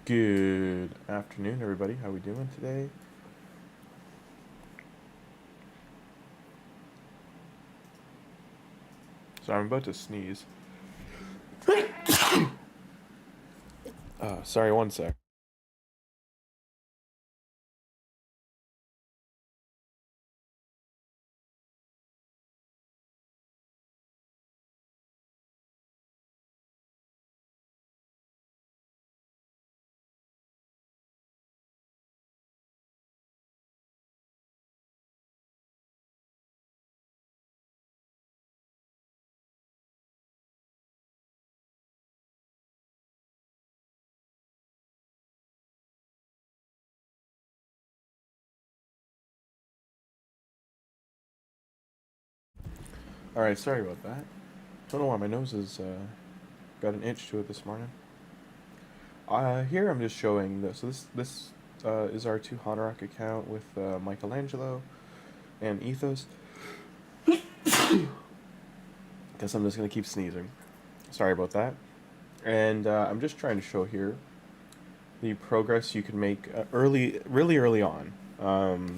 Good afternoon, everybody. How we doing today? So I'm about to sneeze. Sorry, one sec. Alright, sorry about that. Don't know why my nose has got an itch to it this morning. Here I'm just showing this. So this is our Tuhanarak account with Michelangelo and Ethos. Guess I'm just gonna keep sneezing. Sorry about that. And I'm just trying to show here the progress you can make really early on.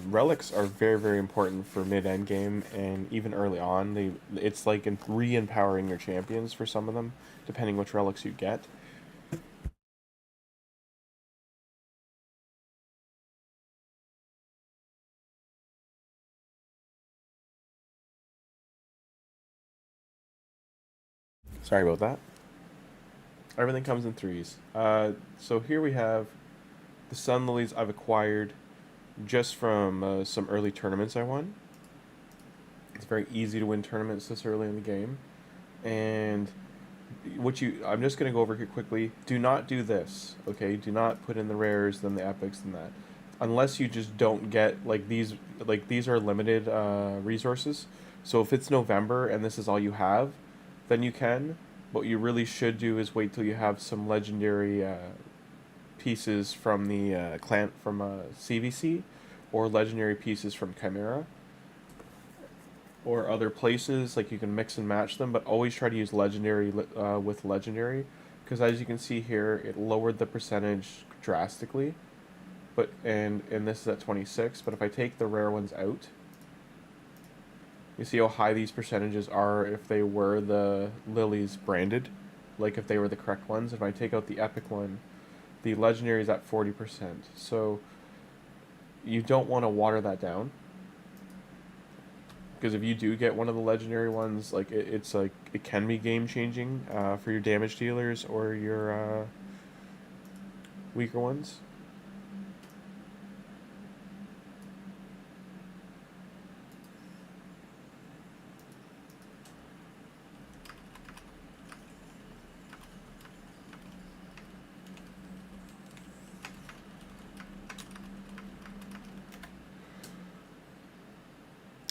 Relics are very important for mid-end game and even early on. It's like re-empowering your champions for some of them, depending which relics you get. Sorry about that. Everything comes in threes. So here we have the Sun Lilies I've acquired just from some early tournaments I won. It's very easy to win tournaments this early in the game. And I'm just going to go over here quickly. Do not do this, okay? Do not put in the rares, then the epics, and that. Unless you just don't get, these are limited resources. So if it's November and this is all you have, then you can. What you really should do is wait till you have some legendary pieces from the CVC, or legendary pieces from Chimera, or other places. Like, you can mix and match them, but always try to use legendary with legendary, because as you can see here, it lowered the percentage drastically. But and this is at 26. But if I take the rare ones out, you see how high these percentages are if they were the lilies branded, like if they were the correct ones. If I take out the epic one, the legendary is at 40%. So you don't want to water that down, because if you do get one of the legendary ones, it can be game changing for your damage dealers or your weaker ones.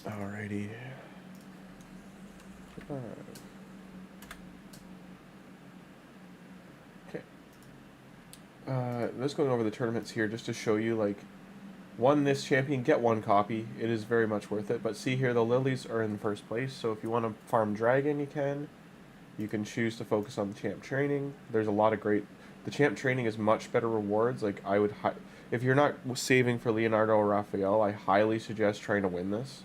Alrighty. Okay. Just going over the tournaments here just to show you, won this champion, get one copy. It is very much worth it. But see here, the lilies are in first place. So if you want to farm dragon, you can. You can choose to focus on the champ training. There's a lot of great... The champ training is much better rewards. If you're not saving for Leonardo or Raphael, I highly suggest trying to win this.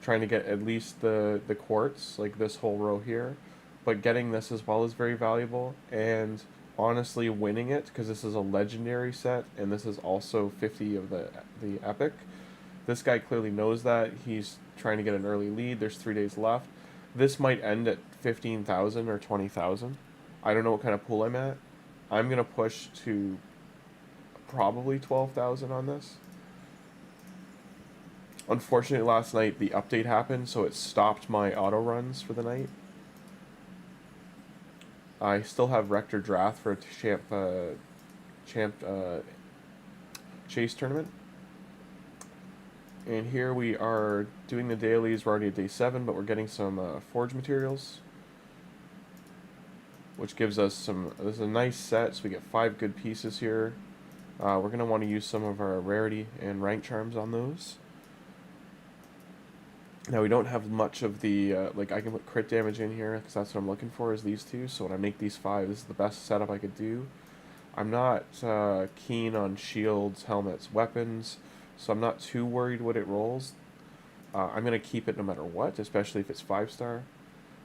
Trying to get at least the quartz, like this whole row here. But getting this as well is very valuable. And honestly, winning it, because this is a legendary set, and this is also 50 of the epic. This guy clearly knows that. He's trying to get an early lead. There's 3 days left. This might end at 15,000 or 20,000. I don't know what kind of pool I'm at. I'm going to push to probably 12,000 on this. Unfortunately, last night the update happened, so it stopped my auto runs for the night. I still have Rector Drath for a champ chase tournament. And here we are doing the dailies. We're already at day 7, but we're getting some forge materials, which gives us some... This is a nice set, so we get 5 good pieces here. We're going to want to use some of our rarity and rank charms on those. Now, we don't have much of the, I can put crit damage in here, because that's what I'm looking for, is these two. So when I make these 5, this is the best setup I could do. I'm not keen on shields, helmets, weapons, so I'm not too worried what it rolls. I'm going to keep it no matter what, especially if it's 5-star.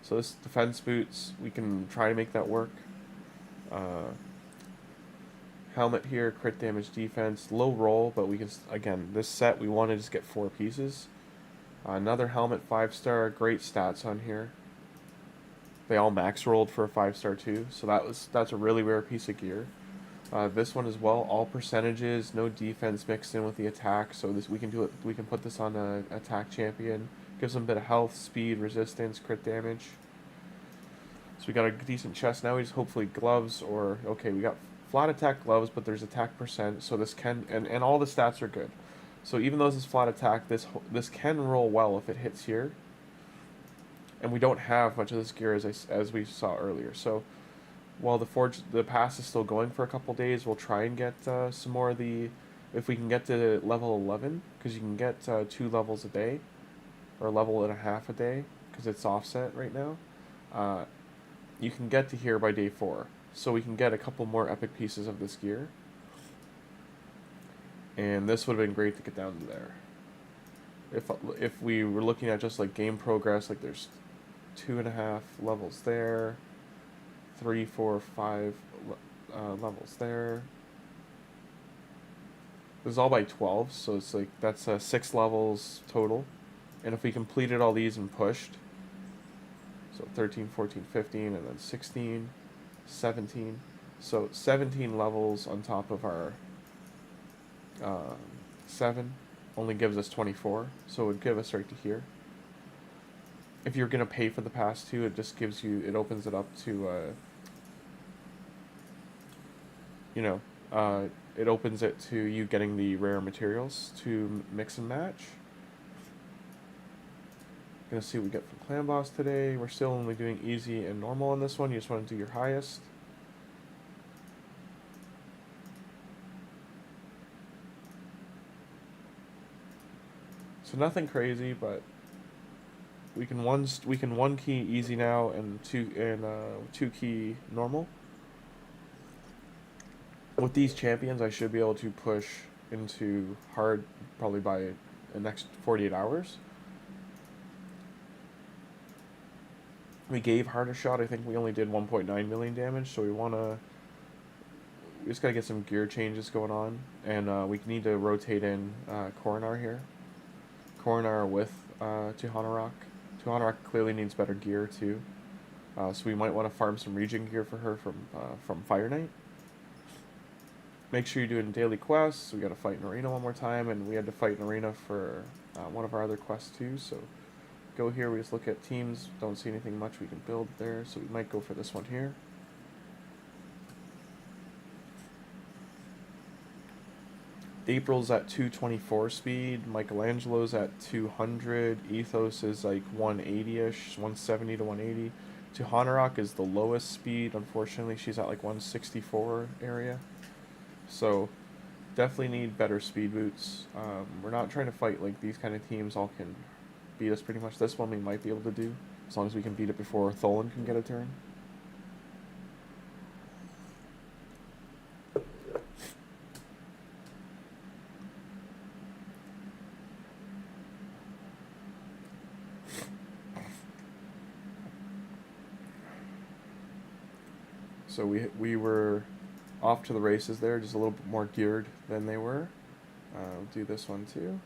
So this defense boots, we can try to make that work. Helmet here, crit damage, defense, low roll, but we can, again, this set we want to just get 4 pieces. Another helmet, 5-star, great stats on here. They all max rolled for a 5-star too, so that's a really rare piece of gear. This one as well, all percentages, no defense mixed in with the attack, so this we can do it. We can put this on an attack champion. Gives them a bit of health, speed, resistance, crit damage. So we got a decent chest now. We just hopefully gloves or okay, we got flat attack gloves, but there's attack percent, so this can and all the stats are good. So even though this is flat attack, this can roll well if it hits here. And we don't have much of this gear as we saw earlier. So while the pass is still going for a couple days, we'll try and get some more of the, if we can get to level 11, because you can get 2 levels a day, or a level and a half a day, because it's offset right now. You can get to here by day 4, so we can get a couple more epic pieces of this gear. And this would have been great to get down to there. If we were looking at just like game progress, like there's 2.5 levels there, 3, 4, 5 levels there. This is all by 12, so it's like that's 6 levels total. And if we completed all these and pushed, so 13, 14, 15, and then 16, 17. So 17 levels on top of our 7 only gives us 24, so it would give us right to here. If you're going to pay for the pass too, it just gives you, it opens it up to, it opens it to you getting the rare materials to mix and match. Gonna see what we get from Clan Boss today. We're still only doing easy and normal on this one. You just want to do your highest. So nothing crazy, but we can one key easy now and two key normal. With these champions, I should be able to push into hard probably by the next 48 hours. We gave hard a shot. I think we only did 1.9 million damage, so we just gotta get some gear changes going on, and we need to rotate in Coronar here. Coronar with Tuhanarak. Tuhanarak clearly needs better gear too, so we might want to farm some regen gear for her from Fire Knight. Make sure you're doing daily quests. We got to fight in arena one more time, and we had to fight in arena for one of our other quests too. So go here. We just look at teams. Don't see anything much we can build there, so we might go for this one here. April's at 224 speed. Michelangelo's at 200. Ethos is like 180-ish, 170 to 180. Tuhanarak is the lowest speed. Unfortunately, she's at like 164 area. So definitely need better speed boots. We're not trying to fight like these kind of teams all can beat us pretty much. This one we might be able to do, as long as we can beat it before Tholin can get a turn. So we were off to the races there, just a little bit more geared than they were. Do this one too.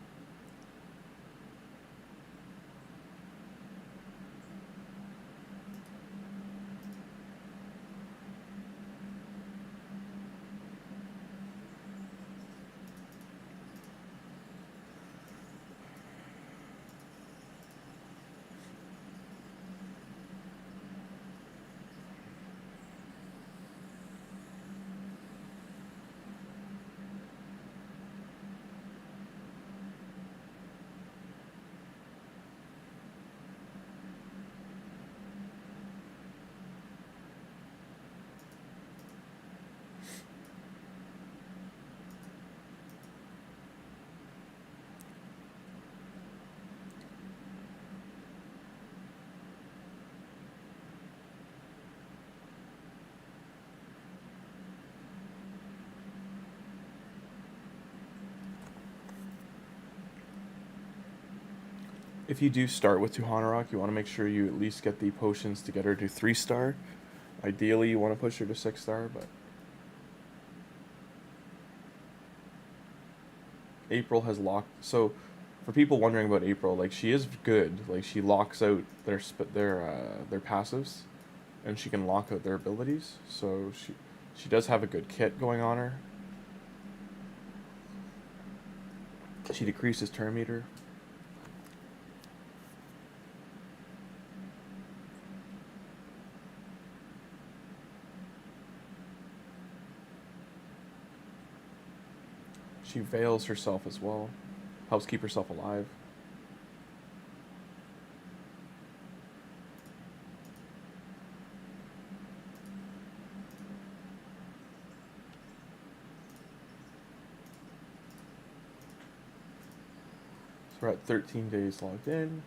If you do start with Tuhanarak, you want to make sure you at least get the potions to get her to 3-star. Ideally, you want to push her to 6-star, but April has locked. So, for people wondering about April, like, she is good. Like, she locks out their passives, and she can lock out their abilities. So she does have a good kit going on her. She decreases turn meter. She veils herself as well. Helps keep herself alive. So we're at 13 days logged in.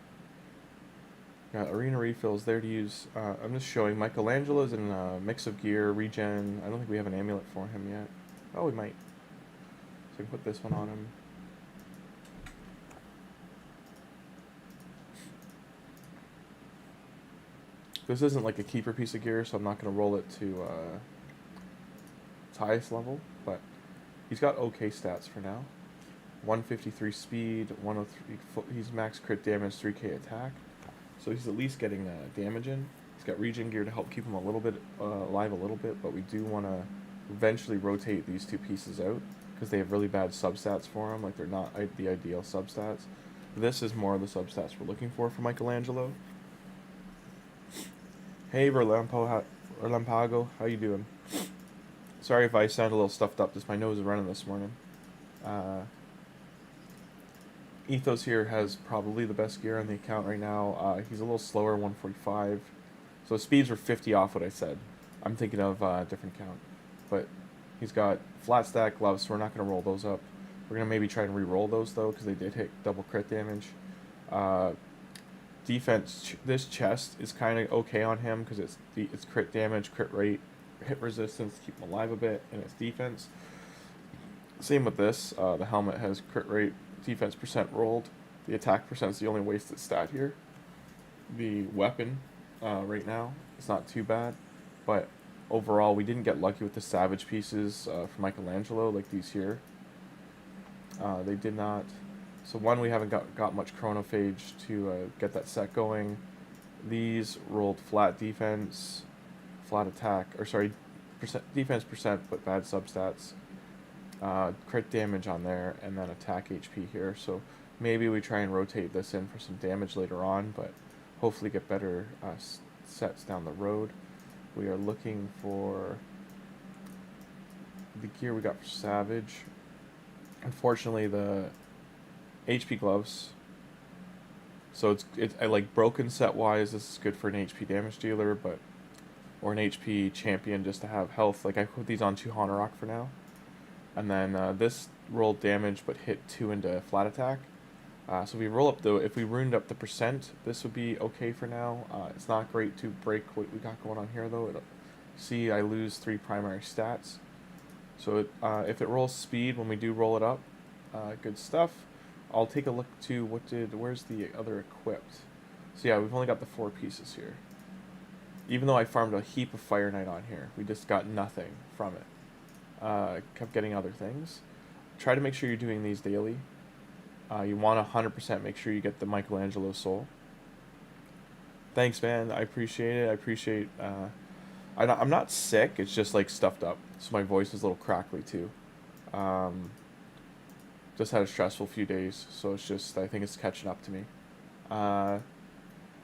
Got arena refills there to use. I'm just showing Michelangelo's in a mix of gear, regen. I don't think we have an amulet for him yet. Oh, we might. So I can put this one on him. This isn't like a keeper piece of gear, so I'm not going to roll it to its highest level, but he's got okay stats for now. 153 speed, 103, he's max crit damage, 3k attack, so he's at least getting damage in. He's got regen gear to help keep him a little bit alive a little bit, but we do want to eventually rotate these two pieces out, because they have really bad substats for him, like they're not the ideal substats. This is more of the substats we're looking for Michelangelo. Hey, Relampago, how you doing? Sorry if I sound a little stuffed up, just my nose is running this morning. Ethos here has probably the best gear on the account right now. He's a little slower, 145. So speeds were 50 off what I said. I'm thinking of a different count. But he's got flat stack gloves, so we're not going to roll those up. We're going to maybe try and re-roll those, though, because they did hit double crit damage. Defense, this chest is kind of okay on him because it's crit damage, crit rate, hit resistance to keep him alive a bit, and it's defense. Same with this. The helmet has crit rate, defense percent rolled. The attack percent is the only wasted stat here. The weapon right now is not too bad, but overall we didn't get lucky with the savage pieces for Michelangelo like these here. They did not. So one, we haven't got much chronophage to get that set going. These rolled flat defense, flat attack, or sorry, defense percent but bad substats. Crit damage on there, and then attack HP here. So maybe we try and rotate this in for some damage later on, but hopefully get better sets down the road. We are looking for the gear we got for Savage. Unfortunately, the HP gloves. So I like broken set wise. This is good for an HP damage dealer, but or an HP champion just to have health. Like I put these on Tuhanarak for now, and then this rolled damage but hit 2 into flat attack. So if we roll up if we ruined up the percent, this would be okay for now. It's not great to break what we got going on here though. See, I lose 3 primary stats. So if it rolls speed when we do roll it up, good stuff. I'll take a look to where's the other equipped. So yeah, we've only got the 4 pieces here. Even though I farmed a heap of Fire Knight on here, we just got nothing from it. Kept getting other things. Try to make sure you're doing these daily. You want to 100% make sure you get the Michelangelo soul. Thanks, man. I appreciate it. I appreciate... I'm not sick. It's just like stuffed up. So my voice is a little crackly too. Just had a stressful few days, so it's just, I think it's catching up to me.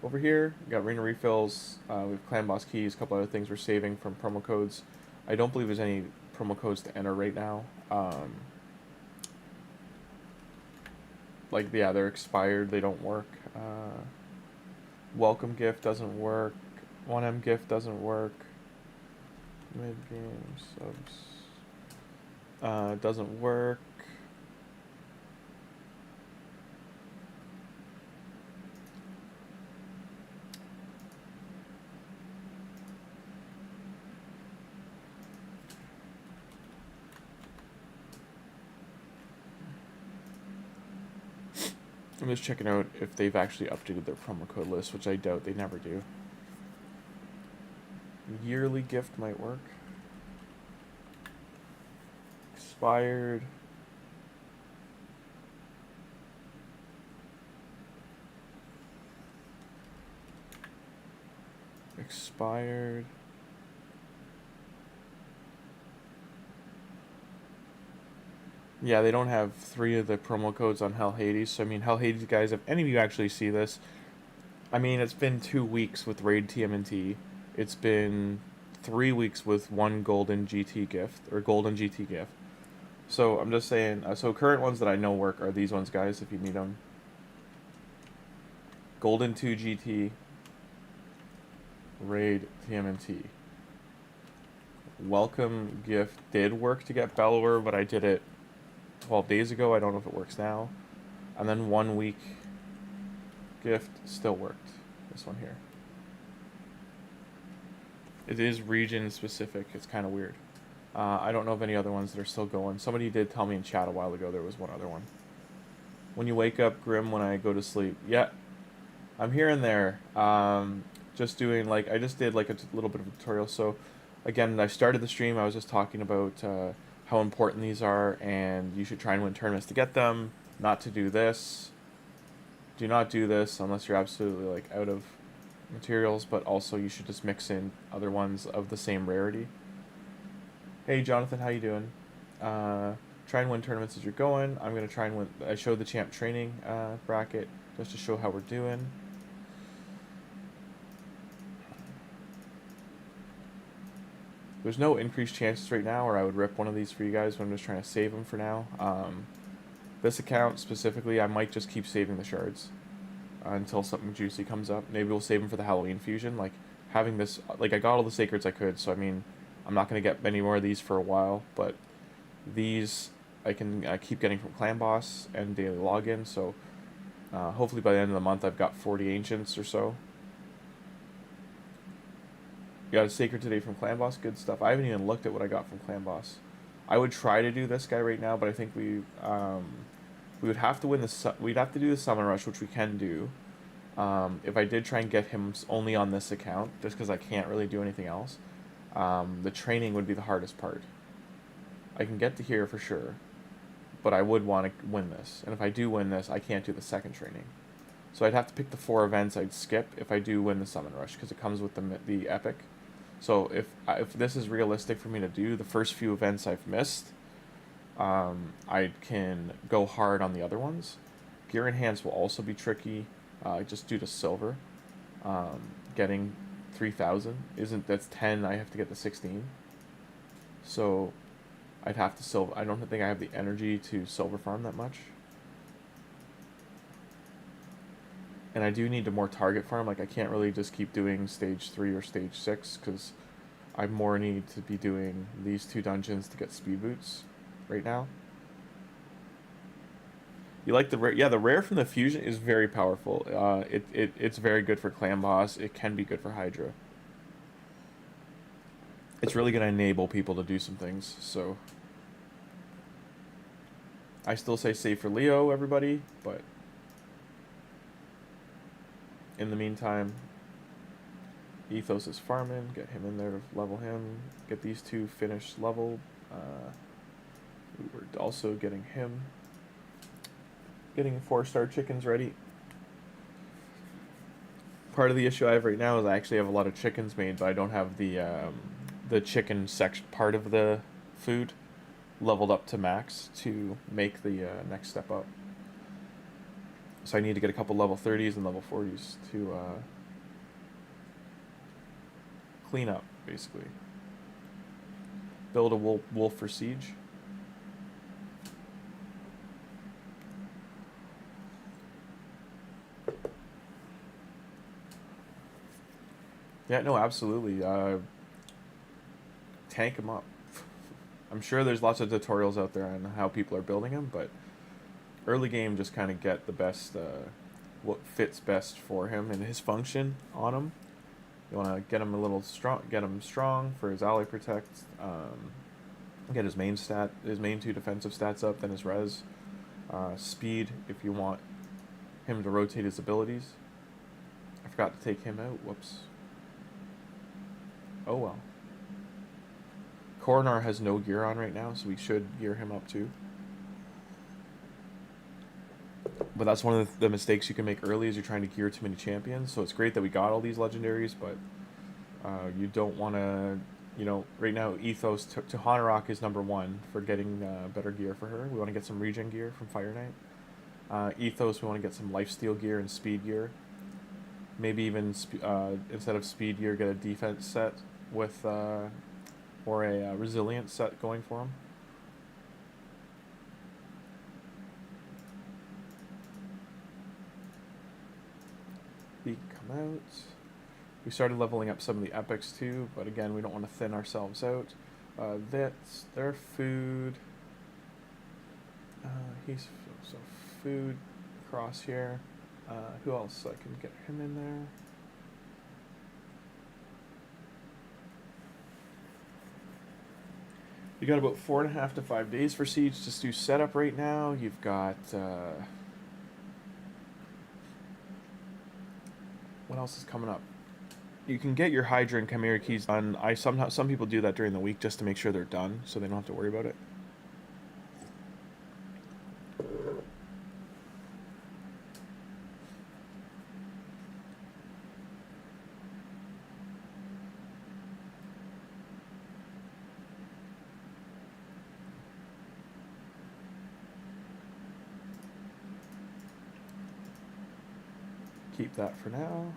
Over here, we got arena refills, we have clan boss keys, a couple other things we're saving from promo codes. I don't believe there's any promo codes to enter right now. Like, yeah, they're expired, they don't work. Welcome gift doesn't work. 1M gift doesn't work. Mid-game subs. Doesn't work. I'm just checking out if they've actually updated their promo code list, which I doubt. They never do. Yearly gift might work. Expired. Expired. Yeah, they don't have 3 of the promo codes on Hell Hades. So, I mean, Hell Hades guys, if any of you actually see this, I mean, it's been 2 weeks with Raid TMNT. It's been 3 weeks with 1 golden GT gift, or golden GT gift. So, I'm just saying, so current ones that I know work are these ones, guys, if you need them. Golden 2 GT, Raid TMNT. Welcome gift did work to get Bellower, but I did it 12 days ago. I don't know if it works now. And then 1 week gift still worked. This one here. It is region specific. It's kind of weird. I don't know of any other ones that are still going. Somebody did tell me in chat a while ago there was one other one. When you wake up, Grim, when I go to sleep. Yeah, I'm here and there. Just doing, like, I just did like a little bit of a tutorial. So again, I started the stream. I was just talking about how important these are, and you should try and win tournaments to get them. Not to do this. Do not do this unless you're absolutely like out of materials, but also you should just mix in other ones of the same rarity. Hey Jonathan, how you doing? Try and win tournaments as you're going. I'm gonna try and win. I showed the champ training bracket just to show how we're doing. There's no increased chances right now, or I would rip one of these for you guys, but I'm just trying to save them for now. This account specifically, I might just keep saving the shards until something juicy comes up. Maybe we'll save them for the Halloween fusion. Like, having this, like, I got all the sacreds I could, so I mean, I'm not going to get many more of these for a while, but these I can keep getting from Clan Boss and daily login, so hopefully by the end of the month I've got 40 Ancients or so. You got a Sacred today from Clan Boss, good stuff. I haven't even looked at what I got from Clan Boss. I would try to do this guy right now, but I think we would have to win the we'd have to do the Summon Rush, which we can do. If I did try and get him only on this account, just because I can't really do anything else, the training would be the hardest part. I can get to here for sure, but I would want to win this. And if I do win this, I can't do the second training. So I'd have to pick the 4 events I'd skip if I do win the Summon Rush, because it comes with the Epic. So if this is realistic for me to do, the first few events I've missed, I can go hard on the other ones. Gear Enhance will also be tricky, just due to silver. Getting 3,000 that's 10. I have to get the 16. So I'd have to silver. I don't think I have the energy to silver farm that much. And I do need to more target farm. Like, I can't really just keep doing stage 3 or stage 6, because I more need to be doing these 2 dungeons to get speed boots right now. You like the rare? Yeah, the rare from the fusion is very powerful. It's very good for Clan Boss. It can be good for Hydra. It's really going to enable people to do some things, so I still say save for Leo, everybody, but in the meantime, Ethos is farming. Get him in there to level him. Get these 2 finished leveled. We're also getting him. Getting 4-star chickens ready. Part of the issue I have right now is I actually have a lot of chickens made, but I don't have the chicken section part of the food leveled up to max to make the next step up. So I need to get a couple level 30s and level 40s to clean up, basically. Build a wolf for siege. Yeah, no, absolutely. Tank them up. I'm sure there's lots of tutorials out there on how people are building them, but early game, just kind of get the best, what fits best for him and his function on him. You want to get him a little strong, get him strong for his ally protect, get his main 2 defensive stats up, then his res, speed if you want him to rotate his abilities. I forgot to take him out. Whoops. Oh well. Coronar has no gear on right now, so we should gear him up too. But that's one of the mistakes you can make early, is you're trying to gear too many champions. So it's great that we got all these legendaries, but you don't want to, you know, right now Ethos Tuhanarak is #1 for getting better gear for her. We want to get some regen gear from Fire Knight. Ethos, we want to get some lifesteal gear and speed gear. Maybe even instead of speed gear, get a defense set with or a resilience set going for him. He come out. We started leveling up some of the epics too, but again, we don't want to thin ourselves out. That's their food. He's so food across here. Who else? I can get him in there. You got about 4.5 to 5 days for Siege to do setup right now. You've got what else is coming up? You can get your Hydra and Chimera keys done. Some people do that during the week just to make sure they're done, so they don't have to worry about it. Keep that for now.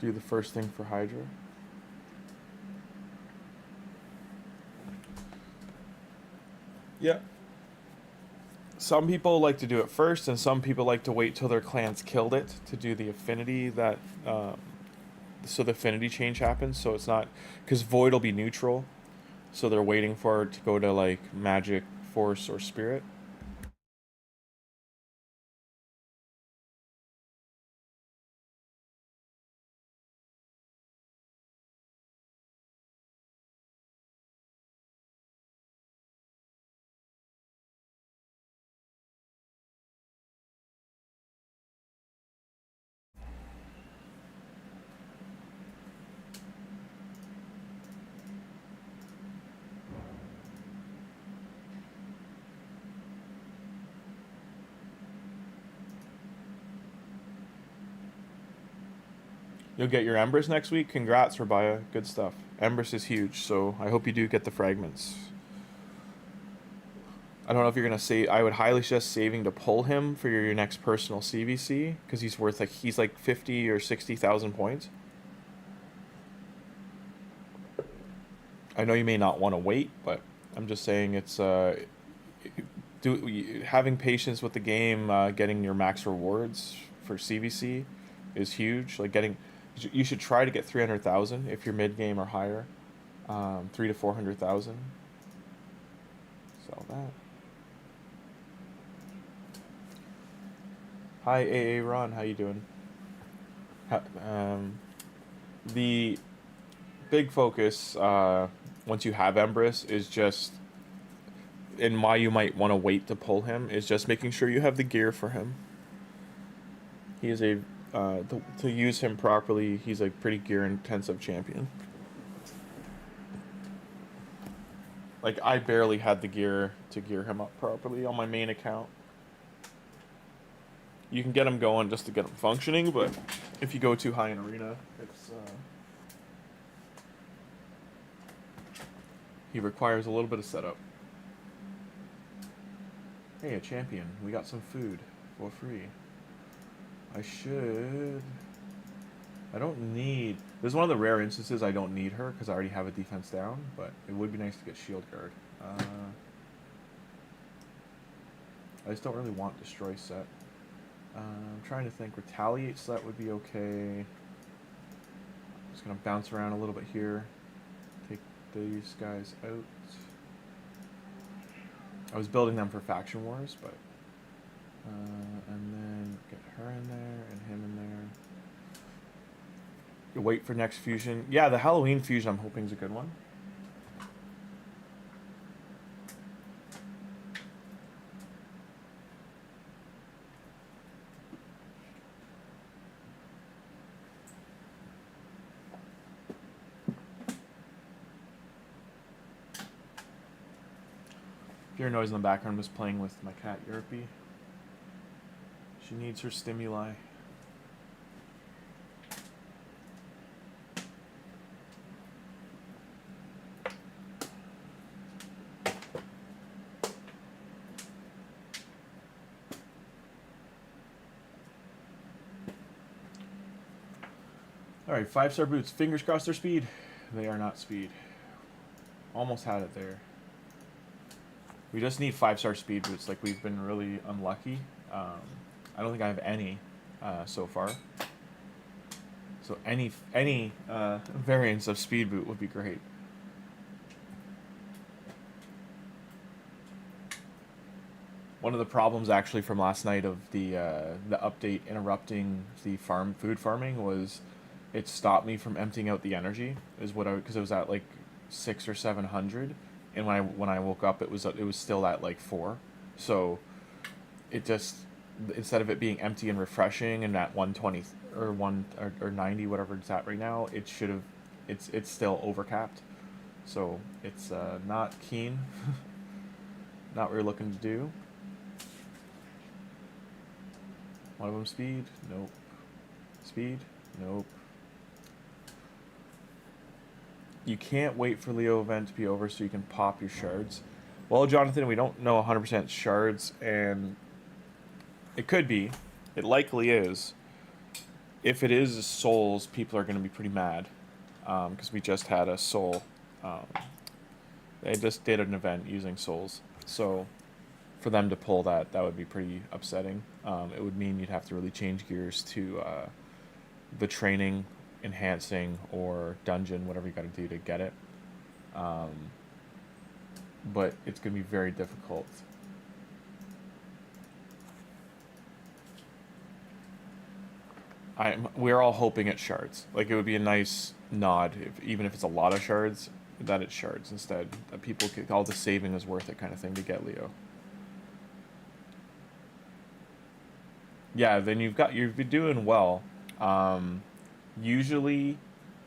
Do the first thing for Hydra. Yeah. Some people like to do it first, and some people like to wait till their clans killed it to do the affinity that, so the affinity change happens. So it's not, because Void will be neutral. So they're waiting for it to go to like Magic, Force, or Spirit. You'll get your Empress next week. Congrats, Rabaya. Good stuff. Empress is huge, so I hope you do get the fragments. I don't know if you're going to save. I would highly suggest saving to pull him for your next personal CVC, because he's worth like 50 or 60,000 points. I know you may not want to wait, but I'm just saying it's having patience with the game, getting your max rewards for CVC is huge. Like you should try to get 300,000 if you're mid game or higher. 300,000 to 400,000. Sell that. Hi AA Ron, how you doing? The big focus once you have Empress is just, and why you might want to wait to pull him, is just making sure you have the gear for him. He is a to use him properly, he's a pretty gear intensive champion. Like, I barely had the gear to gear him up properly on my main account. You can get him going just to get him functioning, but if you go too high in arena, it's he requires a little bit of setup. Hey, a champion. We got some food for free. I don't need... This is one of the rare instances I don't need her, because I already have a defense down, but it would be nice to get shield guard. I just don't really want destroy set. I'm trying to think. Retaliate set would be okay. Just going to bounce around a little bit here. Take these guys out. I was building them for faction wars, but... and then get her in there and him in there. wait for next fusion. Yeah, the Halloween fusion I'm hoping is a good one. If you hear noise in the background, I'm just playing with my cat, Yerpy. She needs her stimuli. Alright, 5-star boots. Fingers crossed they're speed. They are not speed. Almost had it there. We just need 5-star speed boots. Like, we've been really unlucky. I don't think I have any so far. So any variants of speed boot would be great. One of the problems actually from last night of the update interrupting the food farming was it stopped me from emptying out the energy. Because it was at like 600 or 700, and when I woke up it was still at like 4. So it just, instead of it being empty and refreshing and at 120 or 90, whatever it's at right now, it's still overcapped. So it's not keen. Not what we're looking to do. One of them speed? Nope. Speed? Nope. You can't wait for Leo event to be over so you can pop your shards. Well, Jonathan, we don't know 100% shards, and it could be. It likely is. If it is souls, people are going to be pretty mad, because we just had a soul. They just did an event using souls. So for them to pull that would be pretty upsetting. It would mean you'd have to really change gears to the training, enhancing, or dungeon, whatever you got to do to get it. But it's going to be very difficult. We're all hoping it's shards. Like, it would be a nice nod, even if it's a lot of shards, that it's shards instead. That people get, all the saving is worth it kind of thing to get Leo. Yeah, then you've been doing well. Usually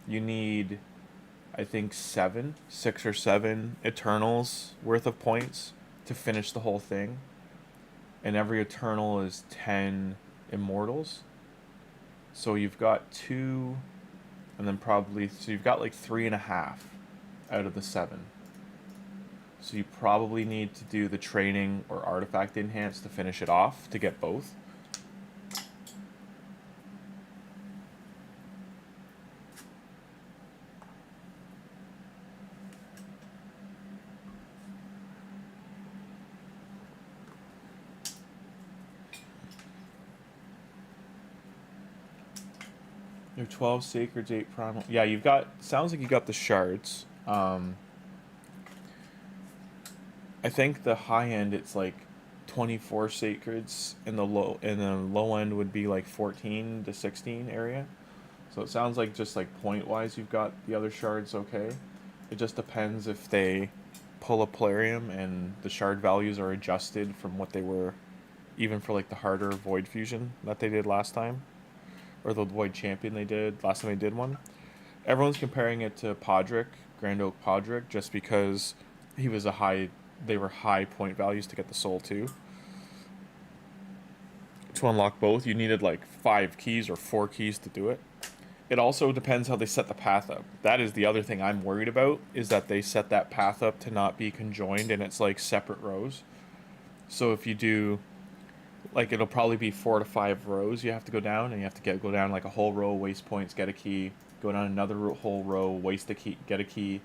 you need, I think, 6 or 7 Eternals worth of points to finish the whole thing. And every Eternal is 10 Immortals. So you've got 2, and then probably, so you've got like 3.5 out of the 7. So you probably need to do the training or artifact enhance to finish it off to get both. You have 12 sacreds, 8 primal. Yeah, you've got, sounds like you got the shards. I think the high end it's like 24 sacreds, and the low end would be like 14 to 16 area. So it sounds like just like point wise you've got the other shards okay. It just depends if they pull a Polarium and the shard values are adjusted from what they were even for like the harder Void Fusion that they did last time. Or the Void Champion they did last time they did one. Everyone's comparing it to Podrick, Grand Oak Podrick, just because he was they were high point values to get the soul too. To unlock both, you needed like 5 keys or 4 keys to do it. It also depends how they set the path up. That is the other thing I'm worried about, is that they set that path up to not be conjoined and it's like separate rows. So if you do, like, it'll probably be 4 to 5 rows you have to go down, and you have to go down like a whole row, waste points, get a key, go down another whole row, waste a key, get a key,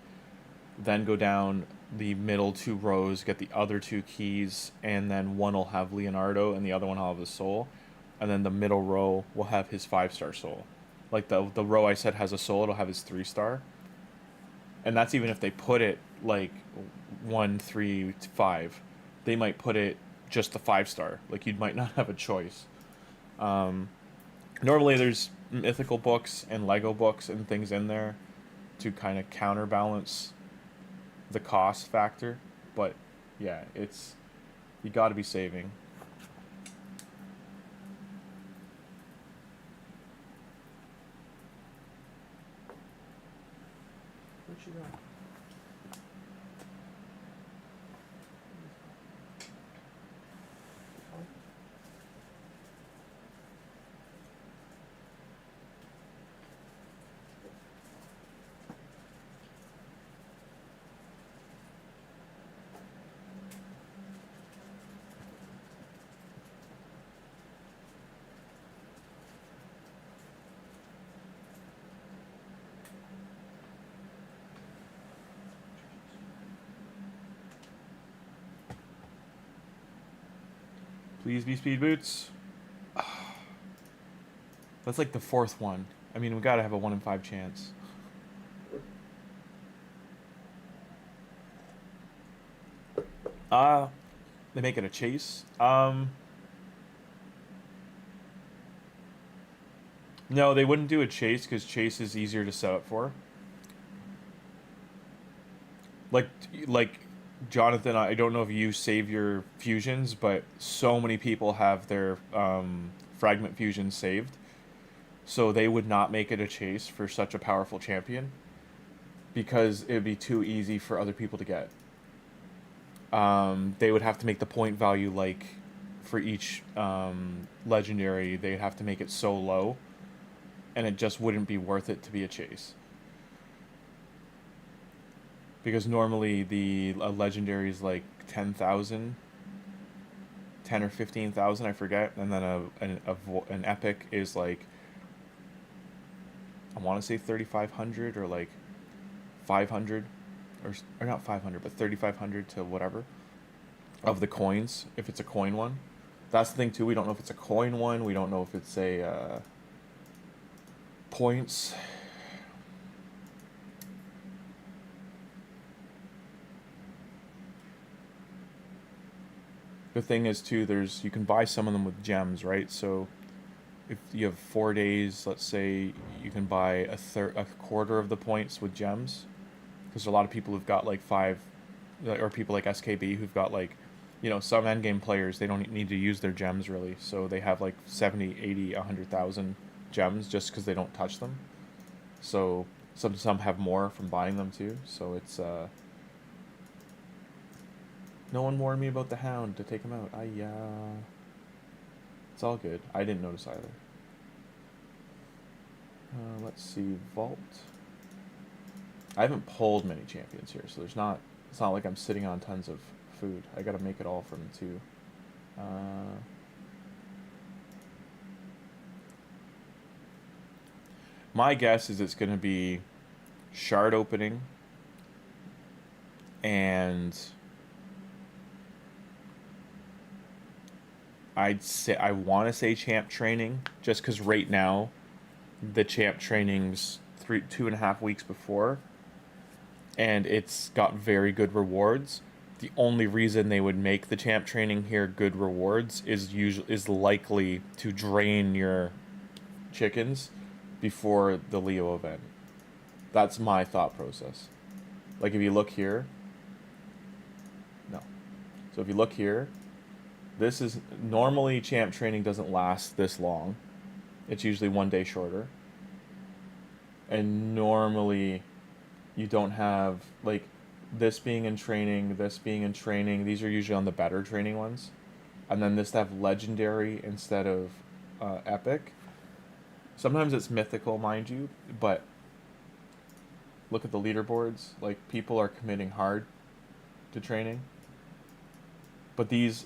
then go down the middle 2 rows, get the other 2 keys, and then one will have Leonardo and the other one will have his soul, and then the middle row will have his 5-star soul. Like the row I said has a soul, it'll have his 3-star, and that's even if they put it like 1, 3, 5. They might put it just the 5-star. Like, you might not have a choice. Normally there's mythical books and Lego books and things in there to kind of counterbalance the cost factor. But yeah, it's, you got to be saving. What you got? Please be speed boots. That's like the 4th one. I mean, we gotta have a 1 in 5 chance. They make it a chase. No, they wouldn't do a chase because chase is easier to set up for. Like Jonathan, I don't know if you save your fusions, but so many people have their fragment fusions saved. So they would not make it a chase for such a powerful champion because it would be too easy for other people to get. They would have to make the point value, like, for each legendary, they'd have to make it so low, and it just wouldn't be worth it to be a chase. Because normally the legendary is like 10,000, 10 or 15,000, I forget, and then an epic is like, I want to say 3,500 or like 500, or not 500, but 3,500 to whatever of the coins, if it's a coin one. That's the thing too, we don't know if it's a coin one, we don't know if it's a points. The thing is too, you can buy some of them with gems, right? So if you have 4 days, let's say, you can buy a quarter of the points with gems, because a lot of people who've got like 5, or people like SKB who've got like, you know, some endgame players, they don't need to use their gems really, so they have like 70, 80, 100,000 gems just because they don't touch them. So some have more from buying them too, so it's no one warned me about the hound to take him out. It's all good. I didn't notice either. Let's see, Vault. I haven't pulled many champions here, so it's not like I'm sitting on tons of food. I gotta make it all from 2. My guess is it's gonna be shard opening and I want to say champ training, just because right now the champ training's 2.5 weeks before, and it's got very good rewards. The only reason they would make the champ training here good rewards is likely to drain your chickens before the Leo event. That's my thought process. Like if you look here, no. So if you look here, this is normally champ training doesn't last this long. It's usually 1 day shorter. And normally you don't have like this being in training, this being in training. These are usually on the better training ones. And then this to have legendary instead of epic. Sometimes it's mythical, mind you, but look at the leaderboards. Like people are committing hard to training. But these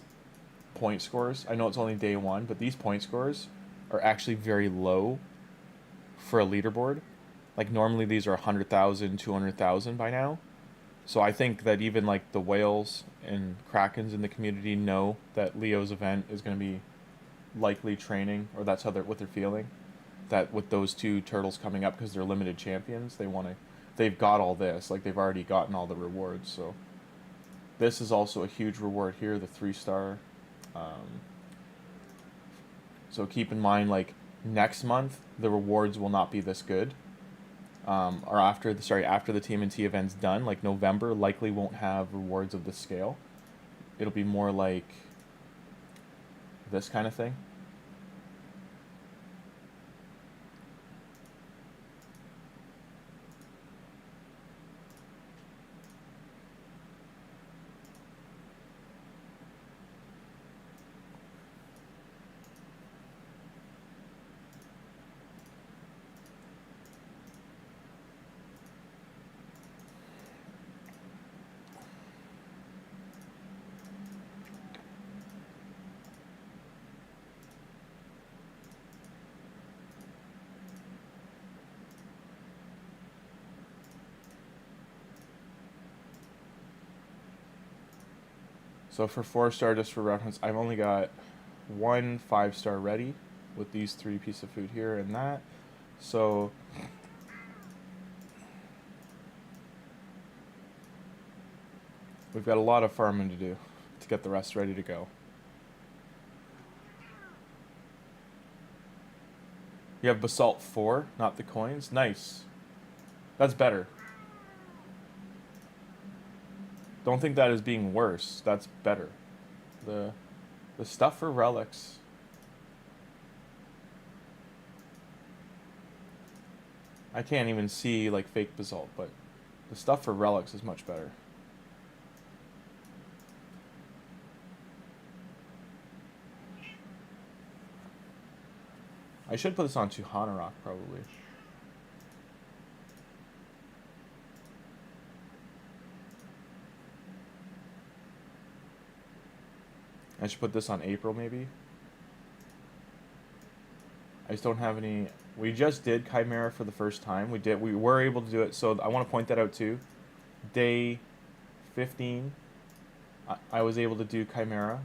point scores, I know it's only day 1, but these point scores are actually very low for a leaderboard. Like normally these are 100,000, 200,000 by now. So I think that even like the whales and krakens in the community know that Leo's event is going to be likely training, or that's what they're feeling. That with those 2 turtles coming up, because they're limited champions, they've got all this, like they've already gotten all the rewards. So this is also a huge reward here, the 3-star. So keep in mind, like next month the rewards will not be this good. Or after the TMNT event's done, like November likely won't have rewards of this scale. It'll be more like this kind of thing. So for 4-star, just for reference, I've only got 1 5-star ready with these 3 pieces of food here and that. So we've got a lot of farming to do to get the rest ready to go. You have Basalt 4, not the coins. Nice. That's better. Don't think that is being worse. That's better. The stuff for relics. I can't even see like fake basalt, but the stuff for relics is much better. I should put this on Tuhanarak probably. I should put this on April, maybe. I just don't have any. We just did Chimera for the first time. We were able to do it. So I want to point that out too. Day 15, I was able to do Chimera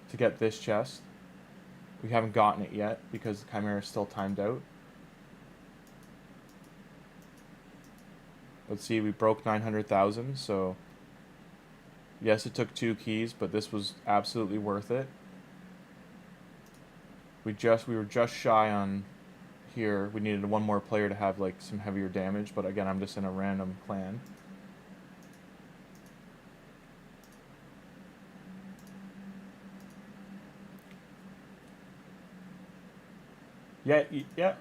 to get this chest. We haven't gotten it yet because Chimera is still timed out. Let's see, we broke 900,000, so yes, it took 2 keys, but this was absolutely worth it. We were just shy on here. We needed 1 more player to have like some heavier damage, but again, I'm just in a random clan. Yeah.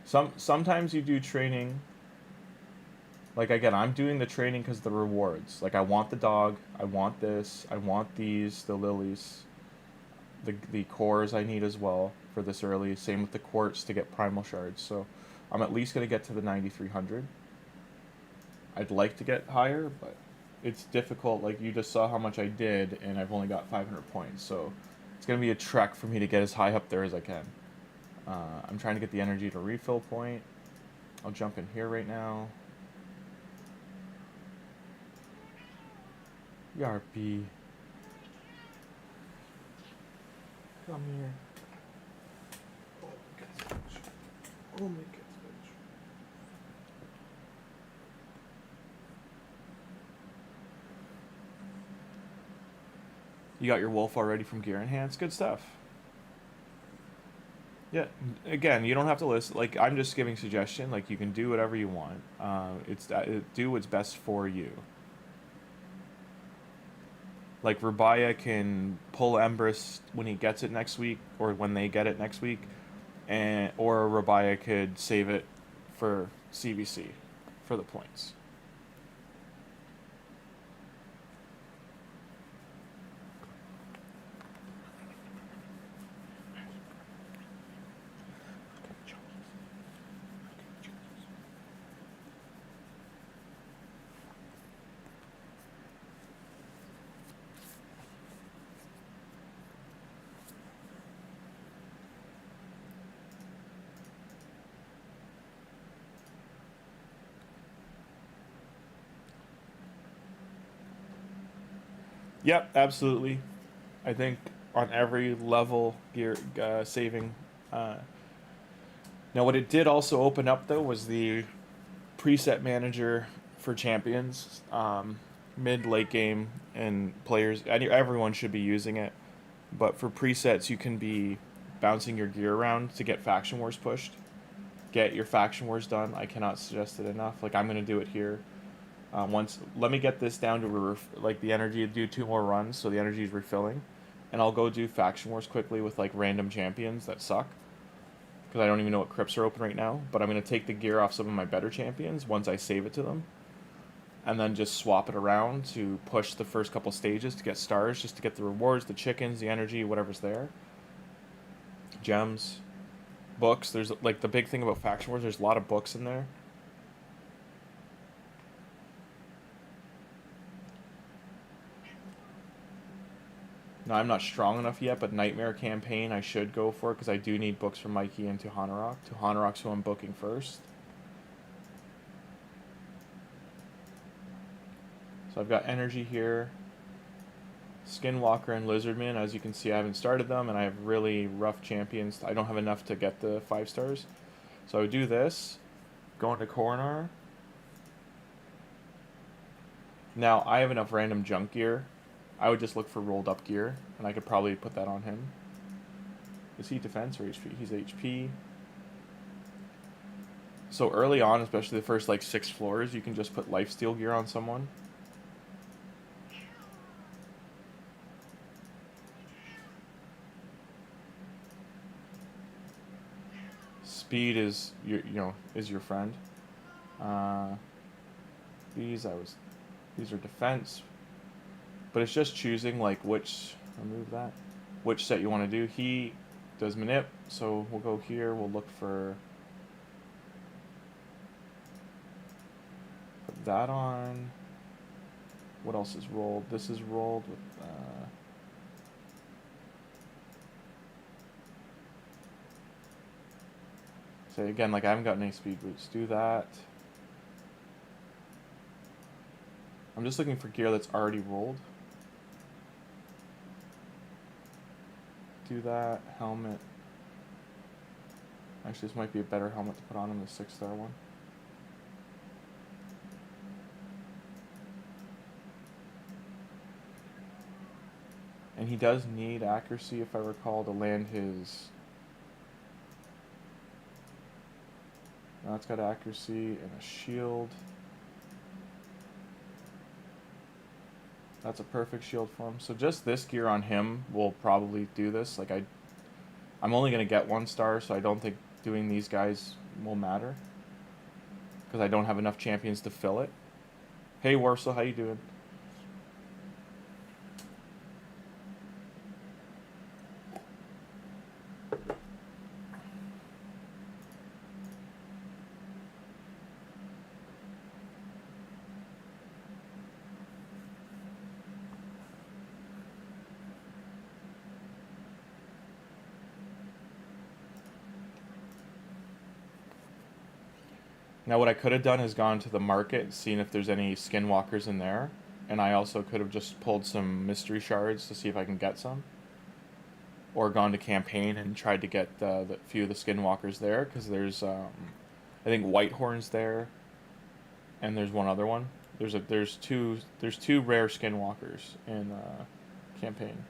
Sometimes you do training. Like, again, I'm doing the training because of the rewards. Like, I want the dog, I want this, I want these, the lilies, the cores I need as well for this early. Same with the quartz to get primal shards. So I'm at least going to get to the 9,300. I'd like to get higher, but it's difficult. Like, you just saw how much I did, and I've only got 500 points. So it's going to be a trek for me to get as high up there as I can. I'm trying to get the energy to refill point. I'll jump in here right now. Yarpy. Come here. Oh my god. You got your wolf already from Gear Enhance? Good stuff. Yeah, again, you don't have to list. Like, I'm just giving suggestion. Like, you can do whatever you want. Do what's best for you. Like, Rubaya can pull Embrys when he gets it next week, or when they get it next week, or Rubaya could save it for CVC for the points. Yep, absolutely. I think on every level you're saving. Now, what it did also open up, though, was the preset manager for champions. Mid, late game, and players, everyone should be using it. But for presets, you can be bouncing your gear around to get faction wars pushed. Get your faction wars done. I cannot suggest it enough. Like, I'm gonna do it here. Let me get this down to like the energy to do 2 more runs, so the energy is refilling, and I'll go do faction wars quickly with like random champions that suck, because I don't even know what crypts are open right now. But I'm gonna take the gear off some of my better champions once I save it to them, and then just swap it around to push the first couple stages to get stars, just to get the rewards, the chickens, the energy, whatever's there, gems, books. There's like the big thing about faction wars. There's a lot of books in there. No, I'm not strong enough yet, but Nightmare Campaign I should go for, because I do need books from Mikey and Tuhanarak. Tuhanarak's who I'm booking first. So I've got energy here. Skinwalker and Lizardman, as you can see, I haven't started them, and I have really rough champions. I don't have enough to get the 5 stars. So I would do this, go into Coronar. Now, I have enough random junk gear. I would just look for rolled up gear, and I could probably put that on him. Is he defense or HP? He's HP. So early on, especially the first like 6 floors, you can just put lifesteal gear on someone. Speed is your friend. These are defense. But it's just choosing like which set you want to do. He does manip, so we'll go here. We'll look for put that on. What else is rolled? This is rolled with so again, like I haven't got any speed boots. Do that. I'm just looking for gear that's already rolled. Do that. Helmet. Actually, this might be a better helmet to put on than the 6-star one. And he does need accuracy, if I recall, to land his... Now it's got accuracy and a shield. That's a perfect shield for him. So just this gear on him will probably do this. Like I'm only going to get 1 star, so I don't think doing these guys will matter, because I don't have enough champions to fill it. Hey Warsaw, how you doing? Now what I could have done is gone to the market, seen if there's any skinwalkers in there, and I also could have just pulled some mystery shards to see if I can get some, or gone to campaign and tried to get the few of the skinwalkers there, because there's I think Whitehorn's there, and there's one other one. There's two rare skinwalkers in campaign.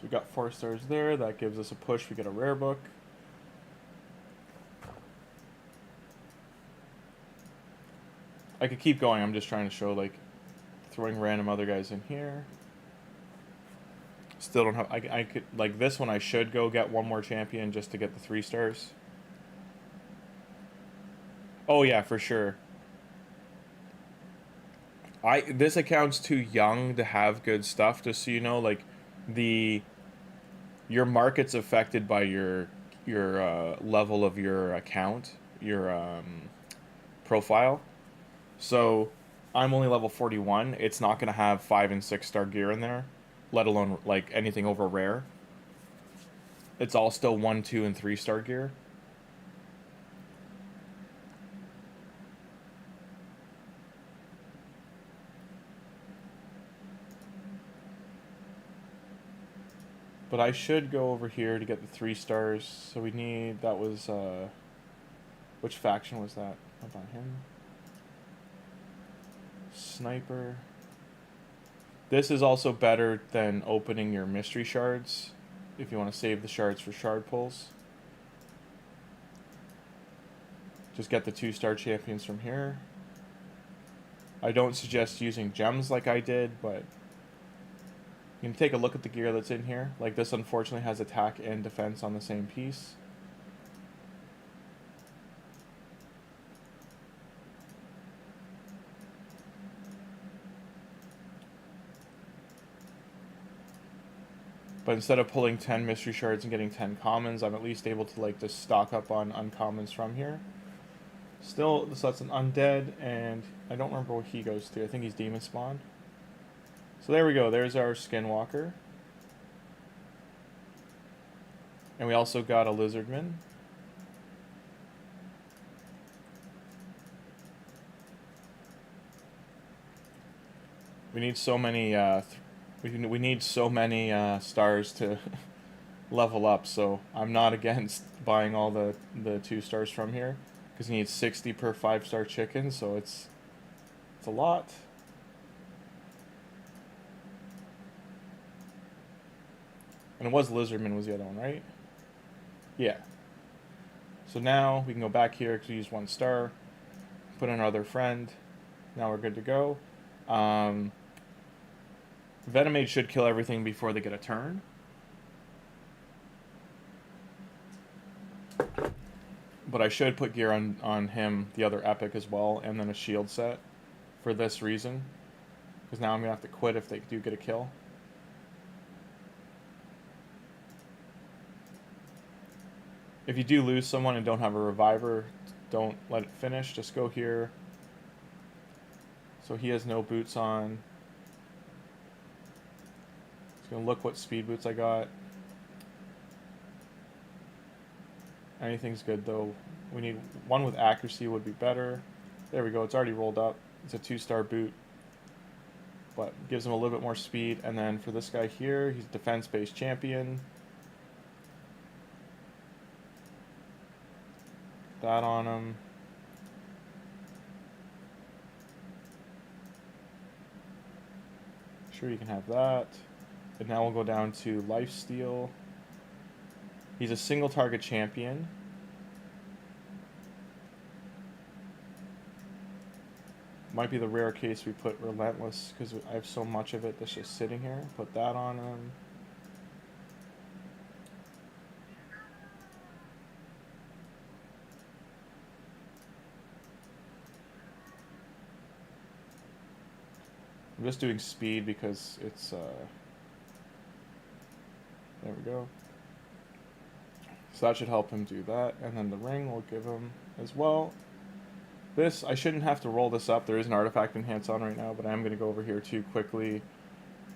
We got 4 stars there. That gives us a push. We get a rare book. I could keep going. I'm just trying to show, like, throwing random other guys in here. Still don't have... I could... Like, this one I should go get 1 more champion just to get the 3 stars. Oh, yeah, for sure. This account's too young to have good stuff, just so you know. Like, your market's affected by your level of your account. profile. So I'm only level 41. It's not going to have 5 and 6 star gear in there, let alone like anything over rare. It's all still 1, 2, and 3 star gear. But I should go over here to get the 3 stars. So we need, that was, which faction was that? Hold on, him. Sniper. This is also better than opening your mystery shards if you want to save the shards for shard pulls. Just get the 2-star champions from here. I don't suggest using gems like I did, but you can take a look at the gear that's in here. Like this unfortunately has attack and defense on the same piece. But instead of pulling 10 mystery shards and getting 10 commons, I'm at least able to like just stock up on uncommons from here. Still, so that's an undead, and I don't remember what he goes to. I think he's demon spawn. So there we go. There's our skinwalker. And we also got a lizardman. We need so many we need so many stars to level up, so I'm not against buying all the 2 stars from here, because you need 60 per 5-star chicken, so it's a lot. And it was Lizardman was the other one, right? Yeah. So now we can go back here because we used 1 star, put in our other friend. Now we're good to go. Venom Mage should kill everything before they get a turn. But I should put gear on him, the other epic as well, and then a shield set for this reason. Because now I'm going to have to quit if they do get a kill. If you do lose someone and don't have a reviver, don't let it finish. Just go here. So he has no boots on. Just gonna look what speed boots I got. Anything's good though. We need one with accuracy would be better. There we go. It's already rolled up. It's a 2-star boot, but gives him a little bit more speed. And then for this guy here, he's defense-based champion. That on him. Sure, you can have that. And now we'll go down to lifesteal. He's a single target champion. Might be the rare case we put relentless because I have so much of it that's just sitting here. Put that on him. I'm just doing speed because it's, there we go. So that should help him do that. And then the ring will give him as well. This, I shouldn't have to roll this up. There is an artifact enhance on right now, but I am going to go over here too quickly.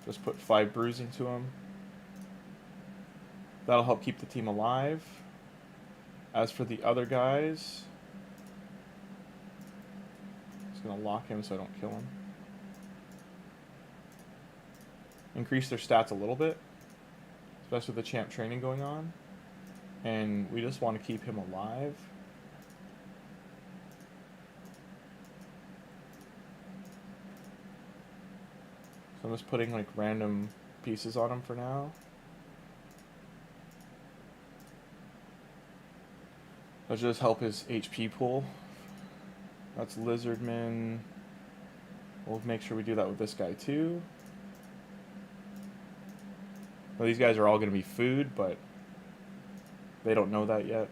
Just put 5 bruise into him. That'll help keep the team alive. As for the other guys, I'm just going to lock him so I don't kill him. Increase their stats a little bit, especially with the champ training going on. And we just want to keep him alive. So I'm just putting like random pieces on him for now. That'll just help his HP pool. That's Lizardman. We'll make sure we do that with this guy too. Well, these guys are all going to be food, but they don't know that yet.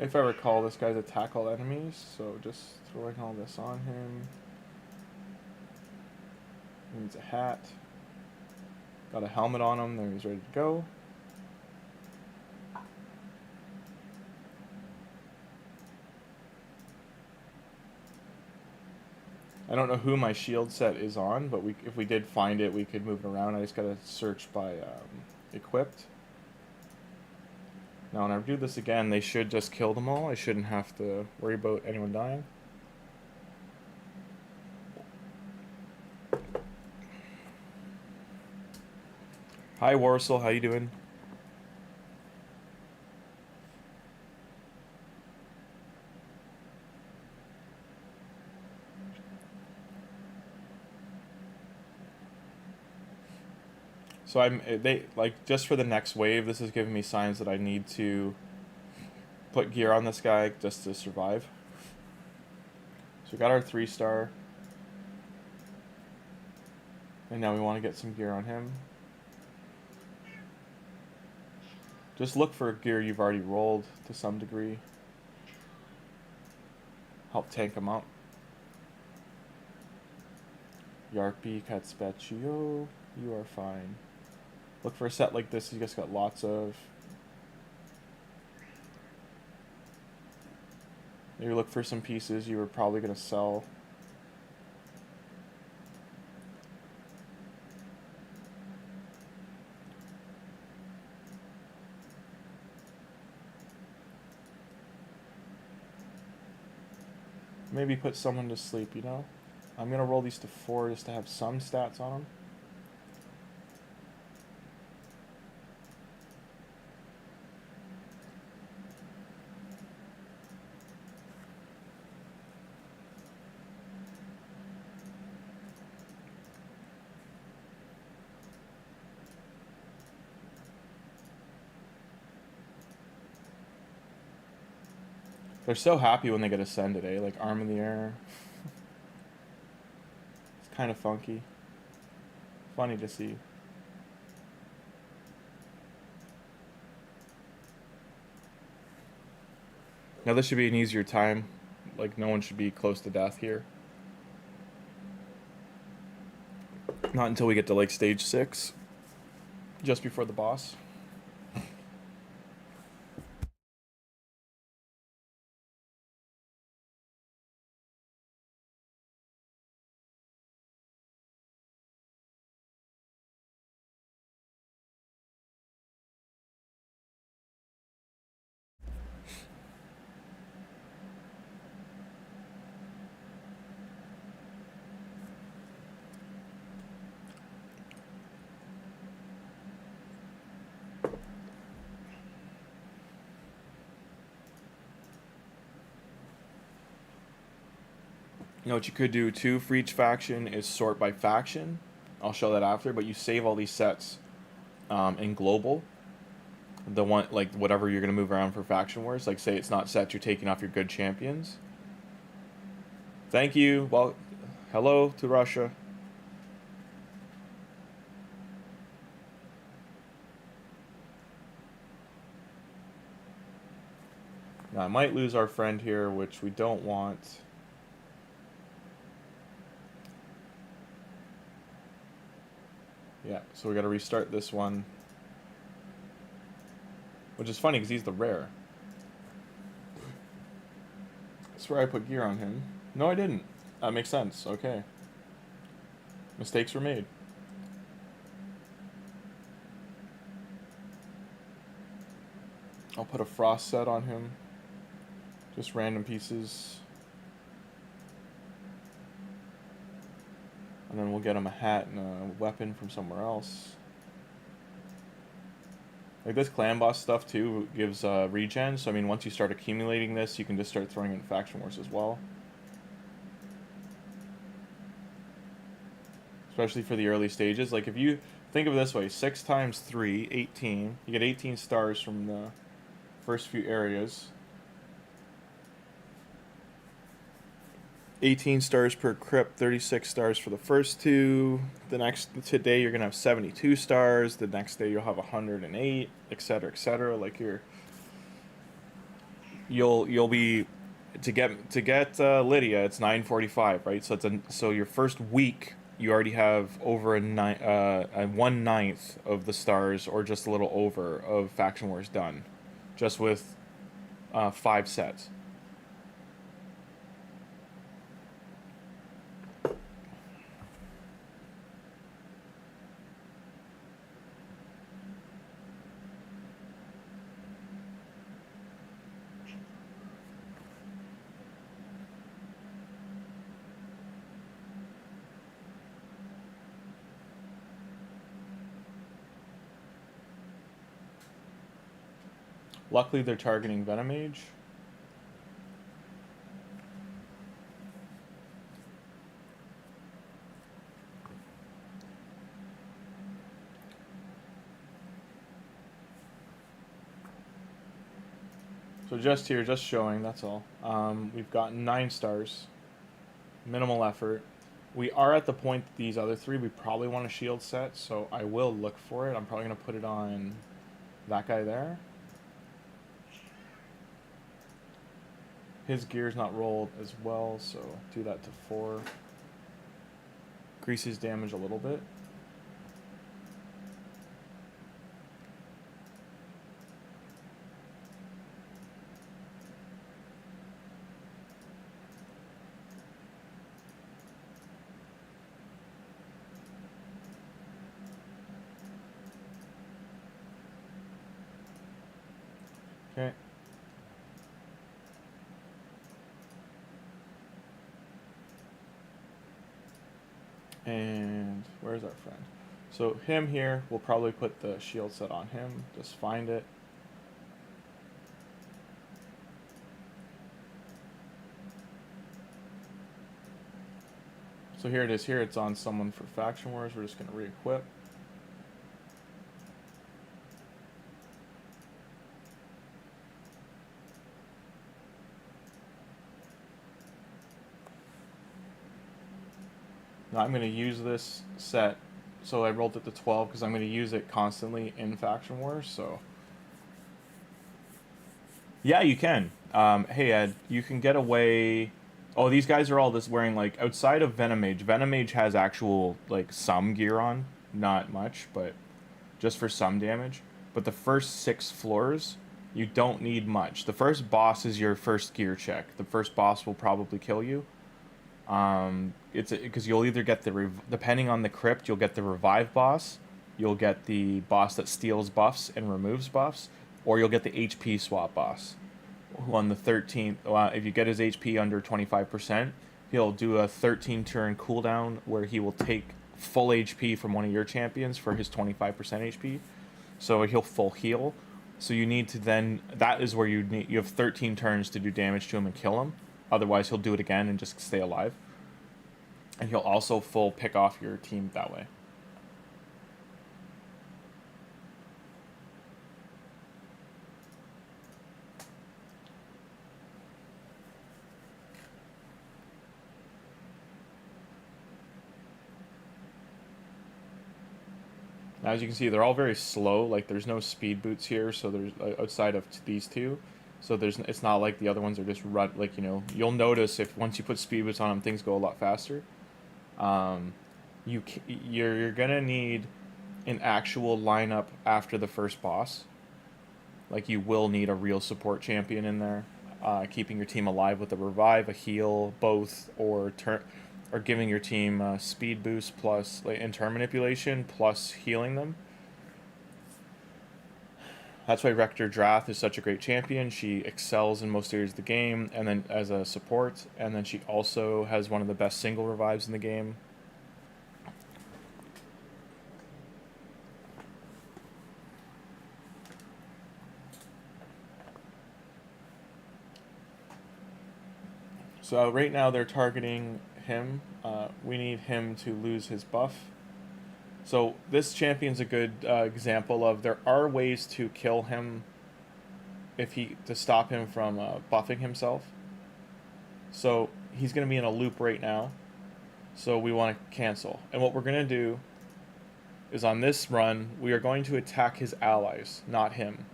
If I recall, this guy's attack all enemies, so just throwing all this on him. He needs a hat. Got a helmet on him, there he's ready to go. I don't know who my shield set is on, but if we did find it, we could move it around. I just gotta search by equipped. Now when I do this again, they should just kill them all. I shouldn't have to worry about anyone dying. Hi Warsaw, how you doing? So just for the next wave, this is giving me signs that I need to put gear on this guy just to survive. So we got our 3-star. And now we want to get some gear on him. Just look for gear you've already rolled to some degree. Help tank him up. Yarpi, Catspecchio, you are fine. Look for a set like this you just got lots of. Maybe look for some pieces you were probably going to sell. Maybe put someone to sleep, you know? I'm going to roll these to 4 just to have some stats on them. They're so happy when they get ascended, eh? Like arm in the air. It's kind of funky. Funny to see. Now this should be an easier time. Like no one should be close to death here. Not until we get to like stage 6. Just before the boss. You know what you could do too for each faction is sort by faction. I'll show that after, but you save all these sets in global. The one, like whatever you're going to move around for faction wars. Like say it's not set, you're taking off your good champions. Thank you. Well, hello to Russia. Now I might lose our friend here, which we don't want. Yeah, so we got to restart this one. Which is funny because he's the rare. I swear I put gear on him. No, I didn't. That makes sense. Okay. Mistakes were made. I'll put a frost set on him. Just random pieces. And then we'll get him a hat and a weapon from somewhere else. Like this clan boss stuff too gives regen, so I mean once you start accumulating this, you can just start throwing in faction wars as well. Especially for the early stages. Like if you think of it this way, 6 times 3, 18. You get 18 stars from the first few areas. 18 stars per crypt, 36 stars for the first 2. The next today you're gonna have 72 stars. The next day you'll have 108, etc., etc. Like you'll be to get Lydia. It's 9:45, right? So so your first week you already have over a 1/9 of the stars, or just a little over, of Faction Wars done, just with 5 sets. Luckily, they're targeting Venom Mage. So just here, just showing, that's all. We've gotten 9 stars. Minimal effort. We are at the point that these other 3, we probably want a shield set, so I will look for it. I'm probably going to put it on that guy there. His gear's not rolled as well, so do that to 4. Increase his damage a little bit. Okay. And where's our friend? So him here, we'll probably put the shield set on him. Just find it. So here it is. Here it's on someone for Faction Wars. We're just going to re-equip. Now I'm going to use this set, so I rolled it to 12 because I'm going to use it constantly in Faction Wars, so... Yeah, you can. Hey Ed, you can get away... Oh, these guys are all just wearing, like, outside of Venom Mage has actual, like, some gear on. Not much, but just for some damage. But the first 6 floors, you don't need much. The first boss is your first gear check. The first boss will probably kill you. It's because you'll either get depending on the crypt, you'll get the revive boss, you'll get the boss that steals buffs and removes buffs, or you'll get the HP swap boss. On the 13th, if you get his HP under 25%, he'll do a 13-turn cooldown where he will take full HP from one of your champions for his 25% HP. So he'll full heal. So you need to then, that is where you have 13 turns to do damage to him and kill him. Otherwise, he'll do it again and just stay alive. And he'll also full pick off your team that way. Now, as you can see, they're all very slow. Like, there's no speed boots here, so there's outside of these 2. So it's not like the other ones are just like, you know, you'll notice if once you put speed boots on them, things go a lot faster. You're gonna need an actual lineup after the first boss. Like, you will need a real support champion in there, keeping your team alive with a revive, a heal, both, or giving your team speed boost plus and turn manipulation plus healing them. That's why Rector Drath is such a great champion. She excels in most areas of the game, and then as a support, and then she also has one of the best single revives in the game. So right now they're targeting him. We need him to lose his buff. So this champion's a good example of there are ways to kill him to stop him from buffing himself. So he's going to be in a loop right now. So we want to cancel. And what we're going to do is on this run, we are going to attack his allies, not him.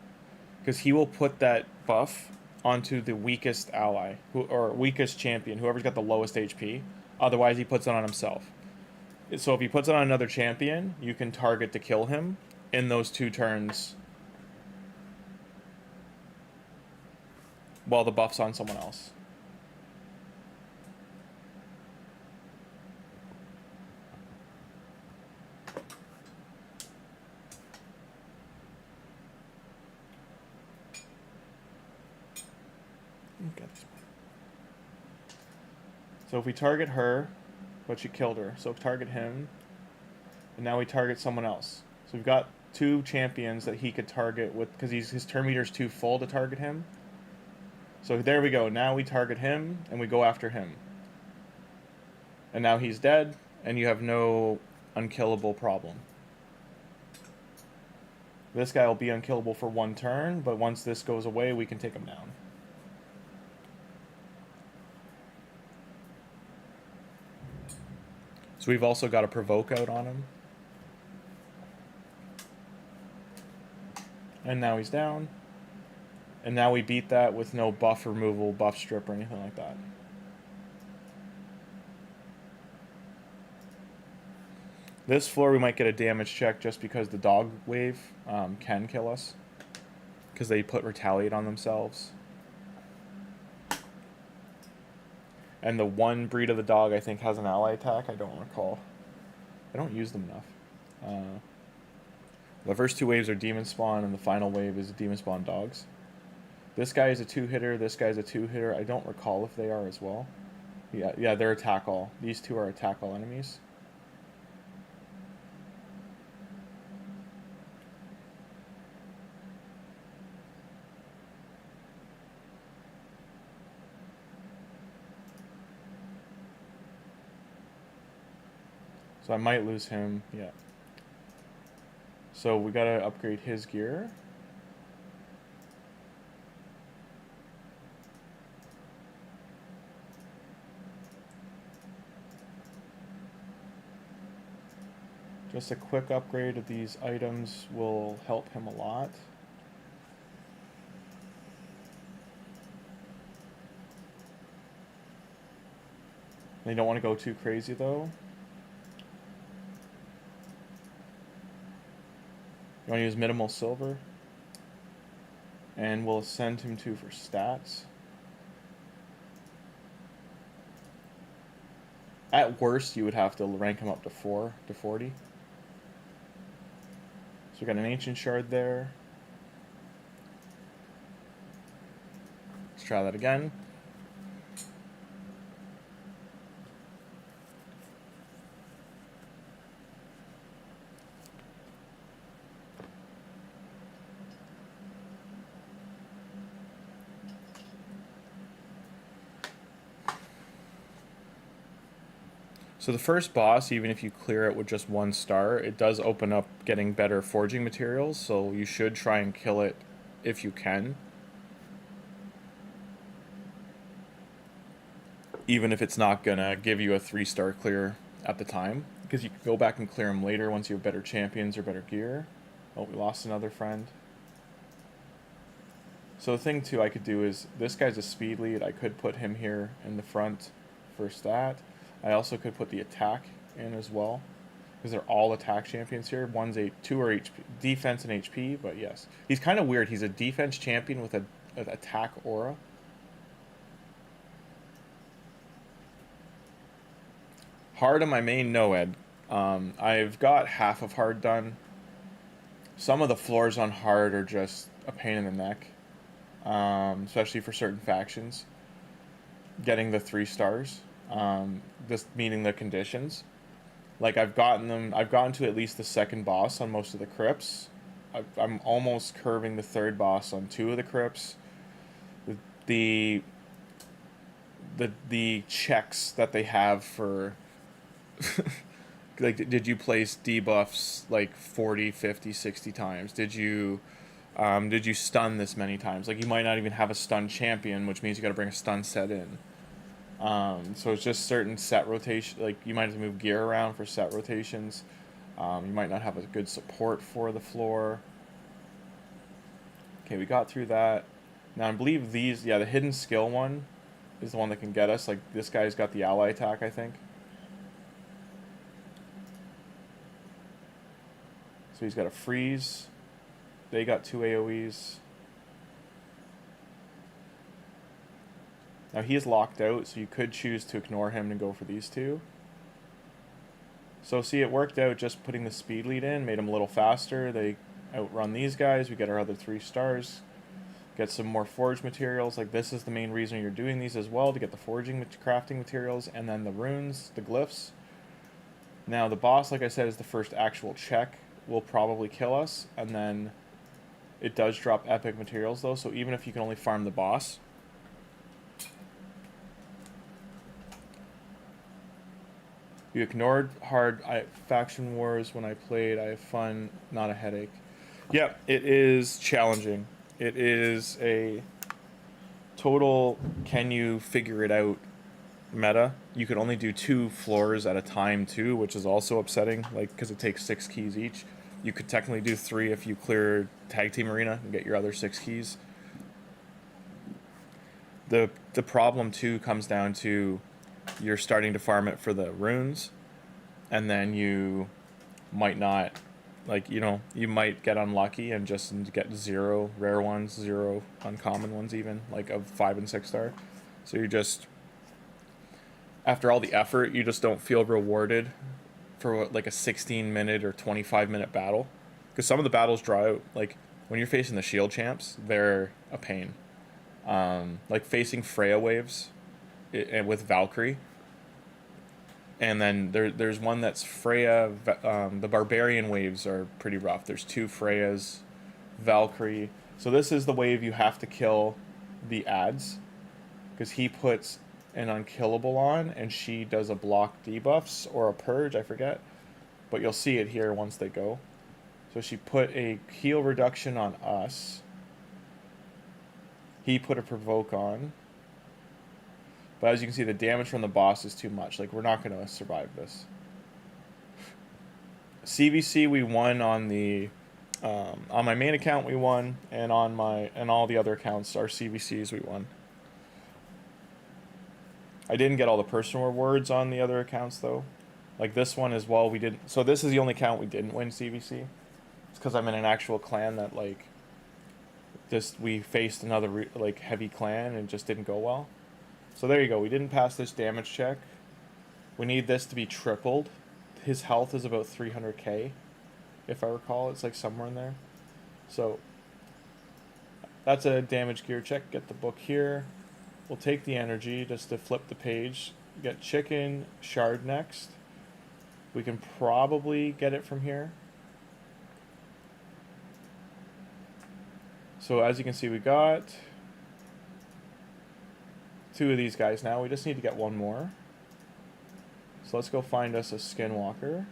Because he will put that buff onto the weakest ally, or weakest champion, whoever's got the lowest HP. Otherwise, he puts it on himself. So if he puts it on another champion, you can target to kill him in those 2 turns while the buff's on someone else. So if we target her, but she killed her, so target him, and now we target someone else. So we've got 2 champions that he could target with, because his turn meter's too full to target him. So there we go. Now we target him, and we go after him. And now he's dead, and you have no unkillable problem. This guy will be unkillable for 1 turn, but once this goes away, we can take him down. So we've also got a provoke out on him. And now he's down. And now we beat that with no buff removal, buff strip, or anything like that. This floor we might get a damage check just because the dog wave can kill us. Because they put retaliate on themselves. And the one breed of the dog I think has an ally attack. I don't recall. I don't use them enough. The first 2 waves are demon spawn, and the final wave is demon spawn dogs. This guy is a 2-hitter. This guy's a 2-hitter. I don't recall if they are as well. Yeah, they're attack all. These 2 are attack all enemies. So I might lose him, yeah. So we gotta upgrade his gear. Just a quick upgrade of these items will help him a lot. They don't want to go too crazy though. You want to use minimal silver. And we'll send him to for stats. At worst, you would have to rank him up to 4 to 40. So we got an ancient shard there. Let's try that again. So the first boss, even if you clear it with just 1 star, it does open up getting better forging materials, so you should try and kill it if you can. Even if it's not gonna give you a 3-star clear at the time, because you can go back and clear them later once you have better champions or better gear. Oh, we lost another friend. So the thing too I could do is, this guy's a speed lead, I could put him here in the front for stat. I also could put the attack in as well, because they're all attack champions here. One's a 2 or HP, defense and HP, but yes. He's kind of weird. He's a defense champion with an attack aura. Hard on my main, no, Ed. I've got half of hard done. Some of the floors on hard are just a pain in the neck, especially for certain factions. Getting the 3 stars. Just meaning the conditions. Like I've gotten to at least the 2nd boss on most of the crypts. I'm almost curving the 3rd boss on 2 of the crypts. The checks that they have for like, did you place debuffs like 40, 50, 60 times? Did you stun this many times? Like, you might not even have a stun champion, which means you got to bring a stun set in. So it's just certain set rotation. Like, you might have to move gear around for set rotations. You might not have a good support for the floor. Okay, we got through that. Now I believe these, yeah, the hidden skill one is the one that can get us. Like this guy's got the ally attack, I think. So he's got a freeze. They got 2 AoEs. Now he is locked out, so you could choose to ignore him and go for these two. So see, it worked out just putting the speed lead in, made him a little faster. They outrun these guys. We get our other 3 stars. Get some more forge materials. Like this is the main reason you're doing these as well, to get the forging, crafting materials, and then the runes, the glyphs. Now the boss, like I said, is the first actual check. Will probably kill us, and then it does drop epic materials though, so even if you can only farm the boss, you ignored hard faction wars when I played. I have fun, not a headache. Yep, it is challenging. It is a total can you figure it out meta. You can only do 2 floors at a time too, which is also upsetting, like because it takes 6 keys each. You could technically do 3 if you clear tag team arena and get your other 6 keys. The problem too comes down to you're starting to farm it for the runes, and then you might not, like, you know, you might get unlucky and just get 0 rare ones, 0 uncommon ones even, like of 5 and 6 star. So you're just, after all the effort, you just don't feel rewarded for like a 16-minute or 25-minute battle, because some of the battles draw out. Like when you're facing the shield champs, they're a pain. Like facing Freya waves with Valkyrie, and then there's one that's Freya. The barbarian waves are pretty rough. There's 2 Freyas, Valkyrie. So this is the wave you have to kill the ads, because he puts an unkillable on, and she does a block debuffs or a purge, I forget, but you'll see it here once they go. So she put a heal reduction on us, he put a provoke on, but as you can see, the damage from the boss is too much. Like, we're not going to survive this. CVC we won on the on my main account we won, and on all the other accounts, our CVCs we won. I didn't get all the personal rewards on the other accounts though. Like this one as well, we didn't. So this is the only account we didn't win CVC. It's because I'm in an actual clan that, like, just we faced another like heavy clan and it just didn't go well. So there you go. We didn't pass this damage check. We need this to be tripled. His health is about 300k, if I recall. It's like somewhere in there. So that's a damage gear check. Get the book here. We'll take the energy just to flip the page. Get chicken shard next. We can probably get it from here. So as you can see, we got 2 of these guys now. We just need to get 1 more. So let's go find us a skinwalker.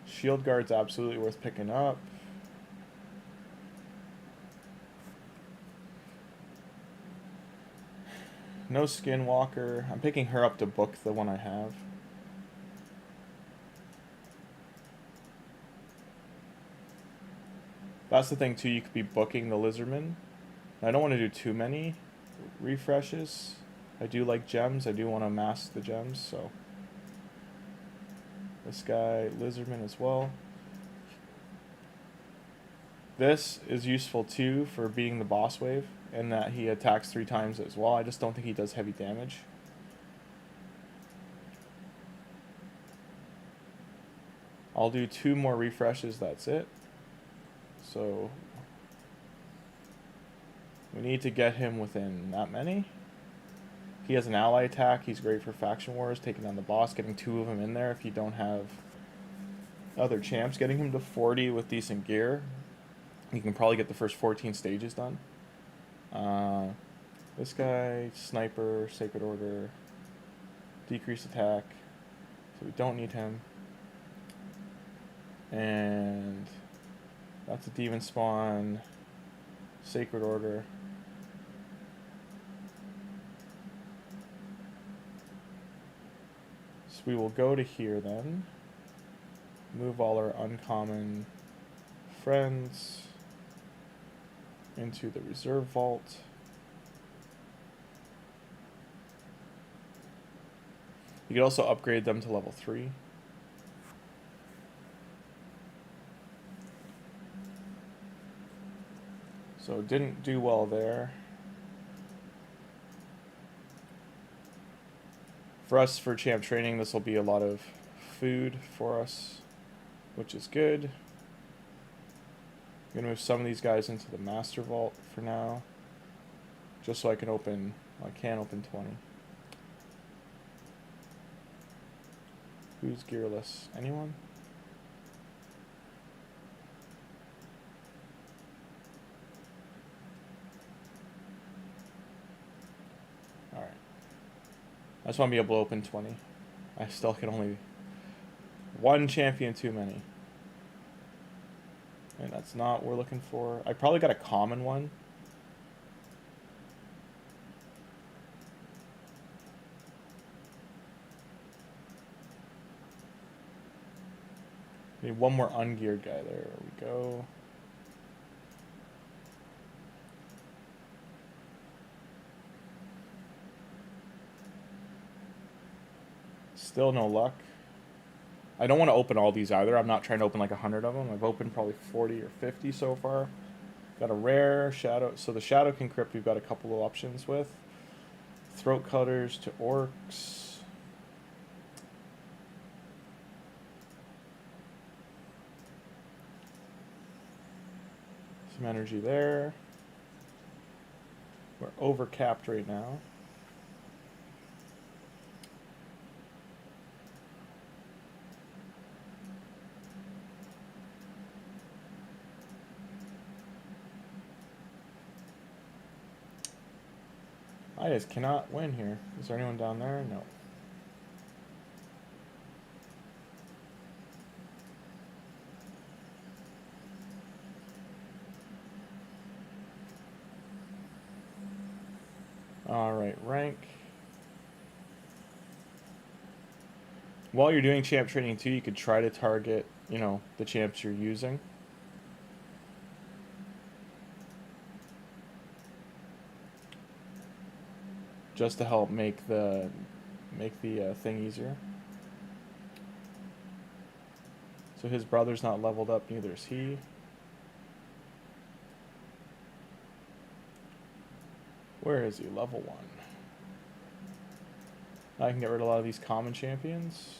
Shield guard's absolutely worth picking up. No skinwalker. I'm picking her up to book the one I have. That's the thing too, you could be booking the lizardman. I don't want to do too many refreshes. I do like gems. I do want to amass the gems, so this guy, lizardman as well. This is useful too for beating the boss wave, in that he attacks 3 times as well. I just don't think he does heavy damage. I'll do 2 more refreshes, that's it. So we need to get him within that many. He has an ally attack. He's great for faction wars, taking down the boss, getting 2 of them in there if you don't have other champs. Getting him to 40 with decent gear. You can probably get the first 14 stages done. This guy, sniper, sacred order, decreased attack. So we don't need him. And that's a demon spawn, sacred order. We will go to here then, move all our uncommon friends into the reserve vault. You could also upgrade them to level 3. So didn't do well there. For us, for champ training, this will be a lot of food for us, which is good. I'm going to move some of these guys into the master vault for now, just so I can open, I can open 20. Who's gearless? Anyone? Alright. I just want to be able to open 20. I still can only... one champion too many. And that's not what we're looking for. I probably got a common one. Need one more ungeared guy. There we go. Still no luck. I don't want to open all these either. I'm not trying to open like 100 of them. I've opened probably 40 or 50 so far. Got a rare shadow. So the shadow can crypt we've got a couple of options with. Throat cutters to orcs. Some energy there. We're overcapped right now. I just cannot win here. Is there anyone down there? No. Alright, rank. While you're doing champ training too, you could try to target, you know, the champs you're using. Just to help make the thing easier. So his brother's not leveled up, neither is he. Where is he? Level 1. I can get rid of a lot of these common champions.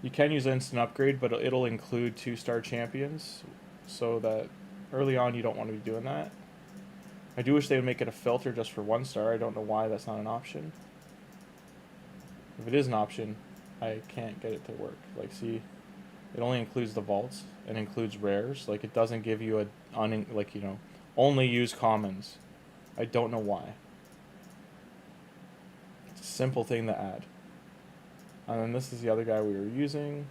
You can use instant upgrade, but it'll include 2-star champions, so that early on you don't want to be doing that. I do wish they would make it a filter just for 1-star. I don't know why that's not an option. If it is an option, I can't get it to work. Like, see, it only includes the vaults and includes rares. Like, it doesn't give you like, you know, only use commons. I don't know why. It's a simple thing to add. And then this is the other guy we were using.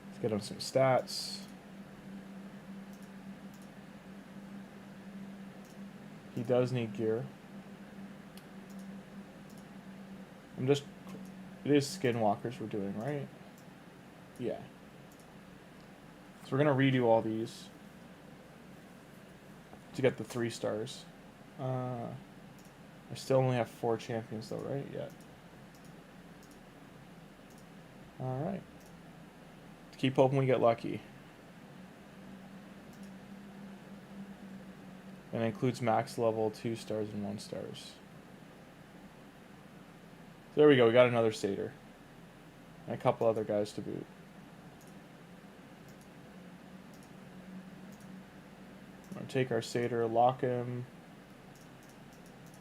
Let's get him some stats. He does need gear. It is skinwalkers we're doing, right? Yeah. So we're gonna redo all these to get the 3 stars. I still only have 4 champions though, right? Yeah. Alright. Keep hoping we get lucky. And it includes max level 2 stars and 1 stars. There we go, we got another satyr. And a couple other guys to boot. I'm gonna take our satyr, lock him.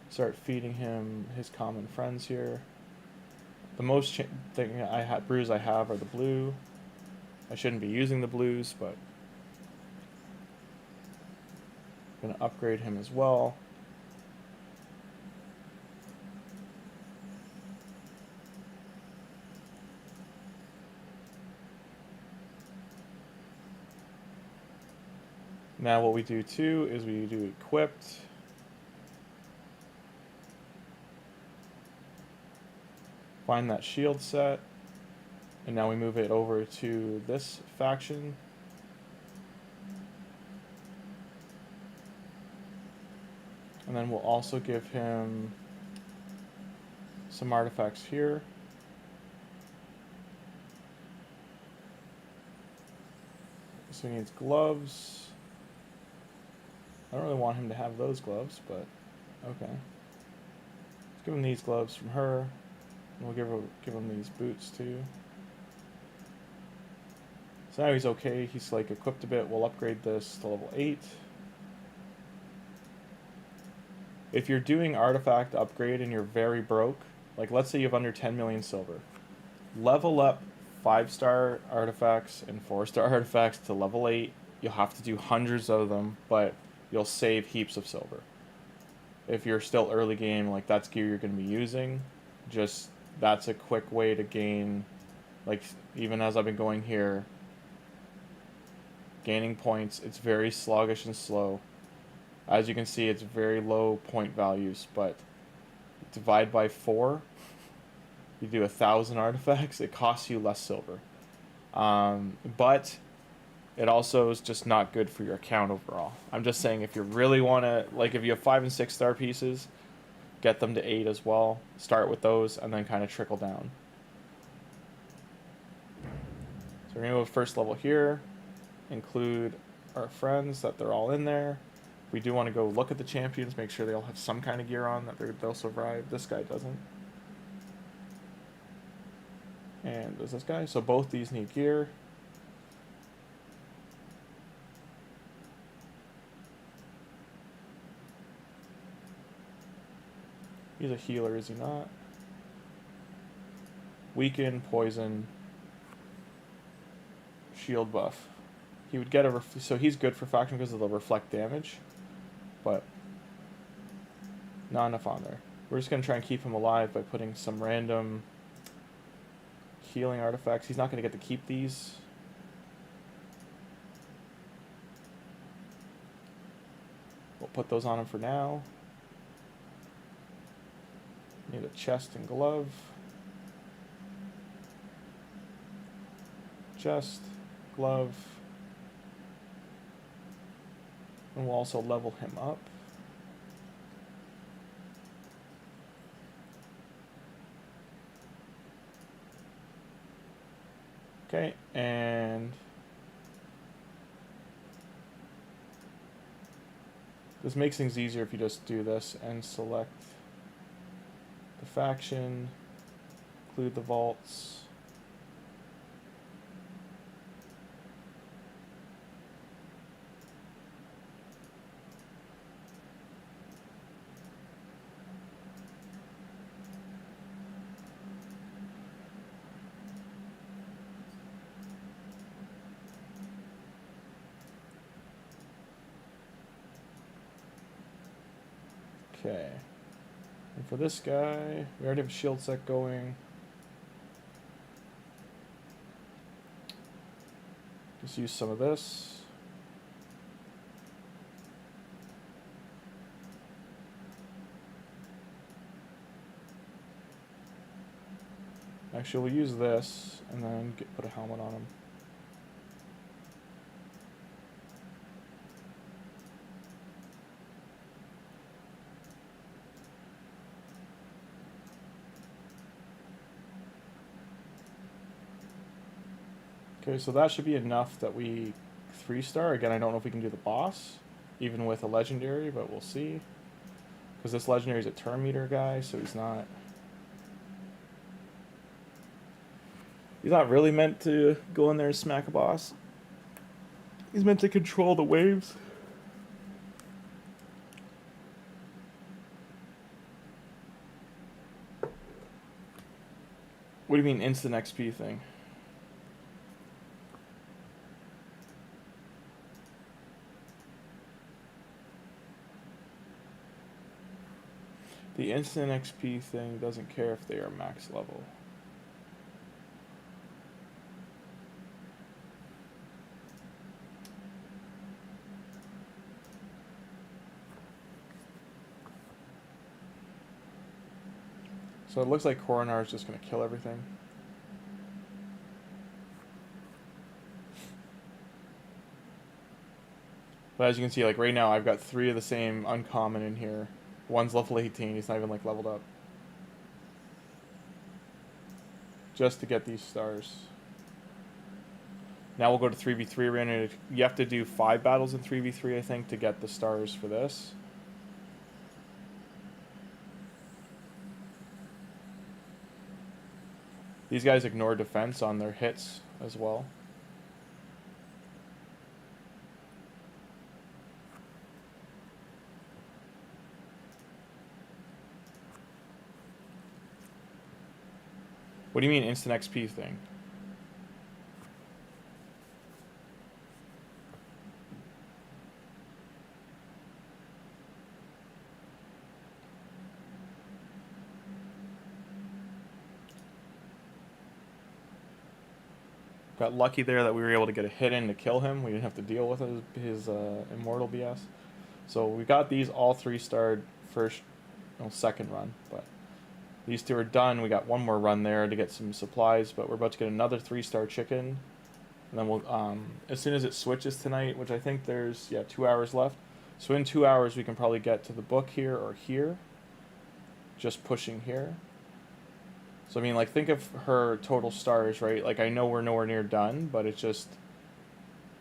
Start feeding him his common friends here. The most brews I have are the blue. I shouldn't be using the blues, but I'm gonna upgrade him as well. Now what we do too is we do equipped. Find that shield set. And now we move it over to this faction. And then we'll also give him some artifacts here. So he needs gloves. I don't really want him to have those gloves, but okay. Let's give him these gloves from her. And we'll give him these boots too. So now he's okay. He's like equipped a bit. We'll upgrade this to level 8. If you're doing artifact upgrade and you're very broke, like let's say you have under 10 million silver, level up 5-star artifacts and 4-star artifacts to level 8. You'll have to do hundreds of them, but you'll save heaps of silver. If you're still early game, like that's gear you're going to be using, just that's a quick way to gain, like even as I've been going here, gaining points. It's very sluggish and slow. As you can see, it's very low point values, but divide by 4, you do 1,000 artifacts, it costs you less silver. But it also is just not good for your account overall. I'm just saying if you really want to, like if you have 5 and 6-star pieces, get them to 8 as well. Start with those and then kind of trickle down. So we're going to go first level here, include our friends that they're all in there. We do want to go look at the champions, make sure they all have some kind of gear on that they'll survive. This guy doesn't. And there's this guy. So both these need gear. He's a healer, is he not? Weaken, poison, shield buff. He would get a so he's good for faction because of the reflect damage, but not enough on there. We're just gonna try and keep him alive by putting some random healing artifacts. He's not gonna get to keep these. We'll put those on him for now. Need a chest and glove. Chest, glove. And we'll also level him up. Okay, and this makes things easier if you just do this and select the faction, include the vaults. Okay. And for this guy, we already have a shield set going. Just use some of this. Actually, we'll use this and then put a helmet on him. Okay, so that should be enough that we 3-star. Again, I don't know if we can do the boss, even with a legendary, but we'll see. Because this legendary is a turn meter guy, so he's not really meant to go in there and smack a boss. He's meant to control the waves. What do you mean instant XP thing? The instant XP thing doesn't care if they are max level. So it looks like Coronar is just going to kill everything. But as you can see, like right now, I've got 3 of the same uncommon in here. One's level 18. He's not even like leveled up. Just to get these stars. Now we'll go to 3v3 arena. You have to do 5 battles in 3v3, I think, to get the stars for this. These guys ignore defense on their hits as well. What do you mean instant XP thing? Got lucky there that we were able to get a hit in to kill him. We didn't have to deal with his immortal BS. So we got these all 3-starred first, no, second run, but these 2 are done. We got one more run there to get some supplies, but we're about to get another 3-star chicken. And then we'll, as soon as it switches tonight, which I think there's, 2 hours left. So in 2 hours, we can probably get to the book here or here. Just pushing here. So, I mean, like, think of her total stars, right? Like, I know we're nowhere near done, but it just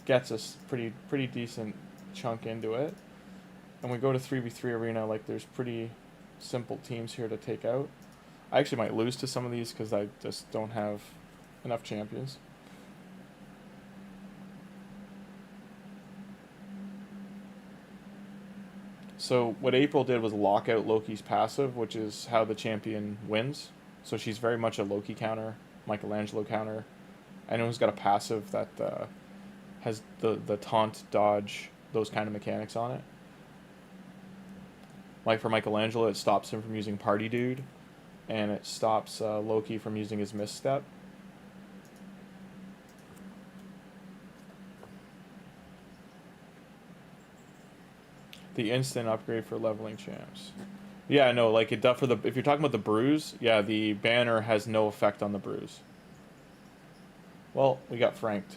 gets us pretty decent chunk into it. And we go to 3v3 arena, like, there's pretty simple teams here to take out. I actually might lose to some of these because I just don't have enough champions. So what April did was lock out Loki's passive, which is how the champion wins. So she's very much a Loki counter, Michelangelo counter. Anyone's got a passive that has the taunt, dodge, those kind of mechanics on it. Like for Michelangelo, it stops him from using Party Dude, and it stops Loki from using his misstep. The instant upgrade for leveling champs. Yeah, no, like it for the if you're talking about the bruise, yeah, the banner has no effect on the bruise. Well, we got franked.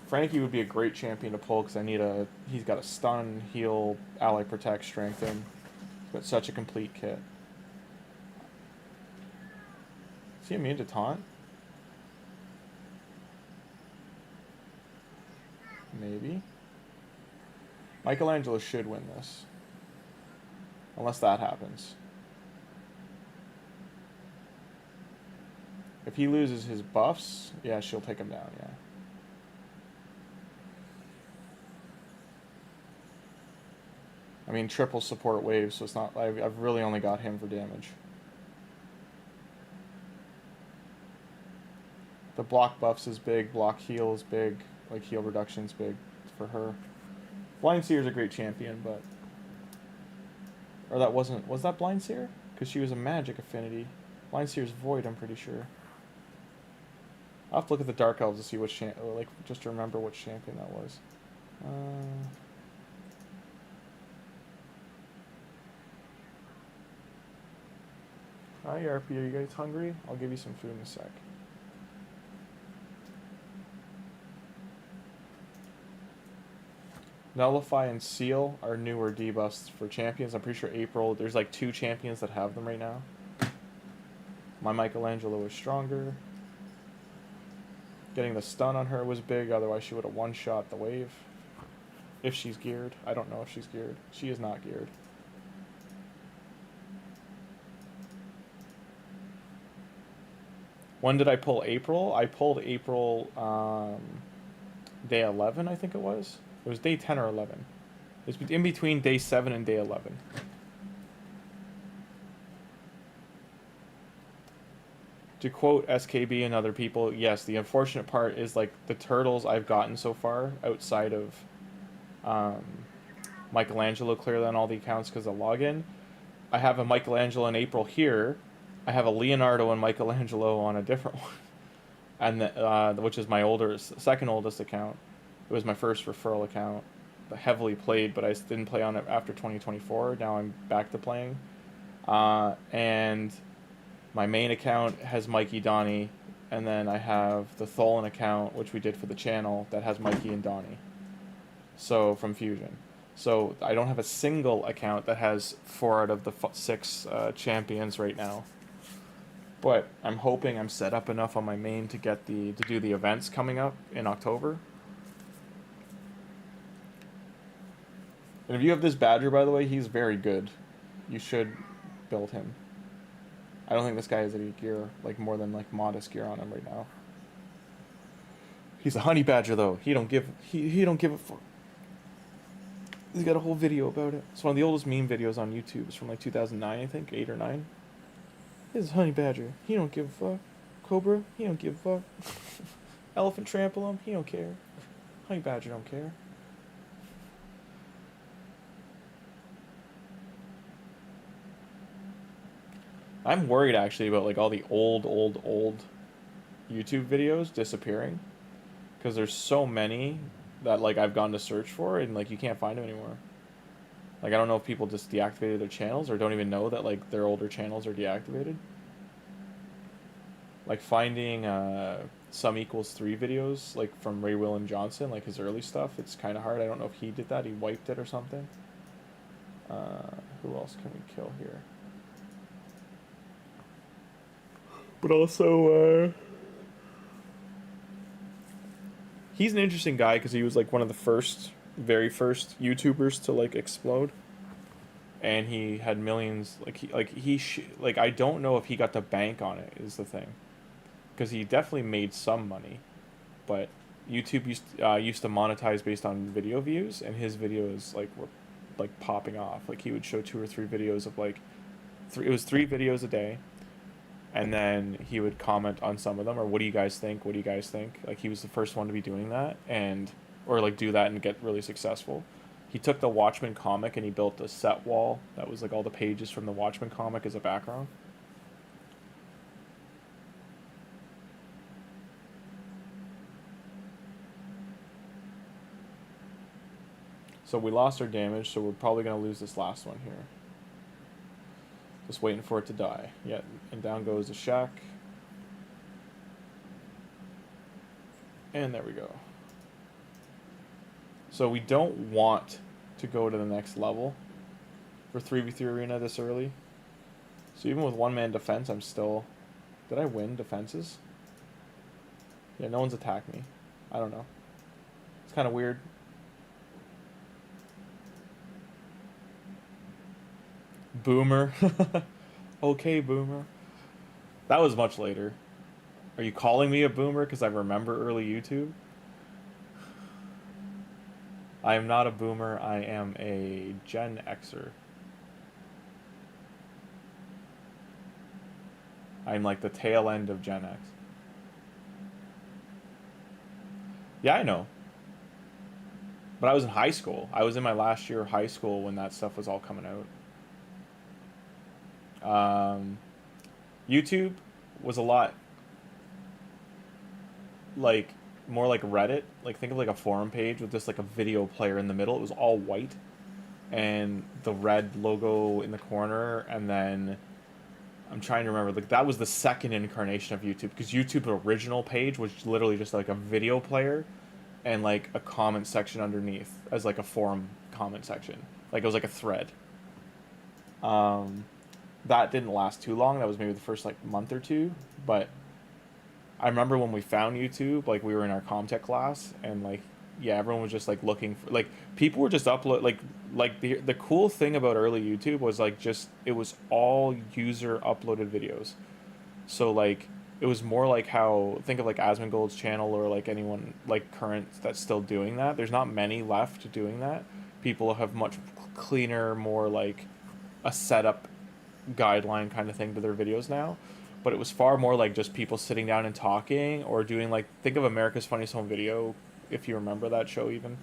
Frankie would be a great champion to pull because he's got a stun, heal, ally protect, strengthen. He's got such a complete kit. Is he immune to taunt? Maybe. Michelangelo should win this. Unless that happens. If he loses his buffs, yeah, she'll take him down, yeah. I mean, triple support wave, so it's not... I've really only got him for damage. The block buffs is big, block heal is big, like heal reduction's big for her. Blind Seer's a great champion, but... Or that wasn't... Was that Blind Seer? Because she was a magic affinity. Blind Seer's Void, I'm pretty sure. I'll have to look at the Dark Elves to see which like, just to remember which champion that was. Hi, RP, are you guys hungry? I'll give you some food in a sec. Nullify and Seal are newer debuffs for champions. I'm pretty sure April, there's like 2 champions that have them right now. My Michelangelo is stronger. Getting the stun on her was big, otherwise she would have one-shot the wave. If she's geared. I don't know if she's geared. She is not geared. When did I pull April? I pulled April day 11, I think it was. It was day 10 or 11. It's in between day 7 and day 11. To quote SKB and other people, yes, the unfortunate part is like the turtles I've gotten so far outside of Michelangelo clearly on all the accounts because of login. I have a Michelangelo in April here. I have a Leonardo and Michelangelo on a different one, and which is my second oldest account. It was my first referral account, heavily played, but I didn't play on it after 2024. Now I'm back to playing. And my main account has Mikey, Donnie, and then I have the Tholin account, which we did for the channel, that has Mikey and Donnie. So, from Fusion. So, I don't have a single account that has 4 out of the 6 champions right now. But I'm hoping I'm set up enough on my main to get to do the events coming up in October. And if you have this Badger, by the way, he's very good. You should build him. I don't think this guy has any gear, like more than like modest gear on him right now. He's a honey badger though. He don't give a fuck. He's got a whole video about it. It's one of the oldest meme videos on YouTube. It's from like 2009, I think, 8 or 9. This is honey badger. He don't give a fuck. Cobra, he don't give a fuck. Elephant trample him, he don't care. Honey badger don't care. I'm worried actually about like all the old YouTube videos disappearing, because there's so many that like I've gone to search for and like you can't find them anymore. Like I don't know if people just deactivated their channels or don't even know that like their older channels are deactivated. Like finding some equals 3 videos like from Ray William Johnson, like his early stuff, it's kind of hard. I don't know if he did that, he wiped it or something. Who else can we kill here? But also, he's an interesting guy because he was like one of the very first YouTubers to like explode, and he had millions. Like I don't know if he got the bank on it is the thing, because he definitely made some money, but YouTube used to monetize based on video views, and his videos were like popping off. Like he would show 2 or 3 videos of like it was 3 videos a day. And then he would comment on some of them, or what do you guys think? What do you guys think? Like he was the first one to be doing that, or like do that and get really successful. He took the Watchmen comic and he built a set wall that was like all the pages from the Watchmen comic as a background. So we lost our damage, so we're probably going to lose this last one here. Just waiting for it to die. Yeah, and down goes the shack. And there we go. So we don't want to go to the next level for 3v3 arena this early. So even with 1-man defense, I'm still... Did I win defenses? Yeah, no one's attacked me. I don't know. It's kind of weird. Boomer. Okay, boomer. That was much later. Are you calling me a boomer because I remember early YouTube? I am not a boomer. I am a Gen Xer. I'm like the tail end of Gen X. Yeah, I know. But I was in high school. I was in my last year of high school when that stuff was all coming out. YouTube was a lot like more like Reddit. Like think of like a forum page with just like a video player in the middle. It was all white and the red logo in the corner, and then I'm trying to remember, like that was the second incarnation of YouTube, because YouTube's original page was literally just like a video player and like a comment section underneath as like a forum comment section. Like it was like a thread. That didn't last too long. That was maybe the first like month or 2, but I remember when we found YouTube, like we were in our Comtech class, and like yeah, everyone was just like looking for, like people were just upload like the cool thing about early YouTube was like just it was all user uploaded videos. So like it was more like how, think of like Asmongold's channel or like anyone like current that's still doing that. There's not many left doing that. People have much cleaner, more like a setup guideline kind of thing to their videos now, but it was far more like just people sitting down and talking, or doing like, think of America's Funniest Home Video, if you remember that show even.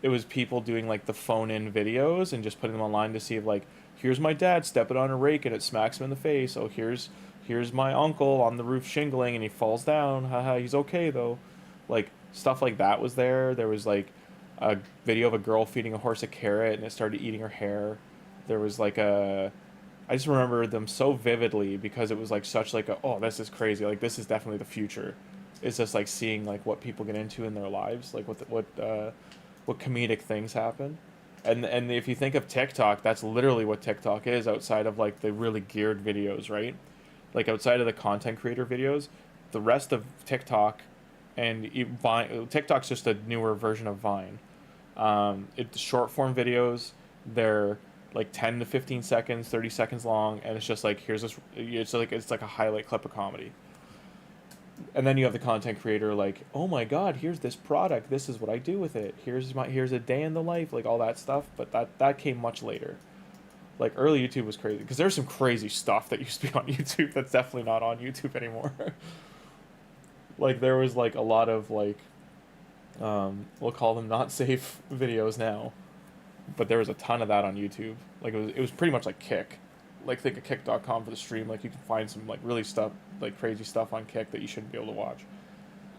It was people doing like the phone in videos and just putting them online to see if like, here's my dad stepping on a rake and it smacks him in the face. Oh, here's my uncle on the roof shingling and he falls down, haha, he's okay though. Like stuff like that was there. There was like a video of a girl feeding a horse a carrot and it started eating her hair. There was like a, I just remember them so vividly because it was like such like a, oh, this is crazy, like this is definitely the future. It's just like seeing like what people get into in their lives, like what comedic things happen. And if you think of TikTok, that's literally what TikTok is outside of like the really geared videos, right? Like outside of the content creator videos, the rest of TikTok and Vine, TikTok's just a newer version of Vine. It's short form videos. They're like 10 to 15 seconds, 30 seconds long, and it's just like here's this. It's like a highlight clip of comedy. And then you have the content creator like, oh my god, here's this product. This is what I do with it. Here's a day in the life, like all that stuff. But that came much later. Like early YouTube was crazy because there's some crazy stuff that used to be on YouTube that's definitely not on YouTube anymore. Like there was like a lot of like, we'll call them not safe videos now, but there was a ton of that on YouTube. Like it was pretty much like Kick. Like think of kick.com for the stream. Like you can find some like really stuff, like crazy stuff on Kick that you shouldn't be able to watch.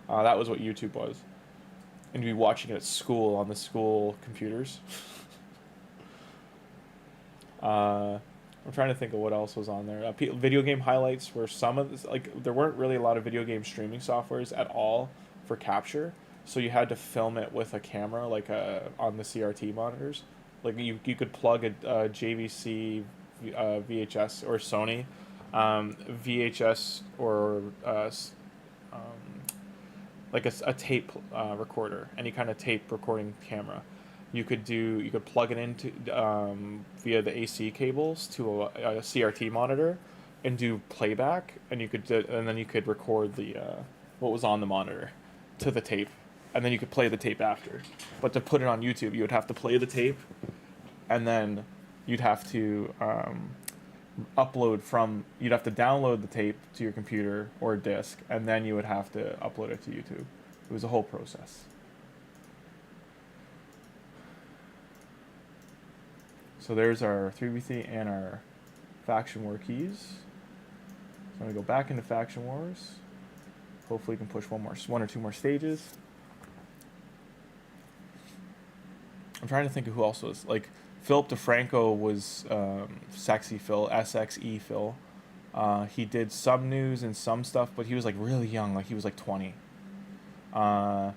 That was what YouTube was. And you'd be watching it at school on the school computers. I'm trying to think of what else was on there. Video game highlights were some of this, like there weren't really a lot of video game streaming softwares at all for capture, so you had to film it with a camera, like on the CRT monitors. Like you could plug a JVC, VHS or Sony, VHS or like a tape recorder, any kind of tape recording camera. You could plug it into via the AC cables to a CRT monitor, and do playback, and then you could record the what was on the monitor to the tape, and then you could play the tape after. But to put it on YouTube, you would have to play the tape, and then you'd have to you'd have to download the tape to your computer or disk, and then you would have to upload it to YouTube. It was a whole process. So there's our 3v3 and our faction war keys. So I'm going to go back into faction wars. Hopefully we can push one or two more stages. I'm trying to think of who else was. Like, Philip DeFranco was Sexy Phil, SXE Phil. He did some news and some stuff, but he was like really young. Like he was like 20. I'm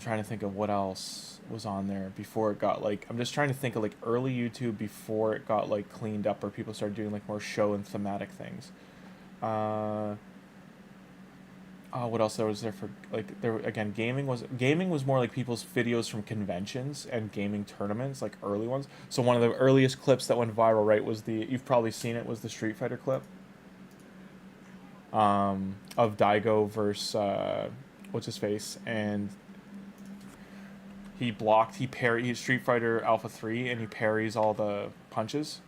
trying to think of what else was on there before it got like, I'm just trying to think of like early YouTube before it got like cleaned up or people started doing like more show and thematic things. What else there was there for like there again gaming was more like people's videos from conventions and gaming tournaments, like early ones. So one of the earliest clips that went viral, right, was you've probably seen it, was the Street Fighter clip of Daigo versus what's his face, and he's Street Fighter Alpha 3 and he parries all the punches.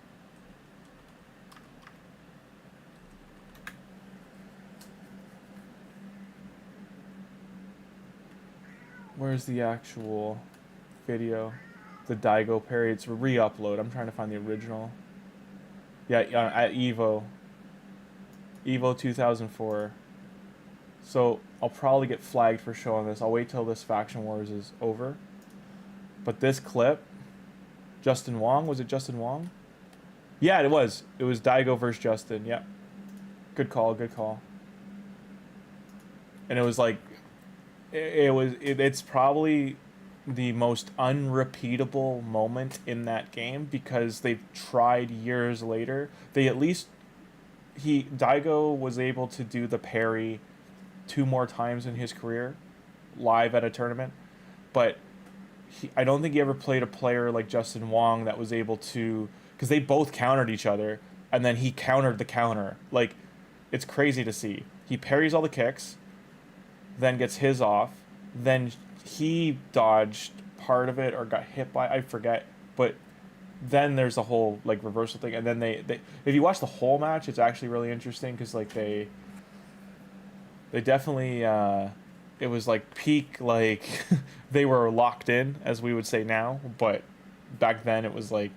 Where's the actual video? The Daigo parry. It's a re-upload. I'm trying to find the original. Yeah, at Evo 2004. So I'll probably get flagged for showing this. I'll wait till this Faction Wars is over. But this clip, Justin Wong, was it Justin Wong? Yeah, it was. It was Daigo versus Justin. Yep. Good call, good call. And it was like, it's probably the most unrepeatable moment in that game because they've tried years later. Daigo was able to do the parry 2 more times in his career, live at a tournament, but I don't think he ever played a player like Justin Wong that was able to, because they both countered each other, and then he countered the counter. Like, it's crazy to see. He parries all the kicks, then gets his off, then he dodged part of it or got hit by, I forget, but then there's a whole like reversal thing, and then they if you watch the whole match, it's actually really interesting because like they definitely it was like peak, like they were locked in, as we would say now, but back then it was like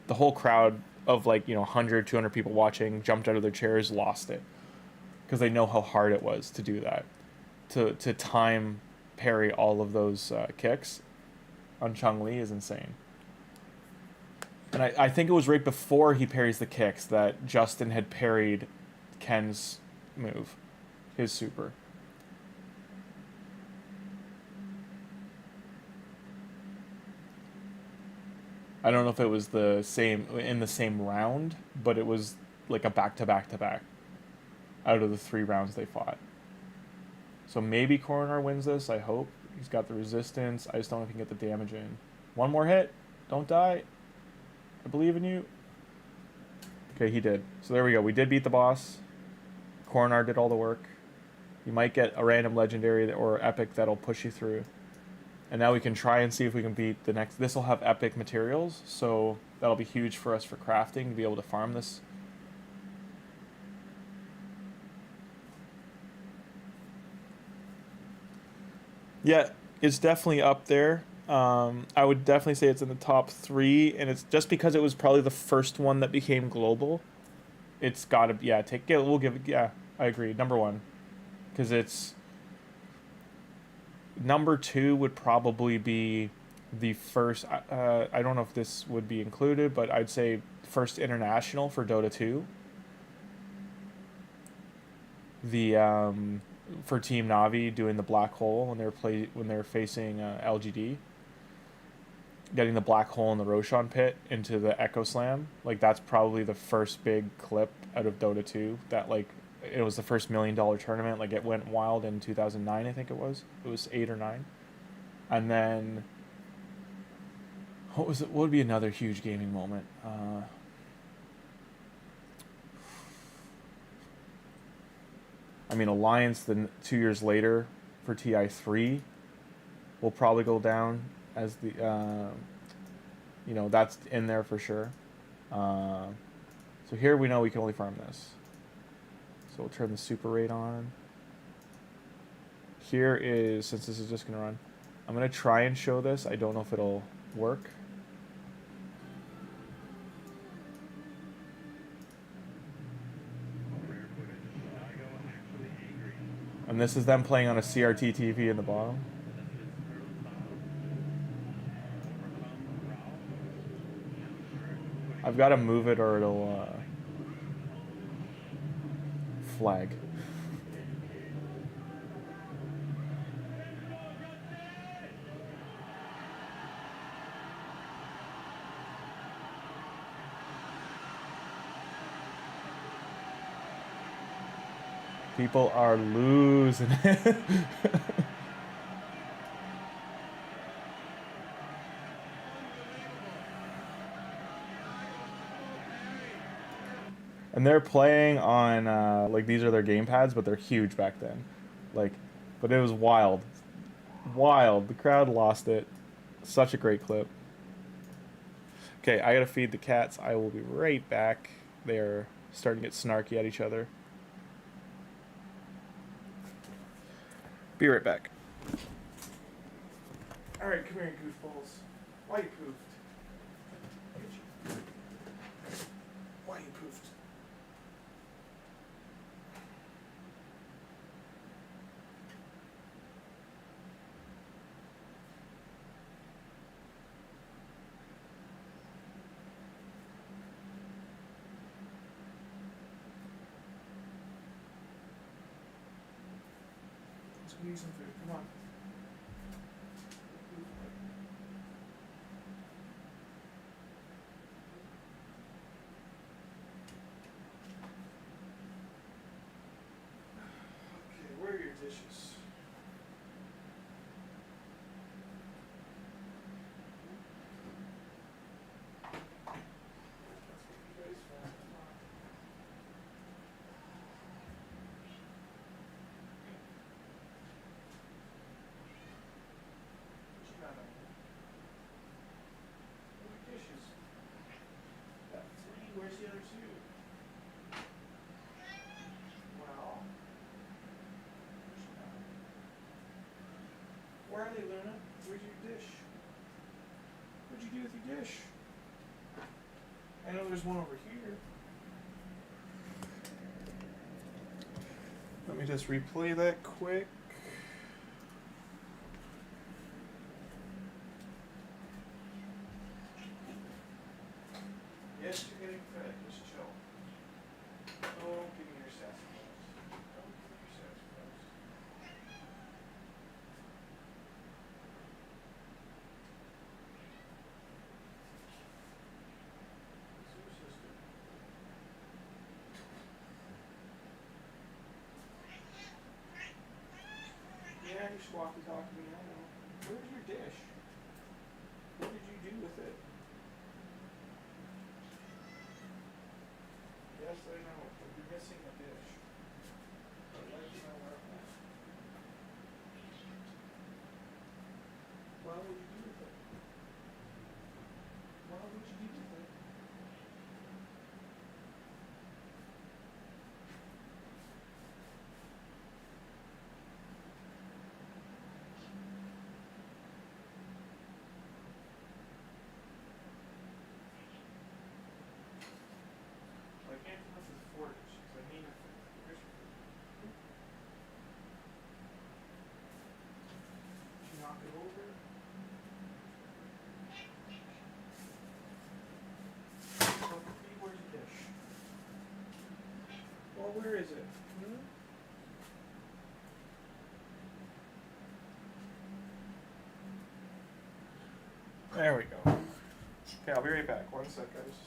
the whole crowd of like 100 200 people watching jumped out of their chairs, lost it, because they know how hard it was to do that, to time parry all of those kicks on Chun-Li is insane. And I think it was right before he parries the kicks that Justin had parried Ken's move, his super. I don't know if it was the same in the same round, but it was like a back-to-back-to-back out of the 3 rounds they fought. So maybe Coronar wins this, I hope. He's got the resistance. I just don't know if he can get the damage in. One more hit. Don't die. I believe in you. Okay, he did. So there we go. We did beat the boss. Coronar did all the work. You might get a random legendary or epic that'll push you through. And now we can try and see if we can beat the next. This will have epic materials, so that'll be huge for us for crafting to be able to farm this. Yeah, it's definitely up there. I would definitely say it's in the top 3, and it's just because it was probably the first one that became global. It's gotta, yeah, we'll give it, yeah, I agree, number 1. Because it's, number 2 would probably be the first, I don't know if this would be included, but I'd say first international for Dota 2. The, for Team Navi doing the black hole when they're facing LGD. Getting the black hole in the Roshan pit into the Echo Slam. Like, that's probably the first big clip out of Dota 2 that, like, it was the first $1 million tournament. Like, it went wild in 2009, I think it was. It was 8 or 9. And then, what would be another huge gaming moment? I mean, Alliance, 2 years later for TI3 will probably go down as the, you know, that's in there for sure. So here we know we can only farm this. So we'll turn the super rate on. Here is, since this is just going to run, I'm going to try and show this. I don't know if it'll work. And this is them playing on a CRT TV in the bottom. I've got to move it or it'll flag. People are losing it. And they're playing on, like, these are their game pads, but they're huge back then. Like, but it was wild. Wild. The crowd lost it. Such a great clip. Okay, I gotta feed the cats. I will be right back. They're starting to get snarky at each other. Be right back. Alright, come here, goofballs. Why you poofed? Why you poofed? Let's go eat some food. Come on. Okay, where are your dishes? Where's the other 2? Well, where are they, Luna? Where's your dish? What'd you do with your dish? I know there's one over here. Let me just replay that quick. dish walkie-talkie me, I know. Where's your dish? What did you do with it? Yes, I know. But you're missing a dish. I'd like to know where it went. What would you do with it? What would you do with it? I can't pronounce this Fodder because I need a fish. Did you knock it over? Where's the dish? Well, where is it? Hmm? There we go. Okay, I'll be right back. One sec, guys.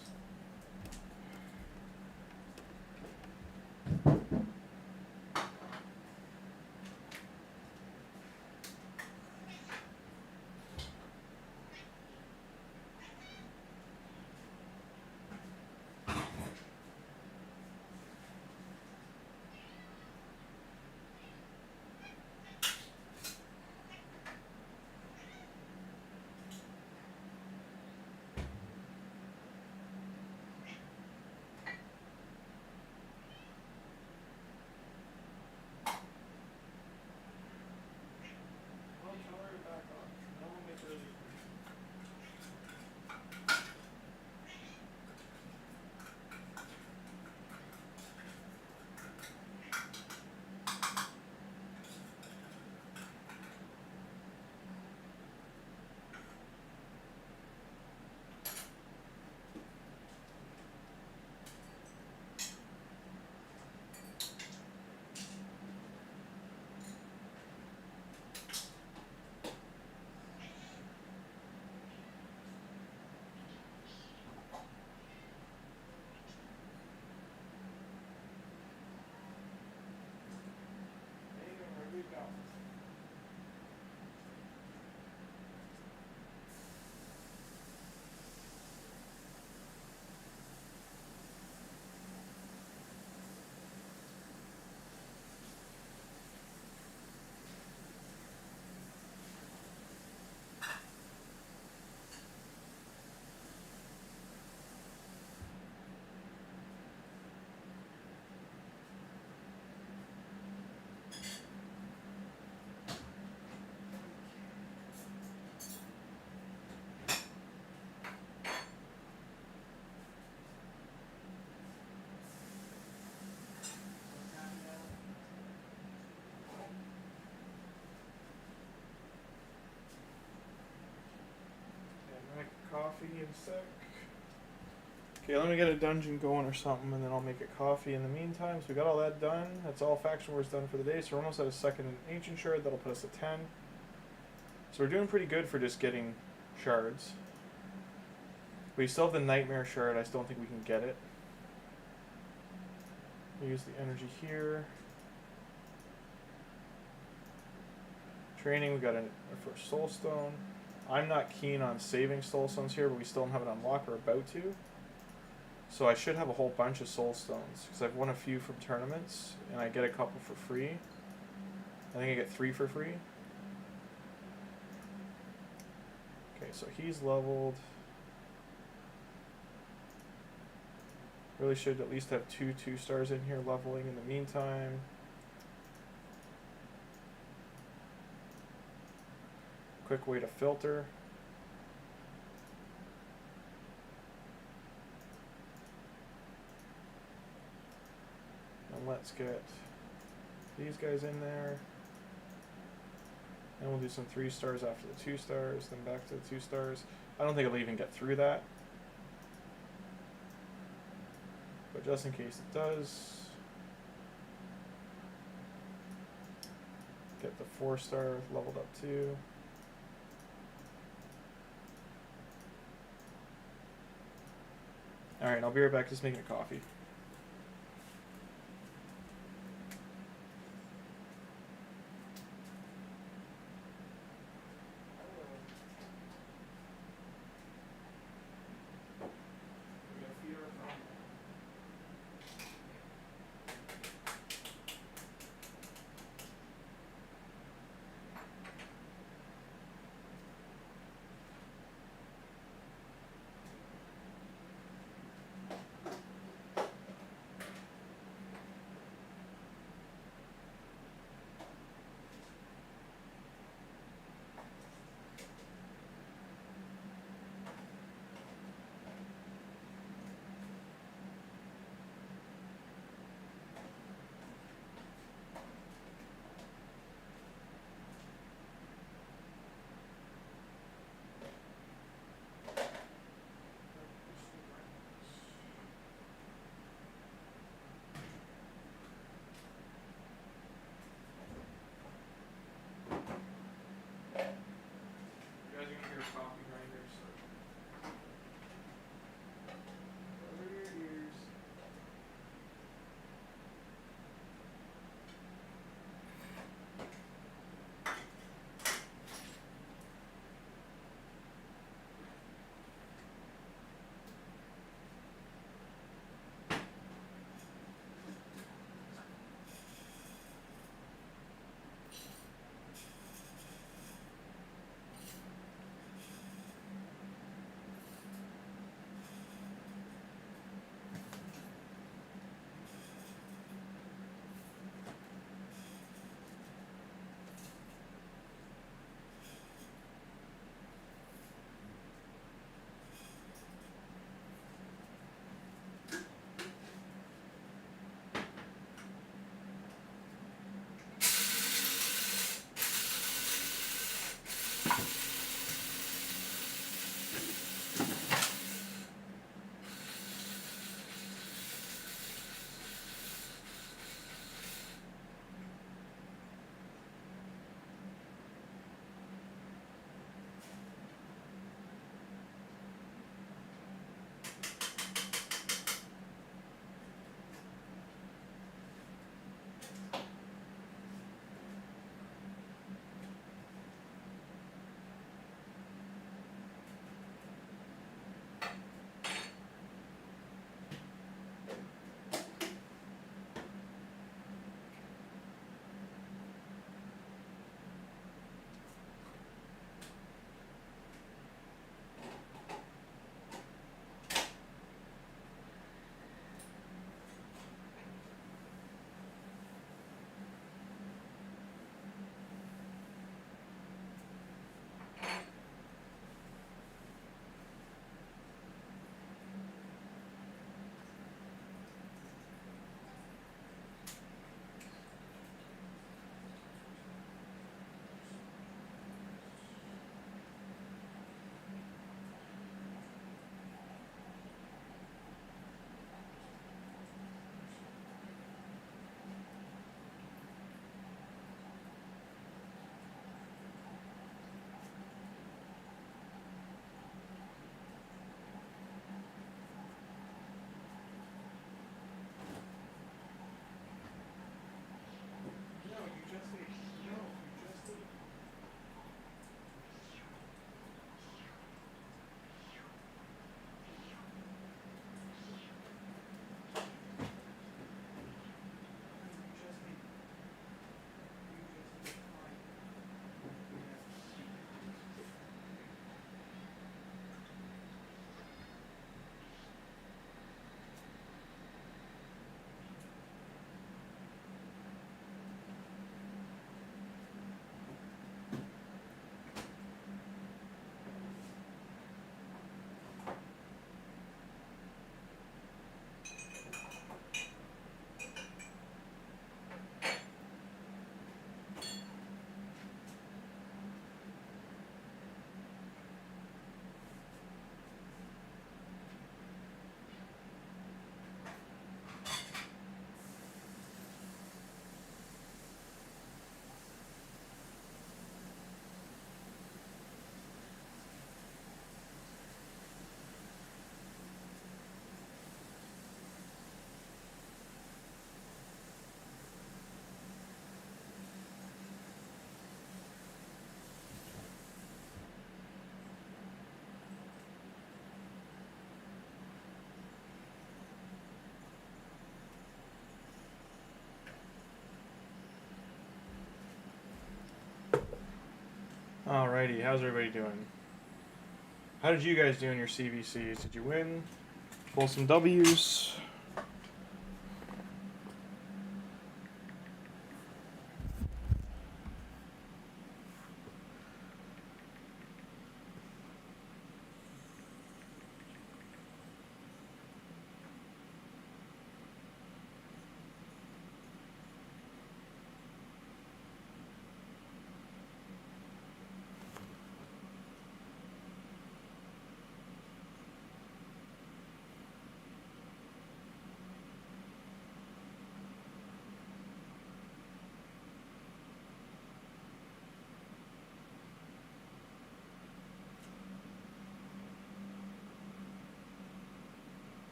Coffee in a sec. Okay, let me get a dungeon going or something, and then I'll make a coffee in the meantime. So we got all that done. That's all faction wars done for the day. So we're almost at a second ancient shard. That'll put us at 10. So we're doing pretty good for just getting shards. We still have the nightmare shard. I still don't think we can get it. We use the energy here. Training, we got our first soul stone. I'm not keen on saving soul stones here, but we still don't have it unlocked. We're about to. So I should have a whole bunch of soul stones, because I've won a few from tournaments, and I get a couple for free. I think I get 3 for free. Okay, so he's leveled. Really should at least have 2 2-stars in here leveling in the meantime. Quick way to filter. And let's get these guys in there. And we'll do some 3 stars after the 2 stars, then back to the 2 stars. I don't think it'll even get through that. But just in case it does, get the 4-star leveled up too. Alright, I'll be right back, just making a coffee. coffee grinder, so cover your ears. Alrighty, how's everybody doing? How did you guys do in your CVCs? Did you win? Pull some W's?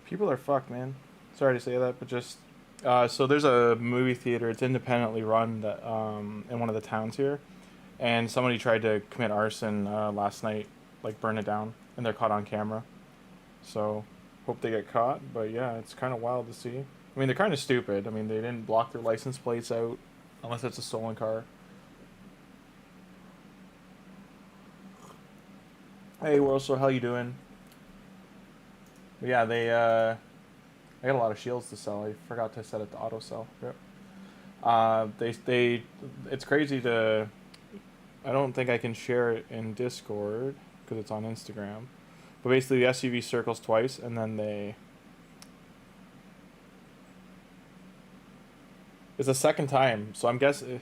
People are fucked, man. Sorry to say that, but just so there's a movie theater. It's independently run that, in one of the towns here, and somebody tried to commit arson last night, like burn it down, and they're caught on camera. So hope they get caught. But yeah, it's kind of wild to see. I mean, they're kind of stupid. I mean, they didn't block their license plates out unless it's a stolen car. Hey, World, how you doing? But yeah, I got a lot of shields to sell. I forgot to set it to auto sell. Yep. It's crazy to. I don't think I can share it in Discord because it's on Instagram. But basically, the SUV circles twice, and then it's the second time. So I'm guessing.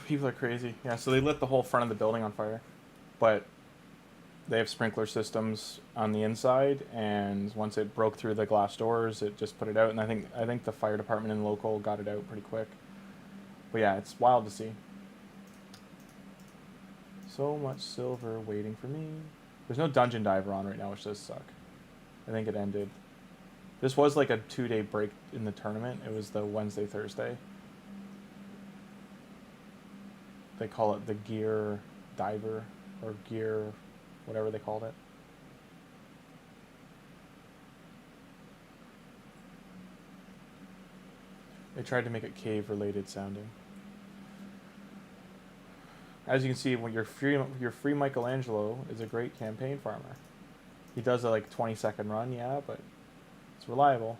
People are crazy. Yeah, so they lit the whole front of the building on fire. But they have sprinkler systems on the inside, and once it broke through the glass doors, it just put it out, and I think the fire department and local got it out pretty quick. But yeah, it's wild to see. So much silver waiting for me. There's no dungeon diver on right now, which does suck. I think it ended. This was like a 2-day break in the tournament. It was the Wednesday, Thursday. They call it the gear diver or gear whatever they called it. They tried to make it cave related sounding. As you can see, when your free Michelangelo is a great campaign farmer. He does a like 20-second run, yeah, but it's reliable.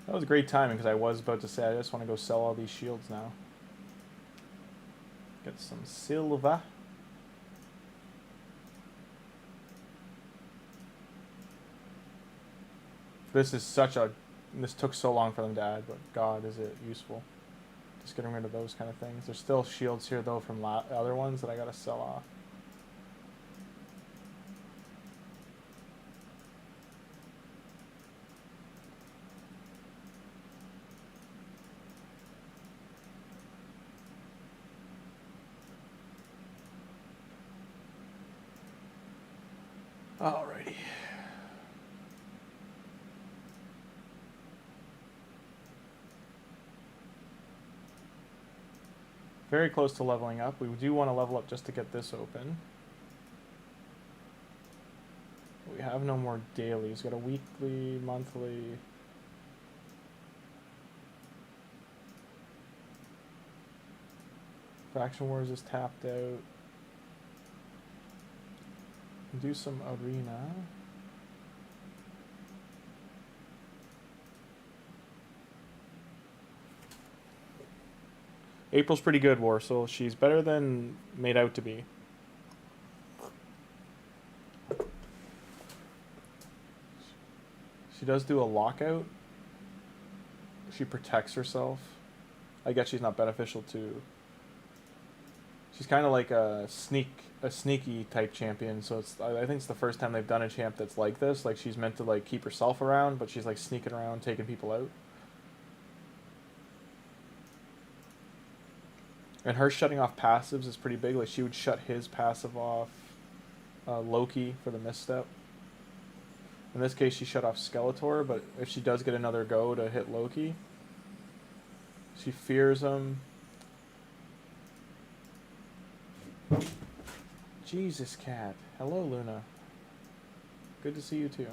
That was great timing, because I was about to say I just want to go sell all these shields now. Get some silver. This took so long for them to add, but God, is it useful. Just getting rid of those kind of things. There's still shields here, though, from other ones that I gotta sell off. Alrighty. Very close to leveling up. We do want to level up just to get this open. We have no more dailies. Got a weekly, monthly. Faction Wars is tapped out. Do some arena. April's pretty good, Warsaw. She's better than made out to be. She does do a lockout. She protects herself. I guess she's not beneficial to... She's kind of like a sneaky type champion, so I think it's the first time they've done a champ that's like this. Like, she's meant to like keep herself around, but she's like sneaking around, taking people out. And her shutting off passives is pretty big. Like, she would shut his passive off, Loki for the misstep. In this case, she shut off Skeletor, but if she does get another go to hit Loki, she fears him. Jesus, cat. Hello, Luna. Good to see you too.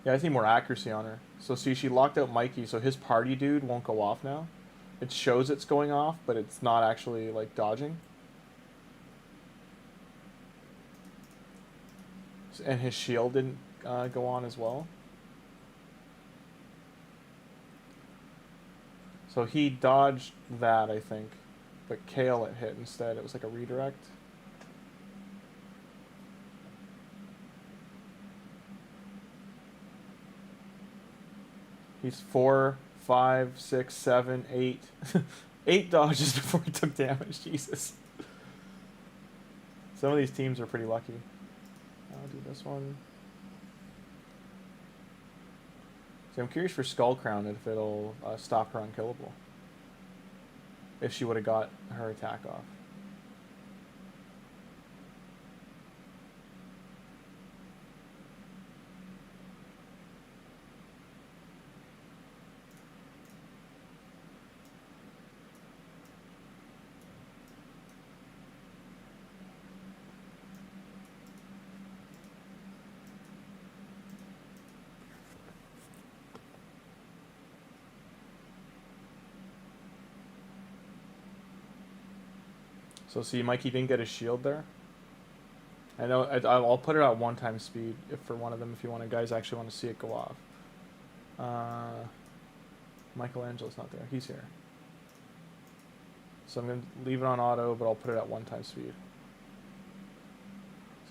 Yeah, I think more accuracy on her. So see, she locked out Mikey, so his party dude won't go off now. It shows it's going off, but it's not actually like dodging. And his shield didn't go on as well. So he dodged that, I think. But Kale it hit instead. It was like a redirect. He's 4, 5, 6, 7, 8. 8 dodges before he took damage. Jesus. Some of these teams are pretty lucky. I'll do this one. See, I'm curious for Skull Crown if it'll stop her unkillable. If she would have got her attack off. So see, Mikey didn't get his shield there. I know, I'll put it at 1x speed if for one of them if you want to, guys actually want to see it go off. Michelangelo's not there. He's here. So I'm going to leave it on auto, but I'll put it at 1x speed.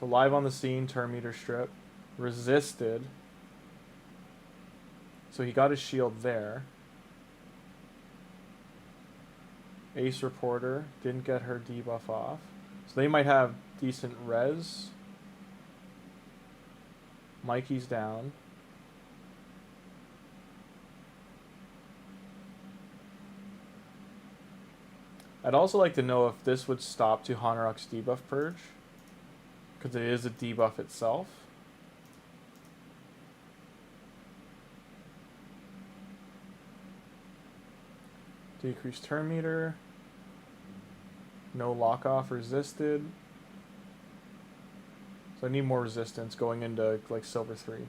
So live on the scene, turn meter strip. Resisted. So he got his shield there. Ace Reporter didn't get her debuff off. So they might have decent res. Mikey's down. I'd also like to know if this would stop Tuhanarak's debuff purge. Because it is a debuff itself. Decrease turn meter. No lock off resisted. So I need more resistance going into like silver 3.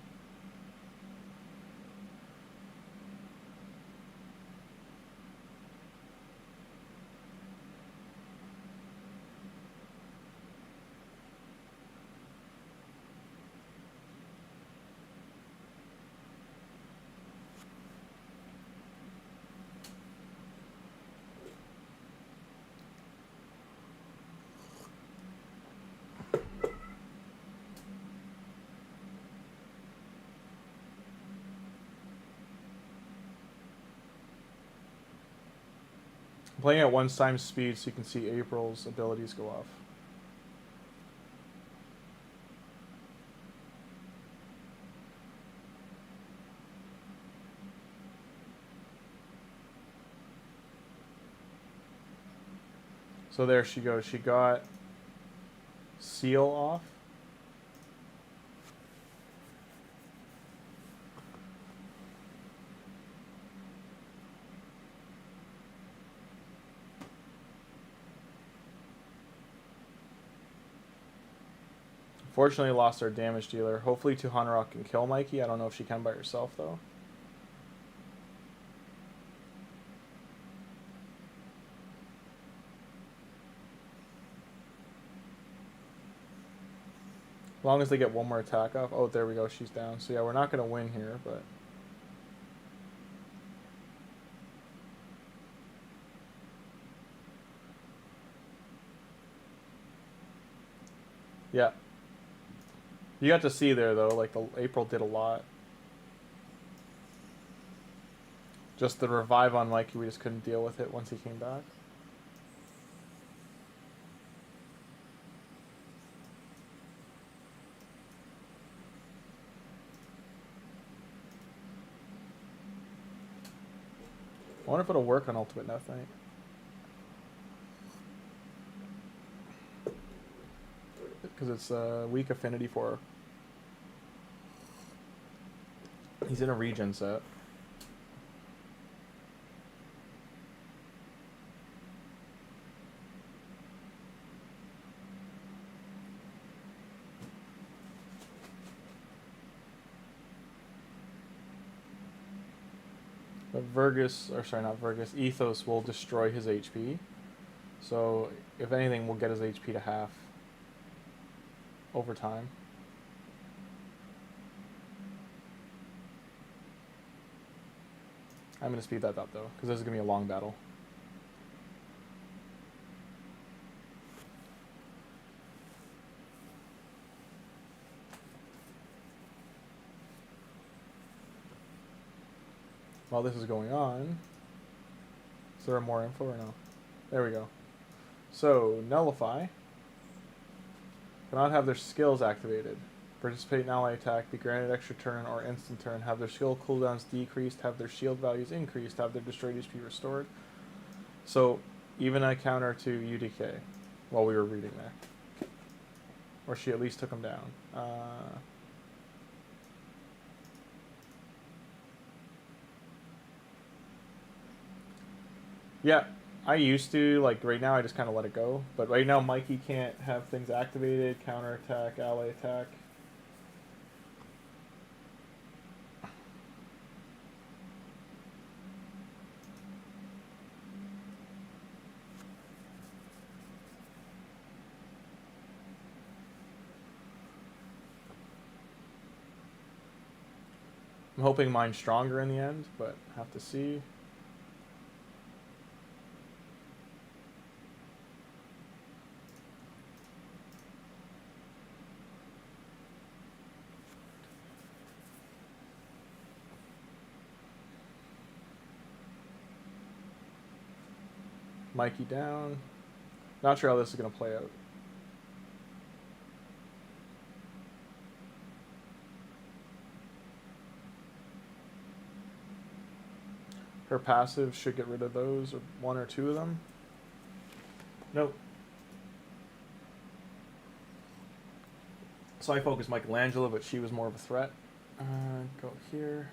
Playing at 1x speed so you can see April's abilities go off. So there she goes. She got Seal off. Fortunately, lost our damage dealer. Hopefully, Tuhanarak can kill Mikey. I don't know if she can by herself, though. As long as they get one more attack off. Oh, there we go. She's down. So, yeah, we're not going to win here, but... Yeah. You got to see there though, like the April did a lot. Just the revive on Mikey, we just couldn't deal with it once he came back. I wonder if it'll work on Ultimate Death Knight. Because it's a weak affinity for. He's in a regen set. But Vergis, or sorry, not Vergis, Ethos will destroy his HP. So, if anything, we'll get his HP to half over time. I'm going to speed that up, though, because this is going to be a long battle. While this is going on, is there more info or no? There we go. So, Nullify. Cannot have their skills activated. Participate in ally attack, be granted extra turn or instant turn, have their skill cooldowns decreased, have their shield values increased, have their destroyed HP restored. So, even a counter to UDK while we were reading there. Or she at least took him down. Yeah, I used to, like, right now I just kind of let it go. But right now Mikey can't have things activated, counter attack, ally attack. I'm hoping mine's stronger in the end, but have to see. Mikey down. Not sure how this is going to play out. Her passive should get rid of those, or one or two of them. Nope. So I focused Michelangelo, but she was more of a threat. Go here.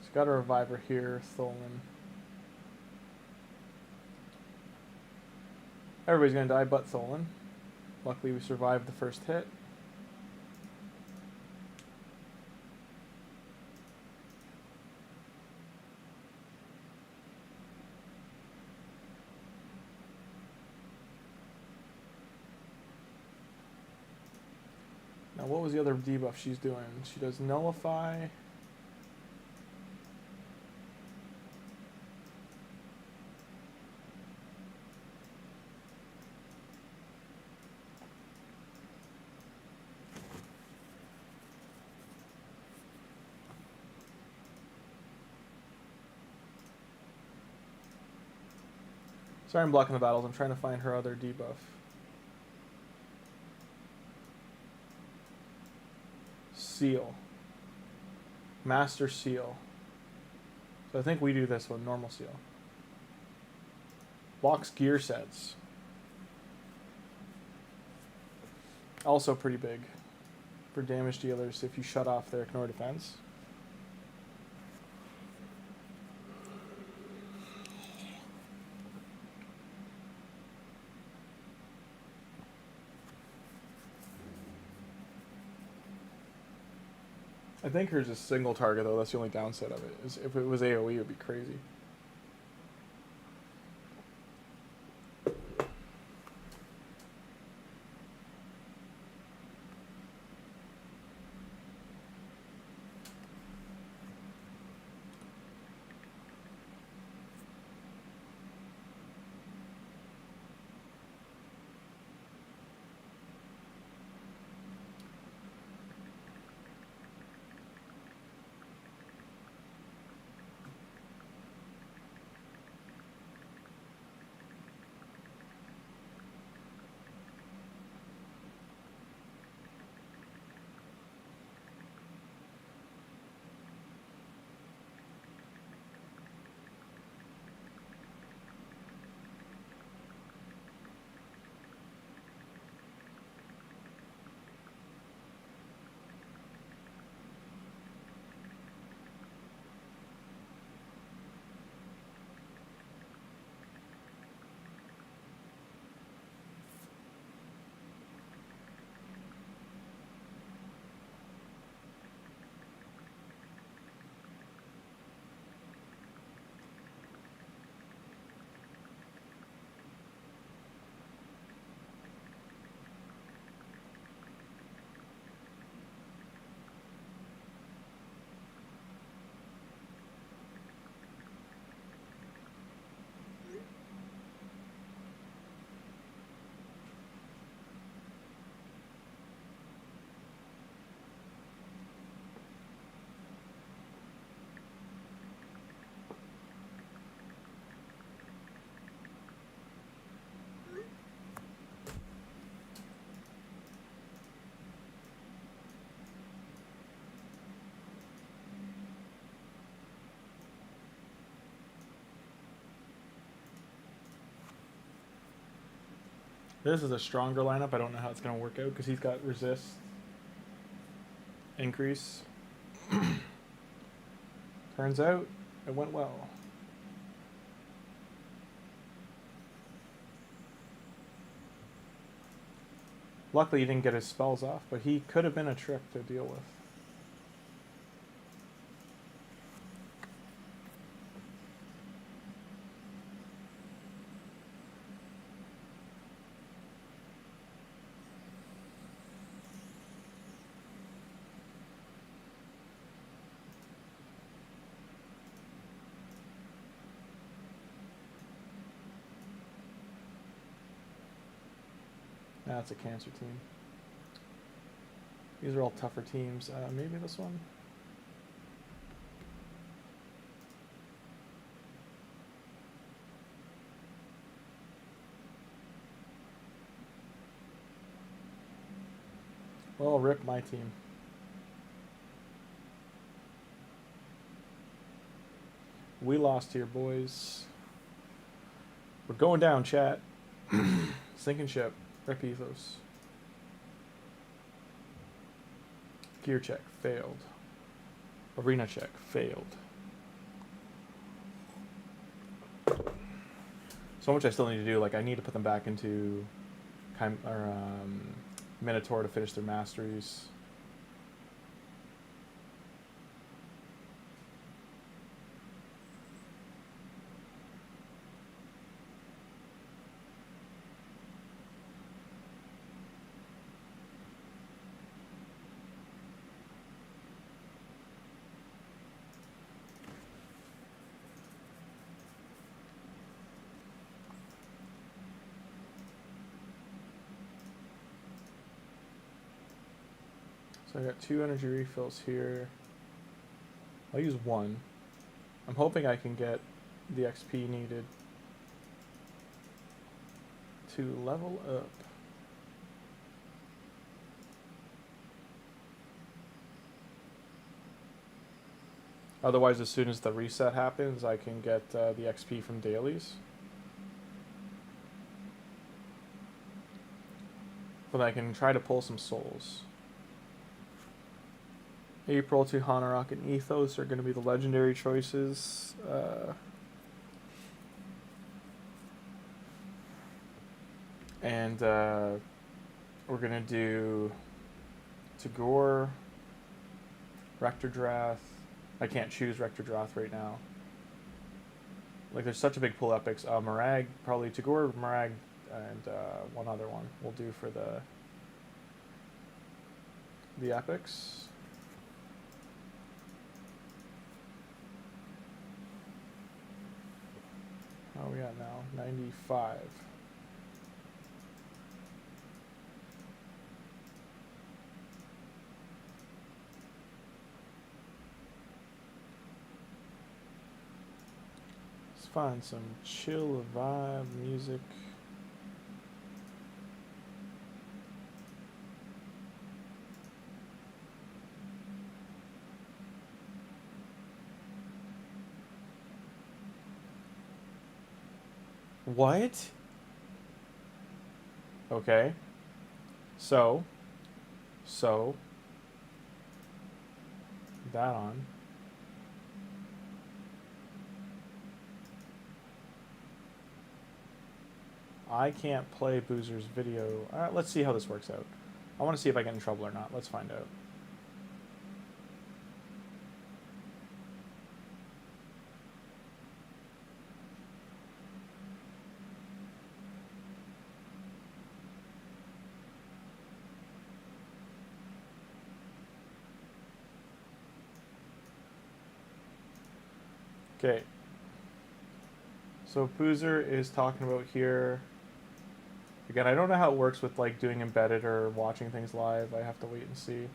She's got a reviver here, Tholin. Everybody's gonna die but Tholin. Luckily we survived the first hit. Now what was the other debuff she's doing? She does Nullify. Sorry I'm blocking the battles, I'm trying to find her other debuff. Seal. Master Seal. So I think we do this one, normal seal. Blocks gear sets. Also pretty big for damage dealers if you shut off their ignore defense. I think hers is single target though, that's the only downside of it. Is if it was AoE it would be crazy. This is a stronger lineup. I don't know how it's going to work out because he's got resist, increase. Turns out it went well. Luckily he didn't get his spells off, but he could have been a trick to deal with. That's a cancer team. These are all tougher teams. Maybe this one? Well, rip my team. We lost here, boys. We're going down, chat. Sinking ship. Rep ethos. Gear check. Failed. Arena check. Failed. So much I still need to do. Like, I need to put them back into Minotaur to finish their masteries. So I got 2 energy refills here. I'll use 1. I'm hoping I can get the XP needed to level up. Otherwise, as soon as the reset happens, I can get the XP from dailies. But I can try to pull some souls. April, Tuhanarak, and Ethos are going to be the legendary choices. We're going to do Tagoar, Rectordrath. I can't choose Rectordrath right now. Like, there's such a big pool of epics. Marag, probably Tagoar, Marag, and one other one we'll do for the epics. How are we at now? 95. Let's find some chill vibe music. What? Okay. So that on. I can't play Boozer's video. Let's see how this works out. I want to see if I get in trouble or not. Let's find out. Okay. So Boozer is talking about here. Again, I don't know how it works with like doing embedded or watching things live. I have to wait and see.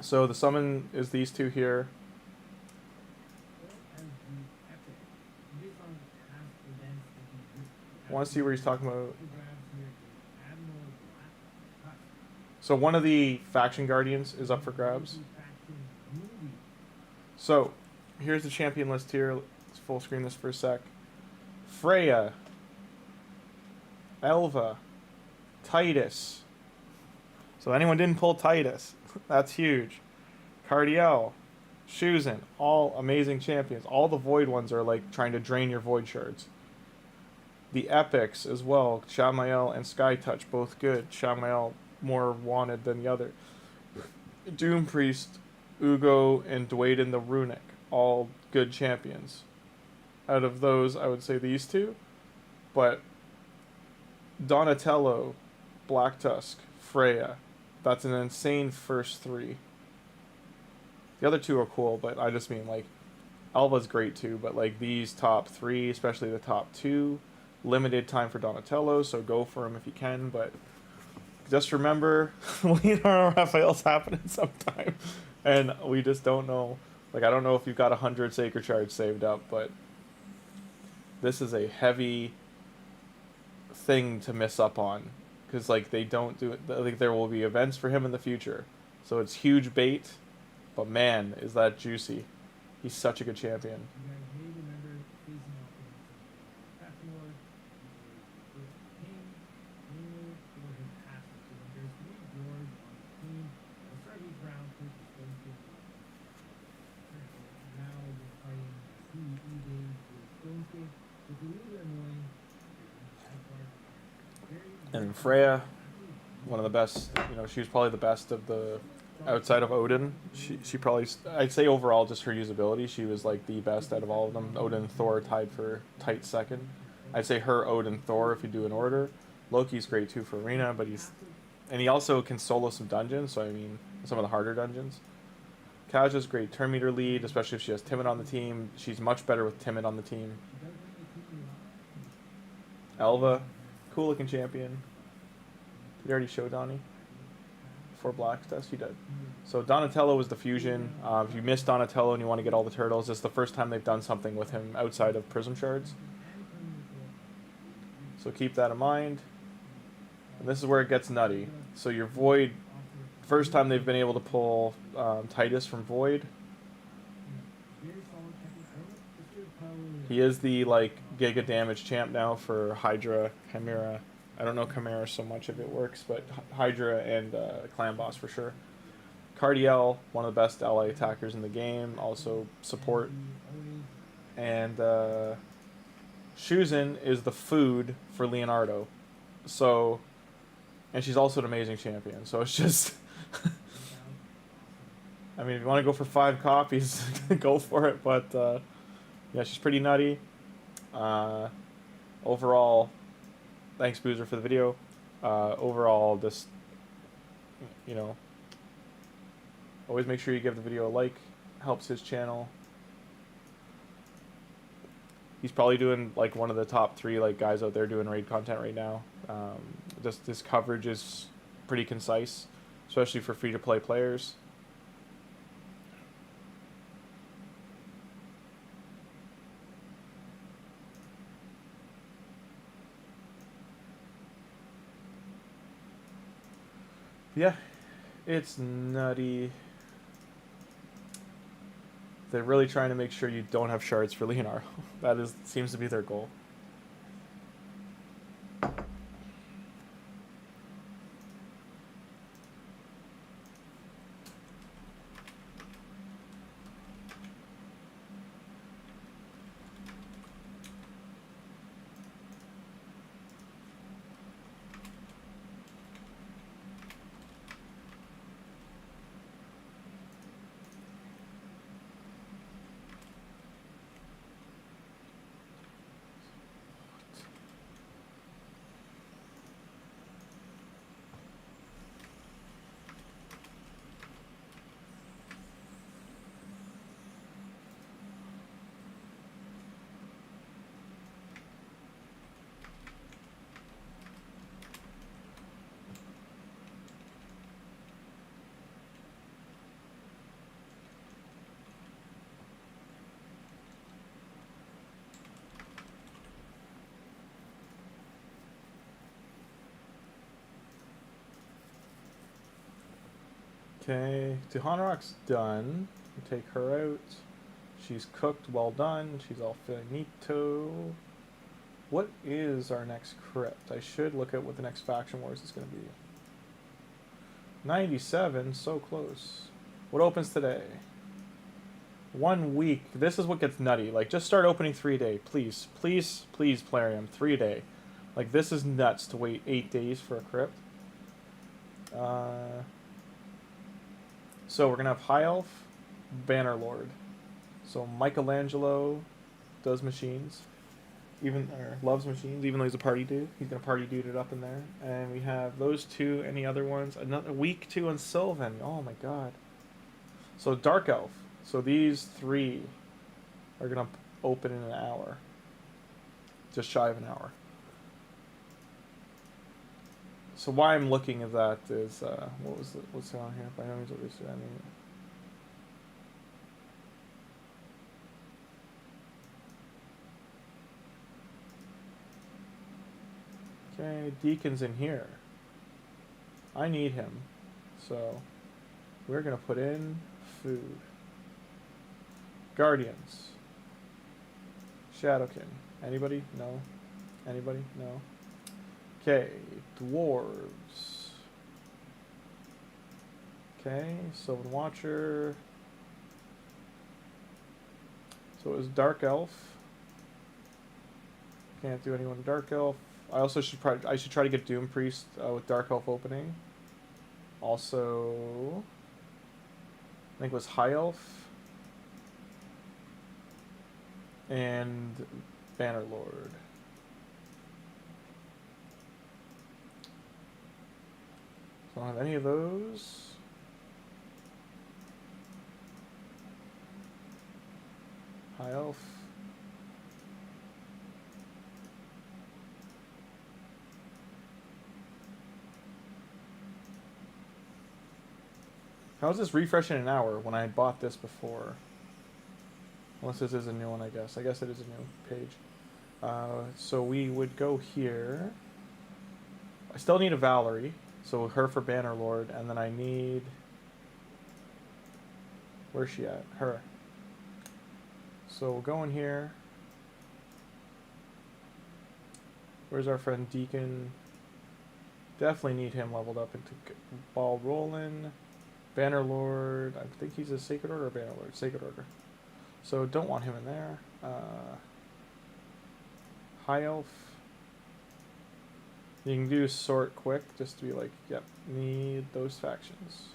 So the summon is these two here. I want to see where he's talking about. So one of the faction guardians is up for grabs. So here's the champion list here. Let's full screen this for a sec. Freya, Elva, Titus. So anyone didn't pull Titus, that's huge. Cardiel, Shuzin, all amazing champions. All the Void ones are like trying to drain your Void shards. The Epics as well, Shamael and Skytouch, both good. Shamael more wanted than the other. Doom Priest, Ugo, and Dwayden the Runic, all good champions. Out of those, I would say these two. But Donatello, Black Tusk, Freya, that's an insane first three. The other two are cool, but I just mean like Alva's great too, but like these top three, especially the top two, limited time for Donatello, so go for him if you can, but just remember Leonardo Raphael's happening sometime, and we just don't know. Like, I don't know if you've got 100 Sacred Shards saved up, but this is a heavy thing to miss up on, because like they don't do it. Like, there will be events for him in the future, so it's huge bait, but man, is that juicy. He's such a good champion. And Freya, one of the best, you know, she was probably the best of the, outside of Odin. She probably, I'd say overall, just her usability, she was like the best out of all of them. Odin and Thor tied for tight second. I'd say her, Odin, Thor, if you do an order. Loki's great too for Arena, but he also can solo some dungeons, so I mean, some of the harder dungeons. Kaja's great turn meter lead, especially if she has Timid on the team. She's much better with Timid on the team. Elva, cool looking champion. Did you already show Donnie? For Black's test? You did. So Donatello was the fusion. If you missed Donatello and you want to get all the turtles, it's the first time they've done something with him outside of Prism Shards. So keep that in mind. And this is where it gets nutty. So your Void, first time they've been able to pull Titus from Void. He is the like Giga Damage champ now for Hydra, Chimera. I don't know Chimera so much if it works, but Hydra and Clan Boss for sure. Cardiel, one of the best ally attackers in the game, also support. And Shuzin is the food for Leonardo. So, and she's also an amazing champion. So it's just, I mean, if you want to go for 5 copies, go for it. But yeah, she's pretty nutty. Overall, thanks Boozer for the video. Overall, just, you know, always make sure you give the video a like. Helps his channel. He's probably doing like one of the top 3 like guys out there doing raid content right now. Just this coverage is pretty concise, especially for free-to-play players. Yeah, it's nutty. They're really trying to make sure you don't have shards for Leonardo. That seems to be their goal. Okay, Tuhanarak's done. We'll take her out. She's cooked, well done. She's all finito. What is our next crypt? I should look at what the next faction wars is going to be. 97, so close. What opens today? 1 week. This is what gets nutty. Like, just start opening 3-day. Please, please, please, Plarium. 3-day. Like, this is nuts to wait 8 days for a crypt. So we're going to have High Elf, Bannerlord. So Michelangelo does machines. Or loves machines, even though he's a party dude. He's going to party dude it up in there. And we have those two. Any other ones? Another week 2 on Sylvan. Oh my god. So Dark Elf. So these 3 are going to open in an hour. Just shy of an hour. So why I'm looking at that is, what's going on here? By no means what this, I mean... Okay, Deacon's in here. I need him. So, we're going to put in food. Guardians. Shadowkin. Anybody? No. Anybody? No. Okay, dwarves. Okay, Sylvan Watcher. So it was Dark Elf. Can't do anyone Dark Elf. I also should try to get Doom Priest with Dark Elf opening. Also, I think it was High Elf and Bannerlord. So I don't have any of those. High Elf. How is this refresh in an hour when I had bought this before? Unless this is a new one, I guess. I guess it is a new page. So we would go here. I still need a Valerie. So her for Bannerlord. And then I need... Where's she at? Her. So we'll go in here. Where's our friend Deacon? Definitely need him leveled up into ball rolling. Bannerlord, I think he's a Sacred Order or Bannerlord? Sacred Order. So don't want him in there. High Elf. You can do sort quick just to be like, yep, need those factions.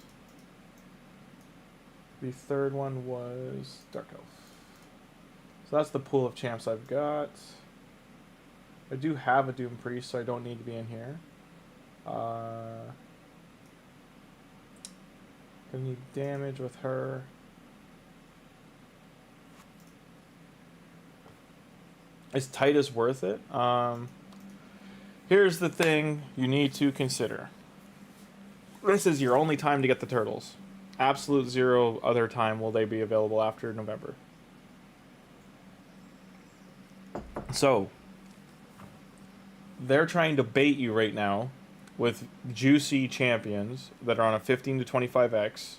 The third one was Dark Elf. So that's the pool of champs I've got. I do have a Doom Priest, so I don't need to be in here. Gonna need damage with her. Is Titus worth it? Here's the thing you need to consider. This is your only time to get the turtles. Absolute zero other time will they be available after November. So, they're trying to bait you right now with juicy champions that are on a 15 to 25x.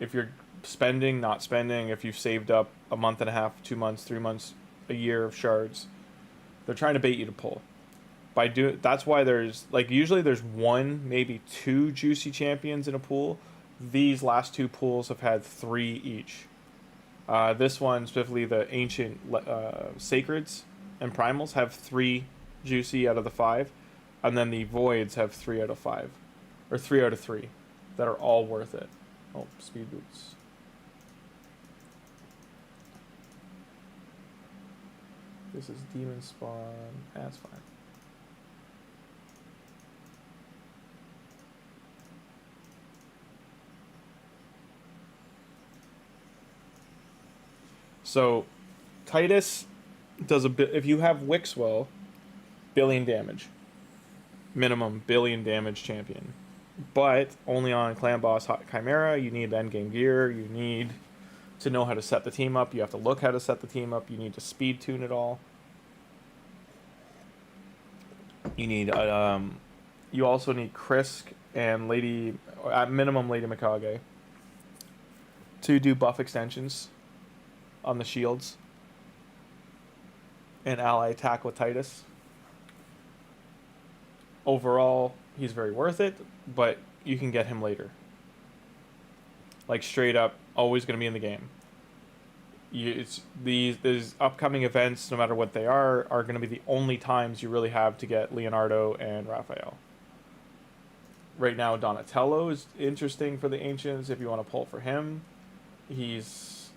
If you're spending, not spending, if you've saved up a month and a half, 2 months, 3 months, a year of shards, they're trying to bait you to pull. That's why there's, like, usually there's 1, maybe 2 juicy champions in a pool. These last 2 pools have had 3 each. This one, specifically the ancient sacreds and primals, have 3 juicy out of the 5. And then the voids have 3 out of 5. Or 3 out of 3. That are all worth it. Oh, speed boots. This is demon spawn. That's fine. So, Titus does a bit. If you have Wixwell, billion damage. Minimum billion damage champion. But only on Clan Boss Chimera. You need endgame gear. You need to know how to set the team up. You have to look how to set the team up. You need to speed tune it all. You need you also need Krisk and Lady, at minimum Lady Mikage, to do buff extensions. on the shields and ally attack with Titus. Overall, he's very worth it, but you can get him later. Like straight up, always going to be in the game. These upcoming events, no matter what they are going to be the only times you really have to get Leonardo and Raphael. Right now, Donatello is interesting for the Ancients if you want to pull for him. It's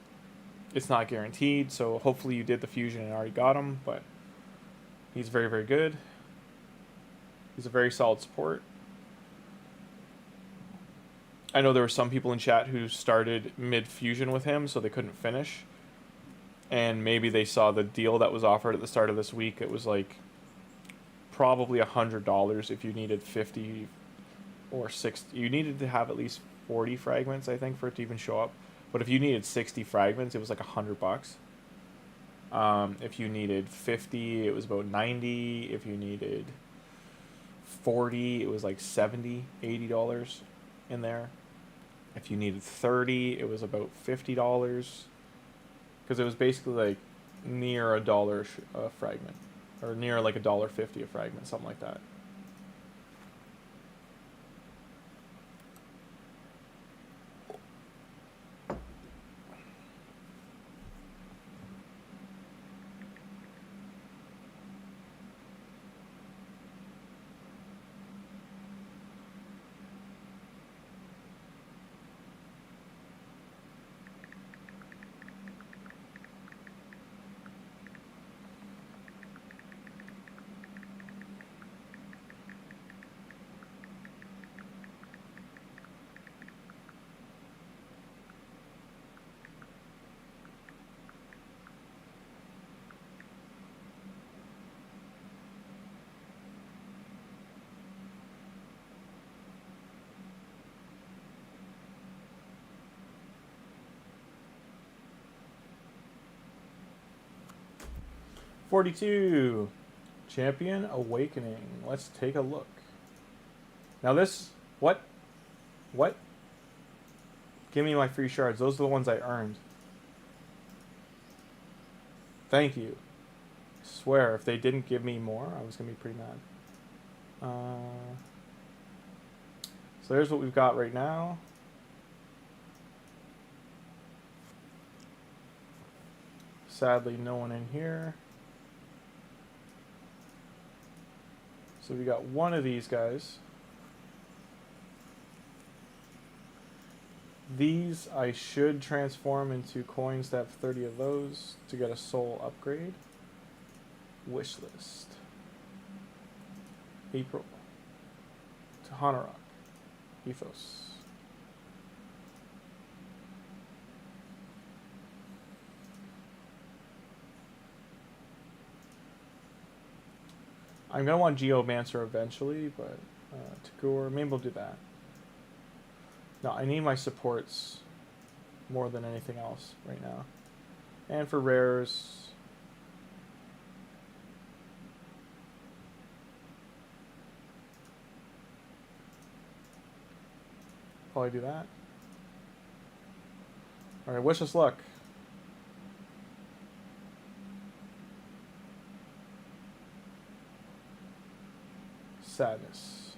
not guaranteed, so hopefully you did the fusion and already got him, but he's very, very good. He's a very solid support. I know there were some people in chat who started mid-fusion with him, so they couldn't finish. And maybe they saw the deal that was offered at the start of this week. It was like probably $100 if you needed 50 or 60. You needed to have at least 40 fragments, I think, for it to even show up. But if you needed 60 fragments, it was like $100. If you needed 50, it was about 90. If you needed 40, it was like 70, $80 in there. If you needed 30, it was about $50. Because it was basically like near $1 a fragment. Or near like $1.50 a fragment, something like that. $42. Champion Awakening. Let's take a look. Now this... What? What? Give me my free shards. Those are the ones I earned. Thank you. I swear, if they didn't give me more, I was going to be pretty mad. So there's what we've got right now. Sadly, no one in here. So we got one of these guys. These I should transform into coins to have 30 of those to get a soul upgrade. Wish list. April. Tuhanarak. Ethos. I'm going to want Geomancer eventually, but Tagoar, maybe we'll do that. No, I need my supports more than anything else right now. And for rares... probably do that. Alright, wish us luck. Sadness.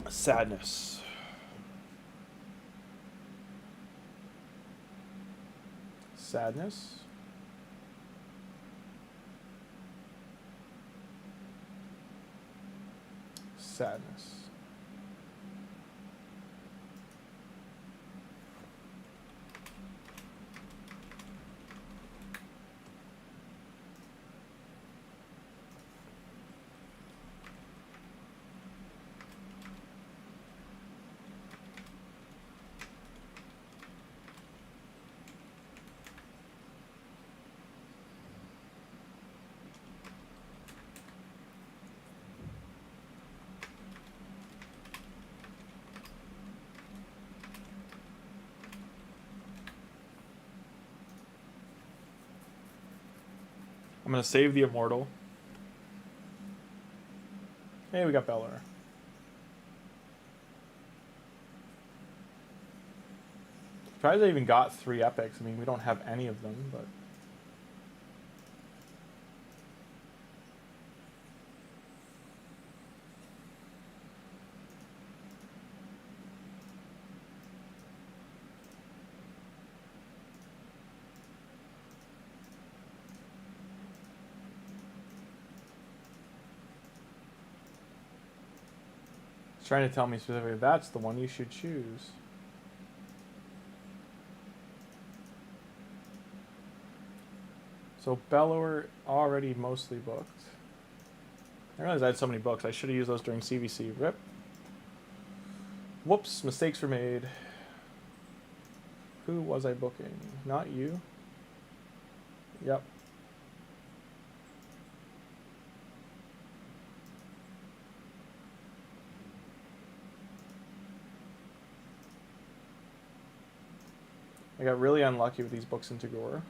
Sadness. Sadness. Sadness. I'm going to save the Immortal. Hey, we got Bellar. Surprised I even got 3 epics. I mean, we don't have any of them, but... It's trying to tell me specifically, that's the one you should choose. So Bellower already mostly booked. I realized I had so many books. I should have used those during CVC. Rip. Whoops, mistakes were made. Who was I booking? Not you. Yep. I got really unlucky with these books in Tagoar.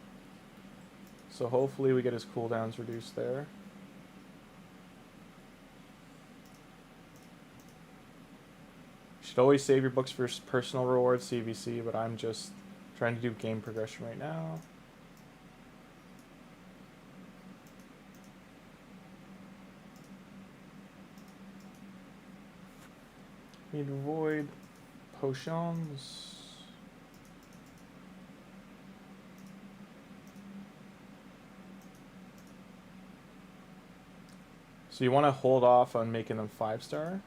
So hopefully we get his cooldowns reduced there. Should always save your books for personal rewards, CVC, but I'm just trying to do game progression right now. Need void potions. So you want to hold off on making them 5-star.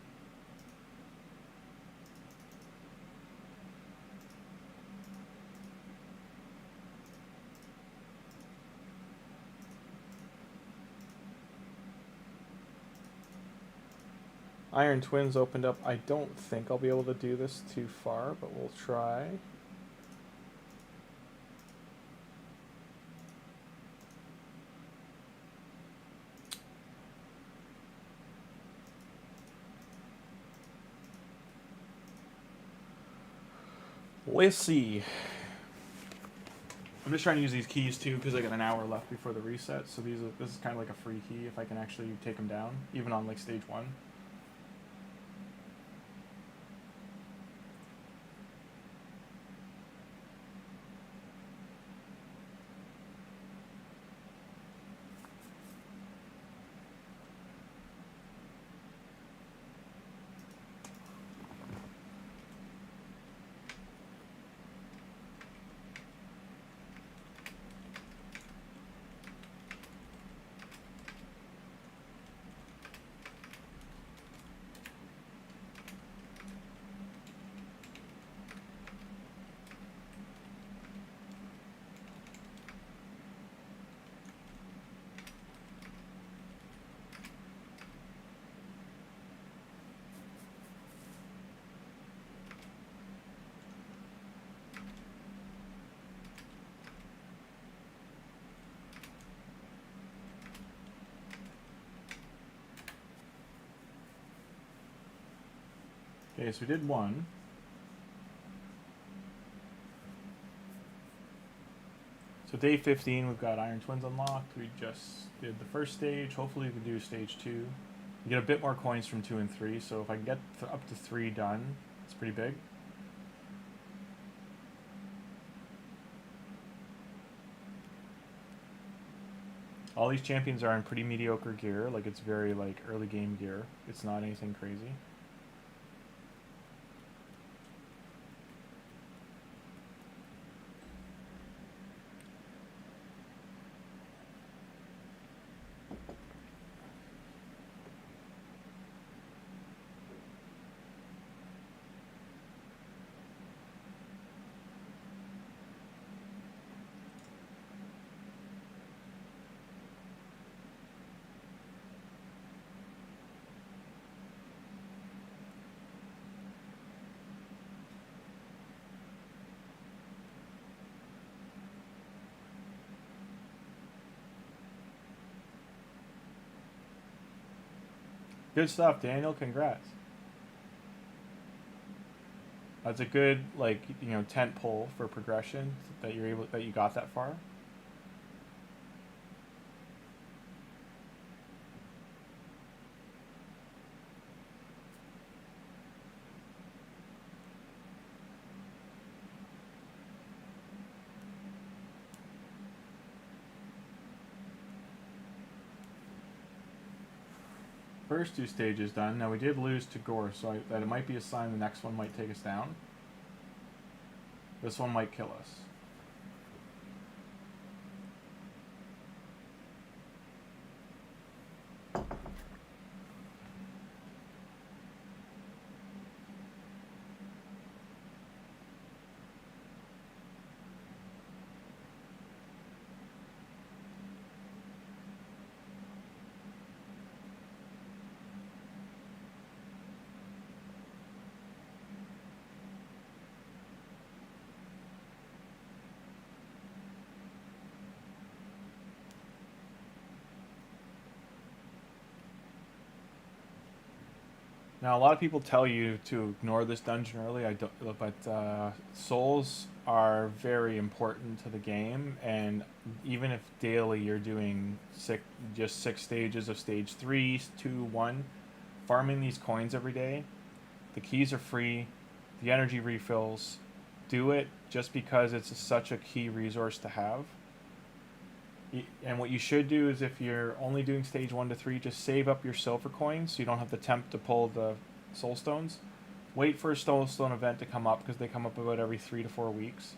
Iron Twins opened up. I don't think I'll be able to do this too far, but we'll try. Let's see. I'm just trying to use these keys too because I got an hour left before the reset. So this is kind of like a free key if I can actually take them down, even on like stage 1. Okay, so we did 1. So day 15, we've got Iron Twins unlocked. We just did the first stage. Hopefully we can do stage 2. You get a bit more coins from 2 and 3, so if I can get up to 3 done, it's pretty big. All these champions are in pretty mediocre gear, like it's very like early game gear. It's not anything crazy. Good stuff, Daniel. Congrats. That's a good, like, you know, tent pole for progression that you got that far. first 2 stages done. Now we did lose Tagoar, so that it might be a sign the next one might take us down. This one might kill us. Now, a lot of people tell you to ignore this dungeon early. I don't, but souls are very important to the game, and even if daily you're doing just 6 stages of stage 3, 2, 1, farming these coins every day, the keys are free, the energy refills. Do it just because it's such a key resource to have. And what you should do is, if you're only doing stage 1 to 3, just save up your silver coins so you don't have to tempt to pull the soul stones. Wait for a soul stone event to come up, because they come up about every 3 to 4 weeks.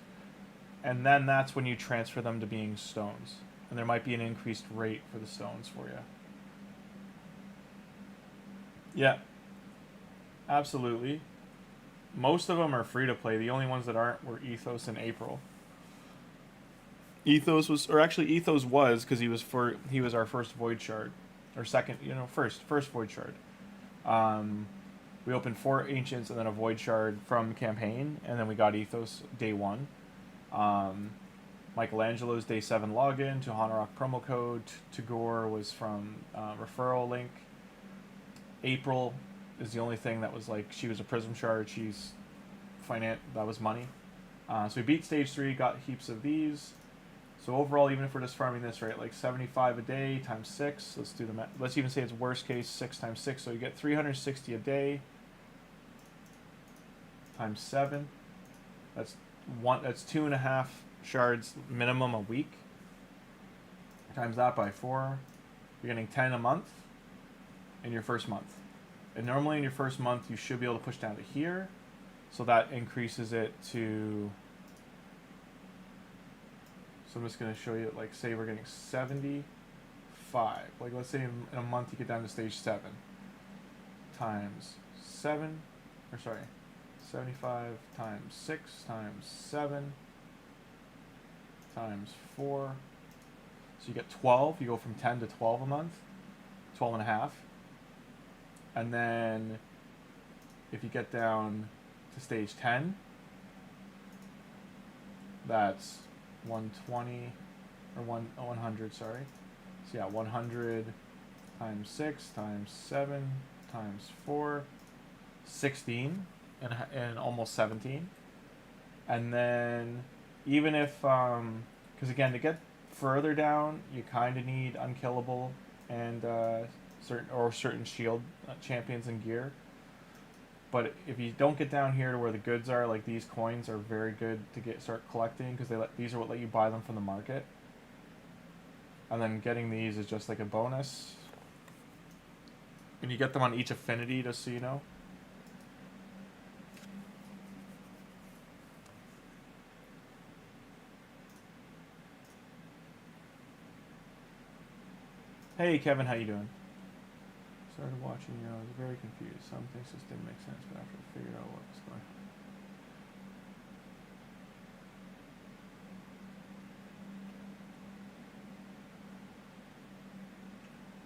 And then that's when you transfer them to being stones. And there might be an increased rate for the stones for you. Yeah. Absolutely. Most of them are free to play. The only ones that aren't were Ethos and April. Ethos was, or actually Ethos was, because he was our first Void Shard, or second, first Void Shard. We opened 4 Ancients and then a Void Shard from campaign, and then we got Ethos day 1. Michelangelo's day 7 login, Tuhanarak promo code. Tagoar was from referral link. April is the only thing that was like, she was a Prism Shard. She's that was money. So we beat stage 3, got heaps of these. So overall, even if we're just farming this, right, like 75 a day times 6, let's do the math. Let's even say it's worst case 6 times 6, so you get 360 a day times 7. That's 2.5 shards minimum a week. Times that by 4, you're getting 10 a month in your first month. And normally in your first month, you should be able to push down to here, so that increases it to. So I'm just going to show you, like, say we're getting 75. Like, let's say in a month you get down to stage 7. Times 7, or sorry, 75 times 6 times 7 times 4. So you get 12. You go from 10 to 12 a month. 12 and a half. And then if you get down to stage 10, that's 120 or 100, sorry. So yeah, 100 times 6 times 7 times 4, 16 and almost 17. And then even if because again, to get further down, you kind of need unkillable and certain shield champions and gear. But if you don't get down here to where the goods are, like these coins are very good to start collecting, because these are what let you buy them from the market. And then getting these is just like a bonus. And you get them on each affinity, just so you know. Hey Kevin, how you doing? Started watching you, I was very confused. Some things just didn't make sense, but after I figured out what was going on.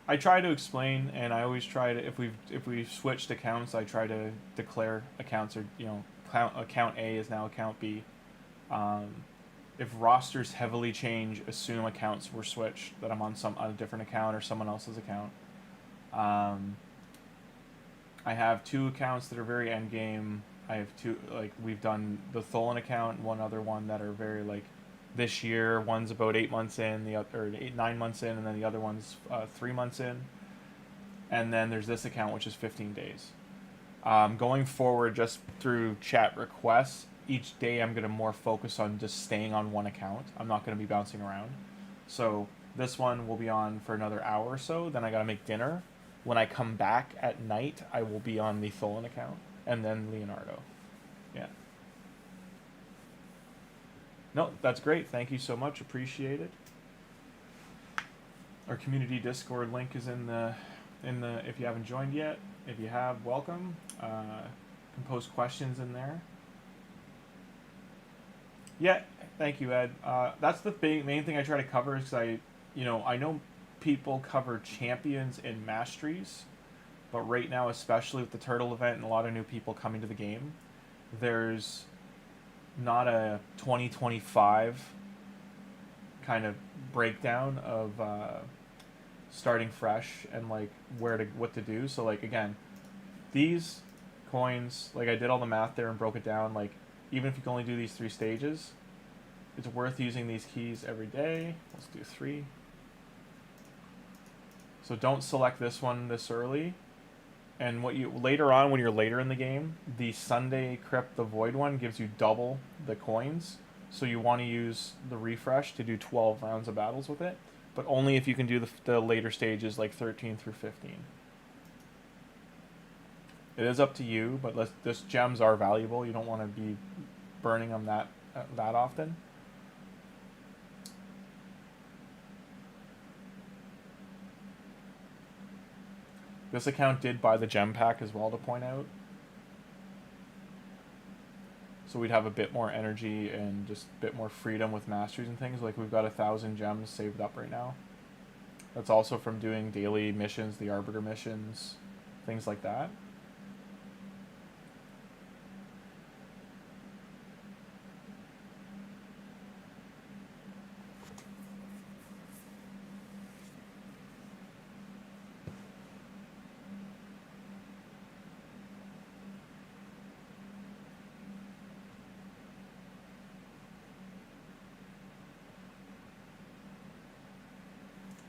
I try to explain, and I always try to, if we've switched accounts, I try to declare accounts are, account A is now account B. If rosters heavily change, assume accounts were switched, that I'm on a different account or someone else's account. I have 2 accounts that are very end game. I have 2, like, we've done the Tholin account and one other one that are very, like, this year. One's about 8 months in, the other, or 9 months in, and then the other one's 3 months in. And then there's this account, which is 15 days. Going forward, just through chat requests, each day I'm going to more focus on just staying on one account. I'm not going to be bouncing around. So this one will be on for another hour or so. Then I got to make dinner. When I come back at night, I will be on the Tholin account, and then Leonardo. Yeah. No, that's great. Thank you so much. Appreciate it. Our community Discord link is in the if you haven't joined yet. If you have, welcome. You can post questions in there. Yeah, thank you, Ed. That's the main thing I try to cover is because I know people cover champions and masteries, but right now, especially with the turtle event and a lot of new people coming to the game, there's not a 2025 kind of breakdown of starting fresh and like what to do. So like again, these coins, like I did all the math there and broke it down. Like even if you can only do these 3 stages, it's worth using these keys every day. Let's do 3. So don't select this one this early. And what you later on, when you're later in the game, the Sunday Crypt the Void one gives you double the coins. So you want to use the refresh to do 12 rounds of battles with it, but only if you can do the later stages like 13 through 15. It is up to you, but this gems are valuable. You don't want to be burning them that often. This account did buy the gem pack as well, to point out. So we'd have a bit more energy and just a bit more freedom with masteries and things. Like we've got 1,000 gems saved up right now. That's also from doing daily missions, the Arbiter missions, things like that.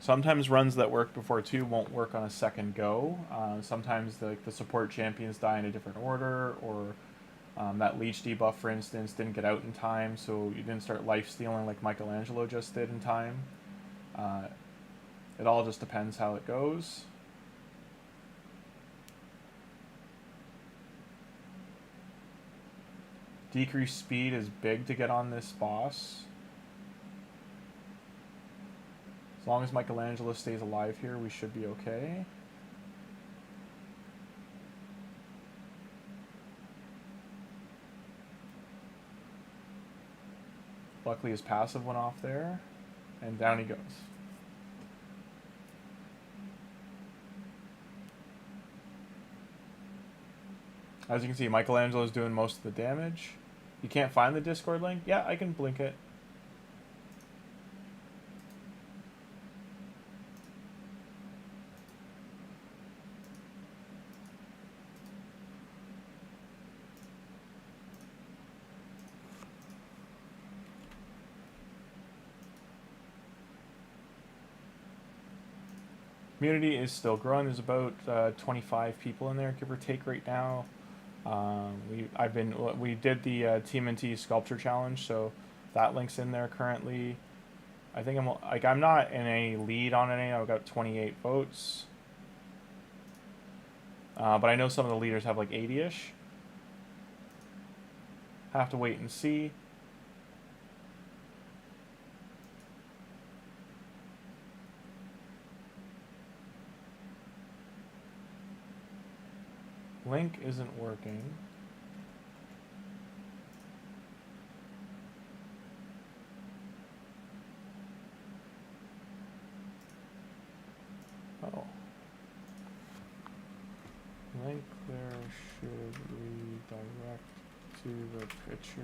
Sometimes runs that worked before 2 won't work on a second go. Sometimes the support champions die in a different order, or that leech debuff, for instance, didn't get out in time, so you didn't start life stealing like Michelangelo just did in time. It all just depends how it goes. Decreased speed is big to get on this boss. As long as Michelangelo stays alive here, we should be okay. Luckily his passive went off there, and down he goes. As you can see, Michelangelo's doing most of the damage. You can't find the Discord link? Yeah, I can blink it. Community is still growing. There's about 25 people in there, give or take, right now. We did the TMNT sculpture challenge, so that link's in there currently. I think I'm not in any lead on any. I've got 28 votes, but I know some of the leaders have like 80-ish. Have to wait and see. Link isn't working. Oh. Link there should redirect to the picture,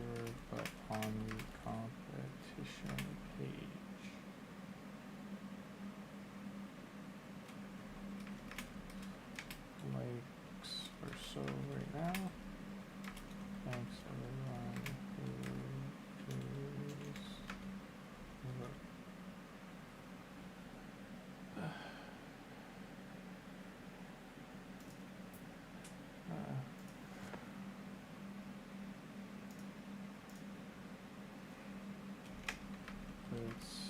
but on the competition page. Or so right now. Thanks everyone who is let's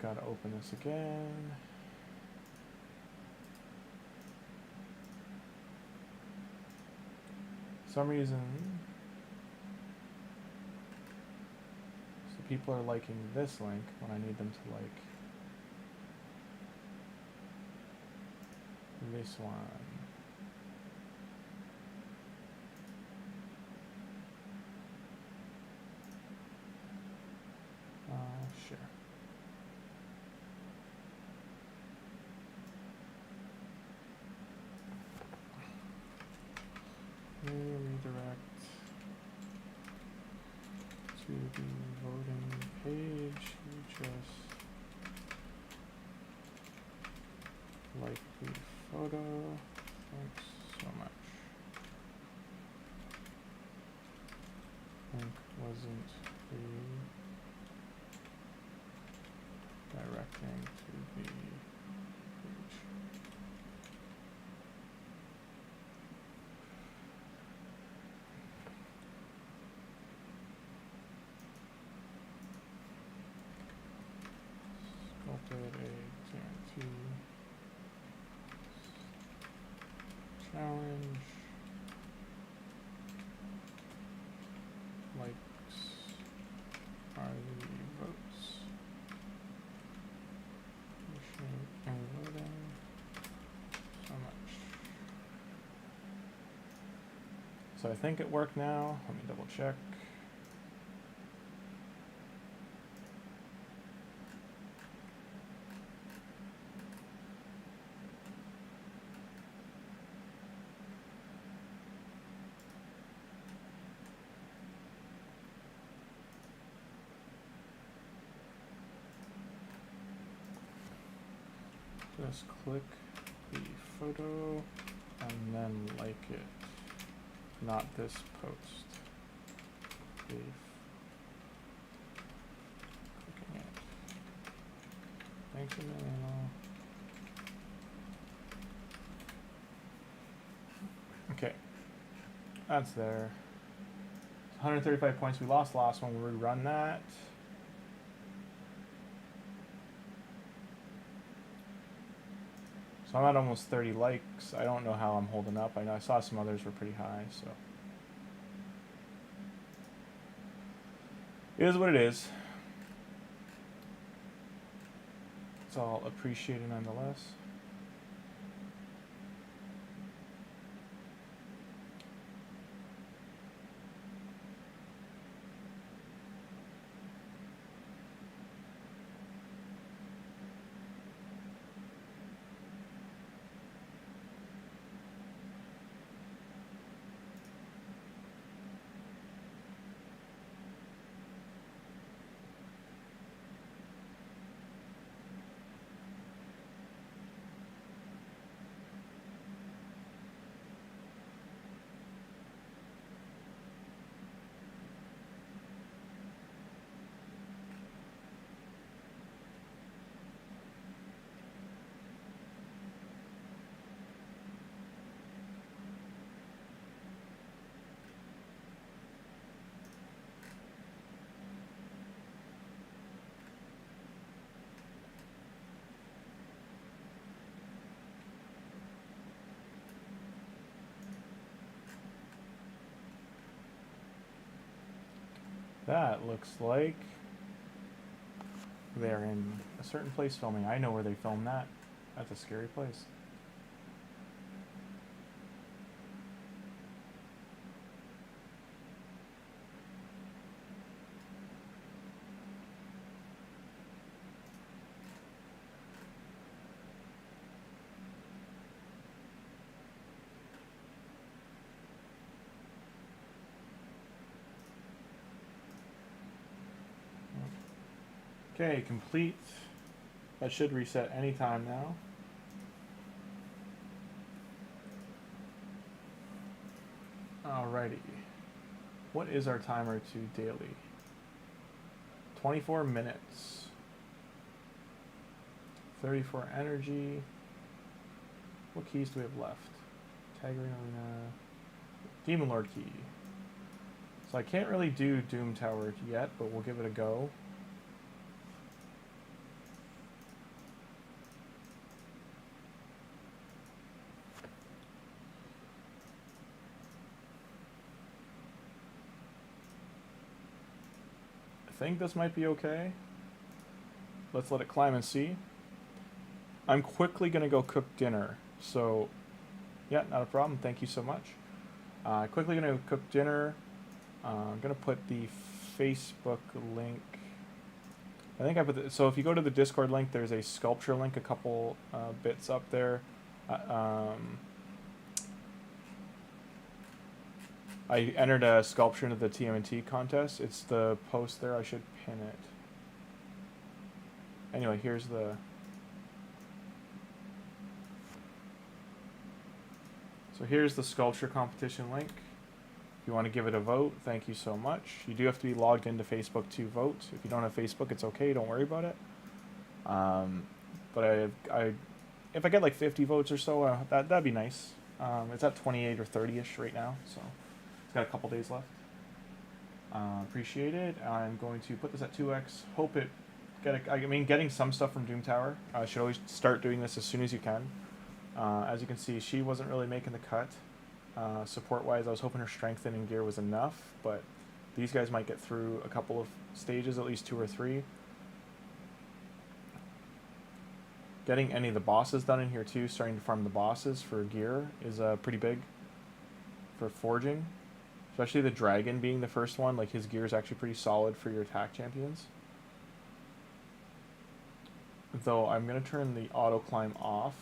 gotta open this again. For some reason, so people are liking this link when I need them to like this one. Sure. Redirect to the voting page. You just like the photo. Thanks so much. Link wasn't redirecting to the page. Sculpted a guarantee challenge. Likes are the votes. Pushing and voting. So much. So I think it worked now. Let me double check. Just click the photo and then like it, not this post. Clicking it. Thanks a million. Okay, that's there. 135 points. We lost last one. We rerun that. So I'm at almost 30 likes. I don't know how I'm holding up. I know I saw some others were pretty high, so. It is what it is. It's all appreciated nonetheless. That looks like they're in a certain place filming. I know where they filmed that. That's a scary place. Okay, complete. That should reset anytime now. Alrighty. What is our timer to daily? 24 minutes. 34 energy. What keys do we have left? Tagoar Arena. Demon Lord key. So I can't really do Doom Tower yet, but we'll give it a go. think this might be okay. Let's let it climb and see. I'm quickly going to go cook dinner. So, yeah, not a problem. Thank you so much. Quickly going to cook dinner. I'm going to put the Facebook link. I think I put the, so if you go to the Discord link, there's a sculpture link, a couple bits up there. I entered a sculpture into the TMNT contest. It's the post there. I should pin it. Anyway, here's the... So here's the sculpture competition link. If you want to give it a vote, thank you so much. You do have to be logged into Facebook to vote. If you don't have Facebook, it's okay. Don't worry about it. But if I get like 50 votes or so, that'd be nice. It's at 28 or 30-ish right now, so it's got a couple days left. Appreciate it. I'm going to put this at 2x. Hope it getting some stuff from Doom Tower. I should always start doing this as soon as you can. As you can see, she wasn't really making the cut. Support-wise, I was hoping her strengthening gear was enough, but these guys might get through a couple of stages, at least 2 or 3. Getting any of the bosses done in here too, starting to farm the bosses for gear is pretty big for forging. Especially the dragon being the first one, like his gear is actually pretty solid for your attack champions. Though I'm going to turn the auto climb off,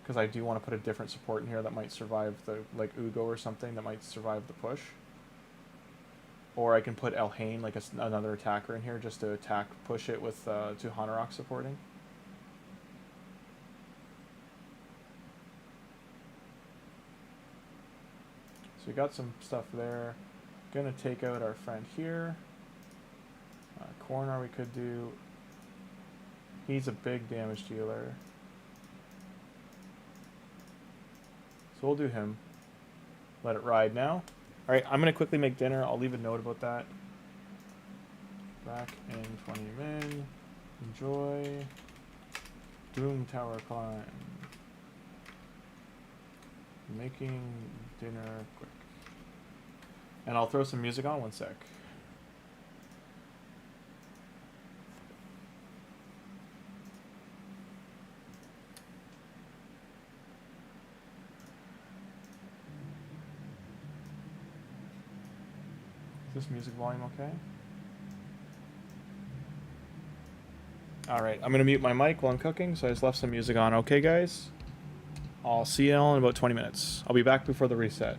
because I do want to put a different support in here that might survive the, like Ugo or something that might survive the push. Or I can put Elhain, like another attacker in here, just to attack, push it with Tuhanarak supporting. So we got some stuff there. Gonna take out our friend here. Corner we could do. He's a big damage dealer. So we'll do him. Let it ride now. Alright, I'm going to quickly make dinner. I'll leave a note about that. Back in 20 min. Enjoy. Doom Tower climb. Making dinner quick. And I'll throw some music on, one sec. Is this music volume okay? Alright, I'm going to mute my mic while I'm cooking, so I just left some music on. Okay, guys? I'll see you all in about 20 minutes. I'll be back before the reset.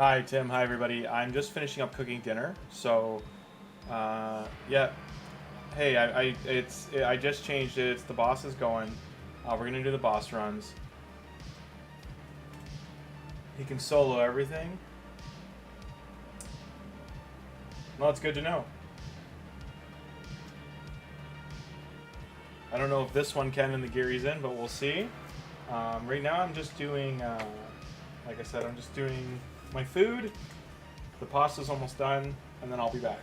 Hi, Tim. Hi, everybody. I'm just finishing up cooking dinner. So, yeah. Hey, I just changed it. It's the boss is going. We're gonna do the boss runs. He can solo everything. Well, it's good to know. I don't know if this one can in the gear he's in, but we'll see. Right now I'm just doing, like I said, I'm just doing my food. The pasta's almost done, and then I'll be back.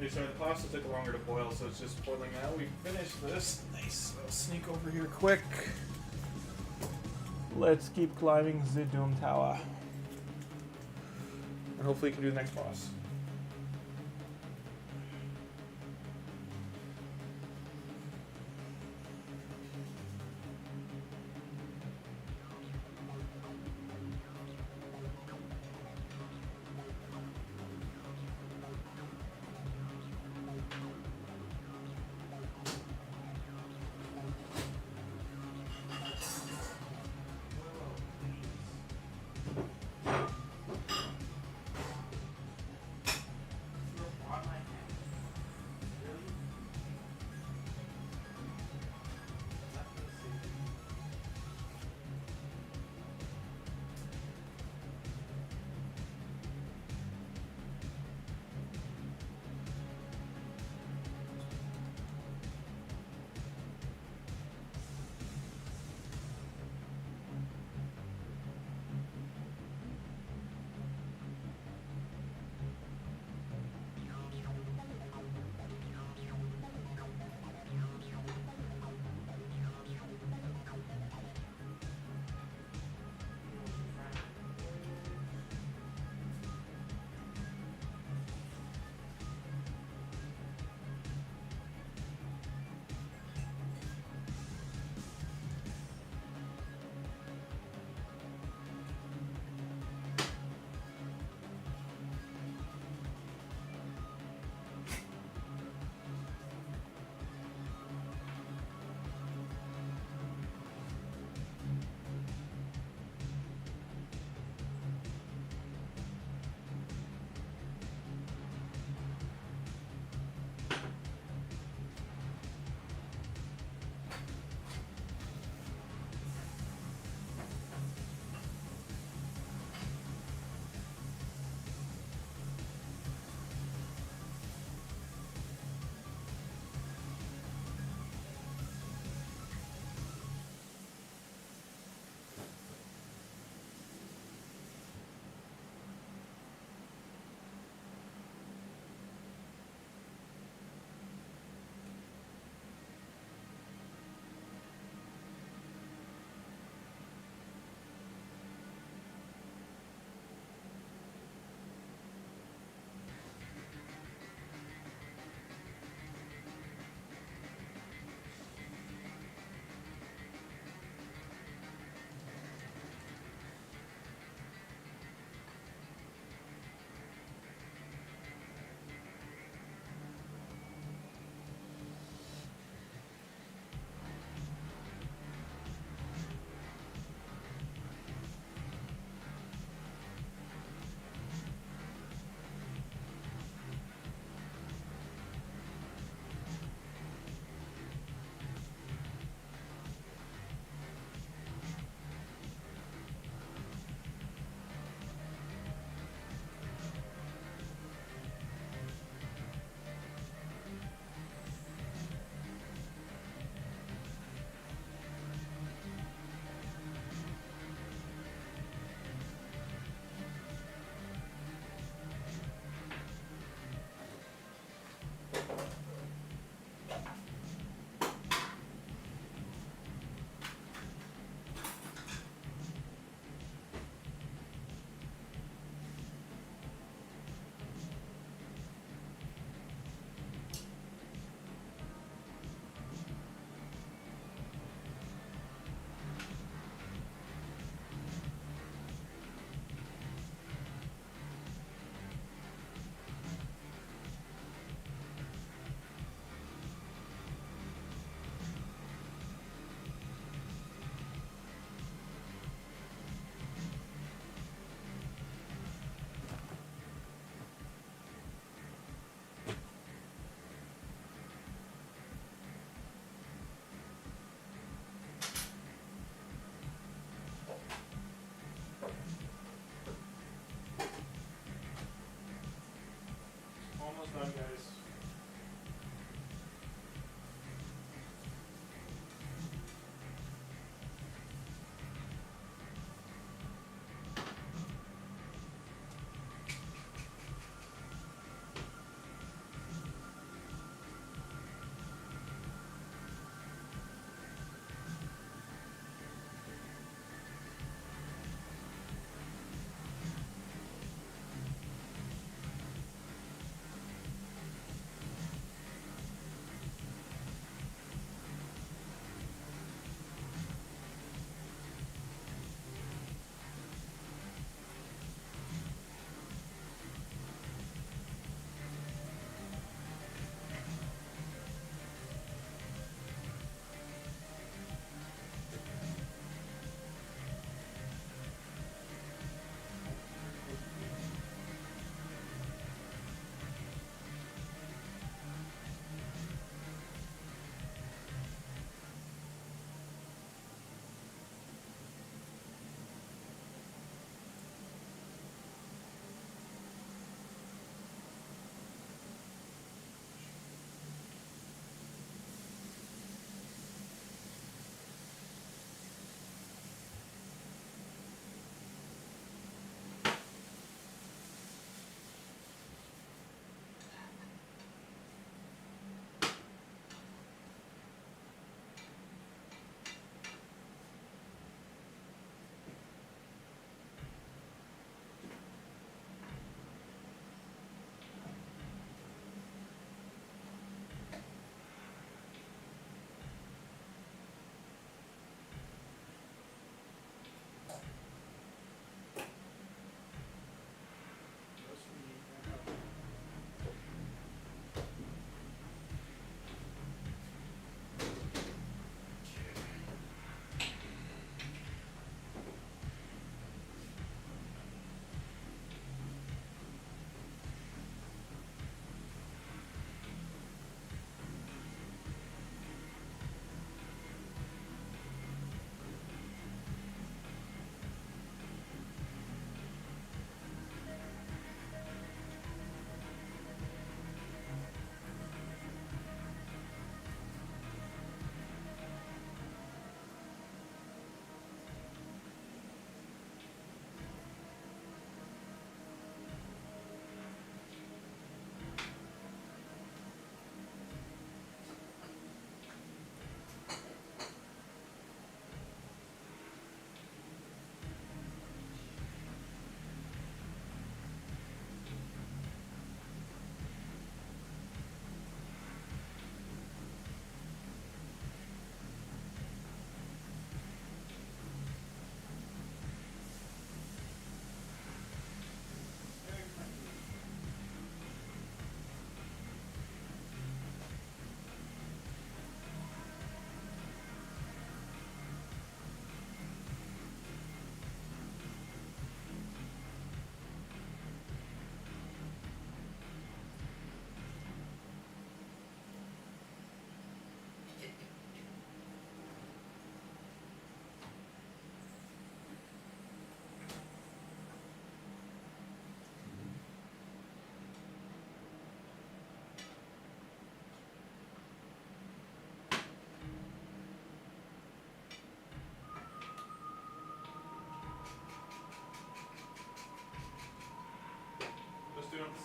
Okay, sorry, the pasta took longer to boil, so it's just boiling now. We finished this. Nice. I'll sneak over here quick. Let's keep climbing the Doom Tower. And hopefully we can do the next boss. done, guys.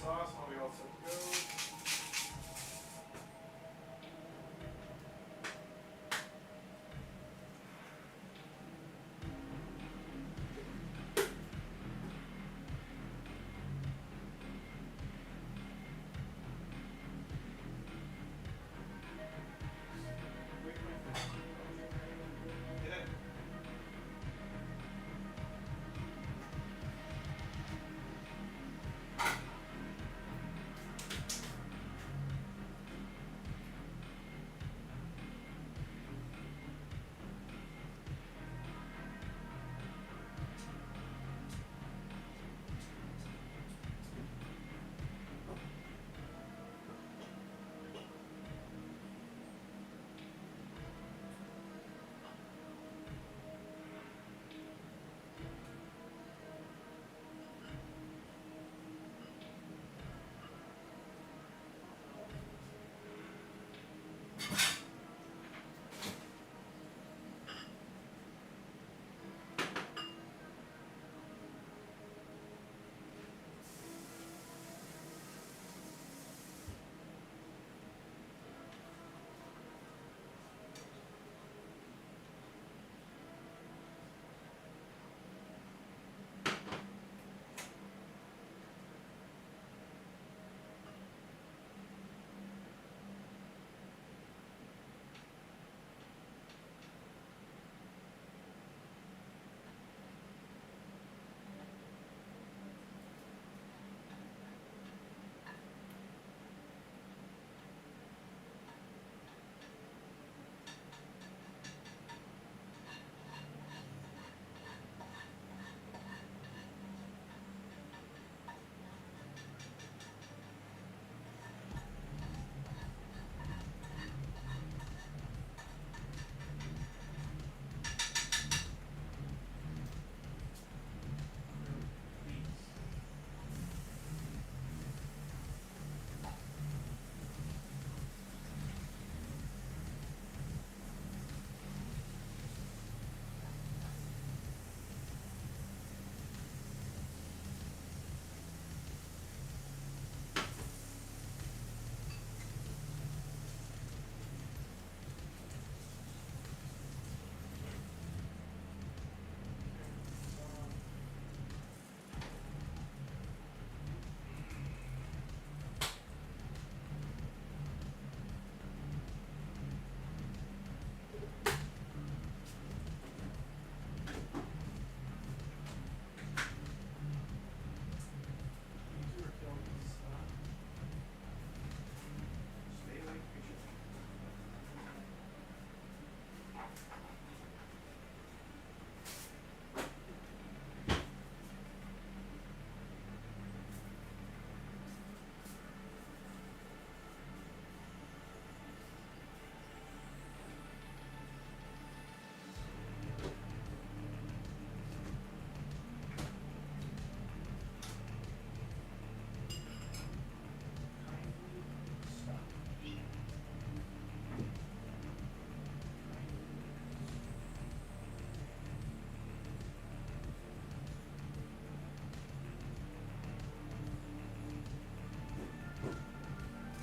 sauce, and I'll be all set to go.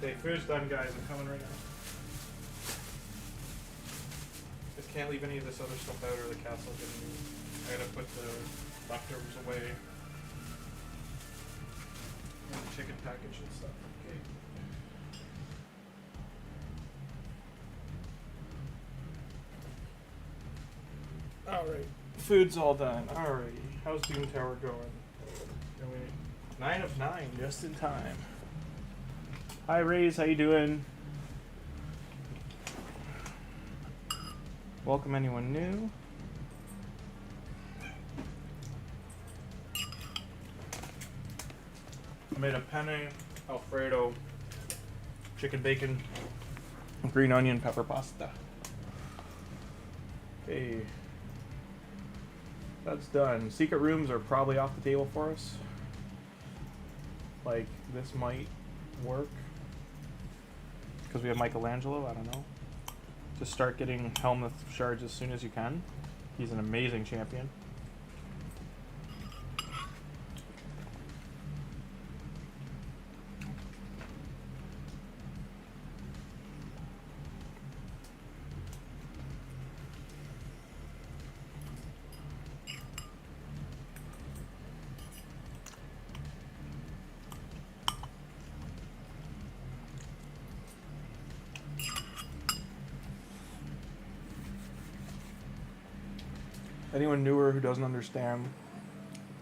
Okay, food's done, guys. I'm coming right now. Just can't leave any of this other stuff out or the cats will get me. I gotta put the leftovers away. And the chicken package and stuff. Okay. Alright. Food's all done. Alrighty. How's Doom Tower going? 9 of 9, just in time. Hi Raze, how you doing? Welcome anyone new. I made a penne Alfredo, chicken bacon, green onion pepper pasta. Okay. That's done. Secret rooms are probably off the table for us. Like, this might work. Because we have Michelangelo, I don't know. Just start getting Helmuth shards as soon as you can. He's an amazing champion. anyone newer who doesn't understand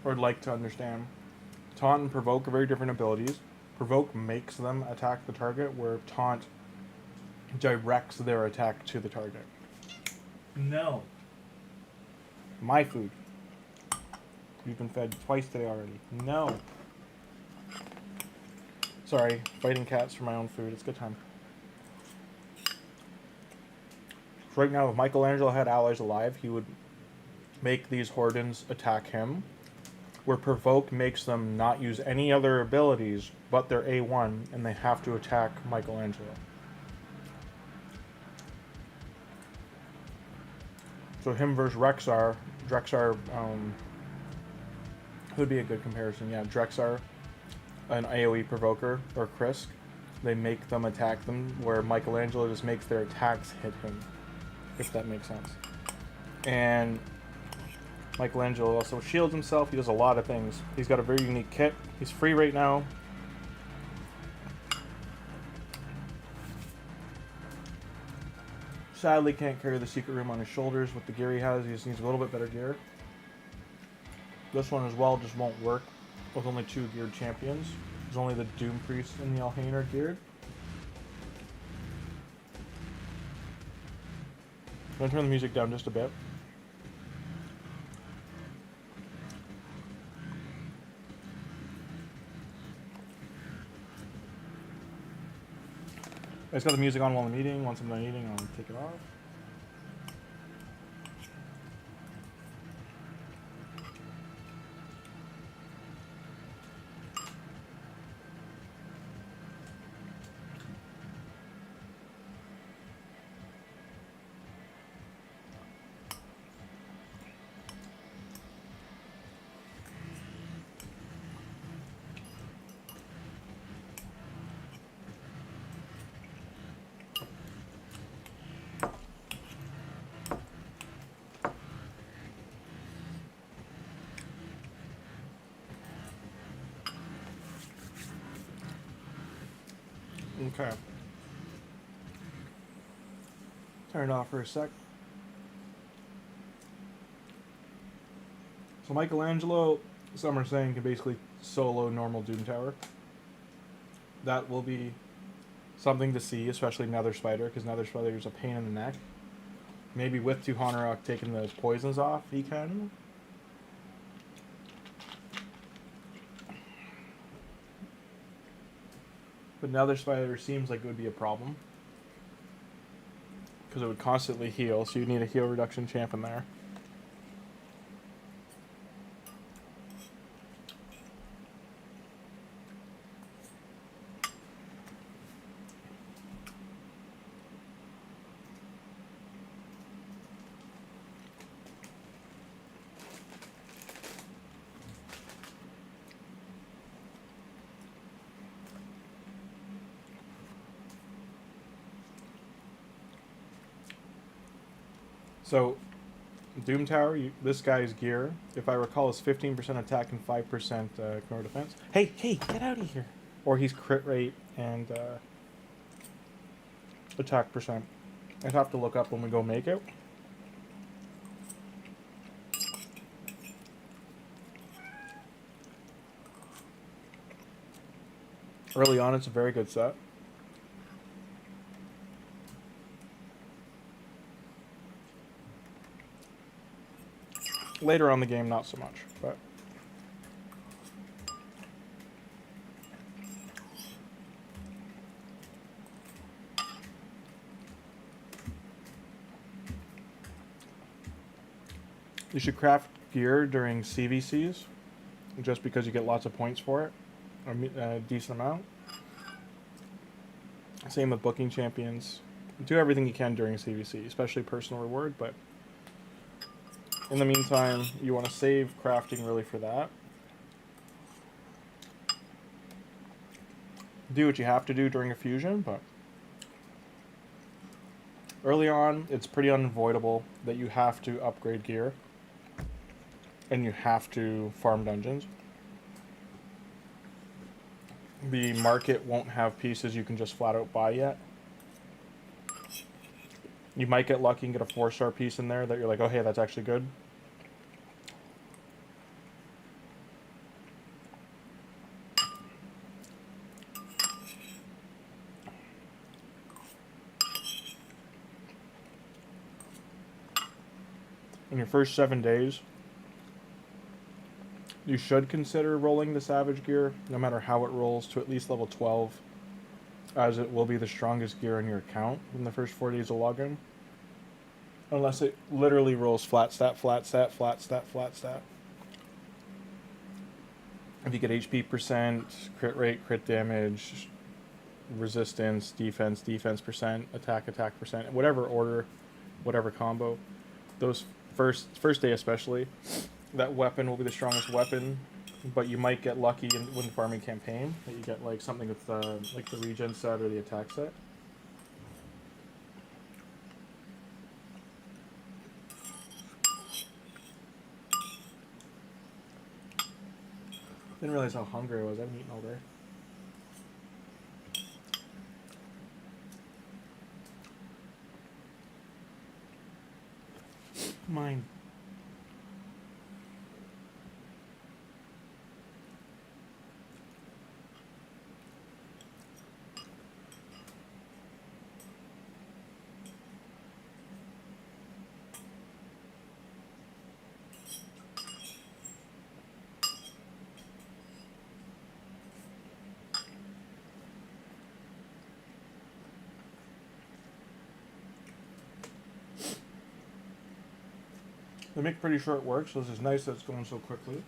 or would like to understand, Taunt and Provoke are very different abilities. Provoke makes them attack the target, where Taunt directs their attack to the target. No. My food. You've been fed twice today already. No. Sorry, fighting cats for my own food. It's a good time. So right now, if Michelangelo had allies alive, he would make these Hordens attack him, where Provoke makes them not use any other abilities but their A1, and they have to attack Michelangelo. So him versus Drexar would be a good comparison. Yeah, Drexar, an AoE provoker, or Krisk, they make them attack them, where Michelangelo just makes their attacks hit him, if that makes sense. And Michelangelo also shields himself. He does a lot of things. He's got a very unique kit. He's free right now. Sadly, can't carry the secret room on his shoulders with the gear he has. He just needs a little bit better gear. This one as well just won't work with only 2 geared champions. There's only the Doom Priest and the Elhain are geared. I'm going to turn the music down just a bit. I just got the music on while I'm eating. Once I'm done eating, I'll take it off. Okay. Turn it off for a sec. So Michelangelo, some are saying, can basically solo normal Doom Tower. That will be something to see, especially Nether Spider, because Nether Spider is a pain in the neck. Maybe with Tuhanarak taking those poisons off, he can. But Nether Spider seems like it would be a problem, because it would constantly heal, so you'd need a heal reduction champ in there. So, Doom Tower, this guy's gear, if I recall, is 15% attack and 5% core defense. Hey, get out of here! Or he's crit rate and attack percent. I'd have to look up when we go make it. Early on, it's a very good set. Later on in the game, not so much, but you should craft gear during CVCs, just because you get lots of points for it, a decent amount. Same with booking champions. Do everything you can during CVC, especially personal reward, but in the meantime, you want to save crafting really for that. Do what you have to do during a fusion, but early on, it's pretty unavoidable that you have to upgrade gear and you have to farm dungeons. The market won't have pieces you can just flat out buy yet. You might get lucky and get a 4-star piece in there that you're like, oh hey, that's actually good. in your first 7 days, you should consider rolling the Savage gear, no matter how it rolls, to at least level 12, as it will be the strongest gear in your account in the first 4 days of login. Unless it literally rolls flat stat, flat stat, flat stat, flat stat. If you get HP percent, crit rate, crit damage, resistance, defense, defense percent, attack percent, whatever order, whatever combo, those first day especially, that weapon will be the strongest weapon. But you might get lucky when farming campaign that you get like something with like the regen set or the attack set. Didn't realize how hungry I was. I haven't eaten all day. Mine. They make pretty short work, so this is nice that it's going so quickly.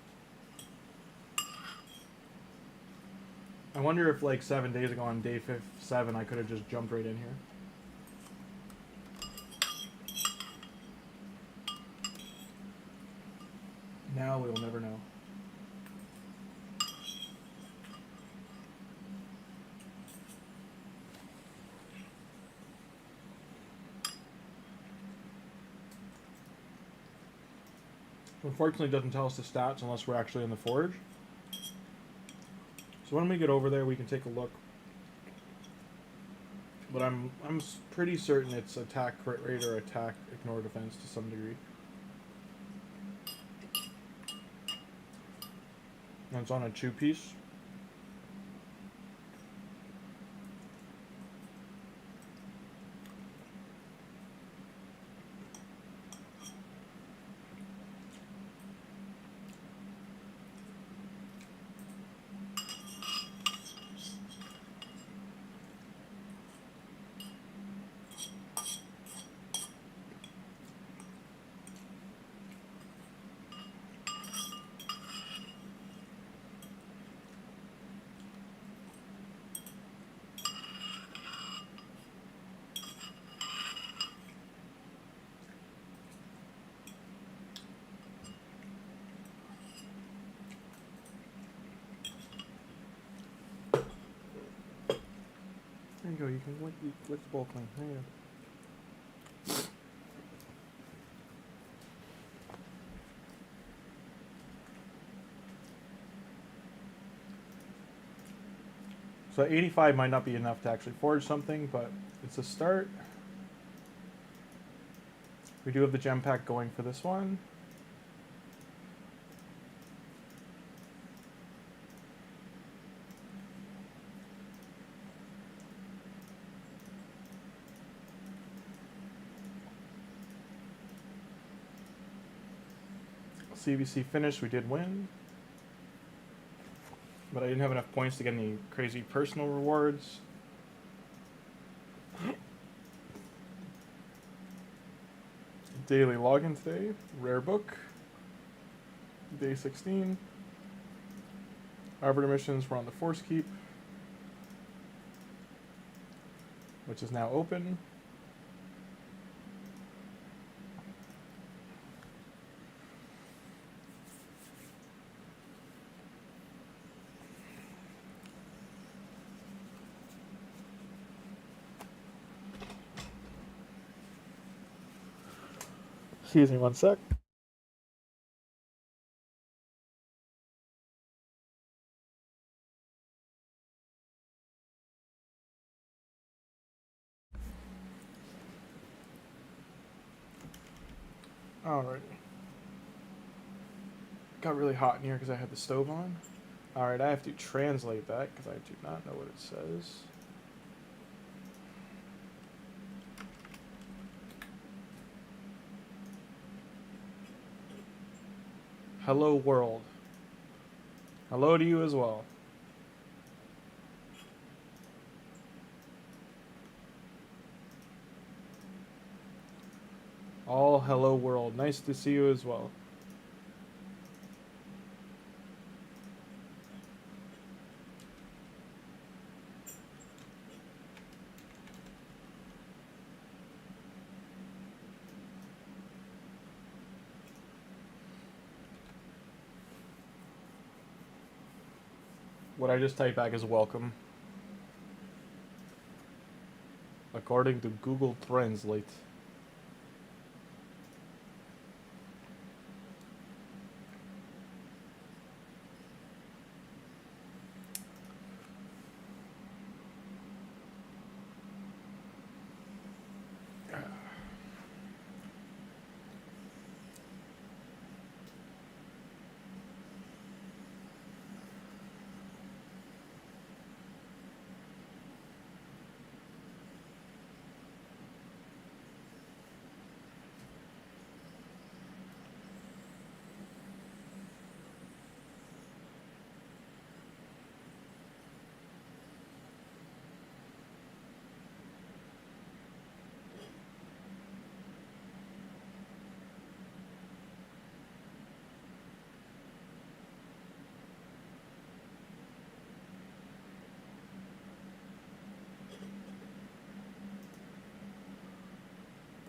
I wonder if like 7 days ago on day 7 I could have just jumped right in here. Now we'll never know. Unfortunately, it doesn't tell us the stats unless we're actually in the forge. So when we get over there, we can take a look. But I'm pretty certain it's attack crit rate or attack ignore defense to some degree. And it's on a 2-piece. There you go, you can lick the bowl clean. There you go. So 85 might not be enough to actually forge something, but it's a start. We do have the gem pack going for this one. CVC finished, we did win. But I didn't have enough points to get any crazy personal rewards. Daily login today, rare book. Day 16. Arbiter missions, we're on the Force Keep, which is now open. Excuse me one sec. Alright. Got really hot in here because I had the stove on. Alright, I have to translate that because I do not know what it says. Hello world. Hello to you as well. All hello world. Nice to see you as well. What I just typed back is welcome. According to Google Translate.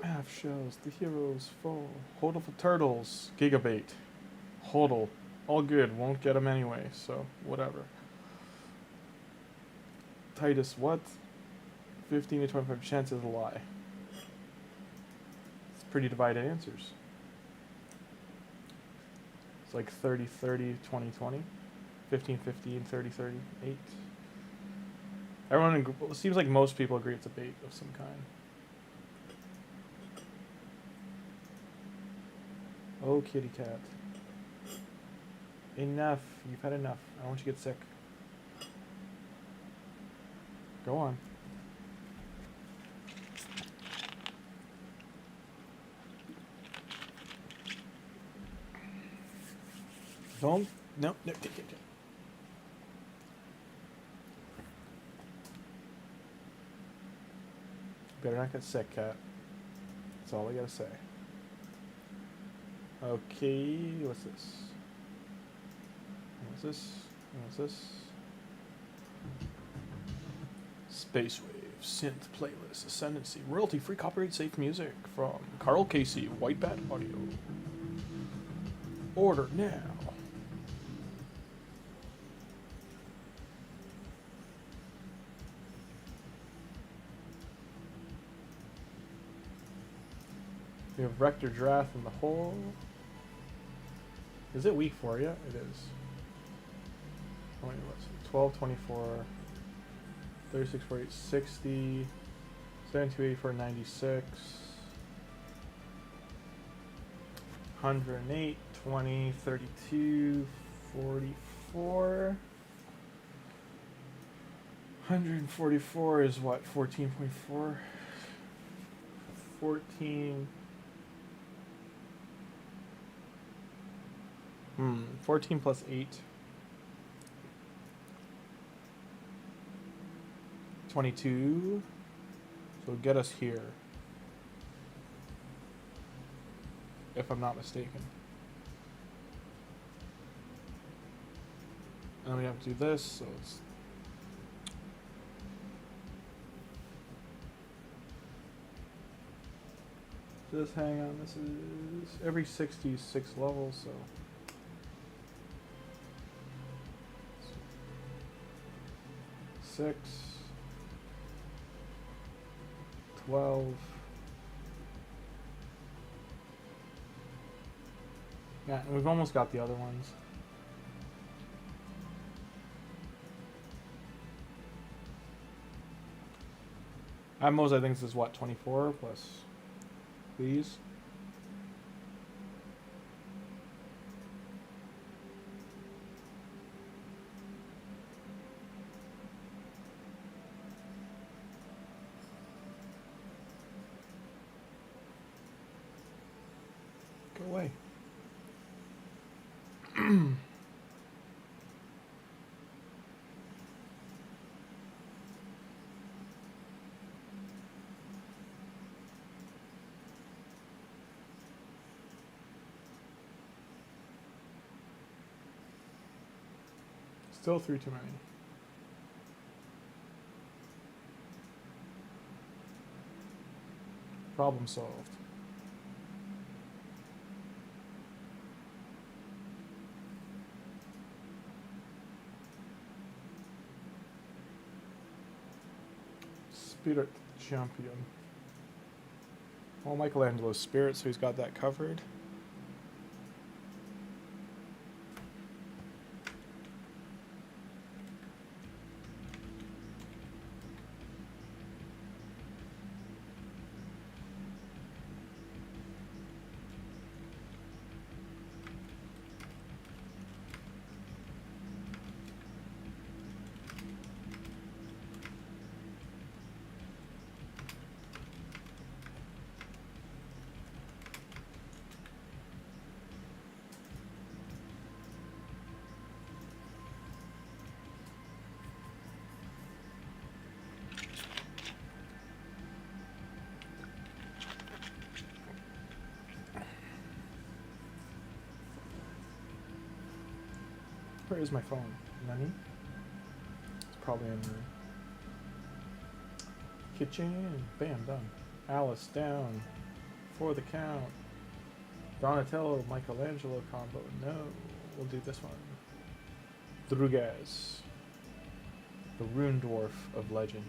Half shells, the heroes fall. Hodl for turtles, gigabait, hodl, all good. Won't get them anyway, so whatever. Titus, what? 15 to 25 chance is a lie. It's pretty divided answers. It's like 30, 30, 20, 20. 15, 15, 30, 30, 8. Everyone, it seems like most people agree it's a bait of some kind. Oh, kitty cat. Enough. You've had enough. I don't want you to get sick. Go on. Don't. No, no, take it. Better not get sick, cat. That's all I gotta say. Okay, what's this? What's this? What's this? Space Wave, Synth Playlist, Ascendancy, Royalty Free Copyright Safe Music from Carl Casey, White Bat Audio. Order now. We have Rector Drath in the hole. Is it week 4 yet? It is. 12, 24, 36, 48, 60, 72, 84, 96, 108, 20, 32, 44. 144 is what? 14.4? 14. 14 plus 8. 22. So get us here. If I'm not mistaken. And we have to do this, so it's... Just hang on, this is every 66 levels, so... 6, 12. Yeah, and we've almost got the other ones. At most, I think this is what, 24 plus these? Go away. Still 3 too many. Problem solved. Spirit Champion. Well, Michelangelo's spirit, so he's got that covered. Where is my phone? Nani? It's probably in the kitchen. Bam, done. Alice down for the count. Donatello, Michelangelo combo. No, we'll do this one. Vergis, the Rune Dwarf of Legend.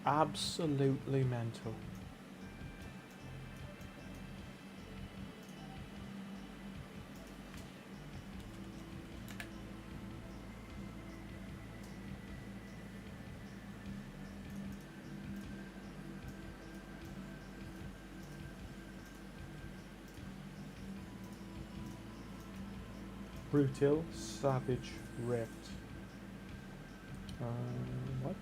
Absolutely mental. Brutal, Savage, Wrecked. What?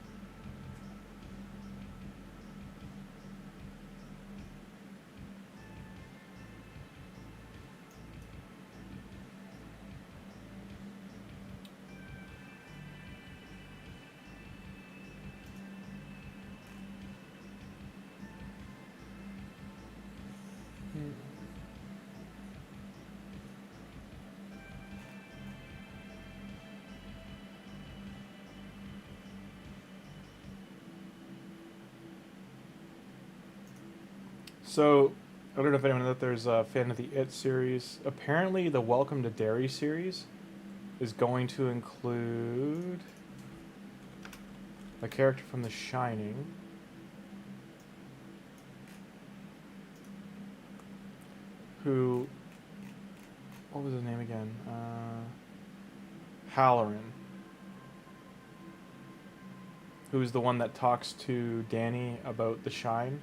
So, I don't know if anyone knows that there's a fan of the It series. Apparently, the Welcome to Derry series is going to include a character from The Shining. Who, what was his name again? Halloran. Who's the one that talks to Danny about the Shine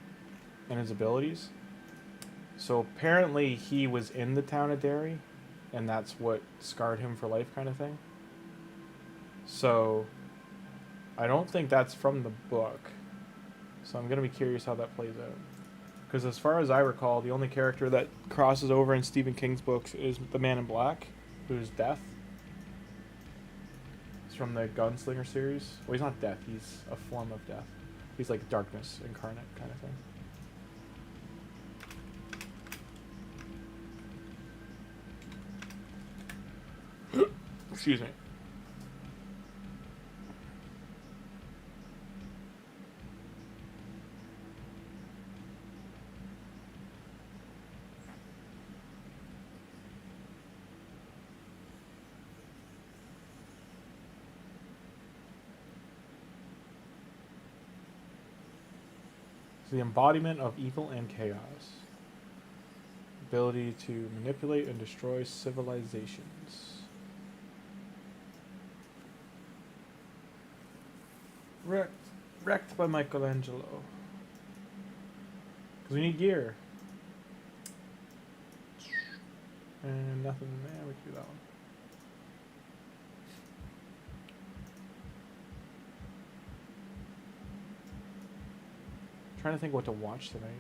and his abilities. So apparently he was in the town of Derry, and that's what scarred him for life, kind of thing. So I don't think that's from the book. So I'm gonna be curious how that plays out. Because as far as I recall, the only character that crosses over in Stephen King's books is the Man in Black, who's Death. He's from the Gunslinger series. Well, he's not Death, he's a form of Death. He's like darkness incarnate, kind of thing. Excuse me. It's the embodiment of evil and chaos. Ability to manipulate and destroy civilizations. Wrecked by Michelangelo. Because we need gear. And nothing there, we can do that one. Trying to think what to watch tonight.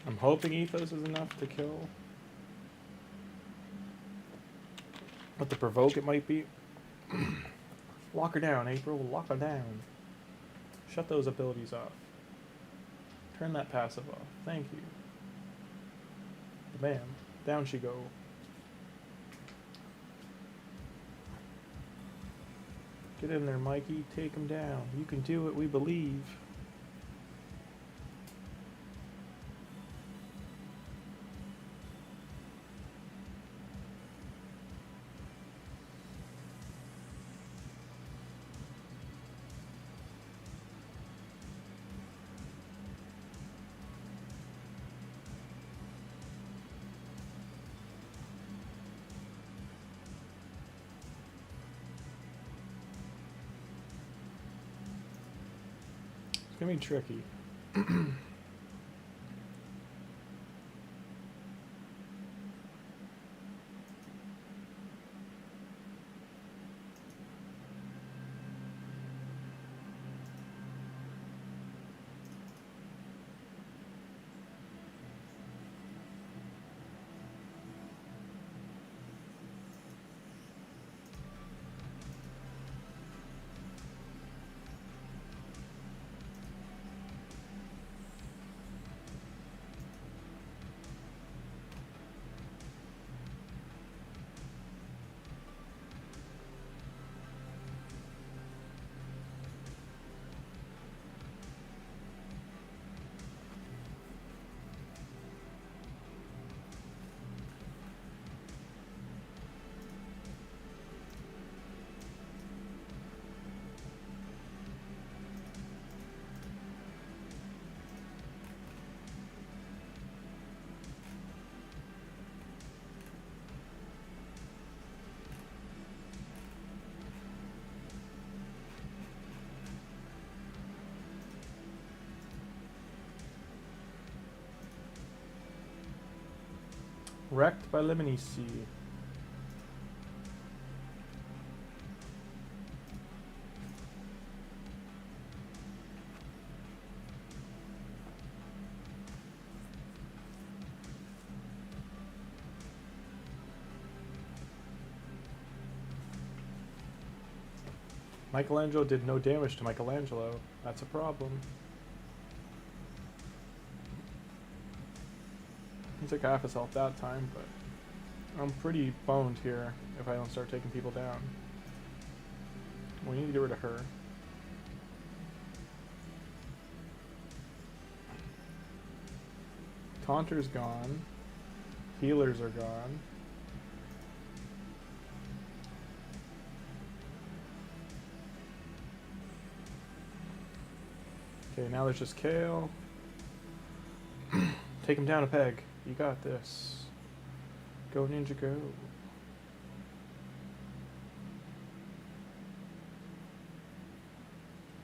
I'm hoping Ethos is enough to kill. But the provoke it might be. Lock her down, April. Lock her down. Shut those abilities off. Turn that passive off. Thank you. Bam. Down she go. Get in there, Mikey. Take him down. You can do it, we believe. It's gonna be tricky. Wrecked by Lemony C. Michelangelo did no damage to Michelangelo. That's a problem. He took half his health that time, but I'm pretty boned here if I don't start taking people down. We need to get rid of her. Taunter's gone. Healers are gone. Okay, now there's just Kale. Take him down a peg. You got this. Go ninja go.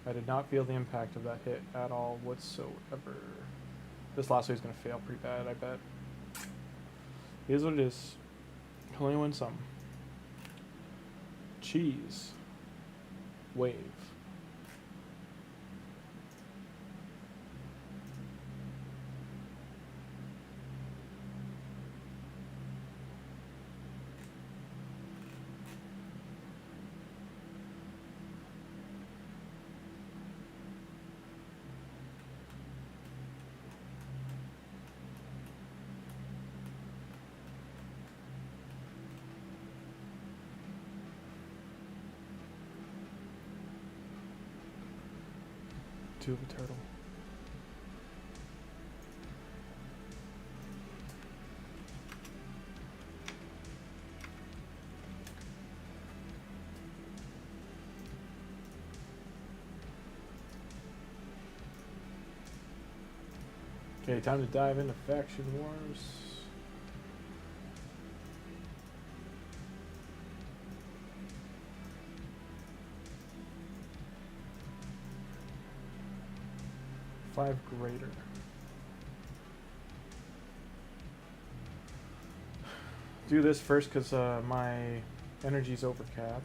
I did not feel the impact of that hit at all whatsoever. This last wave's gonna fail pretty bad, I bet. It is what it is. Can only win some. Cheese. Wave. Two of a turtle. Okay, time to dive into faction wars. Five greater. Do this first because my energy's overcapped.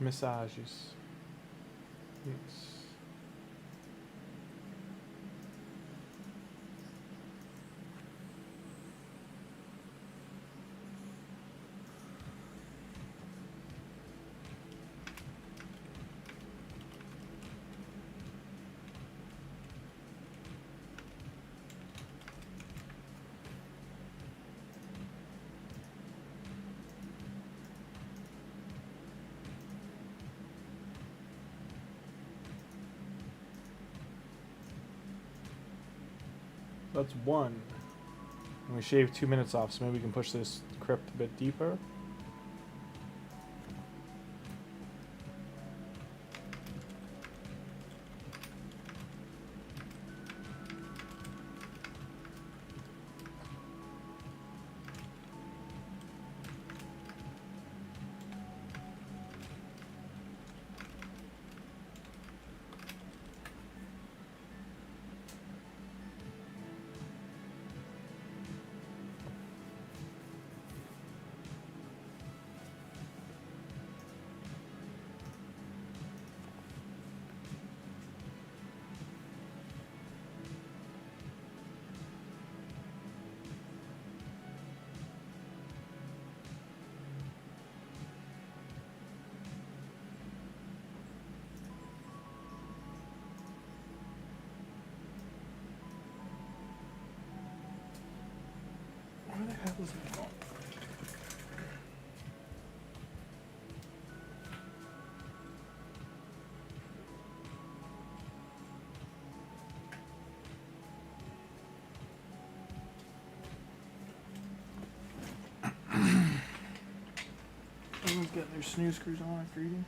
Massages. Yes. That's one. And we shaved 2 minutes off, so maybe we can push this crypt a bit deeper. Where the hell is it going? Everyone's getting their snooze screws on after eating.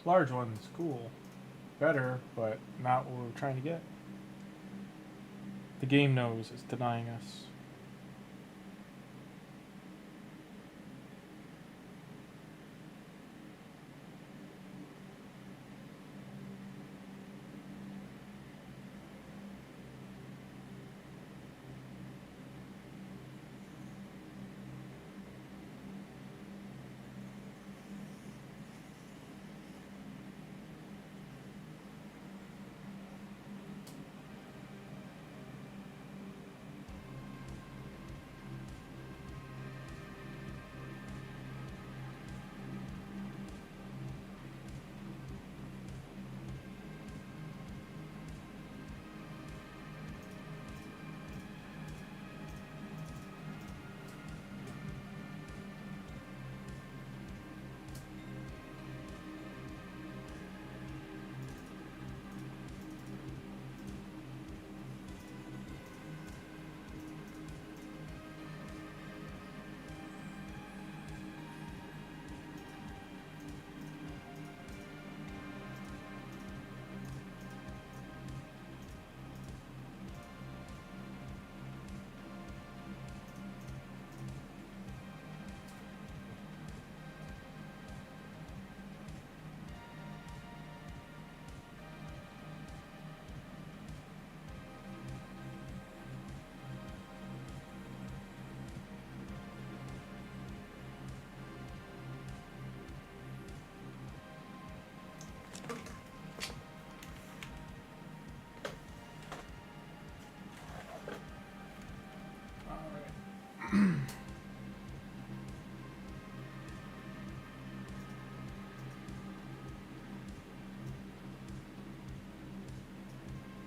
Large one's cool. Better, but not what we're trying to get. The game knows it's denying us.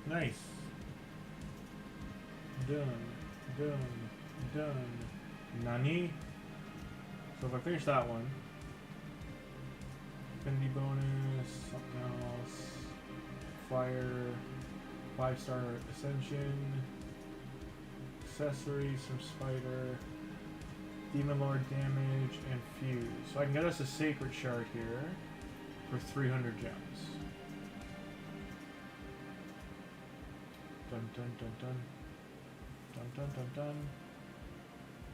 Nice. Done. Nani? So if I finish that one, affinity bonus, something else, fire, 5-star ascension, accessories from spider, demon lord damage, and fuse. So I can get us a sacred shard here for 300 gems. Dun dun dun dun. Dun dun dun dun.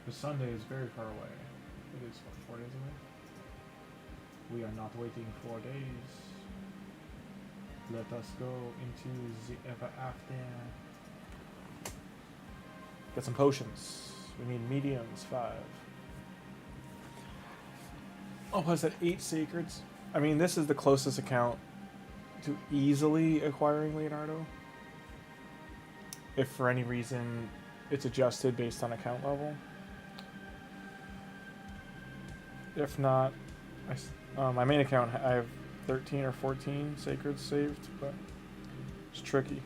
The Sunday is very far away. It is what, 4 days away? We are not waiting 4 days. Let us go into the ever after. Get some potions. We need mediums, 5. Oh, was that 8 sacreds? I mean, this is the closest account to easily acquiring Leonardo. If for any reason it's adjusted based on account level. If not, my main account, I have 13 or 14 sacreds saved, but it's tricky.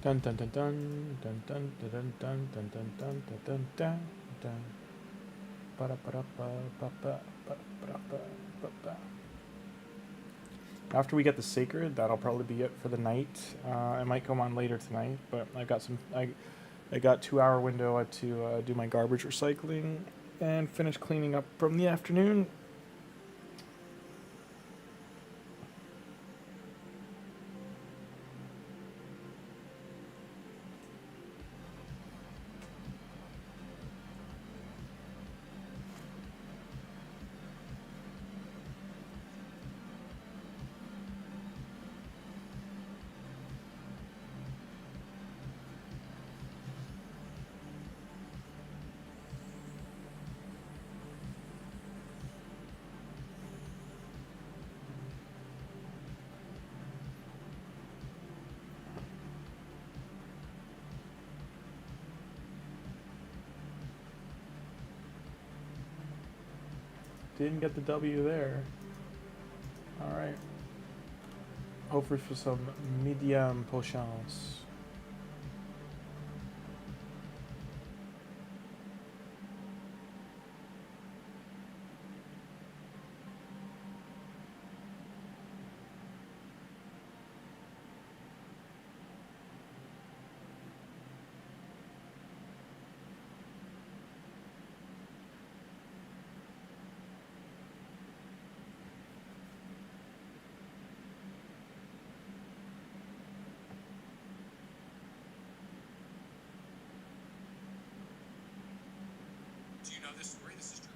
Dun dun dun dun dun dun dun dun dun dun dun dun dun dun dun. After we get the sacred, that'll probably be it for the night. I might come on later tonight, but I got some. I got 2-hour window to do my garbage recycling and finish cleaning up from the afternoon. Didn't get the W there. Alright. Hopefully for some medium potions. Do you know this story? This is true.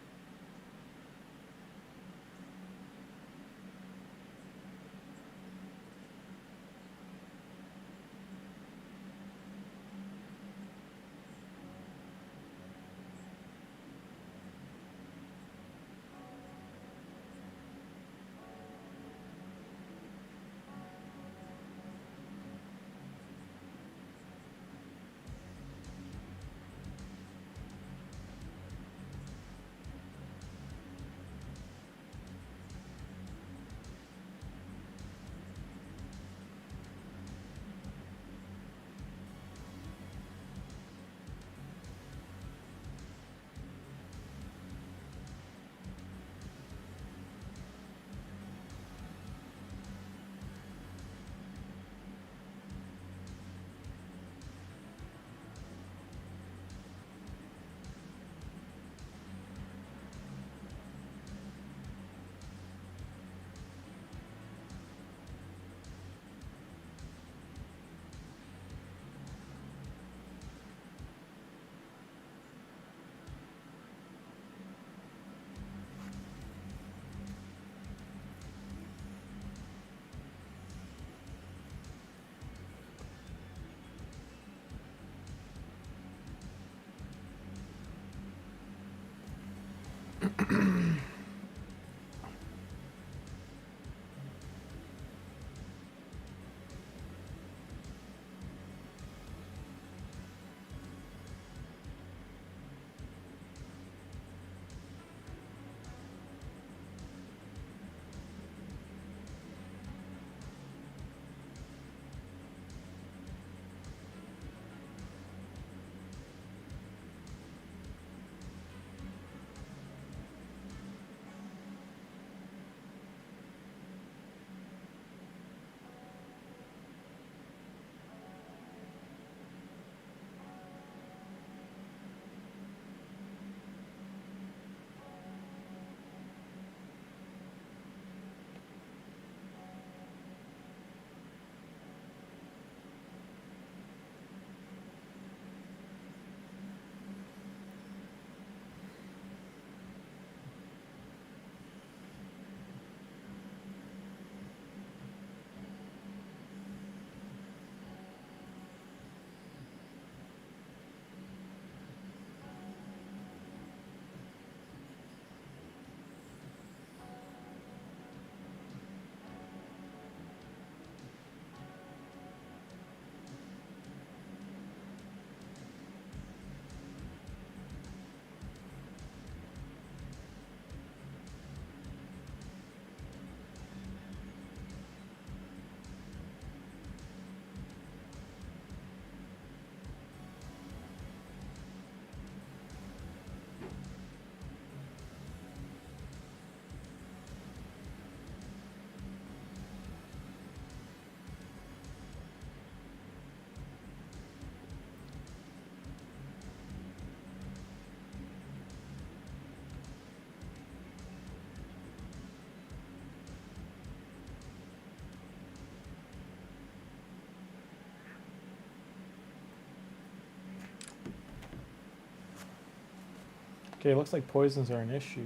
Okay, looks like poisons are an issue.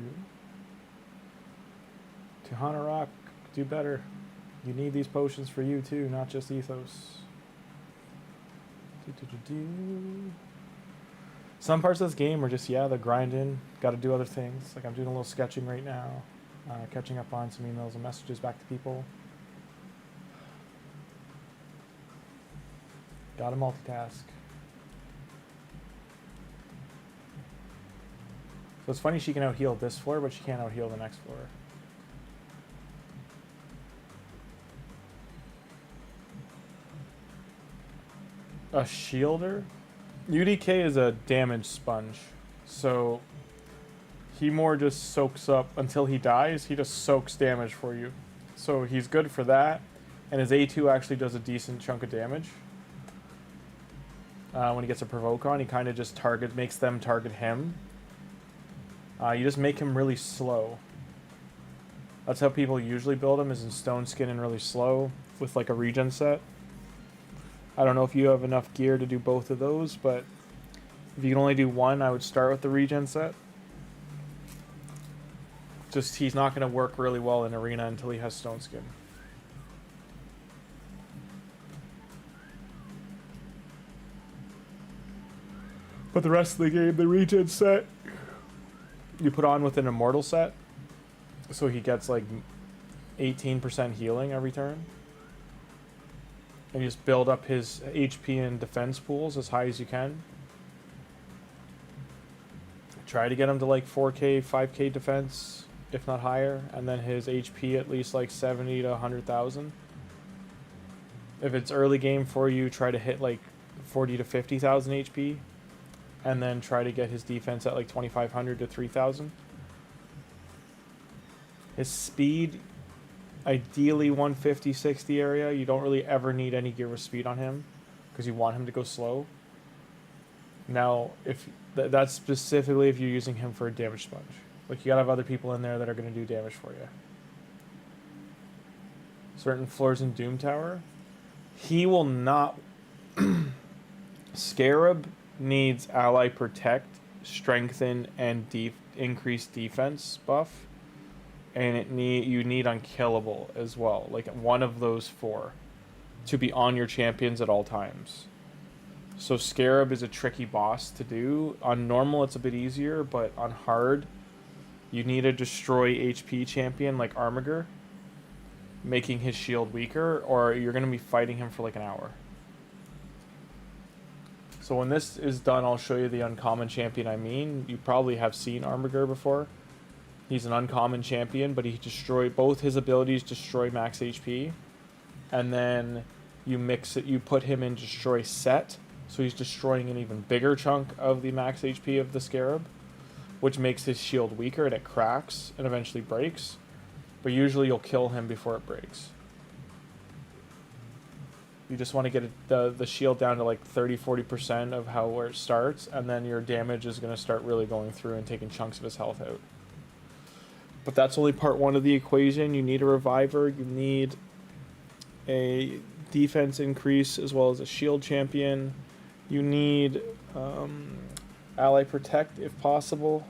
Tuhanarak, do better. You need these potions for you too, not just Ethos. Some parts of this game are just, yeah, they're grinding. Got to do other things. Like I'm doing a little sketching right now. Catching up on some emails and messages back to people. Gotta multitask. So it's funny she can out-heal this floor, but she can't out-heal the next floor. A shielder? UDK is a damage sponge. So he more just soaks up until he dies. He just soaks damage for you. So he's good for that. And his A2 actually does a decent chunk of damage. When he gets a provoke on, he kind of just makes them target him. You just make him really slow. That's how people usually build him, is in stone skin and really slow with like a regen set. I don't know if you have enough gear to do both of those, but if you can only do one, I would start with the regen set. Just he's not going to work really well in arena until he has stone skin. But the rest of the game, the regen set, you put on with an immortal set, so he gets like 18% healing every turn. And you just build up his HP and defense pools as high as you can. Try to get him to like 4k, 5k defense, if not higher, and then his HP at least like 70 to 100,000. If it's early game for you, try to hit like 40 to 50,000 HP, and then try to get his defense at like 2,500 to 3,000. His speed, ideally 150, 60 area. You don't really ever need any gear with speed on him because you want him to go slow. Now, if that's specifically if you're using him for a damage sponge. Like, you gotta have other people in there that are gonna do damage for you. Certain floors in Doom Tower, he will not... Scarab needs ally protect, strengthen, and increase defense buff. And you need unkillable as well. Like, one of those four to be on your champions at all times. So Scarab is a tricky boss to do. On normal, it's a bit easier, but on hard, you need a destroy HP champion like Armiger, making his shield weaker, or you're going to be fighting him for like an hour. So when this is done, I'll show you the uncommon champion I mean. You probably have seen Armiger before. He's an uncommon champion, but both his abilities destroy max HP. And then you mix it, you put him in destroy set, so he's destroying an even bigger chunk of the max HP of the Scarab, which makes his shield weaker and it cracks and eventually breaks. But usually you'll kill him before it breaks. You just want to get the shield down to like 30-40% of where it starts, and then your damage is going to start really going through and taking chunks of his health out. But that's only part one of the equation. You need a reviver, you need a defense increase as well as a shield champion. You need ally protect if possible.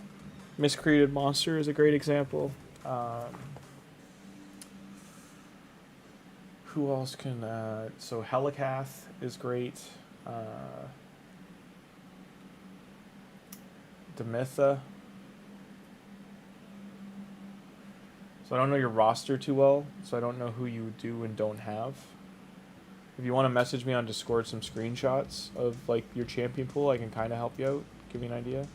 Miscreated monster is a great example. Who else can... so Helicath is great. Demitha. So I don't know your roster too well, so I don't know who you do and don't have. If you want to message me on Discord some screenshots of like your champion pool, I can kind of help you out, give you an idea.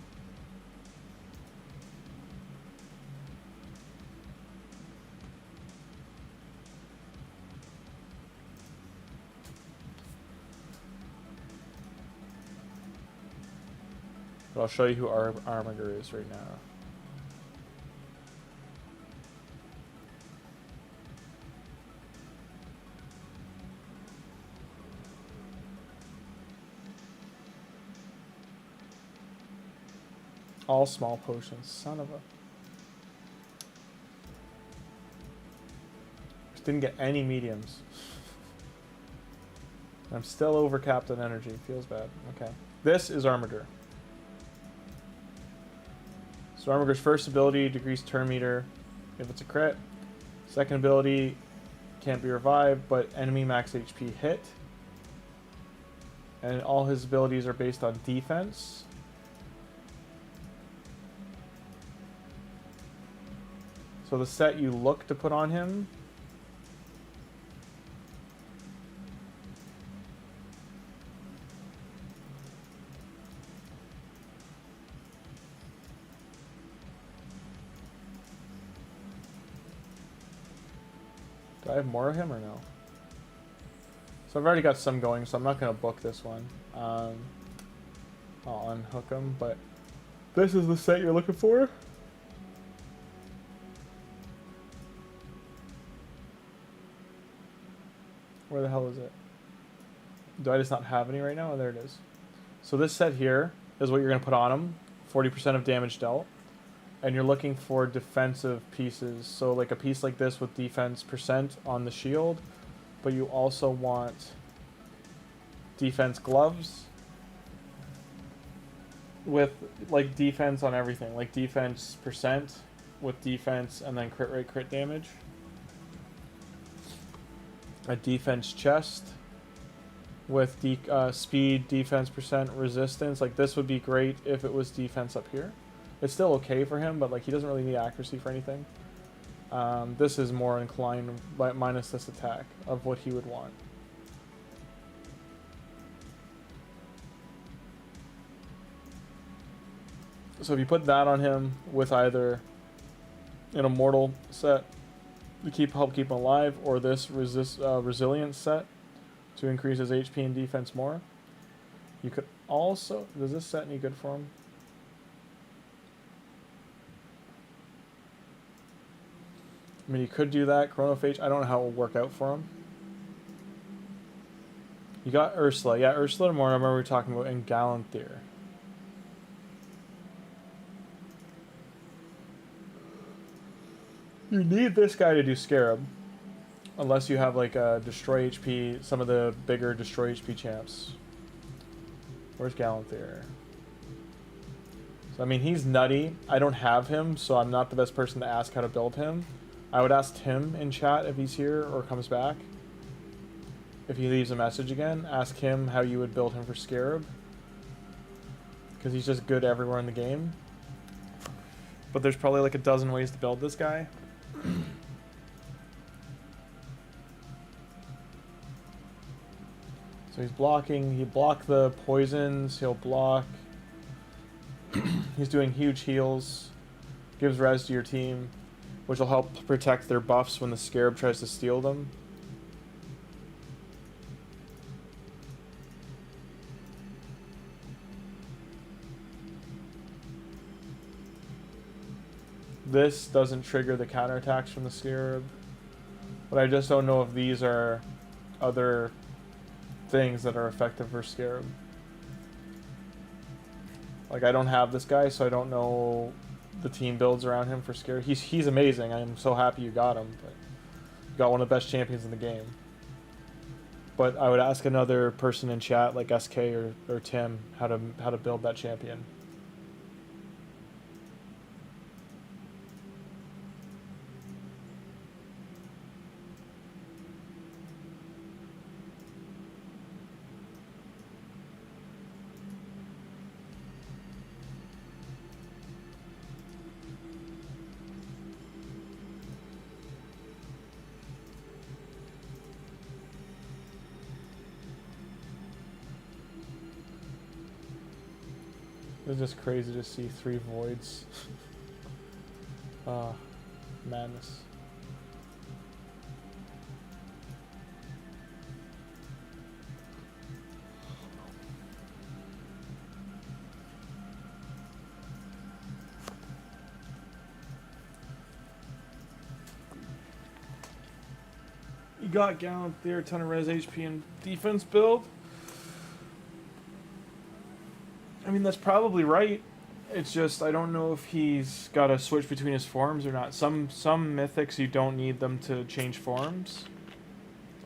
But I'll show you who Armiger is right now. All small potions, son of a... Just didn't get any mediums. I'm still over capped on energy, feels bad. Okay. This is Armiger. So Armorger's first ability, decrease turn meter if it's a crit. Second ability, can't be revived, but enemy max HP hit. And all his abilities are based on defense. So the set you look to put on him. Do I have more of him or no? So I've already got some going, so I'm not going to book this one. I'll unhook him, but this is the set you're looking for? Where the hell is it? Do I just not have any right now? Oh, there it is. So this set here is what you're going to put on him. 40% of damage dealt. And you're looking for defensive pieces. So like a piece like this with defense percent on the shield. But you also want defense gloves. With like defense on everything. Like defense percent with defense and then crit rate, crit damage. A defense chest with speed, defense percent, resistance. Like this would be great if it was defense up here. It's still okay for him, but like he doesn't really need accuracy for anything. This is more inclined by minus this attack of what he would want. So if you put that on him with either an immortal set to help keep him alive, or this resilience set to increase his HP and defense more. You could also, does this set any good for him? I mean, you could do that. Chronophage, I don't know how it will work out for him. You got Ursula. Yeah, Ursula and more. I remember we were talking about in Galanthir. You need this guy to do Scarab. Unless you have like a Destroy HP, some of the bigger Destroy HP champs. Where's Galanthir? So, I mean, he's nutty. I don't have him, so I'm not the best person to ask how to build him. I would ask Tim in chat if he's here or comes back. If he leaves a message again, ask him how you would build him for Scarab. Because he's just good everywhere in the game. But there's probably like a dozen ways to build this guy. So he's blocking, he blocked the poisons, he'll block. He's doing huge heals. Gives res to your team, which will help protect their buffs when the Scarab tries to steal them. This doesn't trigger the counterattacks from the Scarab. But I just don't know if these are other things that are effective for Scarab. Like, I don't have this guy, so I don't know the team builds around him for Scarab. He's amazing. I'm so happy you got him. But you got one of the best champions in the game. But I would ask another person in chat, like SK or Tim, how to build that champion. It's just crazy to see 3 voids. Madness. You got Galanthir, ton of res HP and defense build. I mean, that's probably right. It's just, I don't know if he's got to switch between his forms or not. Some mythics, you don't need them to change forms.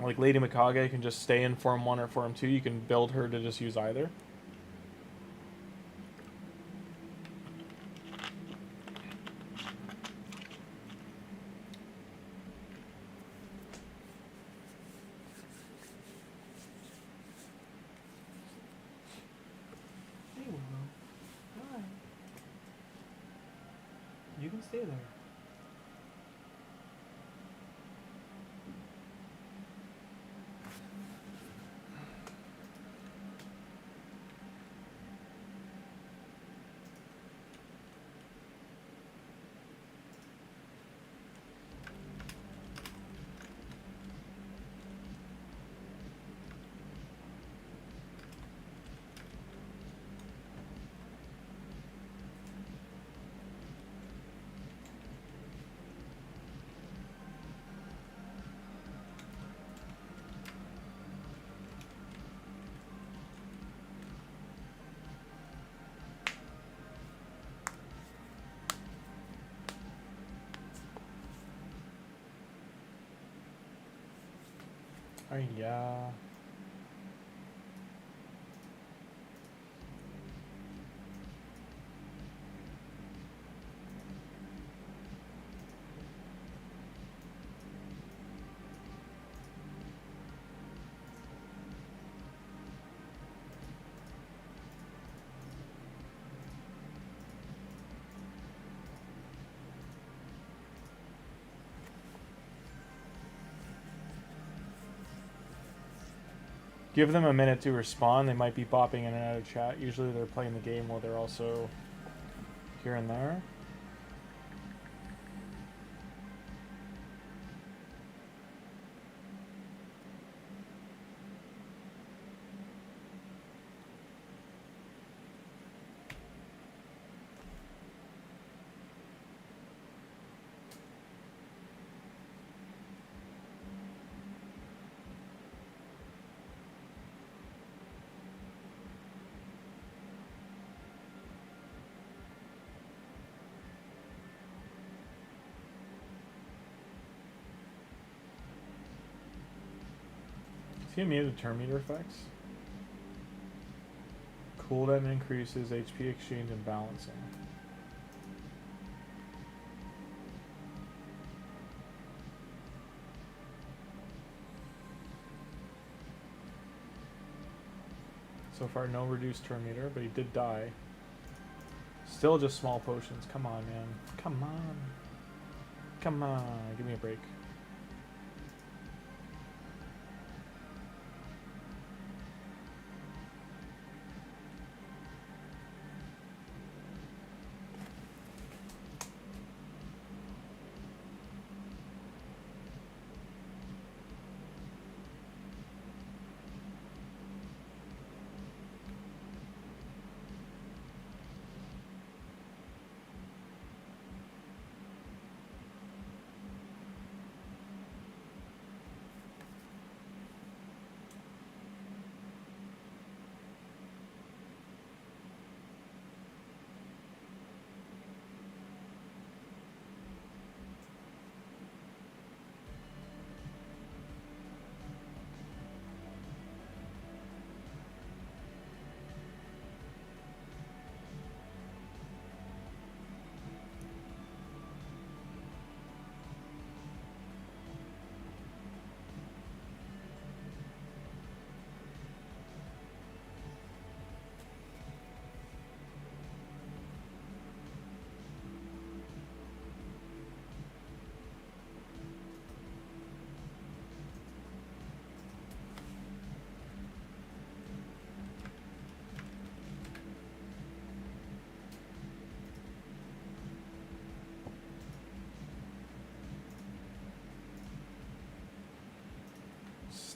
Like Lady Mikage can just stay in Form 1 or Form 2. You can build her to just use either. You can stay there. Oh, yeah. Give them a minute to respond. They might be bopping in and out of chat. Usually they're playing the game while they're also here and there. Is he immune to turn meter effects? Cooldown increases, HP exchange, and balancing. So far, no reduced turn meter, but he did die. Still just small potions. Come on, man. Come on. Come on. Give me a break.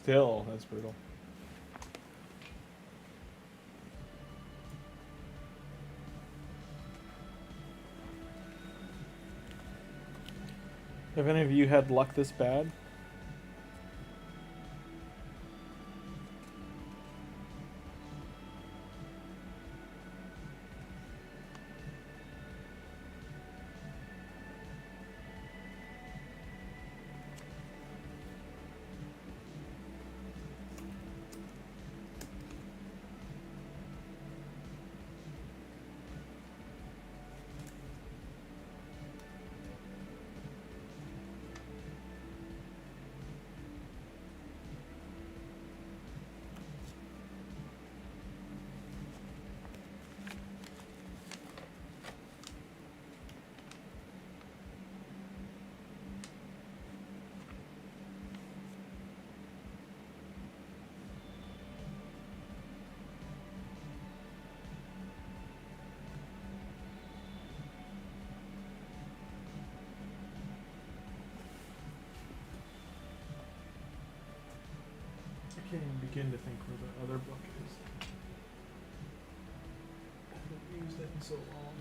Still, that's brutal. Have any of you had luck this bad? can't even begin to think where the other book is. I haven't used it in so long.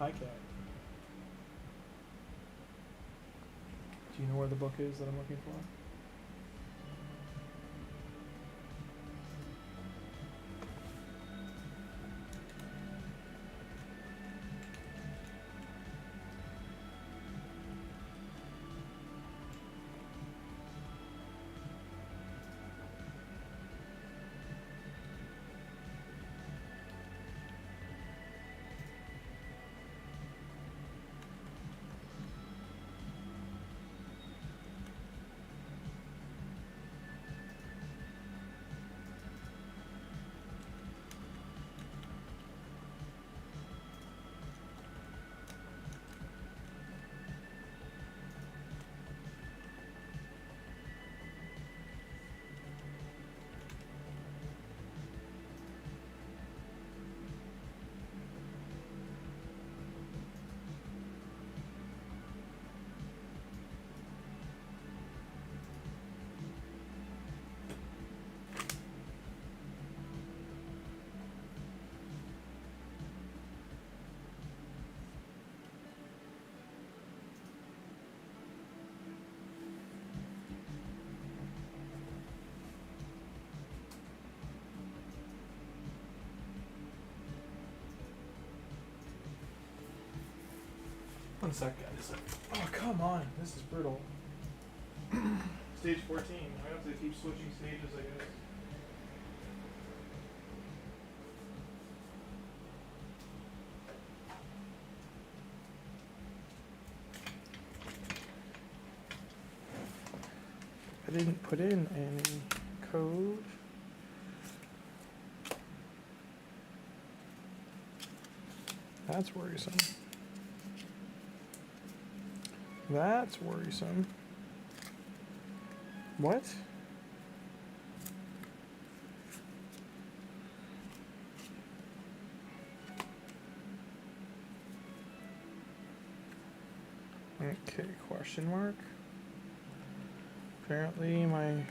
Hi, cat. Do you know where the book is that I'm looking for? One sec, guys. Oh, come on. This is brutal. Stage 14. I have to keep switching stages, I guess. I didn't put in any code. That's worrisome. That's worrisome. What? Okay, question mark. Apparently my...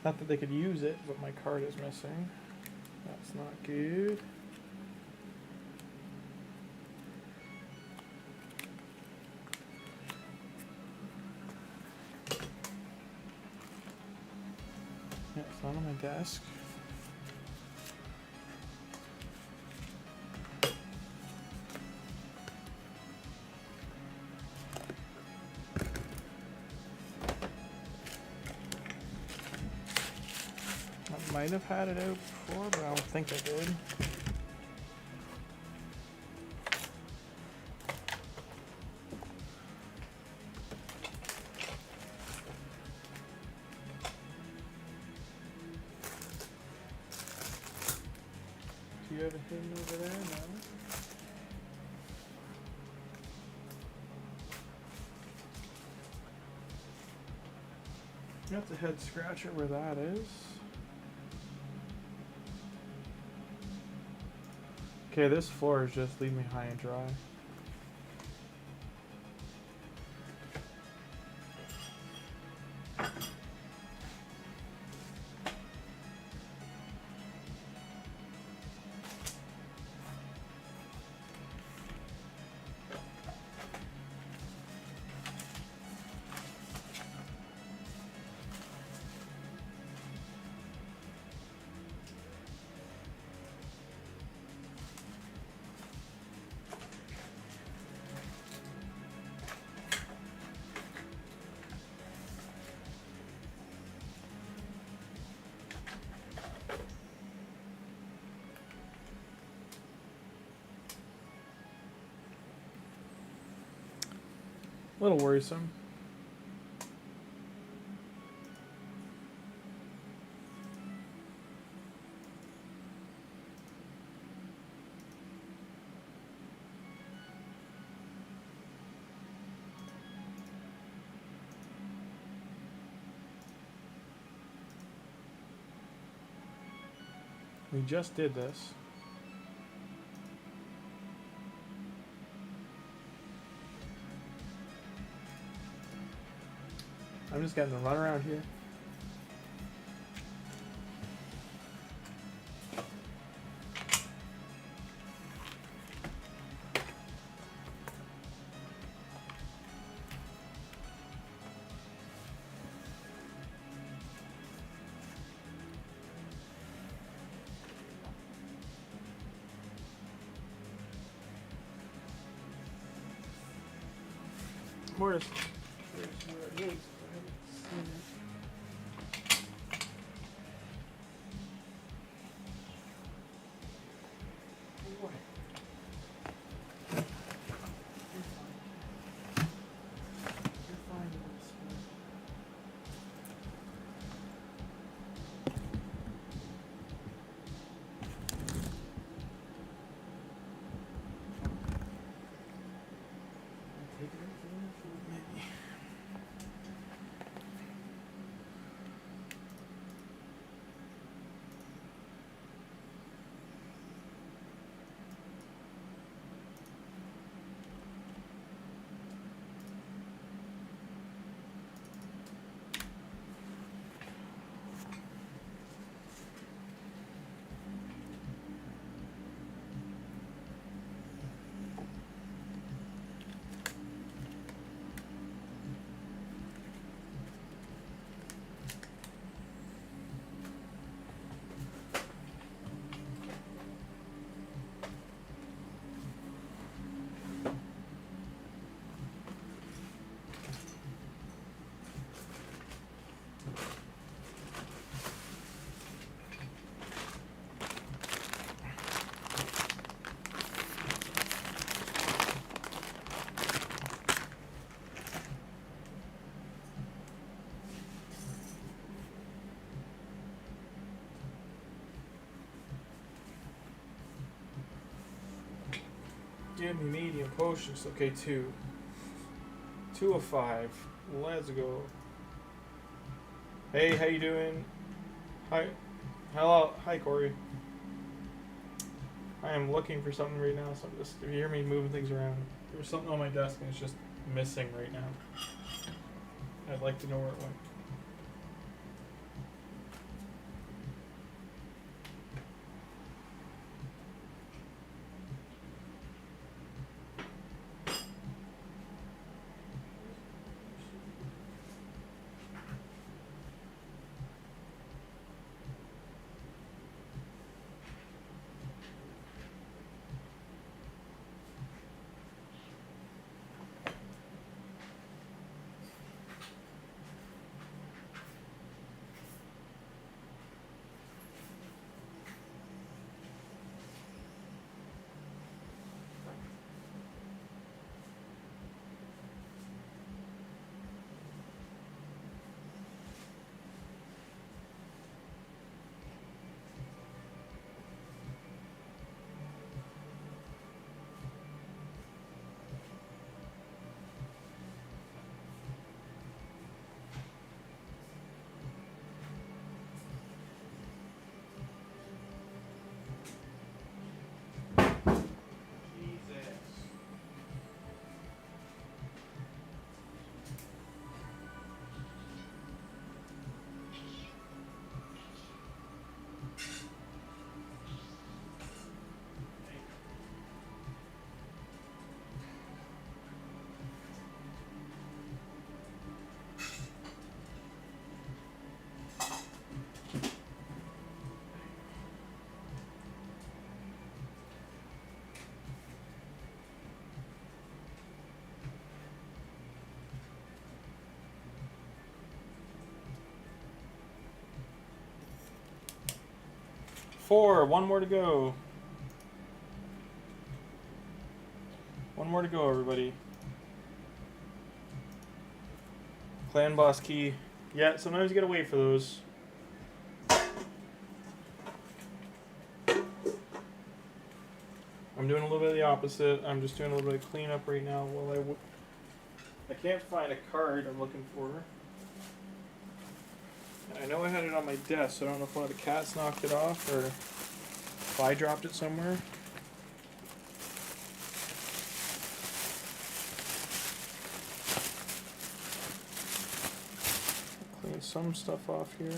Not that they could use it, but my card is missing. That's not good. Yeah, it's not on my desk. I might have had it out before, but I don't think I did. Do you have a hidden over there? No. That's a head scratcher where that is. Okay, this floor is just leave me high and dry. A little worrisome. We just did this. I'm just getting to run around here. Mortis. Give me medium potions. Okay, 2. 2 of 5. Let's go. Hey, how you doing? Hi. Hello. Hi, Corey. I am looking for something right now, so I'm just, if you hear me moving things around, there's something on my desk and it's just missing right now. I'd like to know where it went. Four. One more to go. One more to go, everybody. Clan boss key. Yeah, sometimes you gotta wait for those. I'm doing a little bit of the opposite. I'm just doing a little bit of cleanup right now while I can't find a card I'm looking for. I know I had it on my desk, so I don't know if one of the cats knocked it off or if I dropped it somewhere. Clean some stuff off here.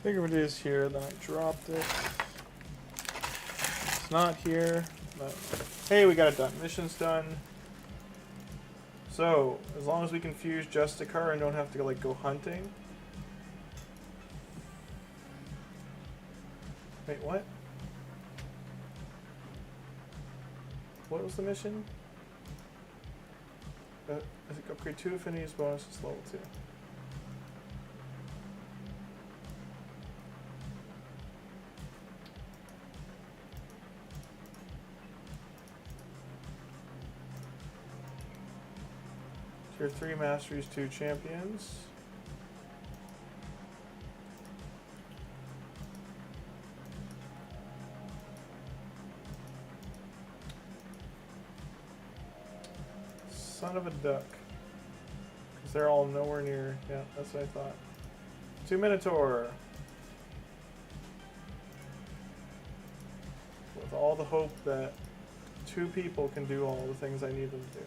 Figured it is here, then I dropped it. It's not here, but hey, we got it done. Mission's done. So, as long as we can fuse Justicar and don't have to like go hunting. Wait, what? What was the mission? Is it upgrade 2 affinities bonuses level 2? Tier 3 masteries, 2 champions. Son of a duck. Because they're all nowhere near. Yeah, that's what I thought. 2 Minotaur. With all the hope that 2 people can do all the things I need them to do.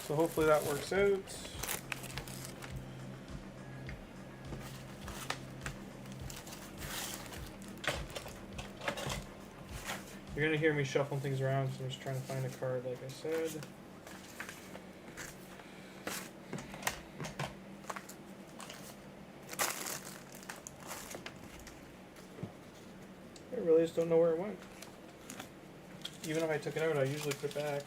So hopefully that works out. You're gonna hear me shuffling things around, so I'm just trying to find a card, like I said. I really just don't know where it went. Even if I took it out, I usually put it back.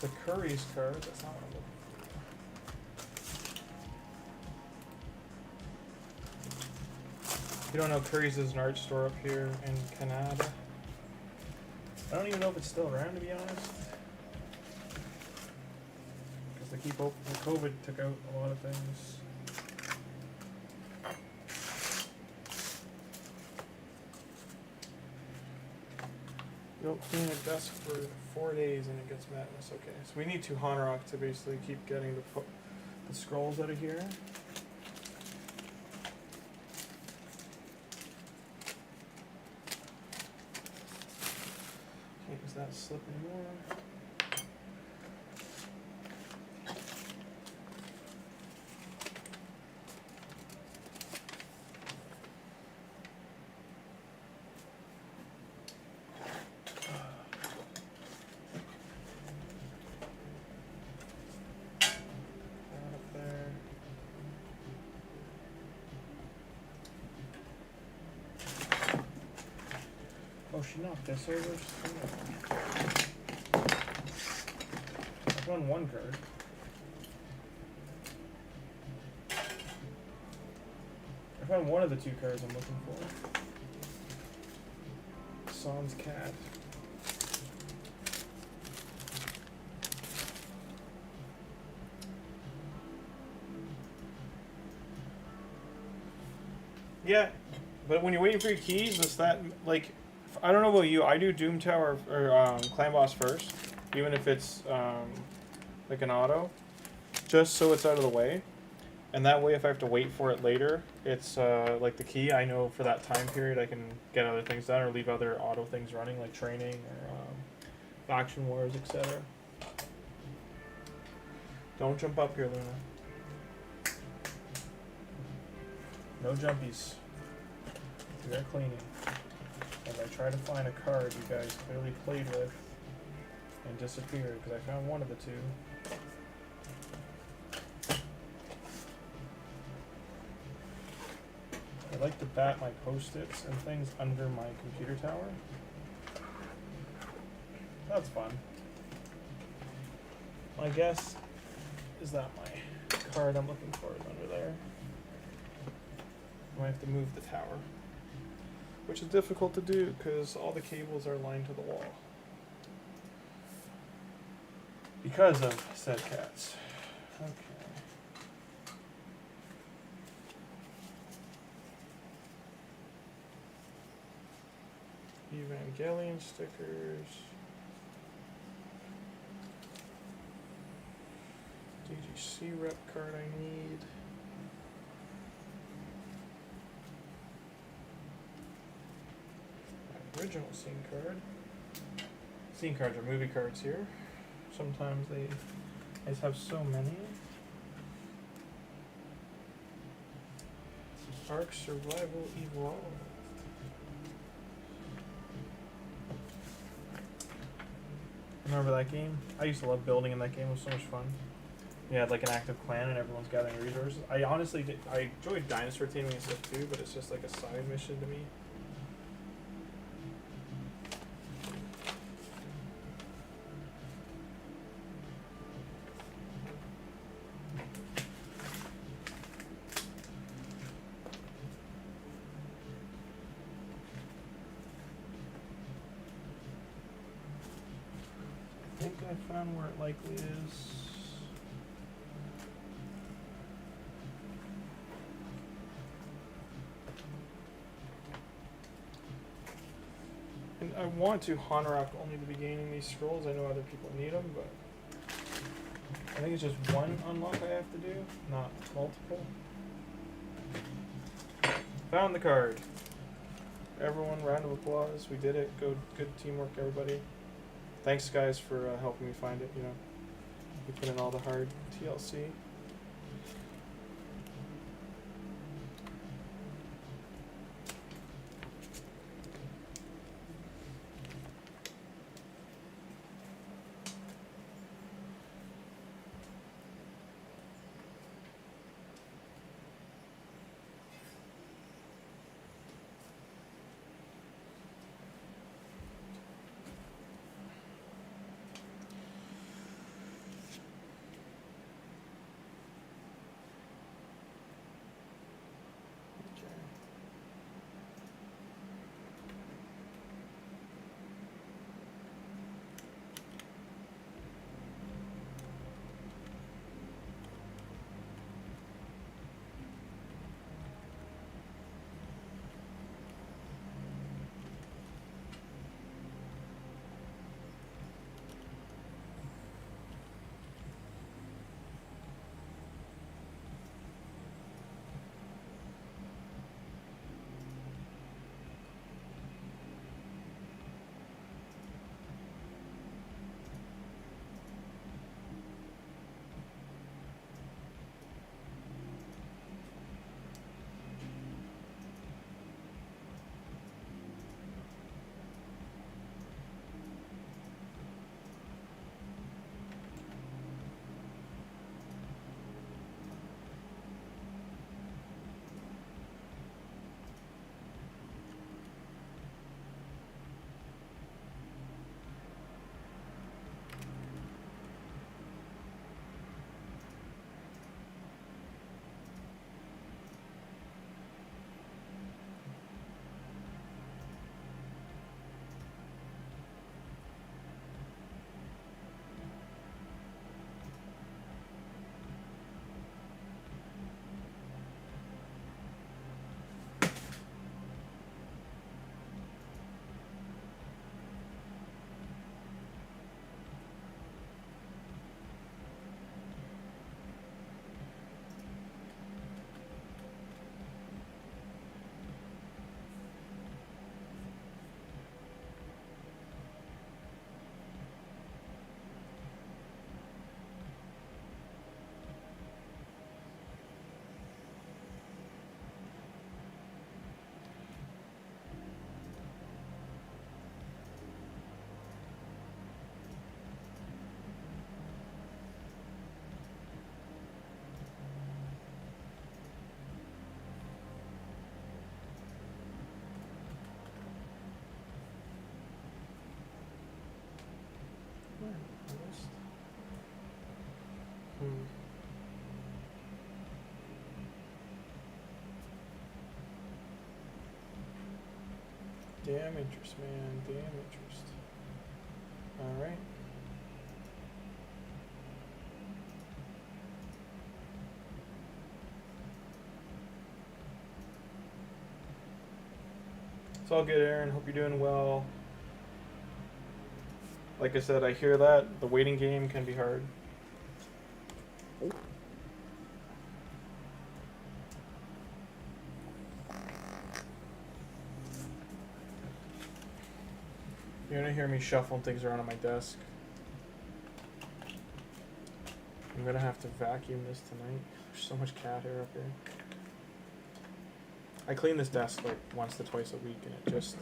The Curry's card, that's not what I'm looking for. If you don't know, Curry's is an art store up here in Canada. I don't even know if it's still around, to be honest. Because they keep open. COVID took out a lot of things. You don't clean a desk for 4 days and it gets madness. Okay, so we need Tuhanarak to basically keep getting the scrolls out of here. Can't use that slip anymore. Oh, she knocked this over. I've won 1 card. I found one of the 2 cards I'm looking for. Sans cat. Yeah, but when you're waiting for your keys, it's that, like, I don't know about you, I do Doom Tower or Clan Boss first, even if it's like an auto, just so it's out of the way. And that way, if I have to wait for it later, it's like the key, I know for that time period I can get other things done or leave other auto things running, like training or faction wars, etc. Don't jump up here, Luna. No jumpies. We are cleaning. As I try to find a card you guys clearly played with and disappeared, because I found one of the 2. I like to bat my post-its and things under my computer tower. That's fun. My guess is that my card I'm looking for is under there. I might have to move the tower, which is difficult to do because all the cables are lined to the wall because of said cats. Okay. Evangelion stickers. DGC rep card I need. My original scene card. Scene cards are movie cards here. Sometimes they just have so many. Ark Survival Evolved. Remember that game? I used to love building in that game. It was so much fun. You had like an active clan and everyone's gathering resources. I honestly did, I enjoyed dinosaur taming and stuff too, but it's just like a side mission to me. I think I found where it likely is. And I want to Honorock only to be gaining these scrolls. I know other people need them, but I think it's just one unlock I have to do, not multiple. Found the card. Everyone, round of applause. We did it. Good teamwork, everybody. Thanks, guys, for helping me find it. You know, we put in all the hard TLC. Damn interest, man. Damn interest. Alright. It's all good, Aaron. Hope you're doing well. Like I said, I hear that. The waiting game can be hard. You're gonna hear me shuffling things around on my desk. I'm gonna have to vacuum this tonight. There's so much cat hair up here. I clean this desk like once to twice a week, and it just...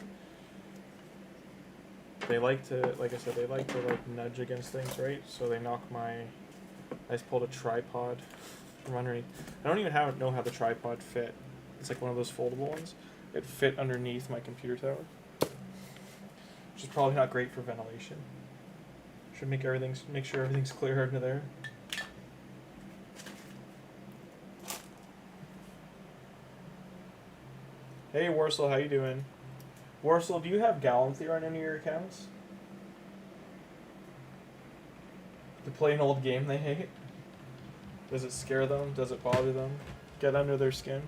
They like to, like I said, they like to like nudge against things, right? So they knock my... I just pulled a tripod from underneath. I don't even know how the tripod fit. It's like one of those foldable ones. It fit underneath my computer tower. Which is probably not great for ventilation. Should make sure everything's clear under there. Hey Warsaw, how you doing? Warsaw, do you have Gallanthy on any of your accounts? To play an old game they hate? Does it scare them? Does it bother them? Get under their skin?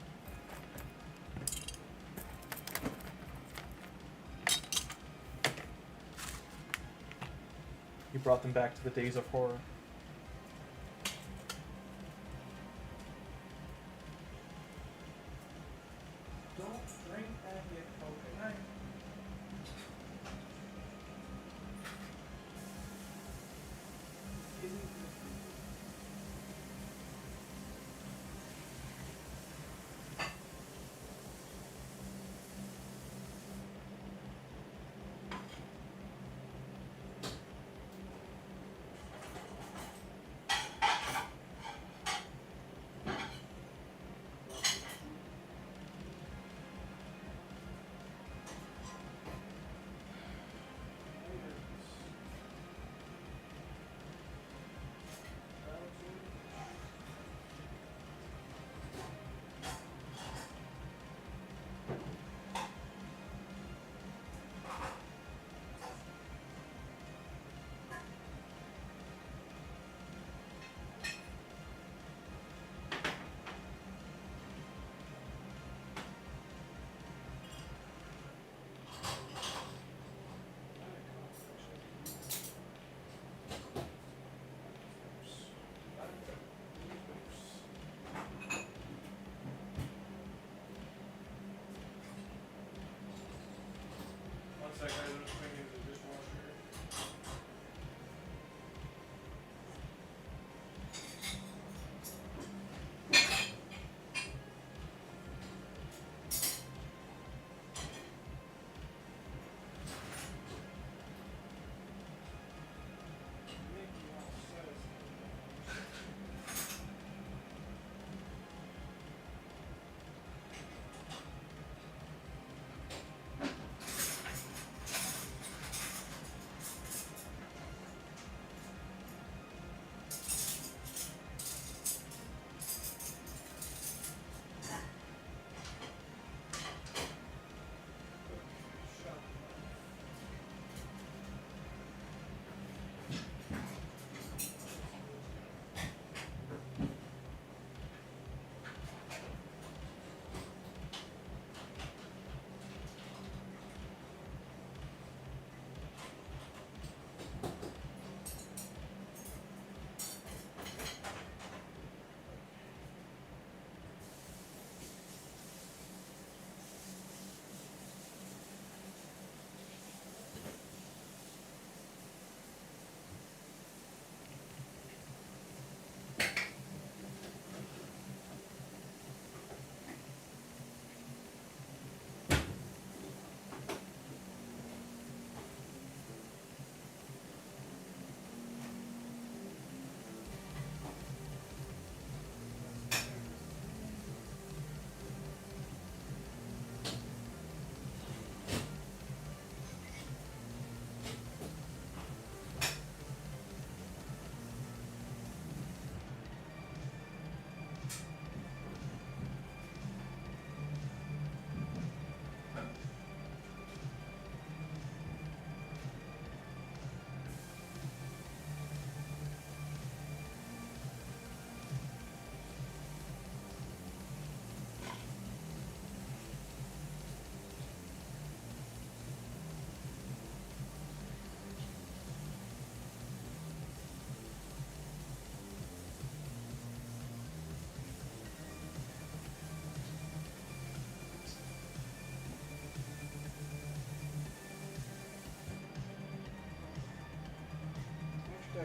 You brought them back to the days of horror. Don't drink and get coconut.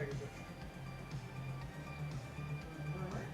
you're good. Alright.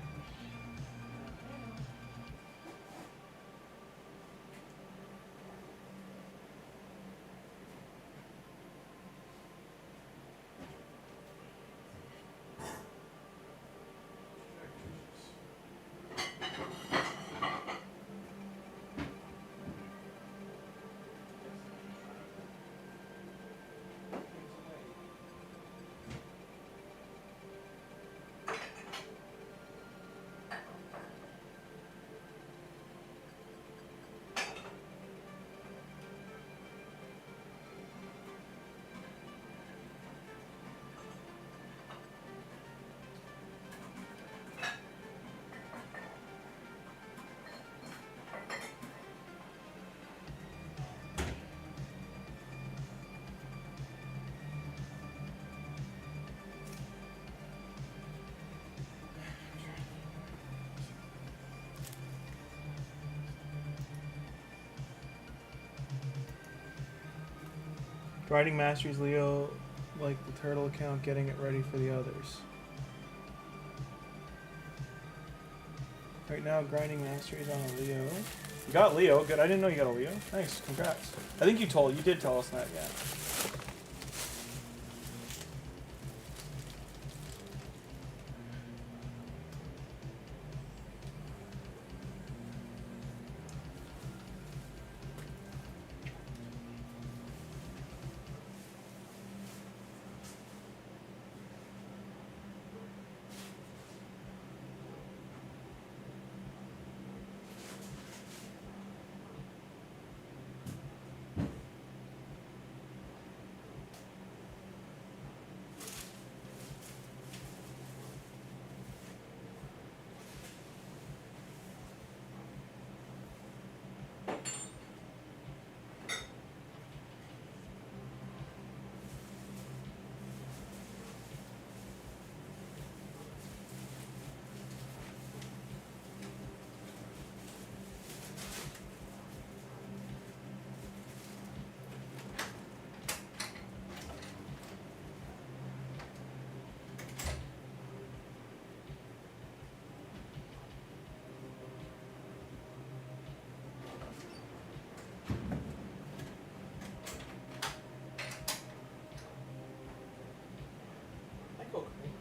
Grinding Masteries Leo, like the turtle account, getting it ready for the others. Right now, Grinding Masteries on a Leo. You got Leo, good. I didn't know you got a Leo. Nice, congrats. I think you did tell us that, yeah.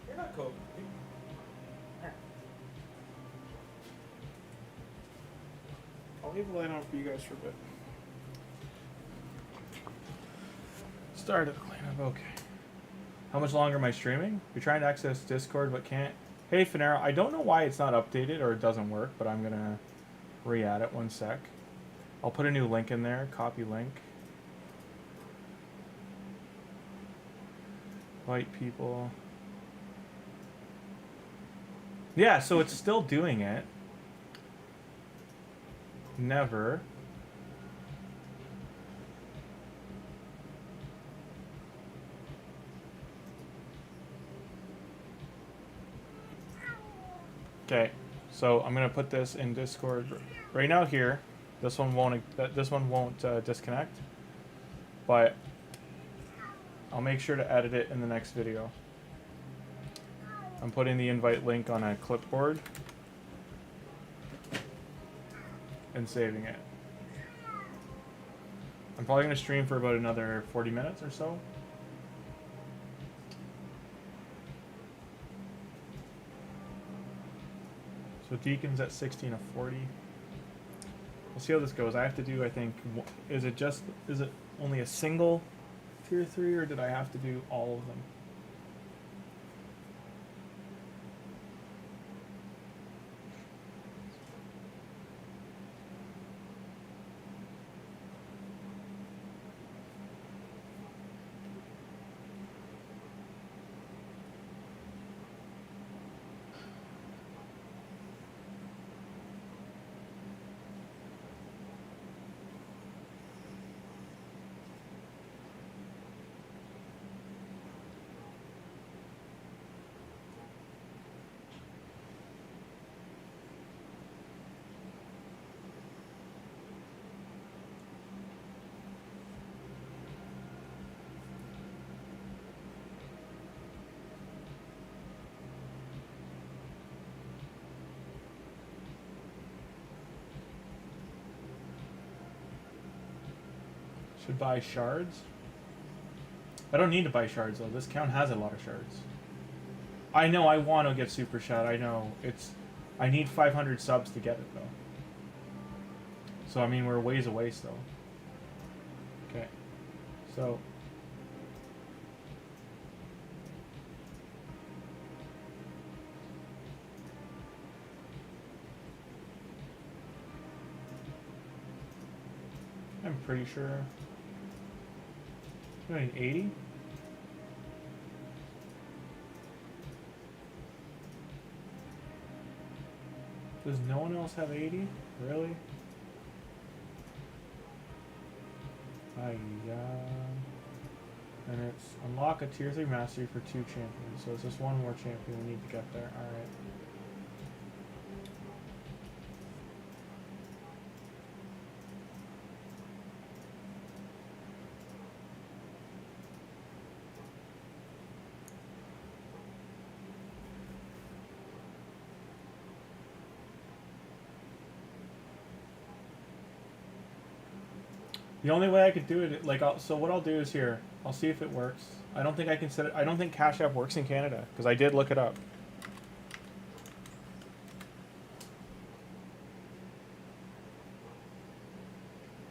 You're not Coke. I'll leave the light on for you guys for a bit. Started cleanup, okay. How much longer am I streaming? You're trying to access Discord but can't. Hey Finero, I don't know why it's not updated or it doesn't work, but I'm gonna re-add it 1 sec. I'll put a new link in there, copy link. Invite people. Yeah, so it's still doing it. Never. Okay, so I'm gonna put this in Discord right now here. This one won't disconnect, but I'll make sure to edit it in the next video. I'm putting the invite link on a clipboard and saving it. I'm probably going to stream for about another 40 minutes or so. So Deacon's at 16 of 40. We'll see how this goes. I have to do, I think, is it only a single tier 3 or did I have to do all of them? Should buy shards. I don't need to buy shards though. This count has a lot of shards. I know I want to get super shot. I know I need 500 subs to get it though. So I mean we're ways away still. Okay. So I'm pretty sure. 80? Does no one else have 80? Really? And it's unlock a tier 3 mastery for 2 champions. So it's just one more champion we need to get there. Alright. The only way I could do it, like, so what I'll do is here. I'll see if it works. I don't think I can set it. I don't think Cash App works in Canada because I did look it up.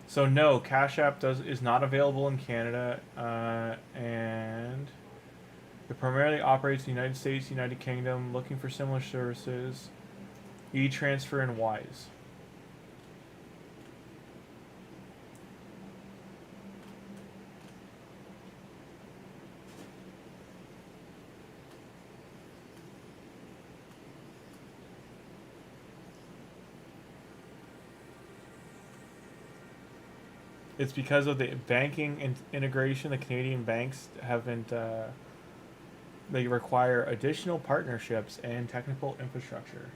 So no, Cash App is not available in Canada, and it primarily operates in the United States, United Kingdom, looking for similar services, e-transfer and Wise. It's because of the banking integration. The Canadian banks haven't. They require additional partnerships and technical infrastructure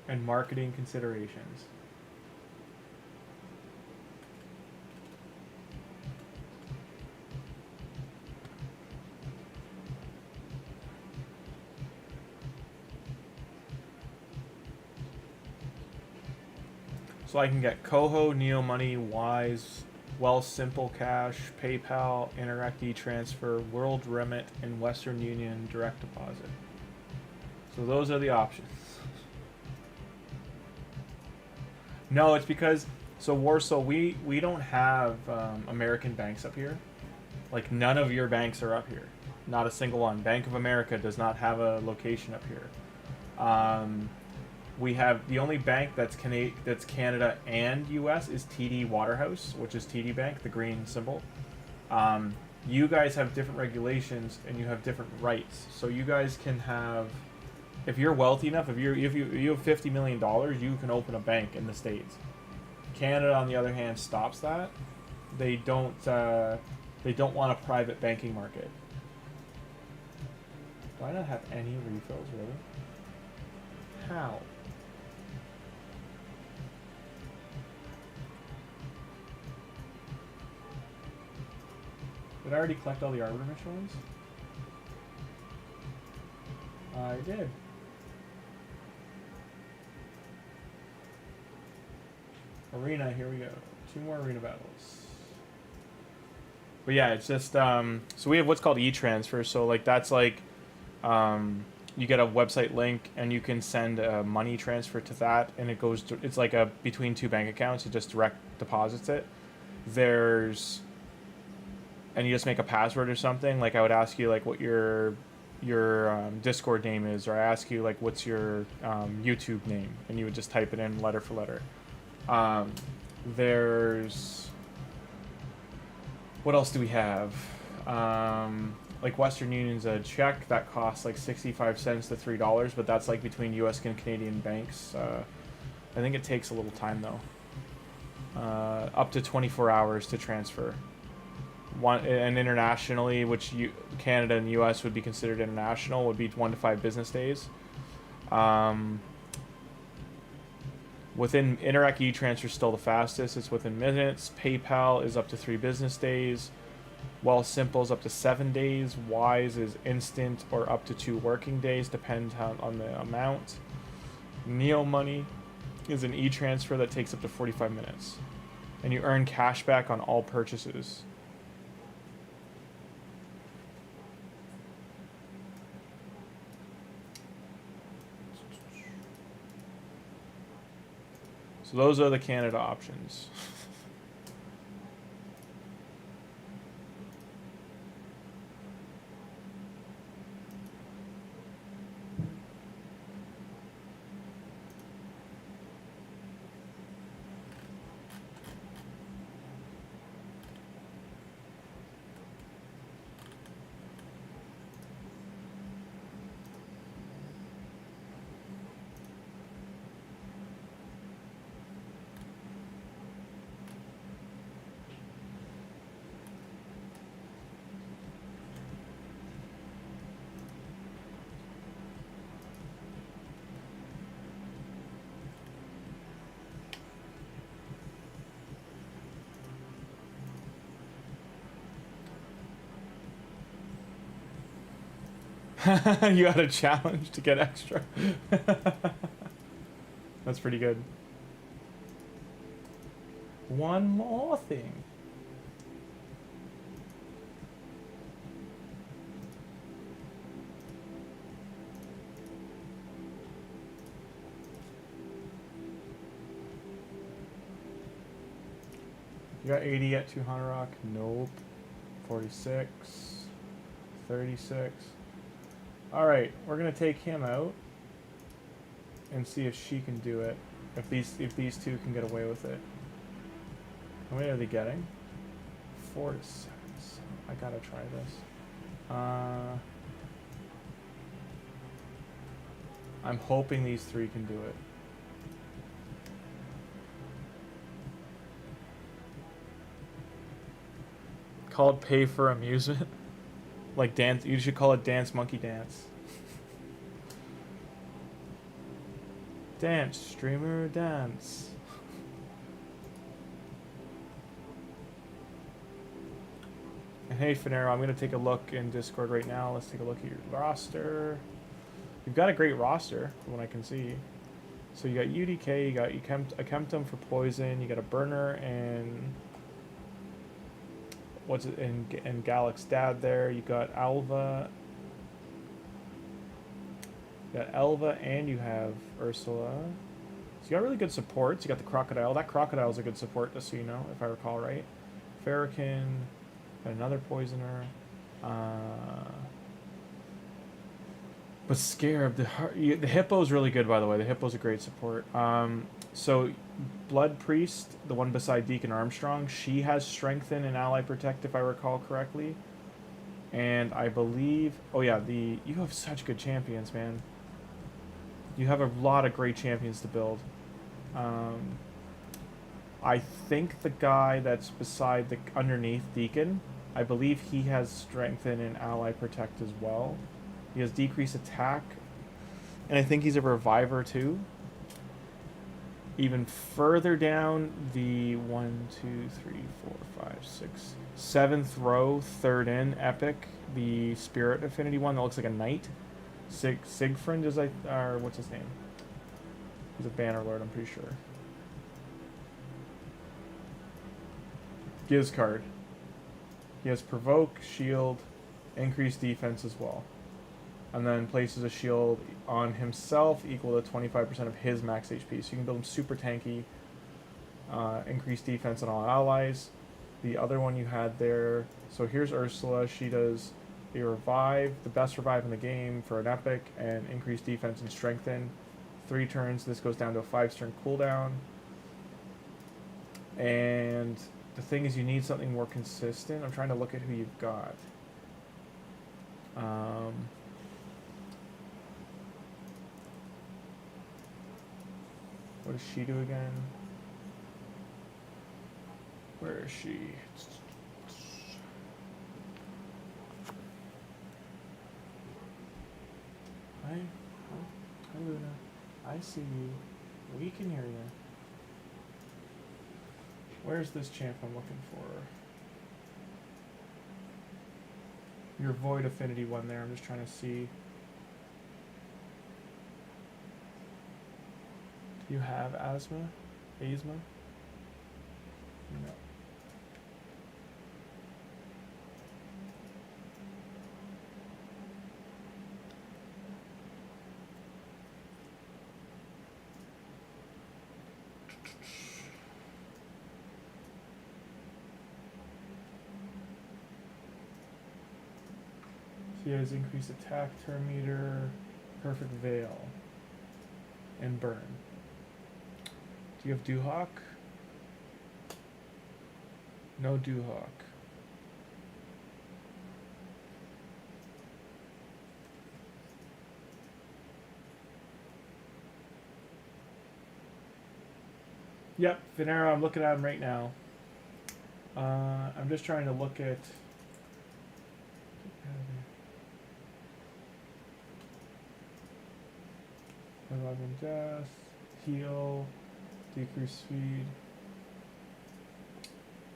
and marketing considerations. So I can get Coho, Neo Money, Wise, Simple Cash, PayPal, Interact e-Transfer, World Remit, and Western Union Direct Deposit. So those are the options. No, it's because so Warsaw, we don't have American banks up here. Like none of your banks are up here. Not a single one. Bank of America does not have a location up here. We have the only bank that's Canada and US is TD Waterhouse, which is TD Bank, the green symbol. You guys have different regulations and you have different rights. So you guys can have, if you're wealthy enough, if you have $50 million, you can open a bank in the States. Canada, on the other hand, stops that. They don't want a private banking market. Do I not have any refills, really? How? Did I already collect all the Arbiter missions? I did. Arena, here we go. 2 more arena battles. But yeah, it's just, so we have what's called e-transfer. So like that's like, you get a website link and you can send a money transfer to that, and it goes to, it's like a between 2 bank accounts. It just direct deposits it. And you just make a password or something. Like I would ask you like what your Discord name is, or I ask you like what's your YouTube name, and you would just type it in letter for letter. What else do we have? Like Western Union's a check that costs like 65 cents to $3, but that's like between US and Canadian banks. I think it takes a little time though. Up to 24 hours to transfer. And internationally, which Canada and US would be considered international, would be 1 to 5 business days. Within Interact e-transfer is still the fastest. It's within minutes. PayPal is up to 3 business days. Simple is up to 7 days. Wise is instant or up to 2 working days, depends on the amount. Neo Money is an e-transfer that takes up to 45 minutes. And you earn cash back on all purchases. So those are the Canada options. You got a challenge to get extra. That's pretty good. One more thing. You got 80 at Tuhanarak? Nope. 46. 36. Alright, we're gonna take him out and see if she can do it. If these two can get away with it. How many are they getting? 4 to 7. So I gotta try this. I'm hoping these three can do it. Called pay for amusement. Like dance, you should call it dance monkey dance. Dance, streamer, dance. And hey, Finero, I'm gonna take a look in Discord right now. Let's take a look at your roster. You've got a great roster, from what I can see. So you got UDK, you got a Chemtum for poison, you got a burner and what's it and Gallic's dad there. You got Alva. You got Elva and you have Ursula. So you got really good supports. You got the Crocodile. That Crocodile's a good support, just so you know, if I recall right. Farrakhan, got another poisoner. But Scarab, the Hippo's really good, by the way. The Hippo's a great support. So Blood Priest, the one beside Deacon Armstrong, she has Strengthen and Ally Protect, if I recall correctly. And I believe... Oh yeah, you have such good champions, man. You have a lot of great champions to build. I think the guy that's beside underneath Deacon, I believe he has Strengthen and Ally Protect as well. He has Decrease Attack. And I think he's a Reviver too. Even further down, the 1, 2, 3, 4, 5, 6, 7th row, third in, Epic, the Spirit Affinity one that looks like a knight. Sigfriend is or what's his name? He's a Bannerlord, I'm pretty sure. Giz card. He has Provoke, Shield, Increased Defense as well. And then places a shield on himself equal to 25% of his max HP. So you can build him super tanky, increase defense on all allies. The other one you had there, so here's Ursula. She does a revive, the best revive in the game for an epic, and increase defense and strengthen. 3 turns, this goes down to a 5-turn cooldown. And the thing is, you need something more consistent. I'm trying to look at who you've got. What does she do again? Where is she? Hi, Luna. I see you. We can hear you. Where's this champ I'm looking for? Your Void Affinity one there. I'm just trying to see. You have asthma? No. He has increased attack, turn meter, perfect veil, and burn. Do you have Dewhawk? No Dewhawk. Yep, Venera, I'm looking at him right now. I'm just trying to look at... 11 death, heal, decrease speed,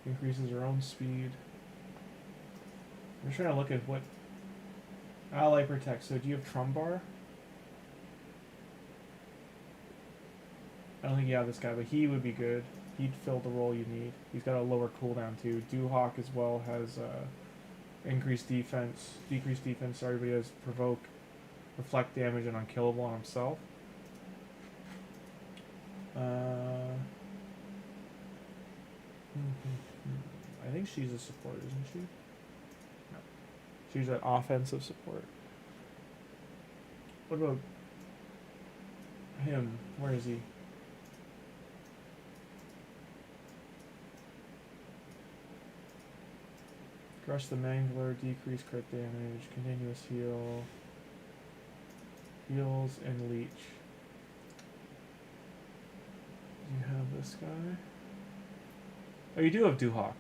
increases her own speed. I'm just trying to look at what ally protect. So do you have Trumbar? I don't think you have this guy, but he would be good. He'd fill the role you need. He's got a lower cooldown too. Dewhawk as well has increased defense, decreased defense. Sorry, but he has provoke, reflect damage, and unkillable on himself. I think she's a support, isn't she? No. She's an offensive support. What about him? Where is he? Crush the Mangler, decrease crit damage, continuous heal, heals, and leech. Do you have this guy? Oh, you do have Dewhawk.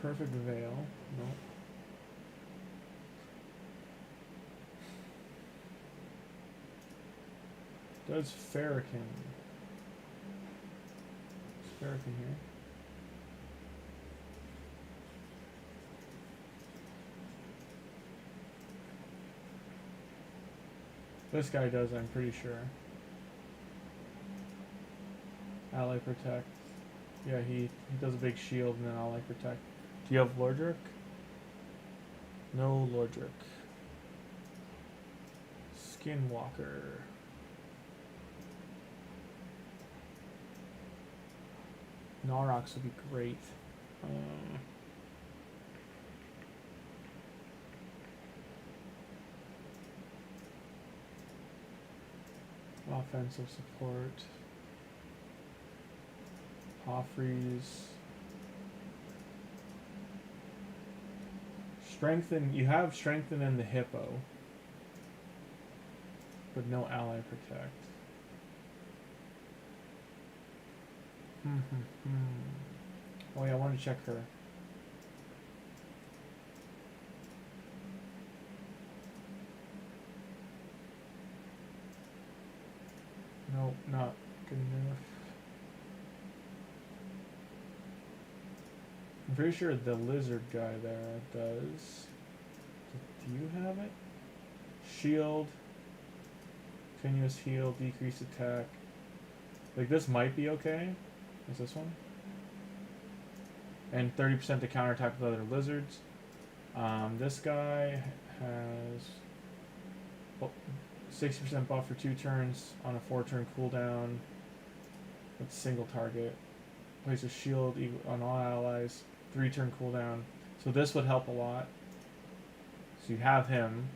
Perfect Veil. No. Does Farrakhan? Is Farrakhan here? This guy does, I'm pretty sure. Ally Protect. Yeah, he does a big shield and then Ally Protect. Do you have Lordric? No Lordric. Skinwalker. Norox would be great. Offensive support. Offreeze. Strengthen. You have Strengthen in the Hippo, but no Ally Protect. Oh yeah, I want to check her. No, not good enough. I'm pretty sure the lizard guy there does. Do you have it? Shield. Continuous heal, decrease attack. Like this might be okay. Is this one? And 30% to counterattack with other lizards. This guy has 60% buff for 2 turns on a 4-turn cooldown. With single target. Places shield on all allies. 3-turn cooldown. So this would help a lot. So you have him.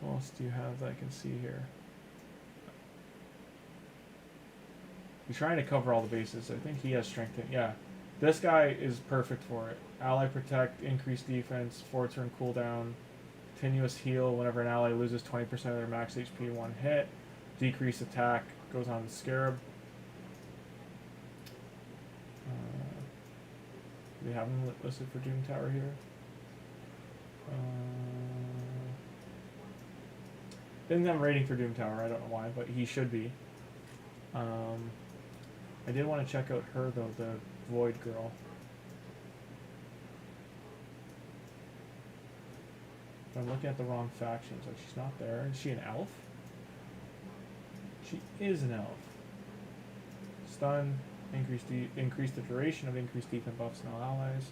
What else do you have that I can see here? You're trying to cover all the bases. I think he has strength. Yeah. This guy is perfect for it. Ally Protect, increased defense, 4-turn cooldown, continuous heal whenever an ally loses 20% of their max HP in one hit, decrease attack, goes on the Scarab. Do we have him listed for Doom Tower here? Didn't have rating for Doom Tower. I don't know why, but he should be. I did want to check out her though, the Void girl. But I'm looking at the wrong factions. Like she's not there. Is she an elf? She is an elf. Stun, increase the duration of increased defense buffs and all allies.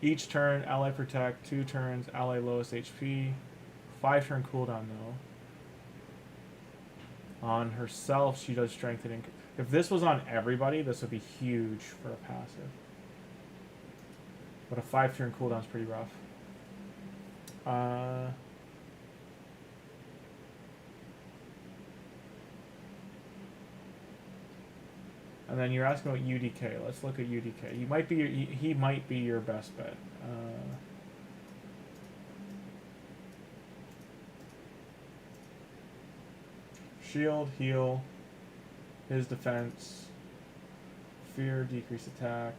Each turn, ally protect. 2 turns, ally lowest HP. 5 turn cooldown though. On herself, she does strengthening. If this was on everybody, this would be huge for a passive. But a 5 turn cooldown is pretty rough. And then you're asking about UDK. Let's look at UDK. He might be your best bet. Shield, heal, his defense, fear, decrease attack,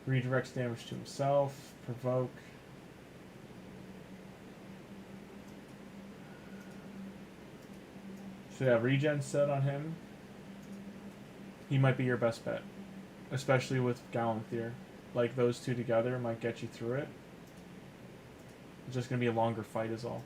redirects damage to himself, provoke. So yeah, regen set on him. He might be your best bet, especially with Gallantheer. Like those two together might get you through it. It's just gonna be a longer fight is all.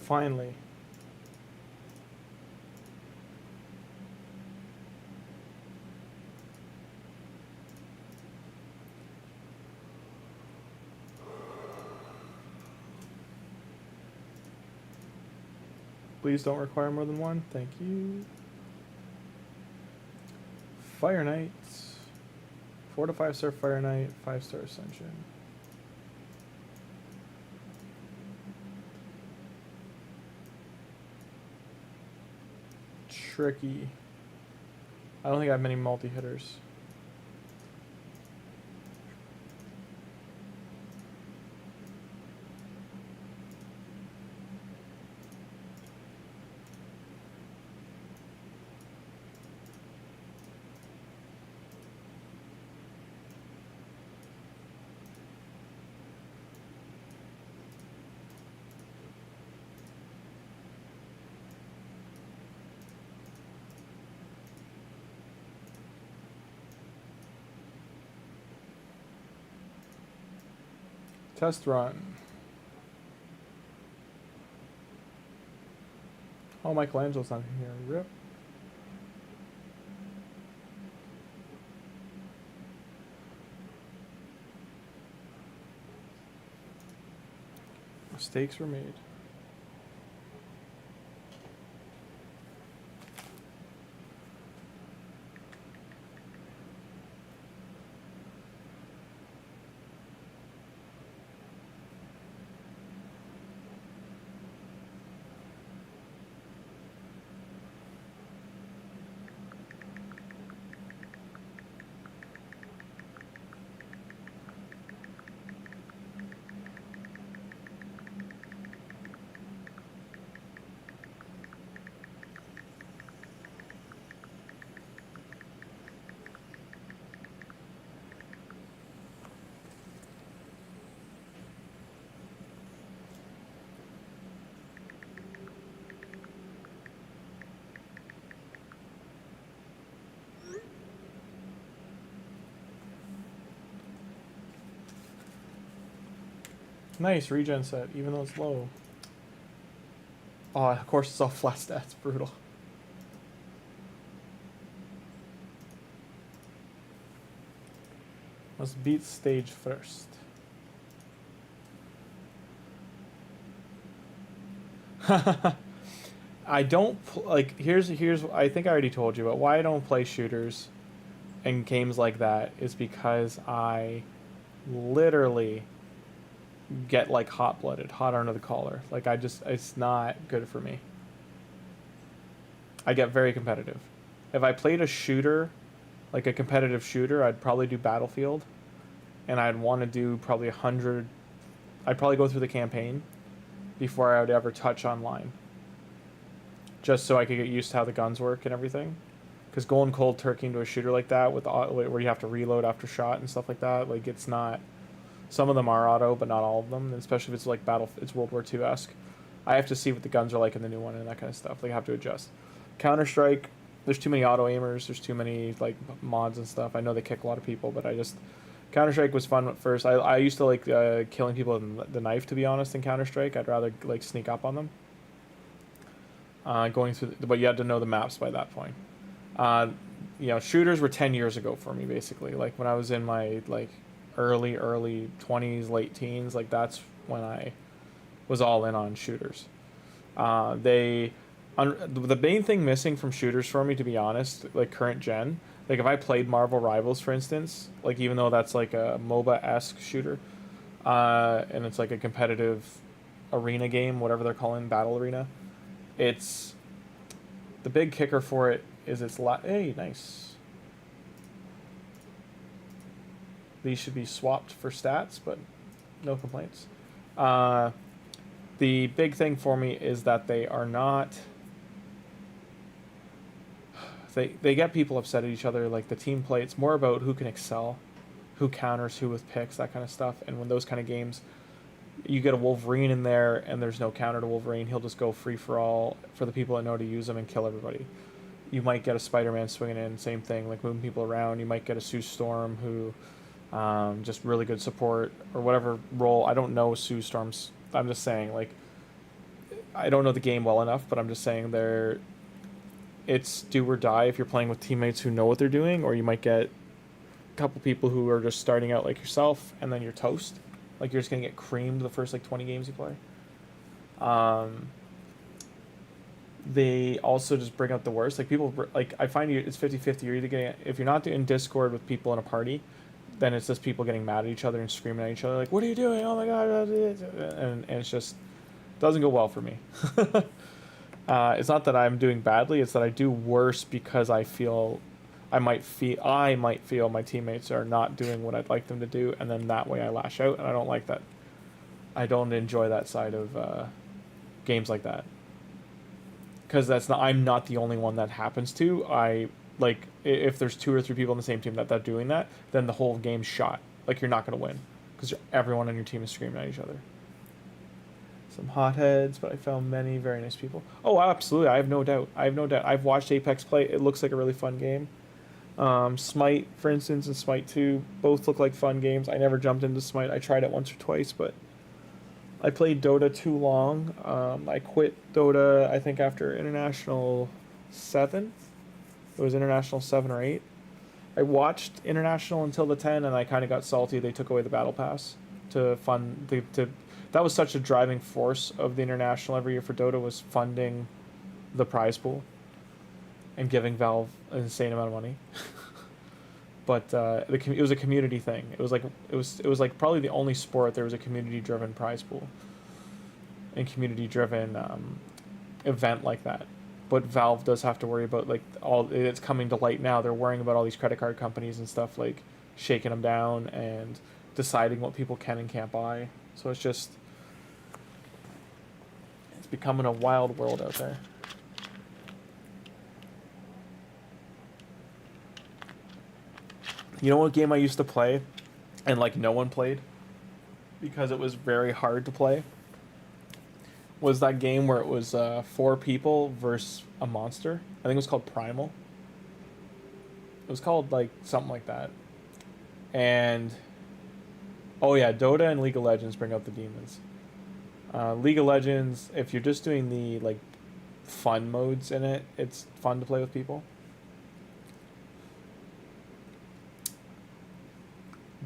Finally. Please don't require more than one. Thank you. Fire Knights. 4 to 5 star Fire Knight, 5-star Ascension. Tricky. I don't think I have many multi-hitters. Test run. Oh, Michelangelo's not here. Rip. Mistakes were made. Nice regen set, even though it's low. Oh, of course it's all flat stats. Brutal. Let's beat stage first. I don't like. Here's. I think I already told you, but why I don't play shooters and games like that is because I literally get like hot-blooded, hot under the collar. Like it's not good for me. I get very competitive. If I played a shooter, like a competitive shooter, I'd probably do Battlefield, and I'd want to do probably 100. I'd probably go through the campaign before I would ever touch online, just so I could get used to how the guns work and everything. Because going cold turkey into a shooter like that, with where you have to reload after shot and stuff like that, like it's not. Some of them are auto, but not all of them. And especially if it's like it's World War II-esque. I have to see what the guns are like in the new one and that kind of stuff. Like I have to adjust. Counter-Strike, there's too many auto aimers. There's too many like mods and stuff. I know they kick a lot of people, but Counter-Strike was fun at first. I used to like killing people with the knife, to be honest, in Counter-Strike. I'd rather like sneak up on them. Going through, but you had to know the maps by that point. You know, shooters were 10 years ago for me, basically. Like when I was in my like early 20s, late teens, like that's when I was all in on shooters. The main thing missing from shooters for me, to be honest, like current gen, like if I played Marvel Rivals, for instance, like even though that's like a MOBA-esque shooter, and it's like a competitive arena game, whatever they're calling, battle arena, it's the big kicker for it is hey, nice. These should be swapped for stats, but no complaints. The big thing for me is that they are not. They get people upset at each other. Like the team play, it's more about who can excel, who counters who with picks, that kind of stuff. And when those kind of games, you get a Wolverine in there and there's no counter to Wolverine, he'll just go free for all for the people that know to use him and kill everybody. You might get a Spider-Man swinging in, same thing, like moving people around. You might get a Sue Storm who just really good support or whatever role. I don't know Sue Storm's. I'm just saying, like, I don't know the game well enough, but I'm just saying it's do or die if you're playing with teammates who know what they're doing, or you might get a couple people who are just starting out like yourself and then you're toast. Like you're just going to get creamed the first like 20 games you play. They also just bring out the worst. Like people, like I find it's 50-50. You're either getting, if you're not in Discord with people in a party, then it's just people getting mad at each other and screaming at each other like, what are you doing? Oh my God. And it's just, doesn't go well for me. It's not that I'm doing badly. It's that I do worse because I might feel my teammates are not doing what I'd like them to do. And then that way I lash out, and I don't like that. I don't enjoy that side of games like that. Because I'm not the only one that happens to. Like if there's 2 or 3 people on the same team that are doing that, then the whole game's shot. Like you're not going to win because everyone on your team is screaming at each other. Some hotheads, but I found many very nice people. Oh, absolutely! I have no doubt. I've watched Apex play. It looks like a really fun game. Smite, for instance, and Smite 2 both look like fun games. I never jumped into Smite. I tried it once or twice, but I played Dota too long. I quit Dota, I think, after International 7. It was International 7 or 8. I watched International until the 10, and I kind of got salty. They took away the Battle Pass to fund... That was such a driving force of the International every year for Dota, was funding the prize pool and giving Valve an insane amount of money. But it was a community thing. It was like probably the only sport there was a community-driven prize pool and community-driven event like that. But Valve does have to worry about like all it's coming to light now. They're worrying about all these credit card companies and stuff, like shaking them down and deciding what people can and can't buy. So it's becoming a wild world out there. You know what game I used to play and like no one played because it was very hard to play? Was that game where it was 4 people versus a monster. I think it was called Primal. It was called like something like that. And Oh yeah, Dota and League of Legends bring out the demons. League of Legends, if you're just doing the like fun modes in it, it's fun to play with people.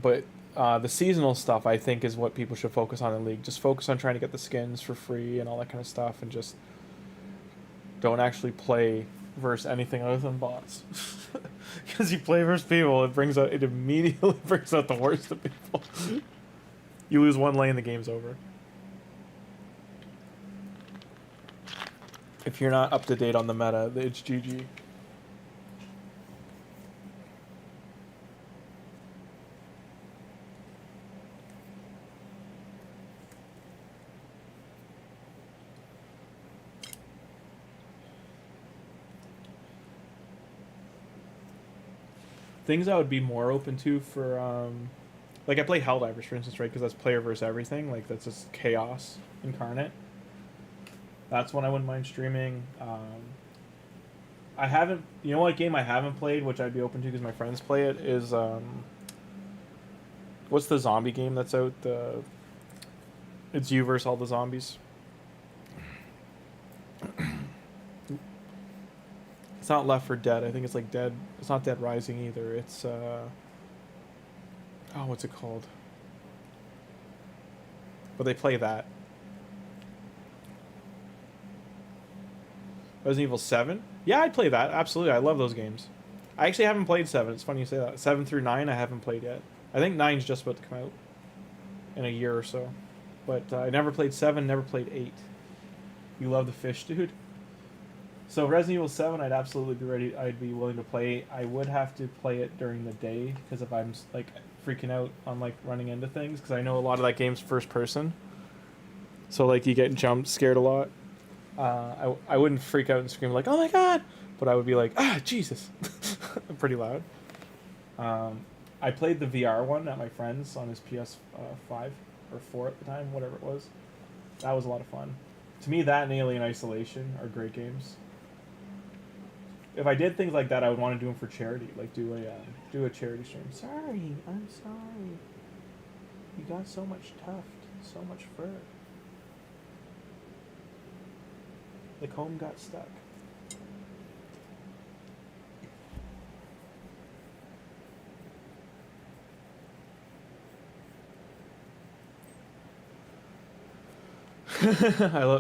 But the seasonal stuff, I think, is what people should focus on in League. Just focus on trying to get the skins for free and all that kind of stuff, and just don't actually play versus anything other than bots. Because you play versus people, it immediately brings out the worst of people. You lose one lane, the game's over. If you're not up to date on the meta, it's GG. Things I would be more open to for, like I play Helldivers, for instance, right? Because that's player versus everything. Like, that's just chaos incarnate. That's one I wouldn't mind streaming. I haven't, you know what game I haven't played, which I'd be open to because my friends play it, is, what's the zombie game that's out? It's you versus all the zombies. It's not Left 4 Dead. I think it's like Dead. It's not Dead Rising either. It's oh, what's it called? But they play that. Resident Evil 7? Yeah, I'd play that. Absolutely. I love those games. I actually haven't played 7. It's funny you say that. 7 through 9 I haven't played yet. I think 9's just about to come out in a year or so. But I never played 7, never played 8. You love the fish, dude. So Resident Evil 7, I'd absolutely be ready. I'd be willing to play. I would have to play it during the day because if I'm like freaking out on like running into things, because I know a lot of that game's first person. So like you get jumped, scared a lot. I wouldn't freak out and scream like, "Oh my god!" But I would be like, "Ah, Jesus!" Pretty loud. I played the VR one at my friend's on his PS5 or 4 at the time, whatever it was. That was a lot of fun. To me, that and Alien Isolation are great games. If I did things like that, I would want to do them for charity, like do a charity stream. Sorry, I'm sorry. You got so much tuft, so much fur. The comb got stuck.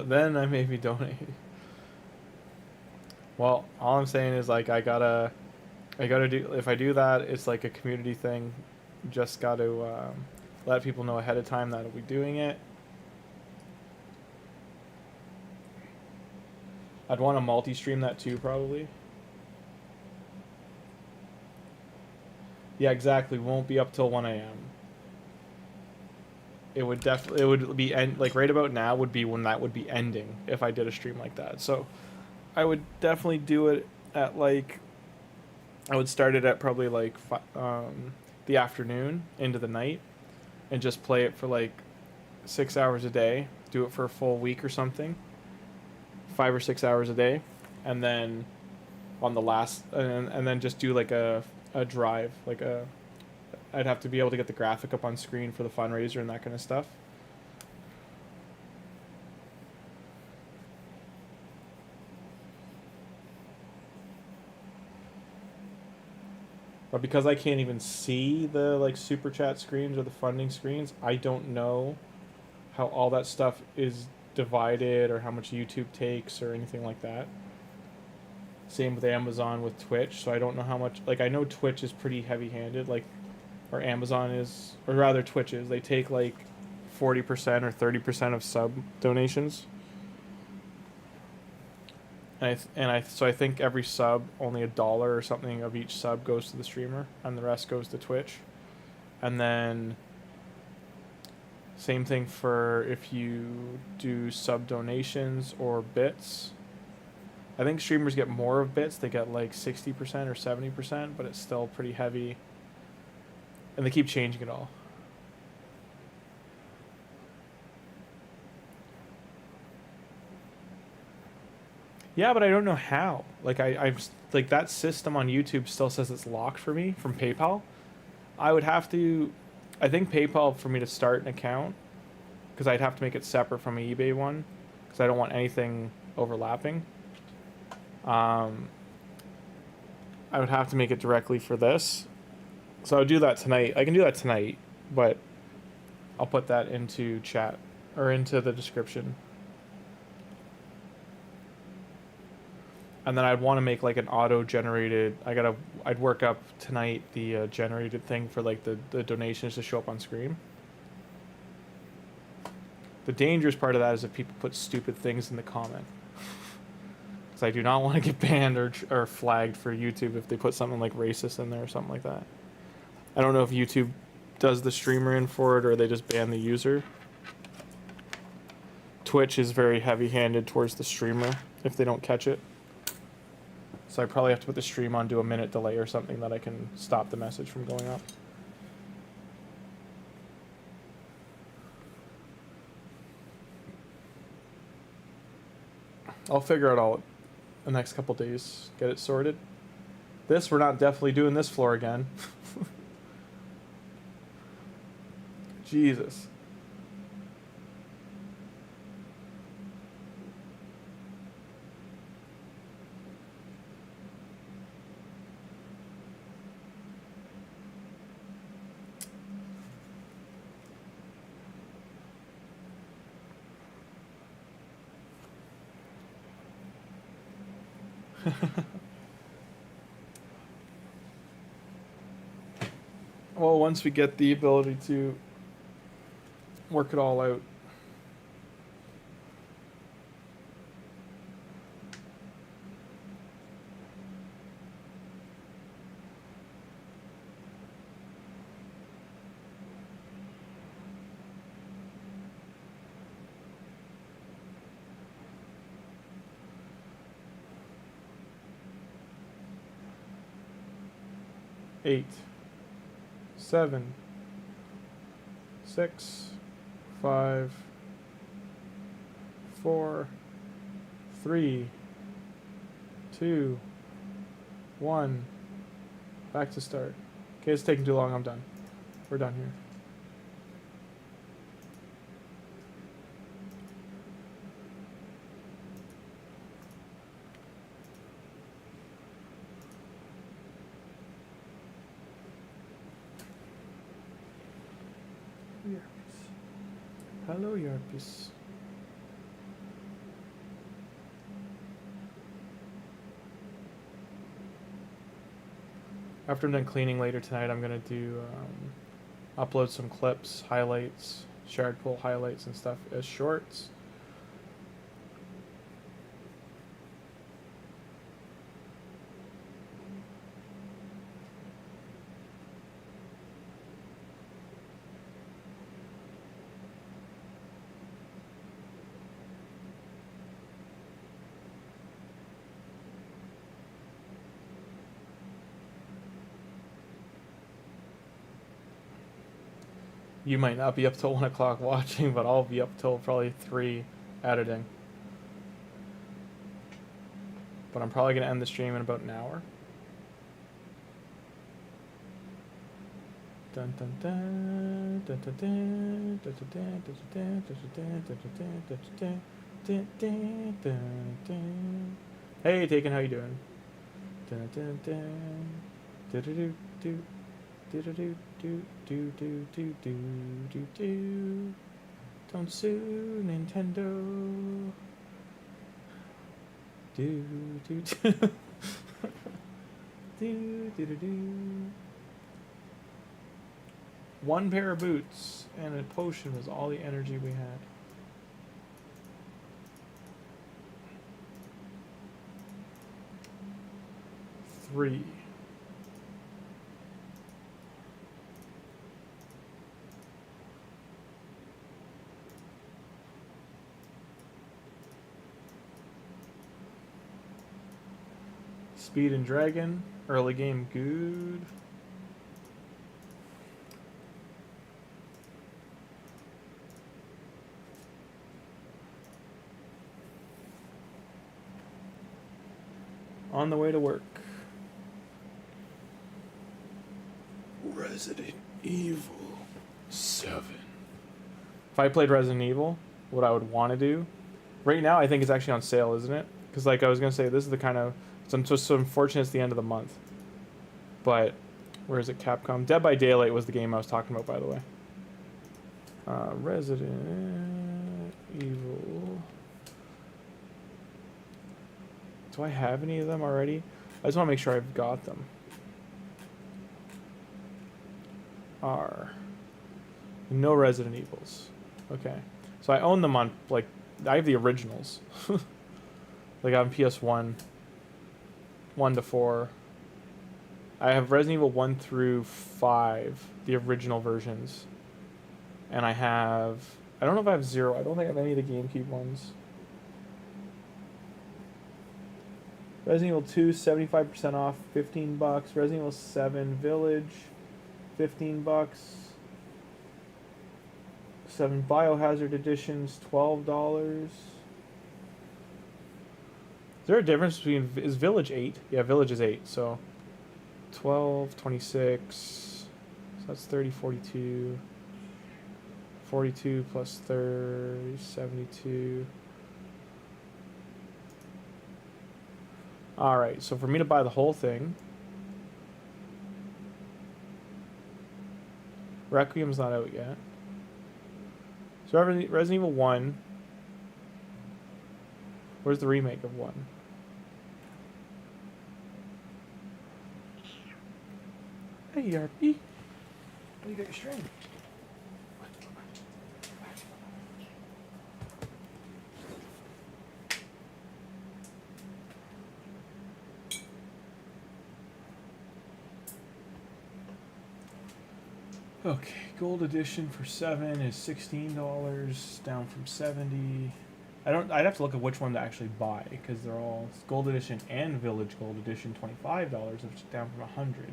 Then I maybe donate. Well, all I'm saying is like I gotta do. If I do that, it's like a community thing. Just got to let people know ahead of time that I'll be doing it. I'd want to multi-stream that too, probably. Yeah, exactly. Won't be up till 1 a.m. It would be like right about now would be when that would be ending if I did a stream like that. So I would definitely do it at like, I would start it at probably like the afternoon into the night and just play it for like 6 hours a day. Do it for a full week or something. 5 or 6 hours a day. And then on the last, and then just do like a drive, like I'd have to be able to get the graphic up on screen for the fundraiser and that kind of stuff. But because I can't even see the like super chat screens or the funding screens, I don't know how all that stuff is divided or how much YouTube takes or anything like that. Same with Amazon with Twitch, so I don't know how much, like I know Twitch is pretty heavy-handed, like, or Amazon is, or rather Twitch is, they take like 40% or 30% of sub donations. So I think every sub, only $1 or something of each sub goes to the streamer, and the rest goes to Twitch. And then same thing for if you do sub donations or bits. I think streamers get more of bits. They get like 60% or 70%, but it's still pretty heavy. And they keep changing it all. Yeah, but I don't know how. Like I'm like that system on YouTube still says it's locked for me from PayPal. I would have to I think PayPal for me to start an account, because I'd have to make it separate from an eBay one, because I don't want anything overlapping. I would have to make it directly for this. So I'll do that tonight. I can do that tonight, but I'll put that into chat or into the description. And then I'd want to make like an auto-generated. I'd work up tonight the generated thing for like the donations to show up on screen. The dangerous part of that is if people put stupid things in the comment. Because I do not want to get banned or flagged for YouTube if they put something like racist in there or something like that. I don't know if YouTube does the streamer in for it or they just ban the user. Twitch is very heavy-handed towards the streamer if they don't catch it. So I probably have to put the stream on, do a minute delay or something that I can stop the message from going up. I'll figure it out the next couple days, get it sorted. This, we're not definitely doing this floor again. Jesus. Well, once we get the ability to work it all out. Eight, 7, 6, 5, 4, 3, 2, 1. Back to start. Okay, it's taking too long. I'm done. We're done here. Hello, Yarpis. After I'm done cleaning later tonight, I'm gonna do upload some clips, highlights, shared pool highlights and stuff as shorts. You might not be up till 1 o'clock watching, but I'll be up till probably 3 editing. But I'm probably gonna end the stream in about an hour. Dun dun dun dun dun dun dun dun dun dun dun dun dun. Hey, Taken, how you doing? Dun dun dun dun dun dun. Do do do do do do do do do do. Don't sue Nintendo. Do do do. Do do do do. One pair of boots and a potion was all the energy we had. Three. Speed and Dragon, early game good. On the way to work. Resident Evil. 7. If I played Resident Evil, what I would want to do, right now I think it's actually on sale, isn't it? Because like I was gonna say, this is the kind of, it's just so unfortunate it's the end of the month. But where is it? Capcom. Dead by Daylight was the game I was talking about, by the way. Resident Evil. Do I have any of them already? I just want to make sure I've got them. No Resident Evils. Okay. So I own them on, like, I have the originals. Like on PS1. 1 to 4. I have Resident Evil 1 through 5, the original versions. And I have, I don't know if I have 0. I don't think I have any of the GameCube ones. Resident Evil 2, 75% off, $15. Resident Evil 7 Village, $15. 7 Biohazard editions, $12. Is there a difference between, is Village 8? Yeah, Village is 8, so 12, 26, so that's 30, 42. 42 plus 30, 72. Alright, so for me to buy the whole thing, Requiem's not out yet. So Resident Evil 1. Where's the remake of 1? Hey, ERP. Oh, you got your string. Okay, gold edition for 7 is $16, down from 70. I'd have to look at which one to actually buy because they're all gold edition and village gold edition $25, which is down from 100.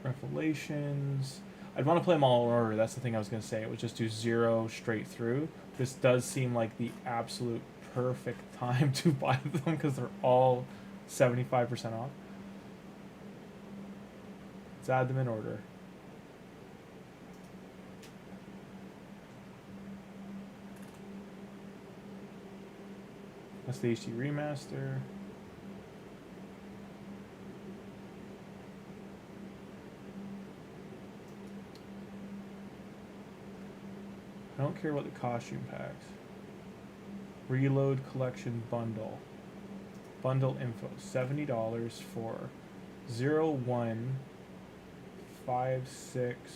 Revelations. I'd want to play them all in order. That's the thing I was going to say. It would just do 0 straight through. This does seem like the absolute perfect time to buy them because they're all 75% off. Let's add them in order. That's the HD remaster. I don't care about the costume packs. Reload collection bundle. Bundle info. $70 for 01 5, 6,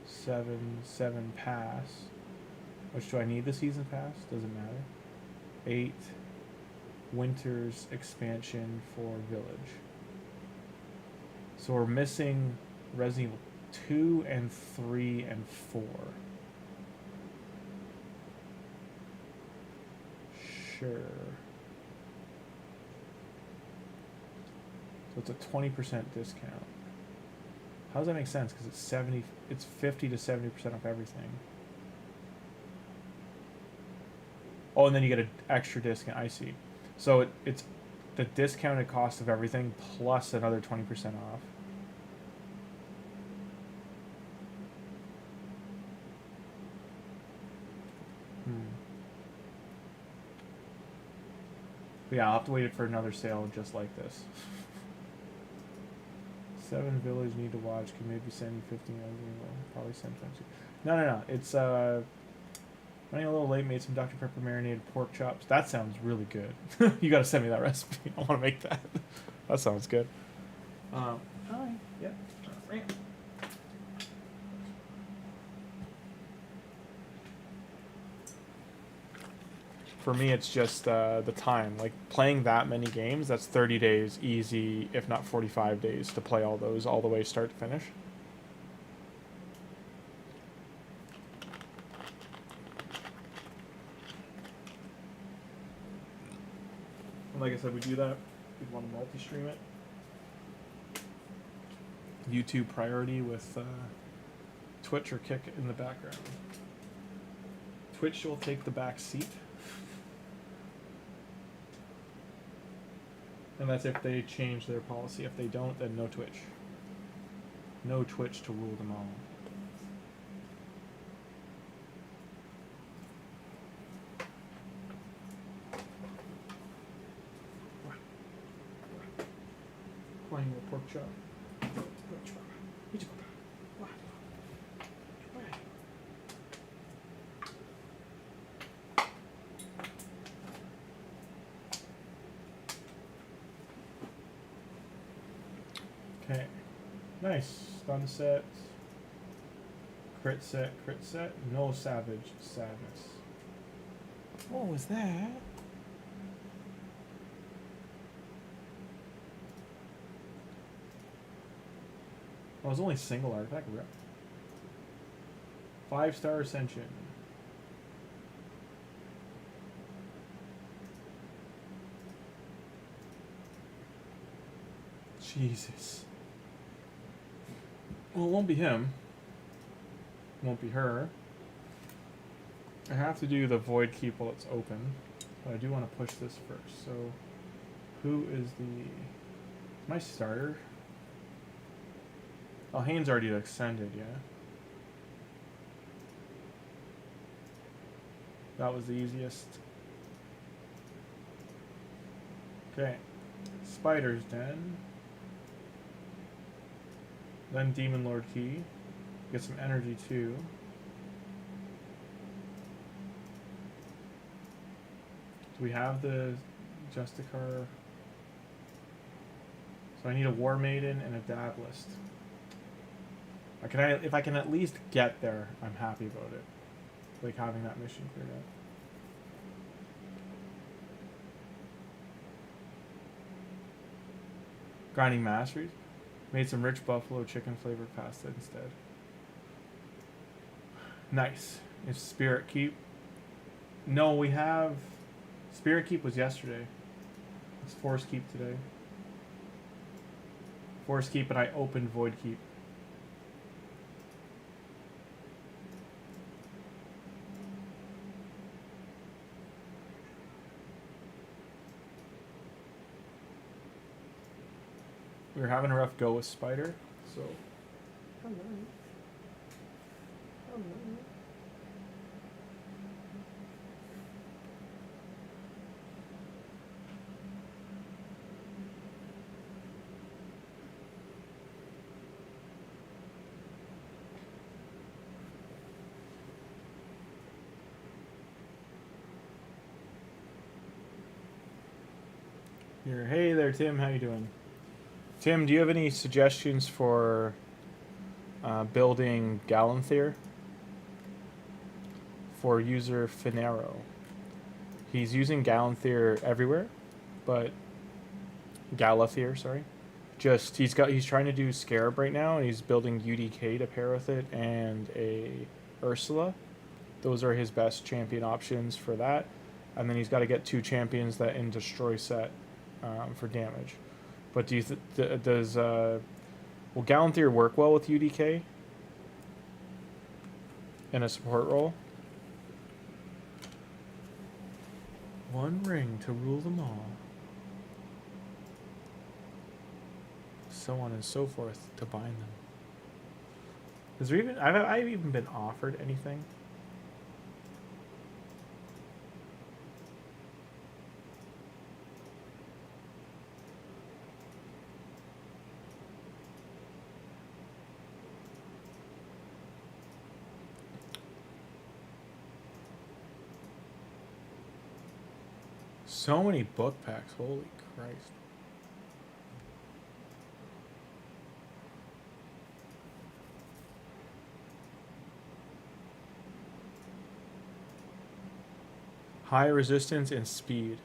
7, 7 pass. Which do I need the season pass? Doesn't matter. 8 Winter's expansion for Village. So we're missing Resident Evil 2 and 3 and 4. Sure. So it's a 20% discount. How does that make sense? Because it's 50 to 70% off everything. Oh, and then you get an extra discount. I see. So it's the discounted cost of everything plus another 20% off. But yeah, I'll have to wait for another sale just like this. 7 Village need to watch. Can maybe send you 15 hours. Probably send 20. No. It's running a little late. Made some Dr. Pepper marinated pork chops. That sounds really good. You gotta send me that recipe. I want to make that. That sounds good. Hi. Yeah. For me, it's just the time. Like, playing that many games, that's 30 days easy, if not 45 days, to play all those all the way start to finish. And like I said, we do that. We'd want to multi-stream it. YouTube priority with Twitch or Kick in the background. Twitch will take the back seat. And that's if they change their policy. If they don't, then no Twitch. No Twitch to rule them all. Playing with pork chop. Okay, nice. Stun set, crit set, no savage sadness. What was that? Oh, it was only single artifact. 5-star ascension. Jesus. Well, it won't be him. Won't be her. I have to do the void keep while it's open, but I do want to push this first. So, who is my starter? Oh, Haynes already extended, yeah. That was the easiest. Okay. Spider's Den. Then Demon Lord Key. Get some energy too. Do we have the Justicar? So I need a War Maiden and a Dablist. If I can at least get there, I'm happy about it. Like having that mission cleared out. Grinding Masteries. Made some rich buffalo chicken flavored pasta instead. Nice. It's Spirit Keep. No, we have... Spirit Keep was yesterday. It's Force Keep today. Force Keep, and I opened Void Keep. We were having a rough go with Spider, so... Hello. Hello. Here, hey there, Tim. How you doing? Tim, do you have any suggestions for building Galanthir for user Finero? He's using Galanthir everywhere, but Galathir, sorry. Just he's trying to do Scarab right now, and he's building UDK to pair with it and a Ursula. Those are his best champion options for that, and then he's got to get 2 champions that in destroy set for damage. But do you will Galanthir work well with UDK in a support role? One ring to rule them all. So on and so forth to bind them. Is there even I've even been offered anything? So many book packs, holy Christ. High resistance and speed.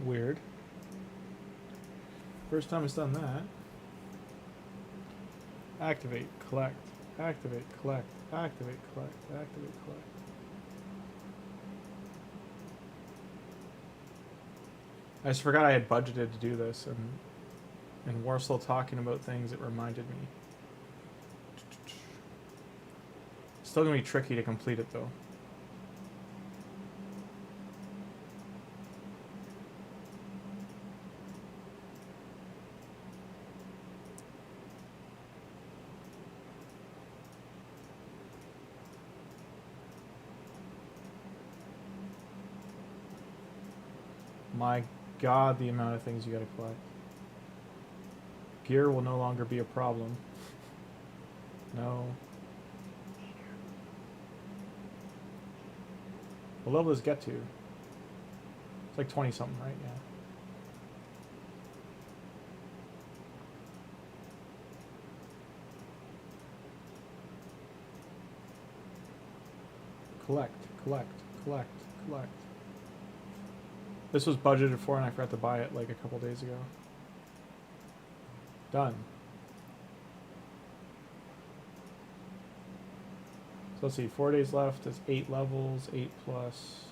Weird. First time it's done that. Activate, collect, activate, collect, activate, collect, activate, collect. I just forgot I had budgeted to do this, and we're still talking about things that reminded me. Still gonna be tricky to complete it though. My God, the amount of things you gotta collect. Gear will no longer be a problem. No. What level does get to? It's like 20 something, right? Yeah. Collect, collect, collect, collect. This was budgeted for and I forgot to buy it like a couple days ago. Done. So let's see, 4 days left. It's 8 levels, 8 plus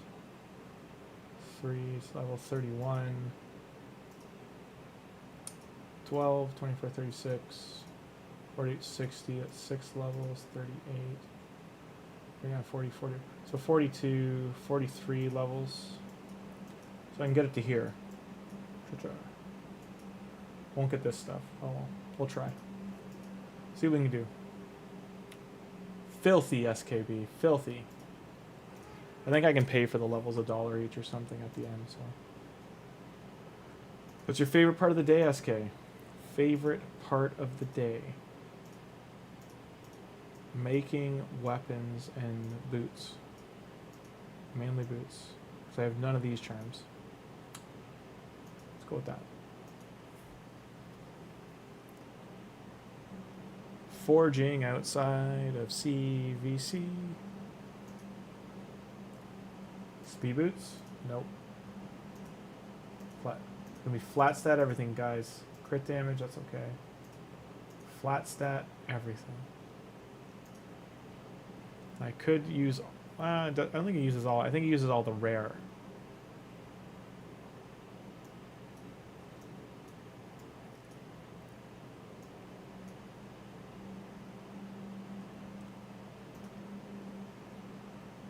3 is level 31. 12, 24, 36, 48, 60, that's 6 levels, 38. We're gonna 40, 40. So 42, 43 levels. So I can get it to here. Won't get this stuff. Oh well. We'll try. See what we can do. Filthy SKB. Filthy. I think I can pay for the levels $1 each or something at the end, so. What's your favorite part of the day, SK? Favorite part of the day. Making weapons and boots. Mainly boots. Because I have none of these charms. Let's go with that. Forging outside of CVC. Speed boots? Nope. Flat. Gonna be flat stat everything, guys. Crit damage, that's okay. Flat stat everything. I could use. I don't think it uses all. I think it uses all the rare.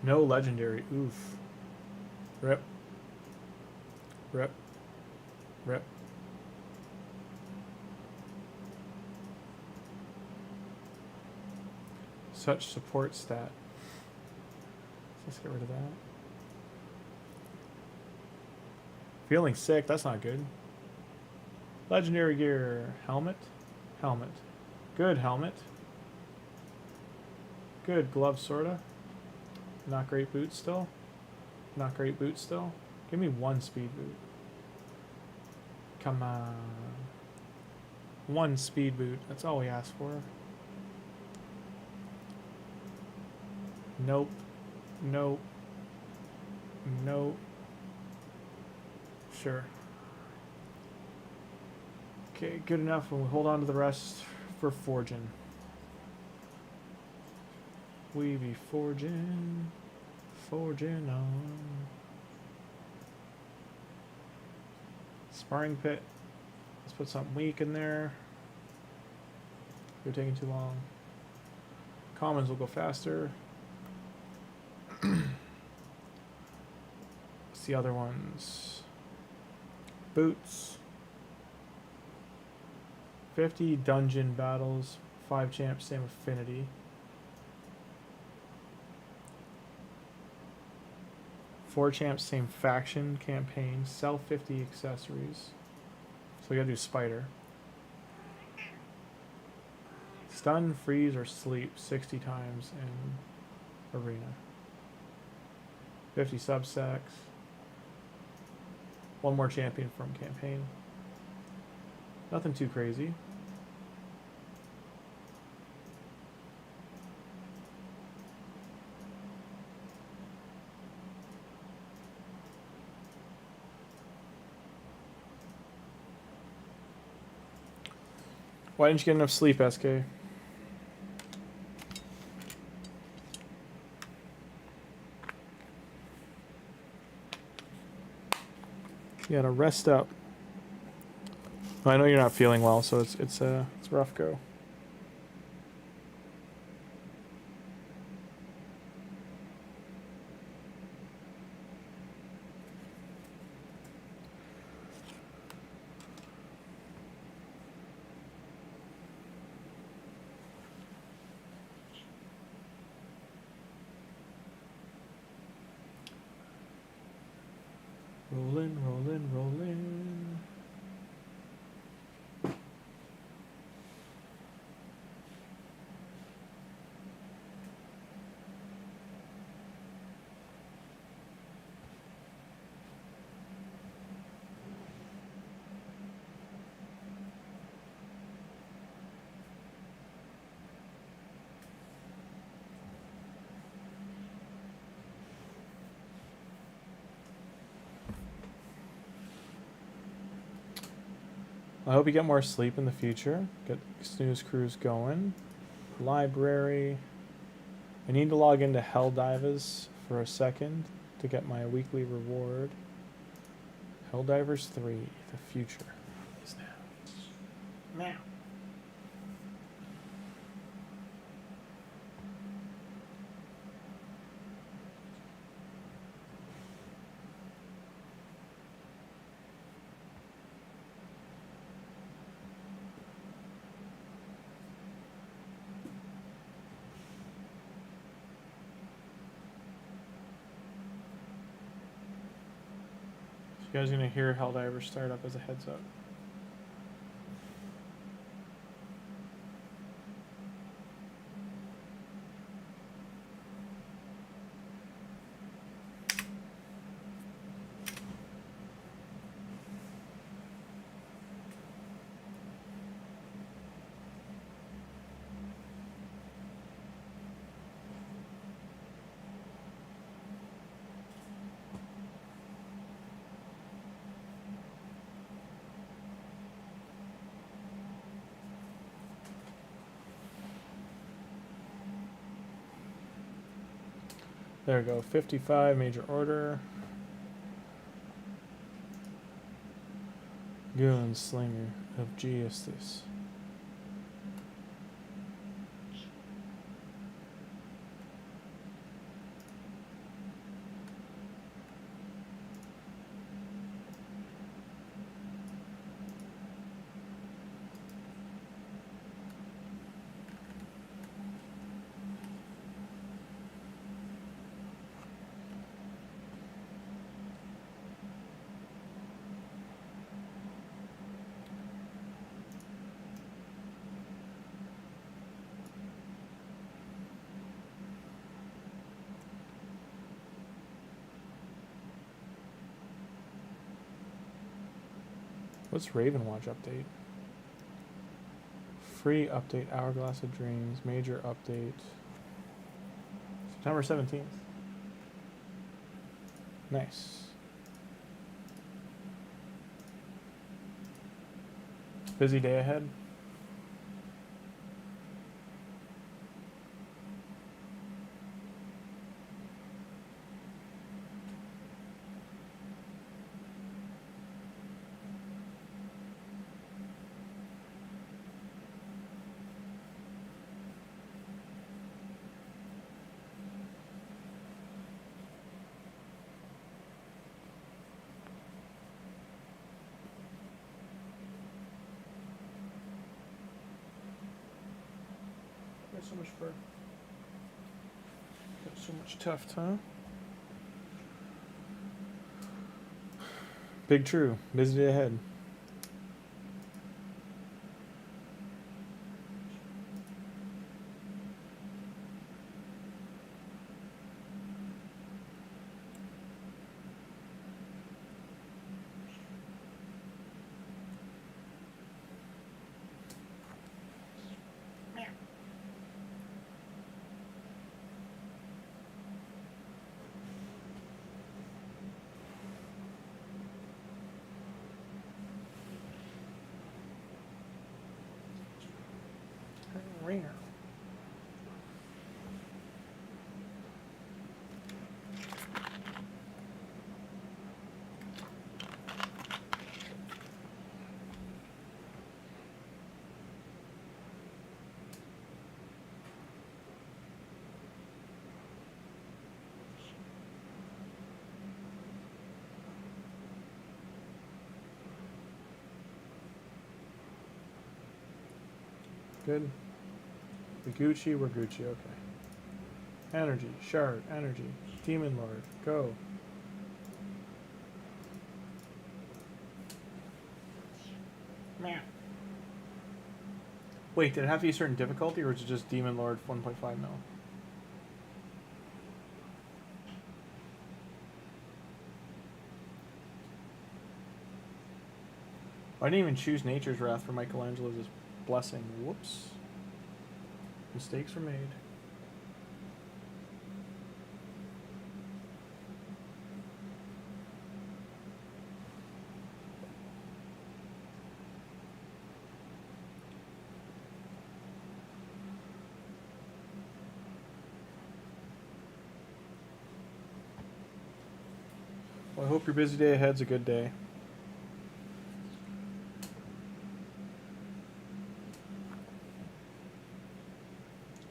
No legendary. Oof. Rip. Rip. Rip. Such support stat. Let's get rid of that. Feeling sick. That's not good. Legendary gear. Helmet. Helmet. Good helmet. Good gloves, sorta. Not great boots still. Not great boots still. Give me one speed boot. Come on. One speed boot. That's all we asked for. Nope. Nope. Nope. Sure. Okay, good enough. We'll hold on to the rest for forging. We be forging. Forging on. Sparring pit. Let's put something weak in there. You're taking too long. Commons will go faster. What's the other ones? Boots. 50 dungeon battles. 5 champs, same affinity. 4 champs, same faction campaign. Sell 50 accessories. So we gotta do spider. Stun, freeze, or sleep 60 times in arena. 50 subsects. 1 more champion from campaign. Nothing too crazy. Why didn't you get enough sleep, SK? You gotta rest up. I know you're not feeling well, so it's a rough go. Rollin', rollin', rollin'. I hope you get more sleep in the future. Get snooze cruise going. Library. I need to log into Helldivers for a second to get my weekly reward. Helldivers 3, the future is now. Now. You guys are gonna hear Helldivers start up as a heads up. There we go, 55, major order. Gunslinger of Geestis. What's Ravenwatch update? Free update, Hourglass of Dreams, major update. September 17th. Nice. Busy day ahead. So much fur. Got so much tuft, huh? Big true. Busy day ahead. Rainer. Good. The Gucci, we're Gucci, okay. Energy, Shard, Energy, Demon Lord, go. Meow. Wait, did it have to be a certain difficulty, or is it just Demon Lord 1.5 mil? I didn't even choose Nature's Wrath for Michelangelo's Blessing. Whoops. Mistakes were made. Well, I hope your busy day ahead's a good day.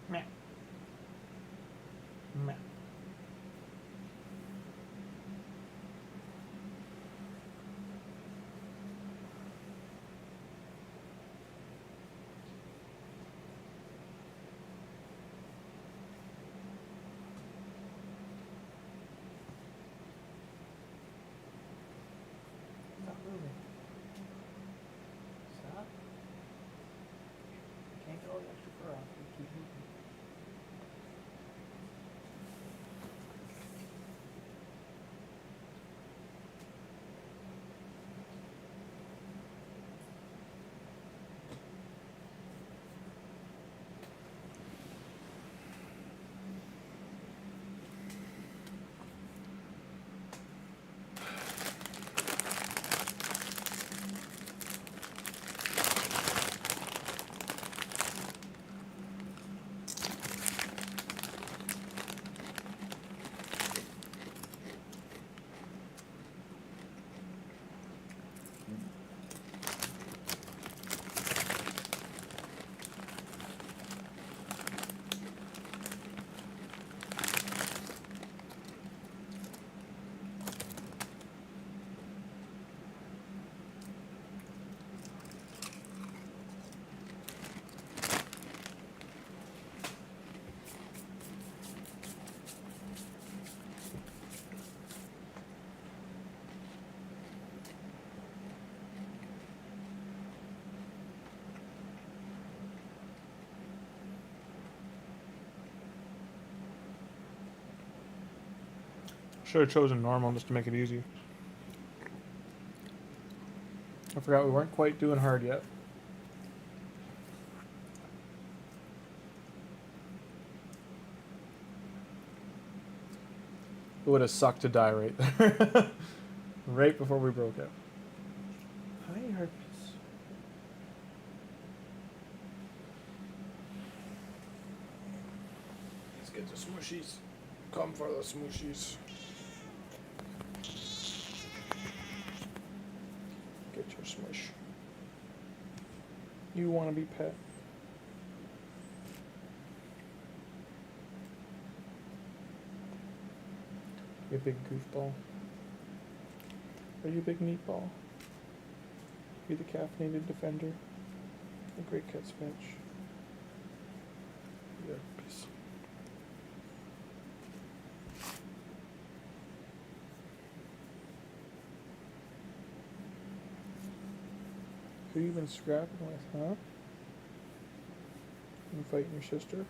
Meh. Meh. Stop moving. Stop. Can't get all the extra fur off. You keep moving. Should have chosen normal just to make it easy. I forgot we weren't quite doing hard yet. It would have sucked to die right there. Right before we broke it. Hi, herpes. Let's get the smooshies. Come for the smooshies. Get your smush. You want to be pet? You big goofball. Are you a big meatball? You the caffeinated defender? A great cat's bench. Yeah, peace. Who you been scrapping with, huh? You fighting your sister?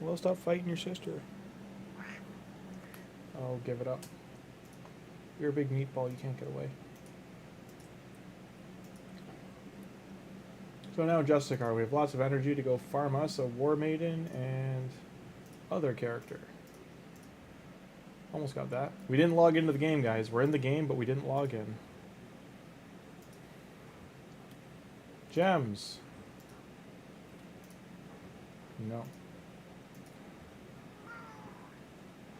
Well, stop fighting your sister. Oh, give it up. You're a big meatball, you can't get away. So now Justicar, we have lots of energy to go farm us a War Maiden and other character. Almost got that. We didn't log into the game, guys. We're in the game, but we didn't log in. Gems. No.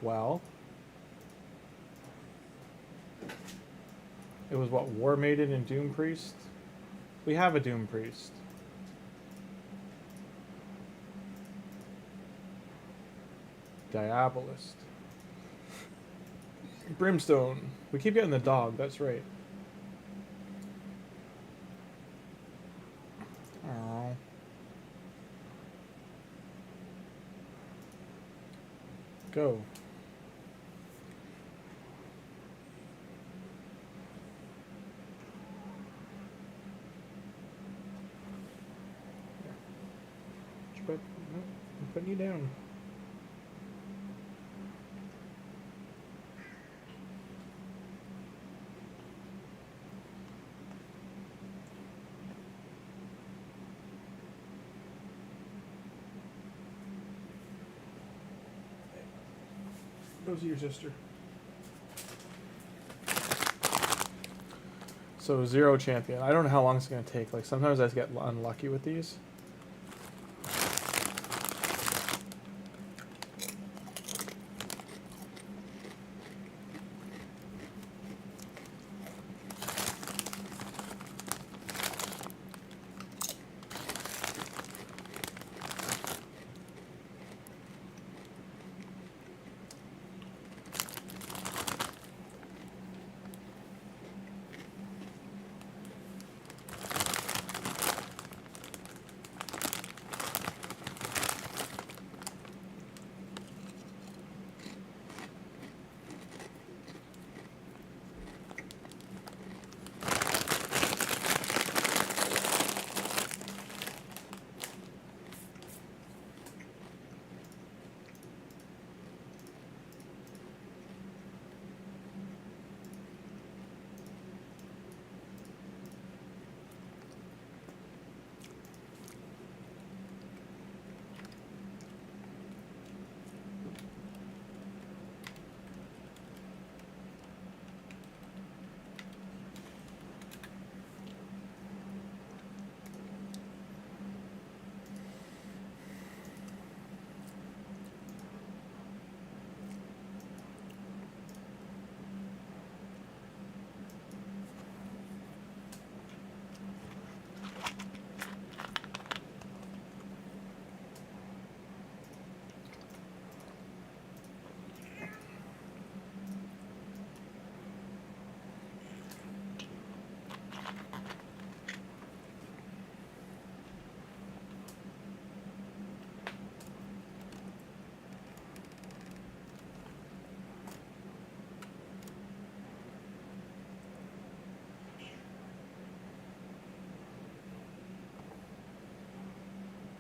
Well. It was what? War Maiden and Doom Priest? We have a Doom Priest. Diabolist. Brimstone. We keep getting the dog, that's right. Oh. Go. But no, I'm putting you down. Goes to your sister. So 0 champion. I don't know how long it's gonna take. Like sometimes I get unlucky with these.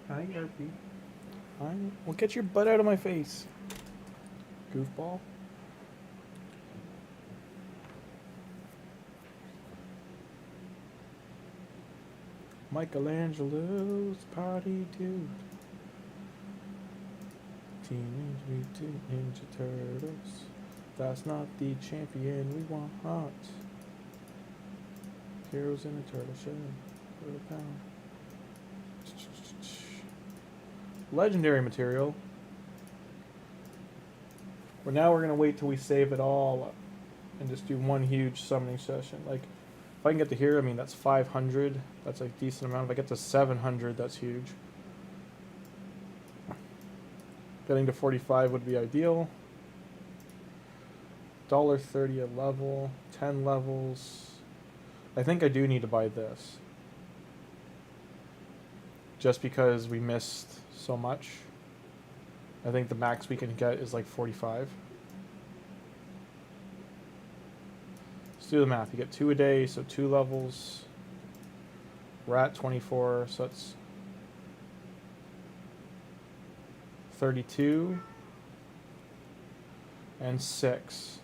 Hi, Yarpy. Hi. Well, get your butt out of my face. Goofball. Michelangelo's party dude. Teenage Mutant Ninja Turtles. That's not the champion we want. Heroes in a turtle shell. For a pound. Legendary material. But now we're gonna wait till we save it all up and just do one huge summoning session. Like, if I can get to here, I mean that's 500. That's a decent amount. If I get to 700, that's huge. Getting to 45 would be ideal. $1.30 a level, 10 levels. I think I do need to buy this. Just because we missed so much. I think the max we can get is like 45. Let's do the math. You get 2 a day, so 2 levels. We're at 24, so that's 32 and 6.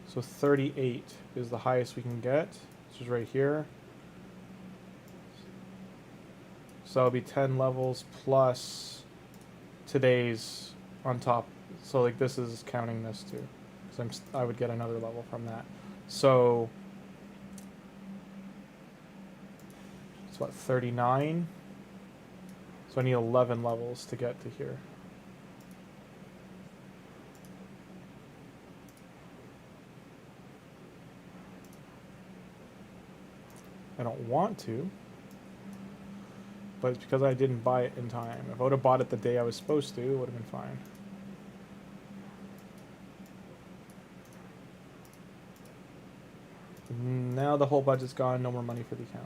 So 38 is the highest we can get, which is right here. So that'll be 10 levels plus today's on top. So like this is counting this too, because I would get another level from that. So what, 39? So I need 11 levels to get to here. I don't want to, but it's because I didn't buy it in time. If I would have bought it the day I was supposed to, it would have been fine. Now the whole budget's gone, no more money for the account.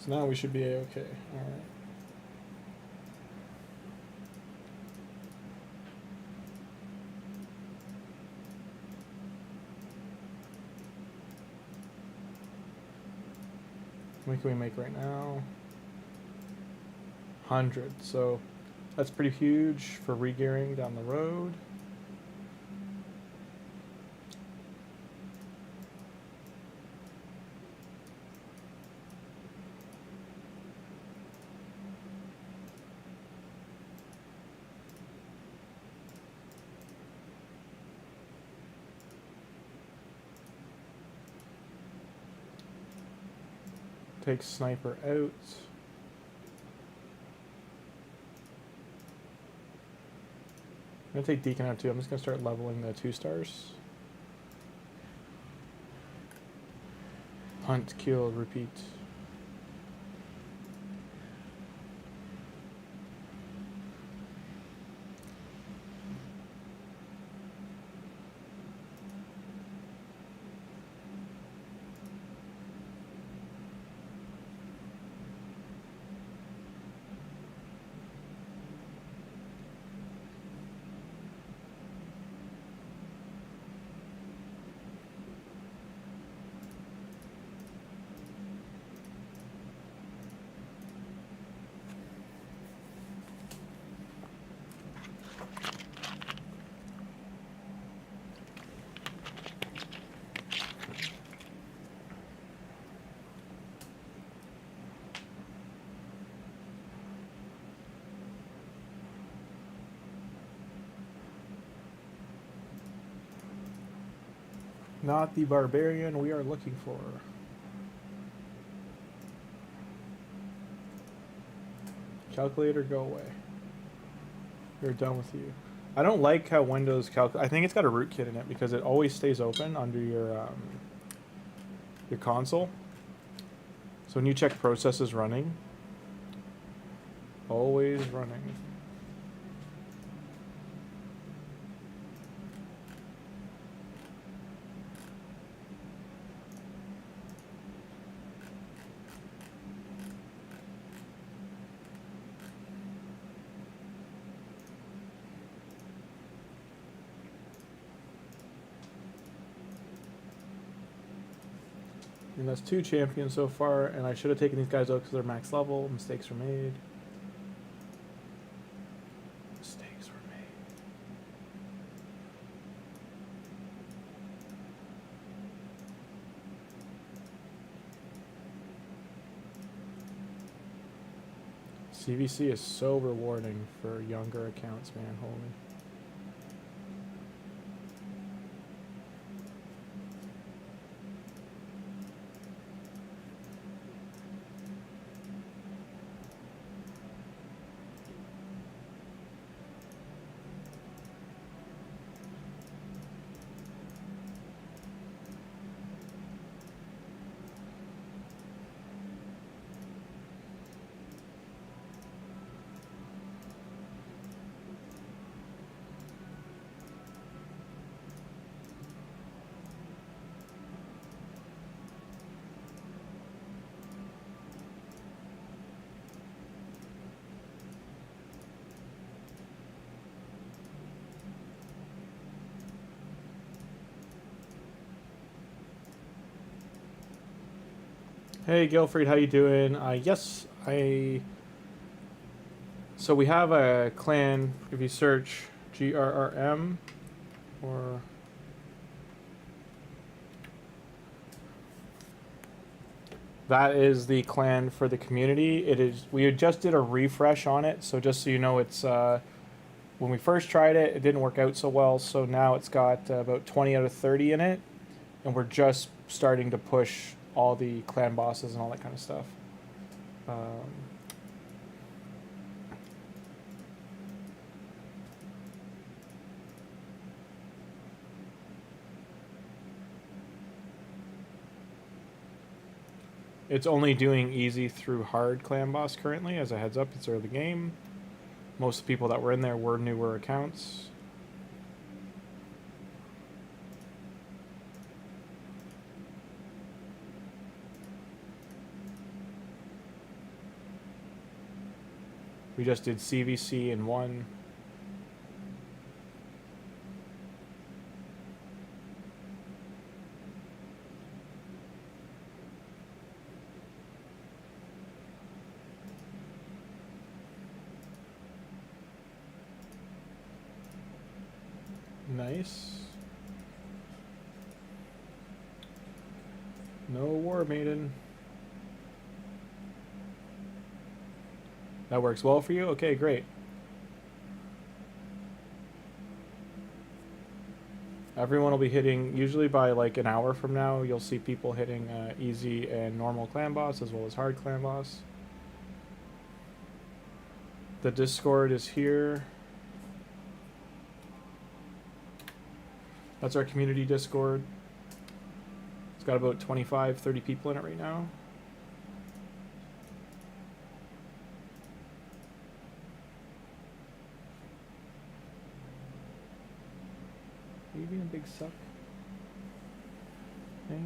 So now we should be A-okay. Alright. What can we make right now? 100. So that's pretty huge for re-gearing down the road. Take sniper out. I'm gonna take Deacon out too. I'm just gonna start leveling the 2 stars. Hunt, kill, repeat. Not the barbarian we are looking for. Calculator, go away. We're done with you. I don't like how Windows calculate. I think it's got a rootkit in it because it always stays open under your console. So when you check processes running, always running. And that's 2 champions so far, and I should have taken these guys out because they're max level. Mistakes were made. Mistakes were made. CVC is so rewarding for younger accounts, man. Holy. Hey, Gilfried, how you doing? Yes, so we have a clan. If you search GRRM or that is the clan for the community. It is. We just did a refresh on it, so just so you know, it's when we first tried it, it didn't work out so well. So now it's got about 20 out of 30 in it, and we're just starting to push all the clan bosses and all that kind of stuff. It's only doing easy through hard clan boss currently. As a heads up, it's early game. Most of the people that were in there were newer accounts. We just did CVC in one. Nice. No war maiden. That works well for you? Okay, great. Everyone will be hitting, usually by like an hour from now, you'll see people hitting easy and normal clan boss as well as hard clan boss. The Discord is here. That's our community Discord. It's got about 25, 30 people in it right now. Are you being a big suck? Okay.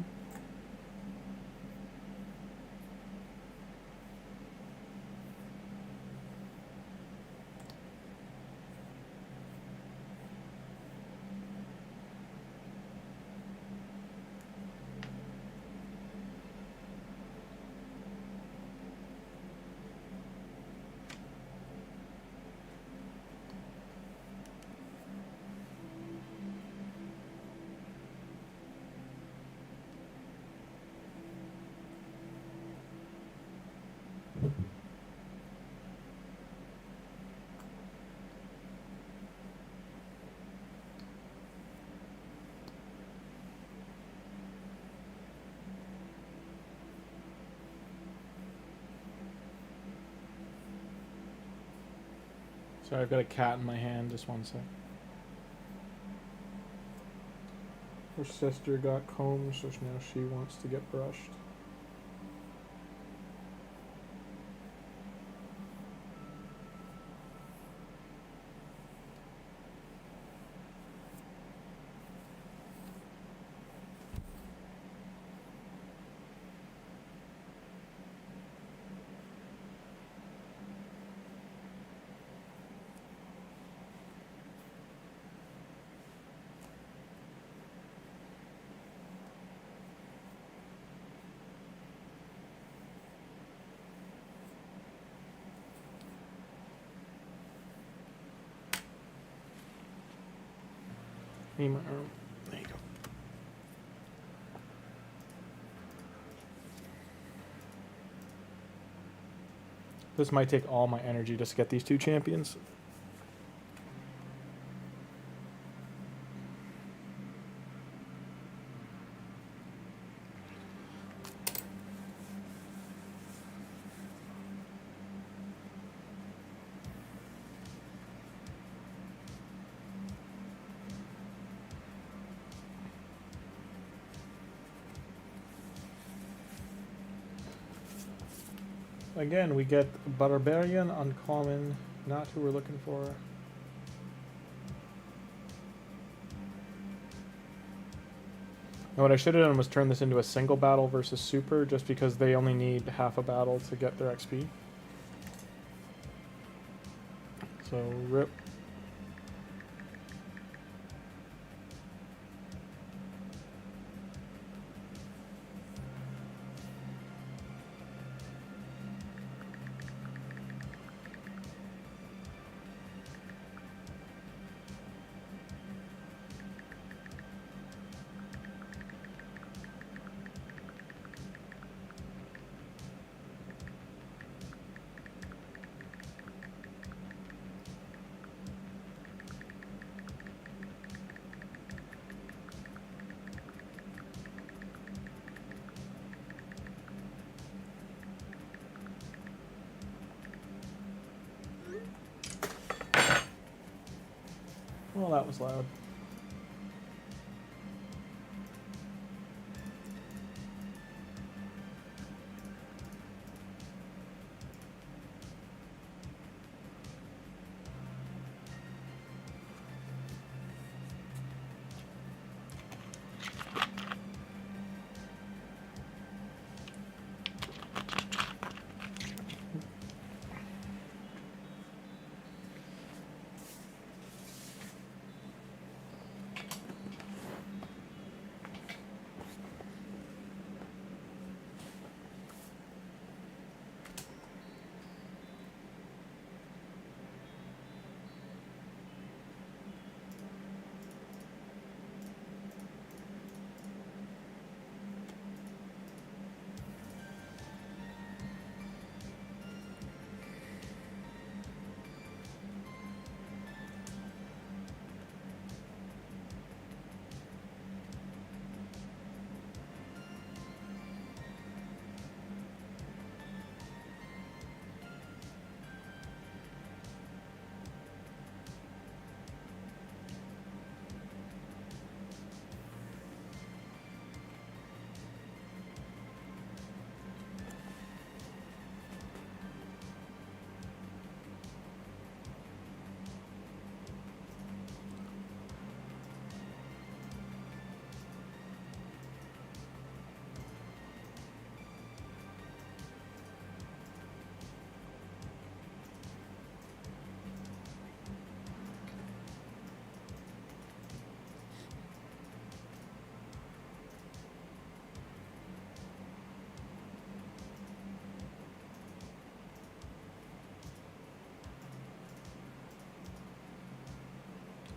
Sorry, I've got a cat in my hand. Just one sec. Her sister got combed, so now she wants to get brushed. Need my arm. There you go. This might take all my energy just to get these two champions. Again, we get Barbarian, uncommon, not who we're looking for. Now what I should have done was turn this into a single battle versus super, just because they only need half a battle to get their XP. So, rip. Well, that was loud.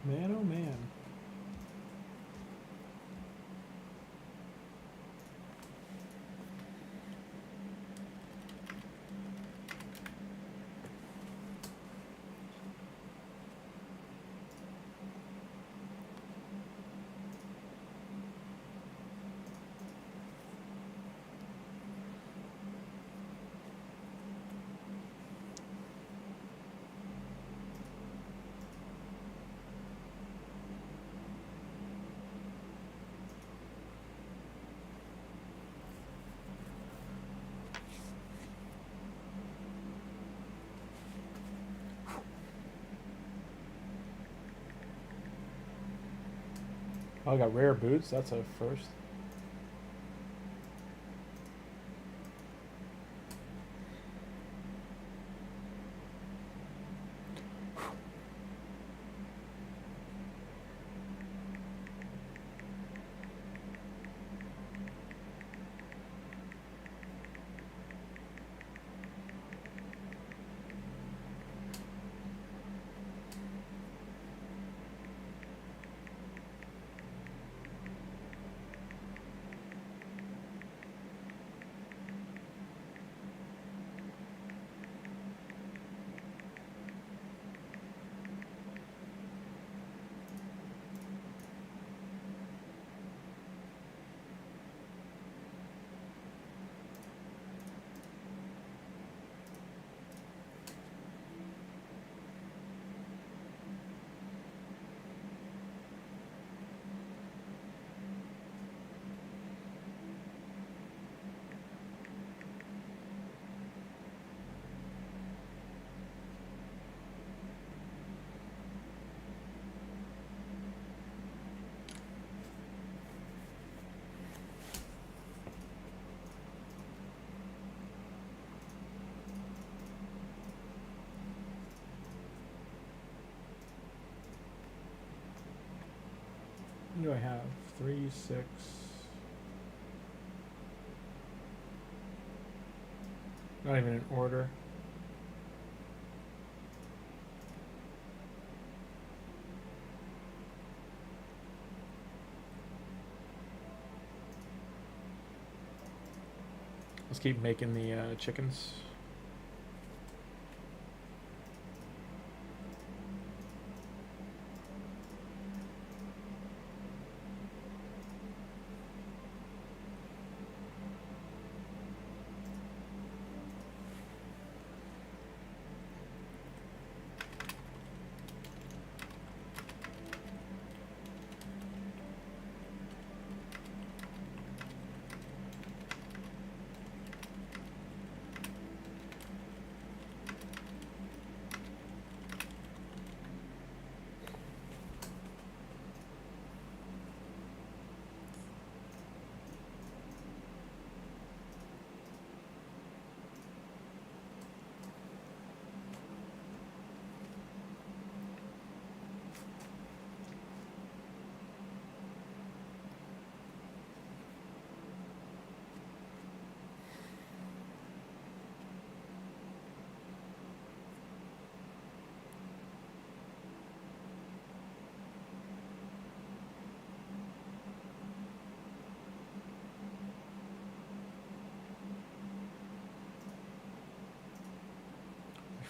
Man, oh man. Oh, I got rare boots. That's a first. What do I have? 3, 6. Not even in order. Let's keep making the chickens.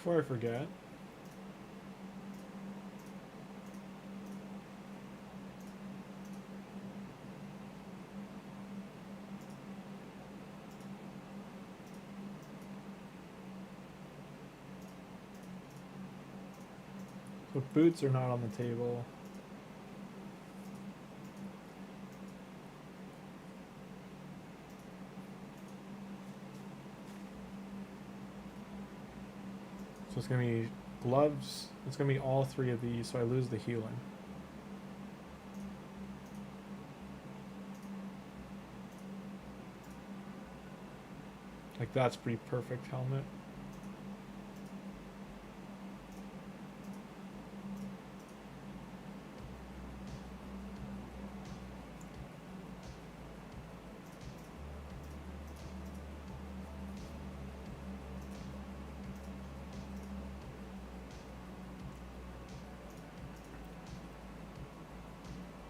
Before I forget. So boots are not on the table. So it's going to be gloves. It's going to be all three of these, so I lose the healing. Like, that's pretty perfect helmet.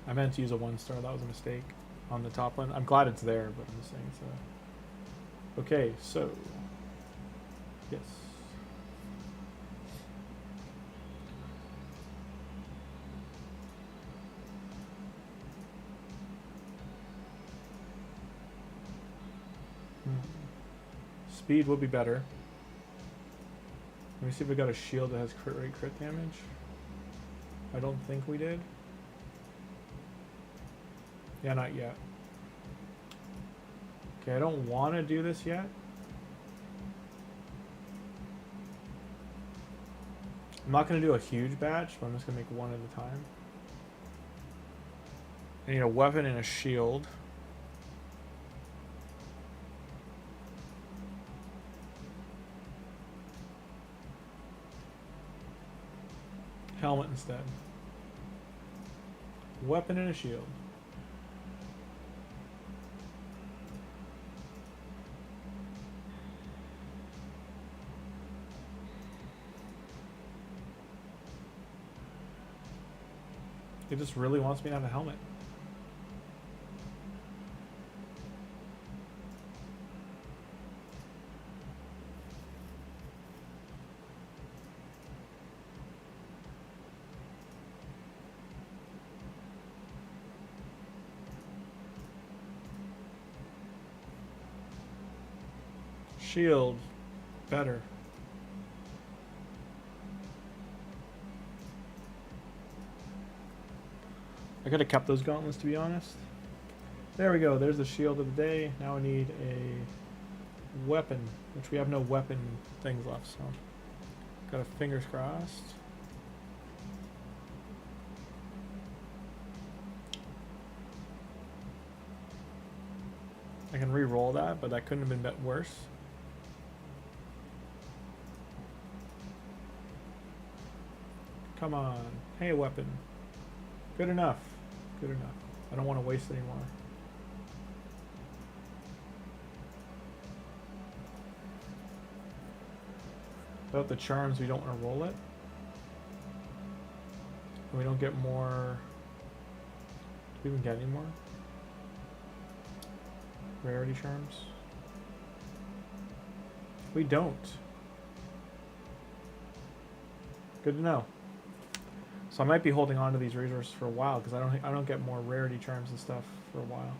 I meant to use a 1-star. That was a mistake on the top one. I'm glad it's there, but I'm just saying so. Okay, so yes. Speed will be better. Let me see if we got a shield that has crit rate, crit damage. I don't think we did. Yeah, not yet. Okay, I don't want to do this yet. I'm not going to do a huge batch, but I'm just going to make one at a time. I need a weapon and a shield. Helmet instead. Weapon and a shield. It just really wants me to have a helmet. Shield. Better. I could have kept those gauntlets, to be honest. There we go. There's the shield of the day. Now I need a weapon, which we have no weapon things left, so got a fingers crossed. I can re-roll that, but that couldn't have been worse. Come on. Hey, a weapon. Good enough. Good enough. I don't want to waste any more. Without the charms, we don't want to roll it. And we don't get more. Do we even get any more? Rarity charms? We don't. Good to know. So I might be holding on to these resources for a while because I don't get more rarity charms and stuff for a while.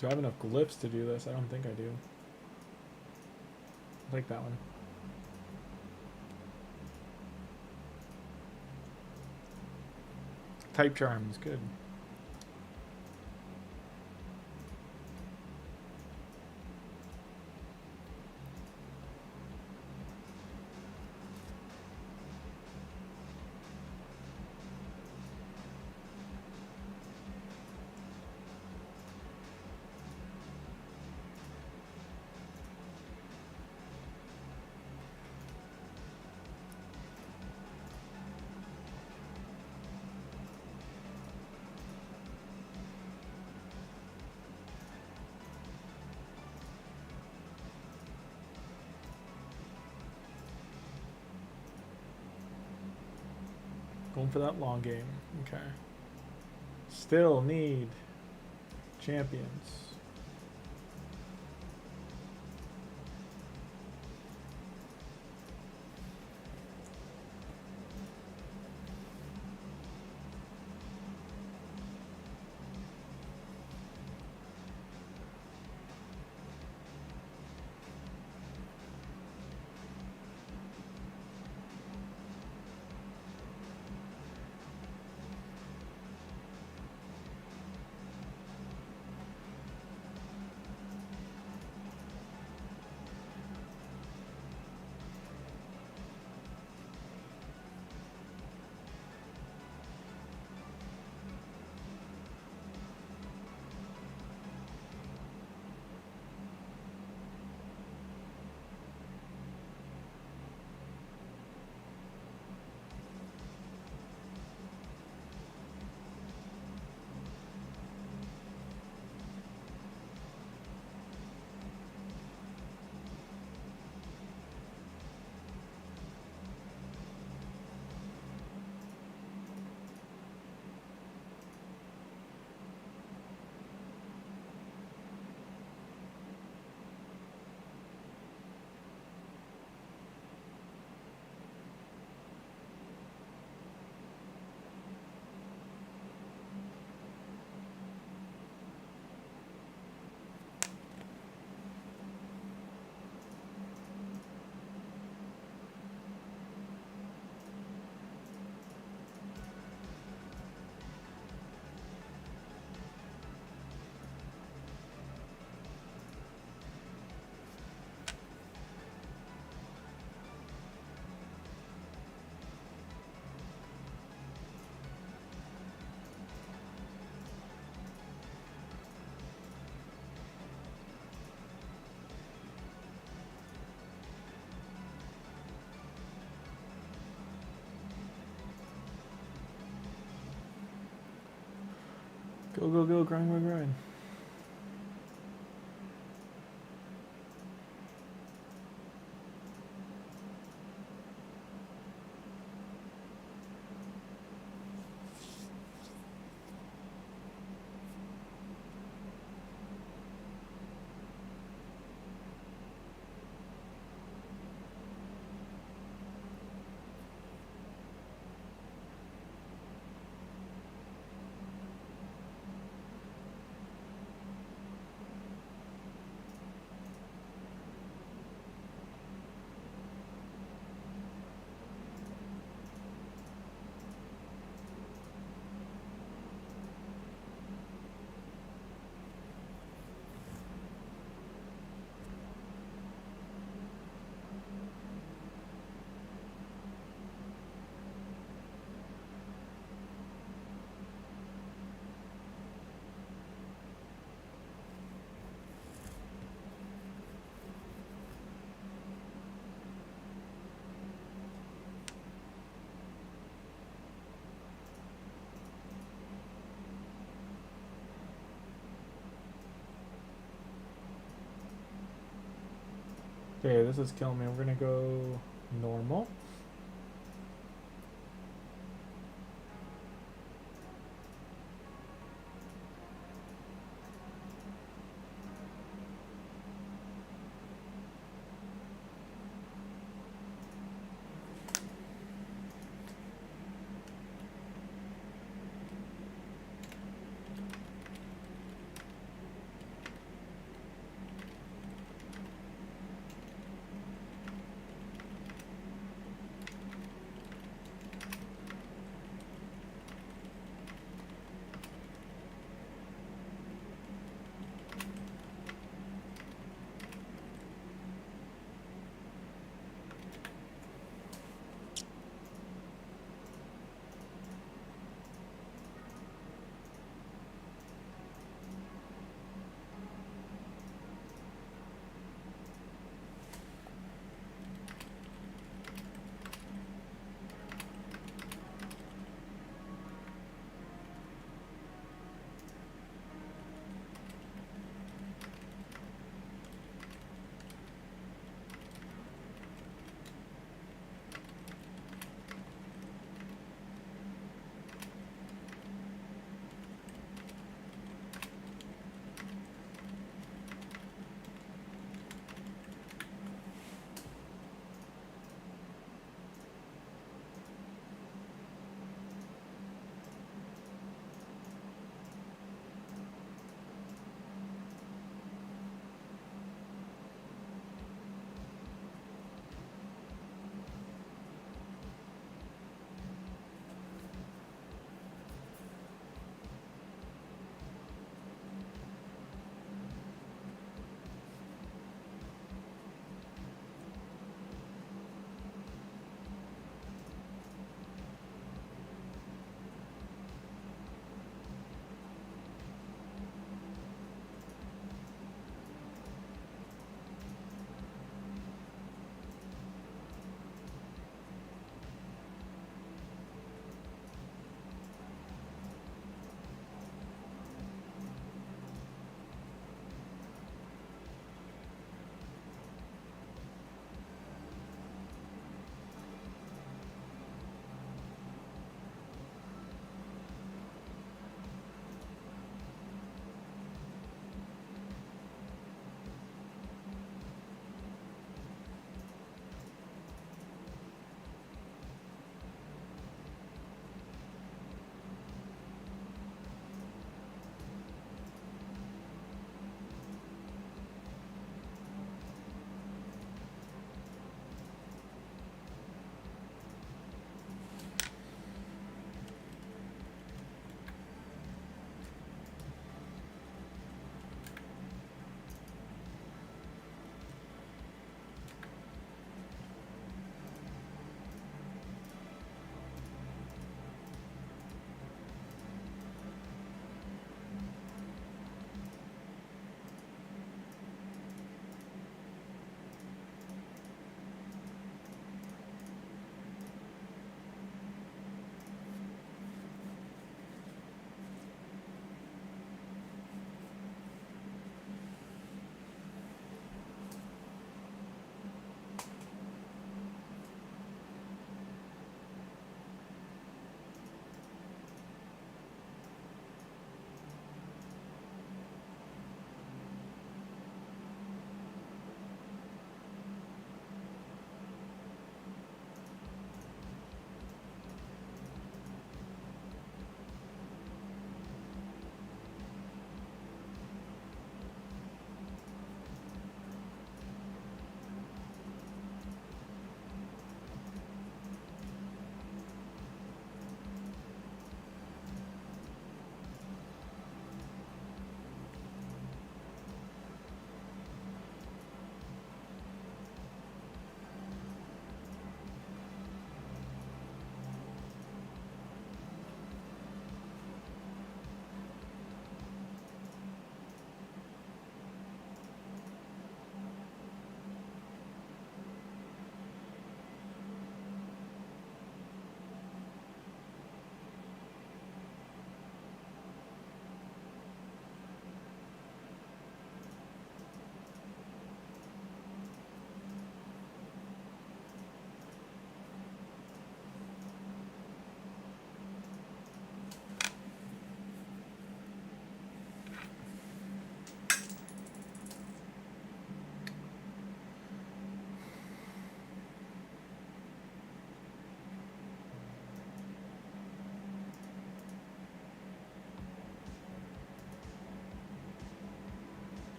Do I have enough glyphs to do this? I don't think I do. I'll take that one. Type charms, good. Going for that long game. Okay. Still need champions. Go, go, go, grind, grind, grind. Okay, this is killing me. We're gonna go normal.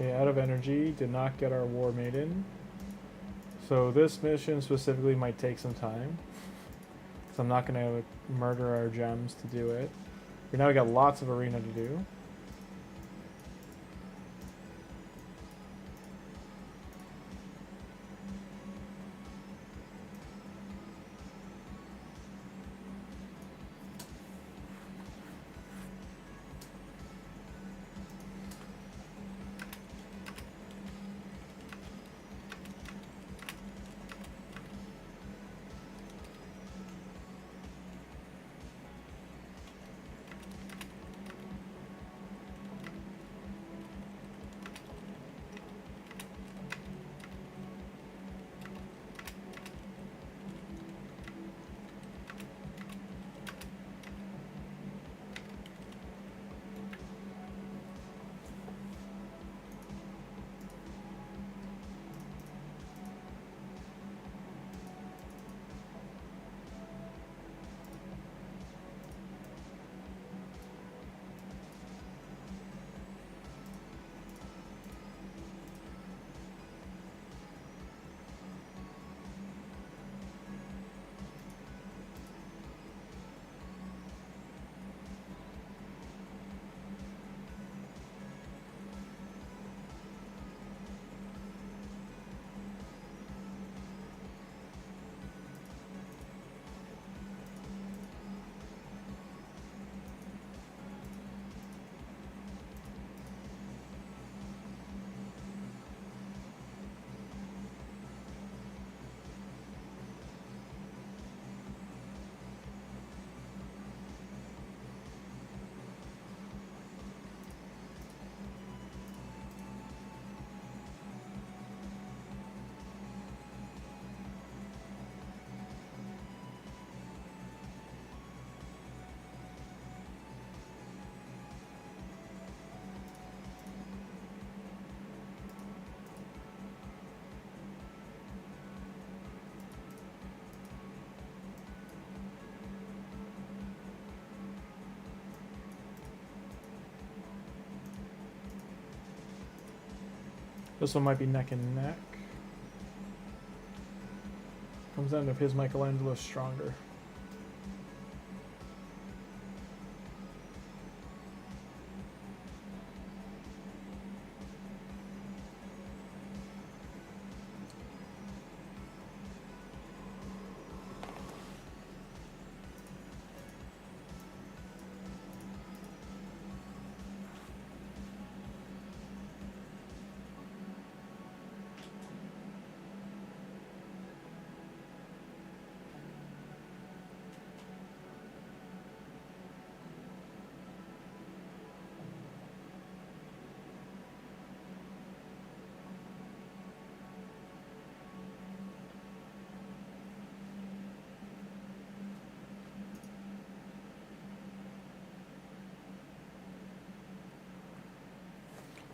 Okay, out of energy. Did not get our War Maiden. So this mission specifically might take some time. Because I'm not going to murder our gems to do it. But now we got lots of arena to do. This one might be neck and neck. Comes down to if his Michelangelo's stronger.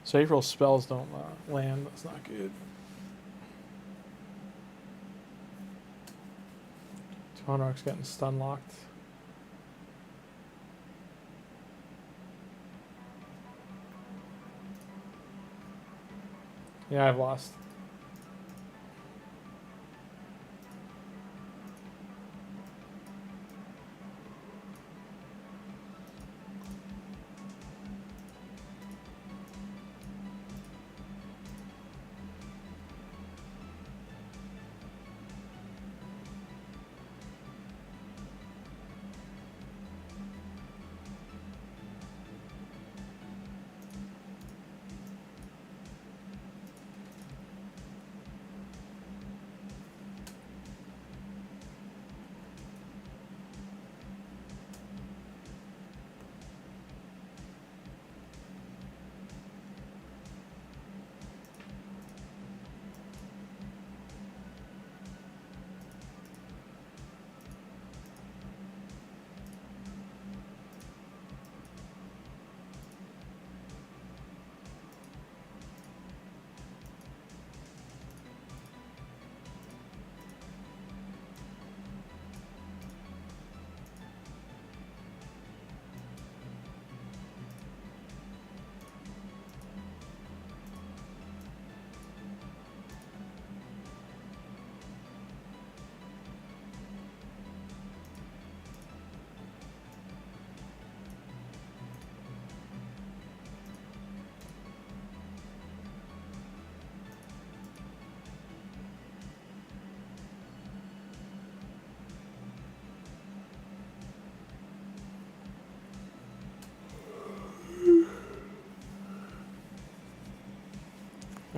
So April's spells don't land. That's not good. Tuhanarak's getting stun locked. Yeah, I've lost.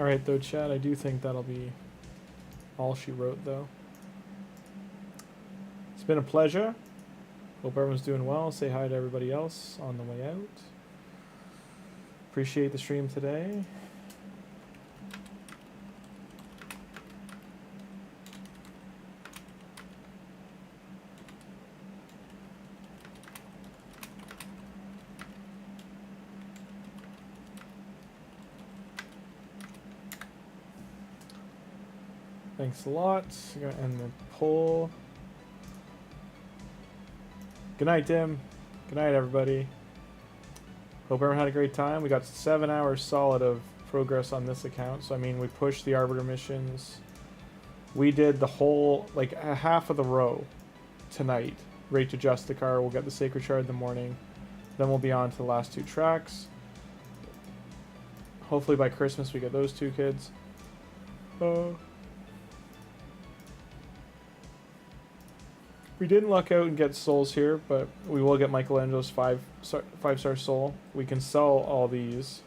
Alright, though, Chad, I do think that'll be all she wrote, though. It's been a pleasure. Hope everyone's doing well. Say hi to everybody else on the way out. Appreciate the stream today. Thanks a lot. I'm gonna end the poll. Good night, Tim. Good night, everybody. Hope everyone had a great time. We got 7 hours solid of progress on this account. So, I mean, we pushed the Arbiter missions. We did the whole, like, a half of the row tonight. Right to Justicar. We'll get the Sacred Shard in the morning. Then we'll be on to the last 2 tracks. Hopefully by Christmas we get those 2 kids. We didn't luck out and get souls here, but we will get Michelangelo's 5-star soul. We can sell all these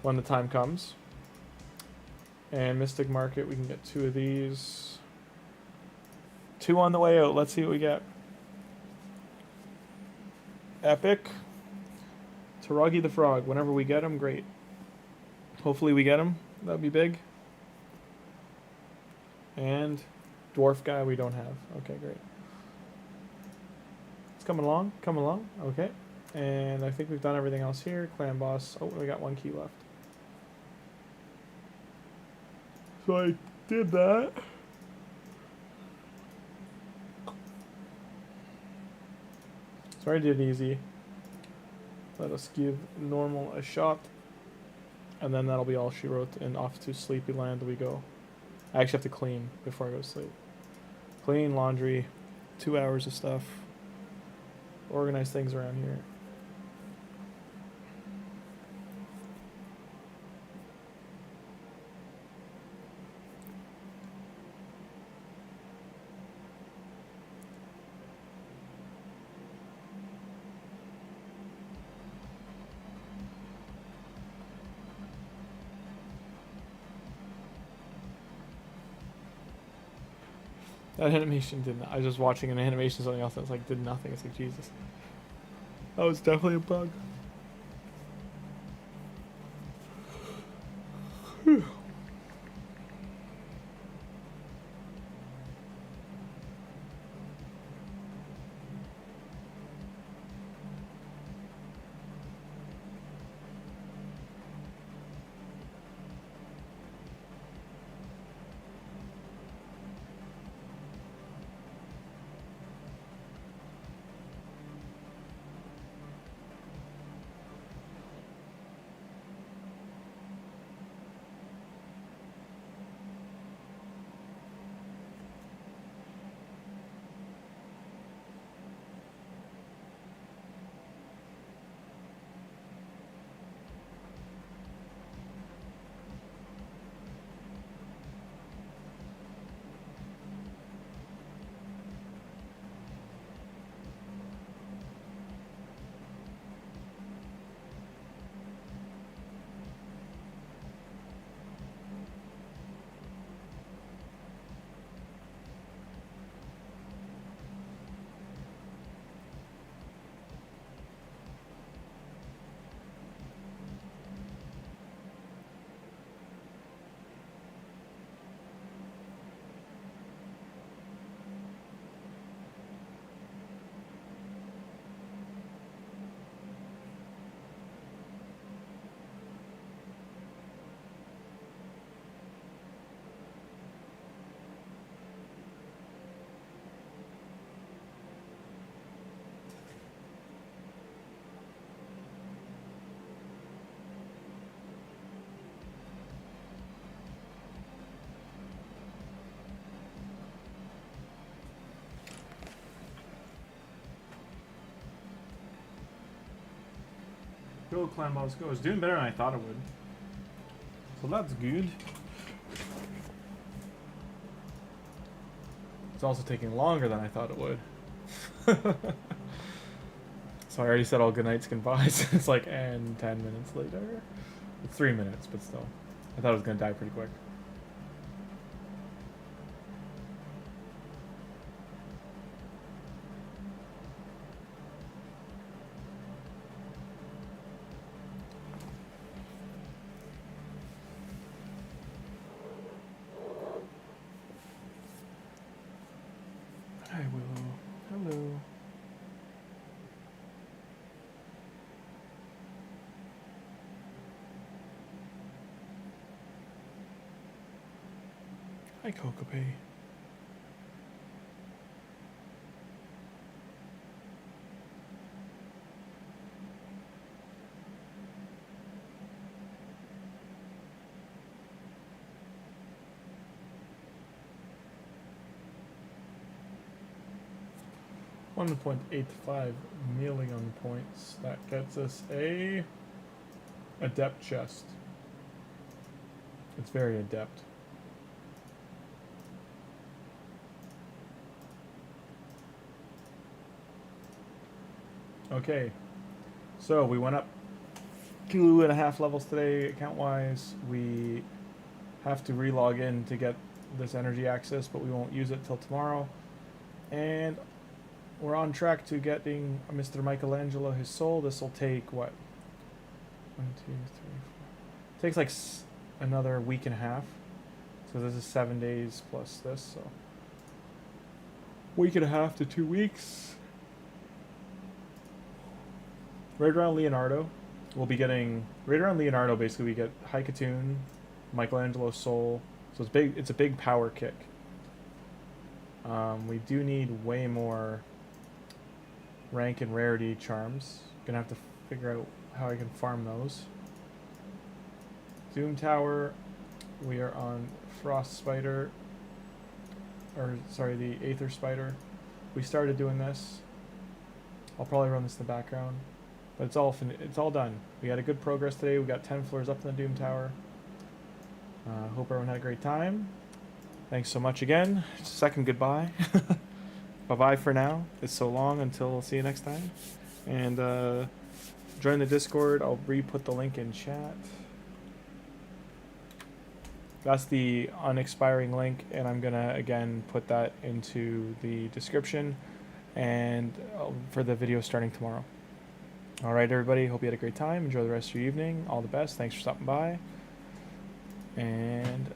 when the time comes. And Mystic Market, we can get 2 of these. 2 on the way out. Let's see what we get. Epic. Taragi the Frog. Whenever we get him, great. Hopefully we get him. That'd be big. And dwarf guy we don't have. Okay, great. It's coming along. Coming along. Okay. And I think we've done everything else here. Clan boss. Oh, we got 1 key left. So I did that. So I did easy. Let us give normal a shot. And then that'll be all she wrote. And off to Sleepy Land we go. I actually have to clean before I go to sleep. Clean, laundry, 2 hours of stuff. Organize things around here. That animation did not. I was just watching an animation, something else that's like did nothing. It's like, Jesus. That was definitely a bug. Go, Clan Boss, go. It's doing better than I thought it would. So that's good. It's also taking longer than I thought it would. So I already said all good nights, goodbyes. It's like, and 10 minutes later. It's 3 minutes, but still. I thought it was gonna die pretty quick. Hi, Willow. Hello. Hi, Kokope. $1.85 million points. That gets us a adept chest. It's very adept. Okay, so we went up 2.5 levels today account wise. We have to relog in to get this energy access, but we won't use it till tomorrow. And we're on track to getting Mr. Michelangelo his soul. This will take what? 1, 2, 3, 4. Takes like another week and a half. So this is 7 days plus this. So week and a half to 2 weeks. Right around Leonardo, we'll be getting right around Leonardo. Basically, we get Haikatoon, Michelangelo's soul. So it's big. It's a big power kick. We do need way more rank and rarity charms. Gonna have to figure out how I can farm those. Doom Tower, we are on Frost Spider, or sorry, the Aether Spider. We started doing this. I'll probably run this in the background, but it's all done. We had a good progress today. We got 10 floors up in the Doom Tower. Hope everyone had a great time. Thanks so much again. Second goodbye. Bye-bye for now. It's so long until we'll see you next time. And join the Discord. I'll re-put the link in chat. That's the unexpiring link, and I'm gonna again put that into the description and for the video starting tomorrow. All right, everybody. Hope you had a great time. Enjoy the rest of your evening. All the best. Thanks for stopping by. And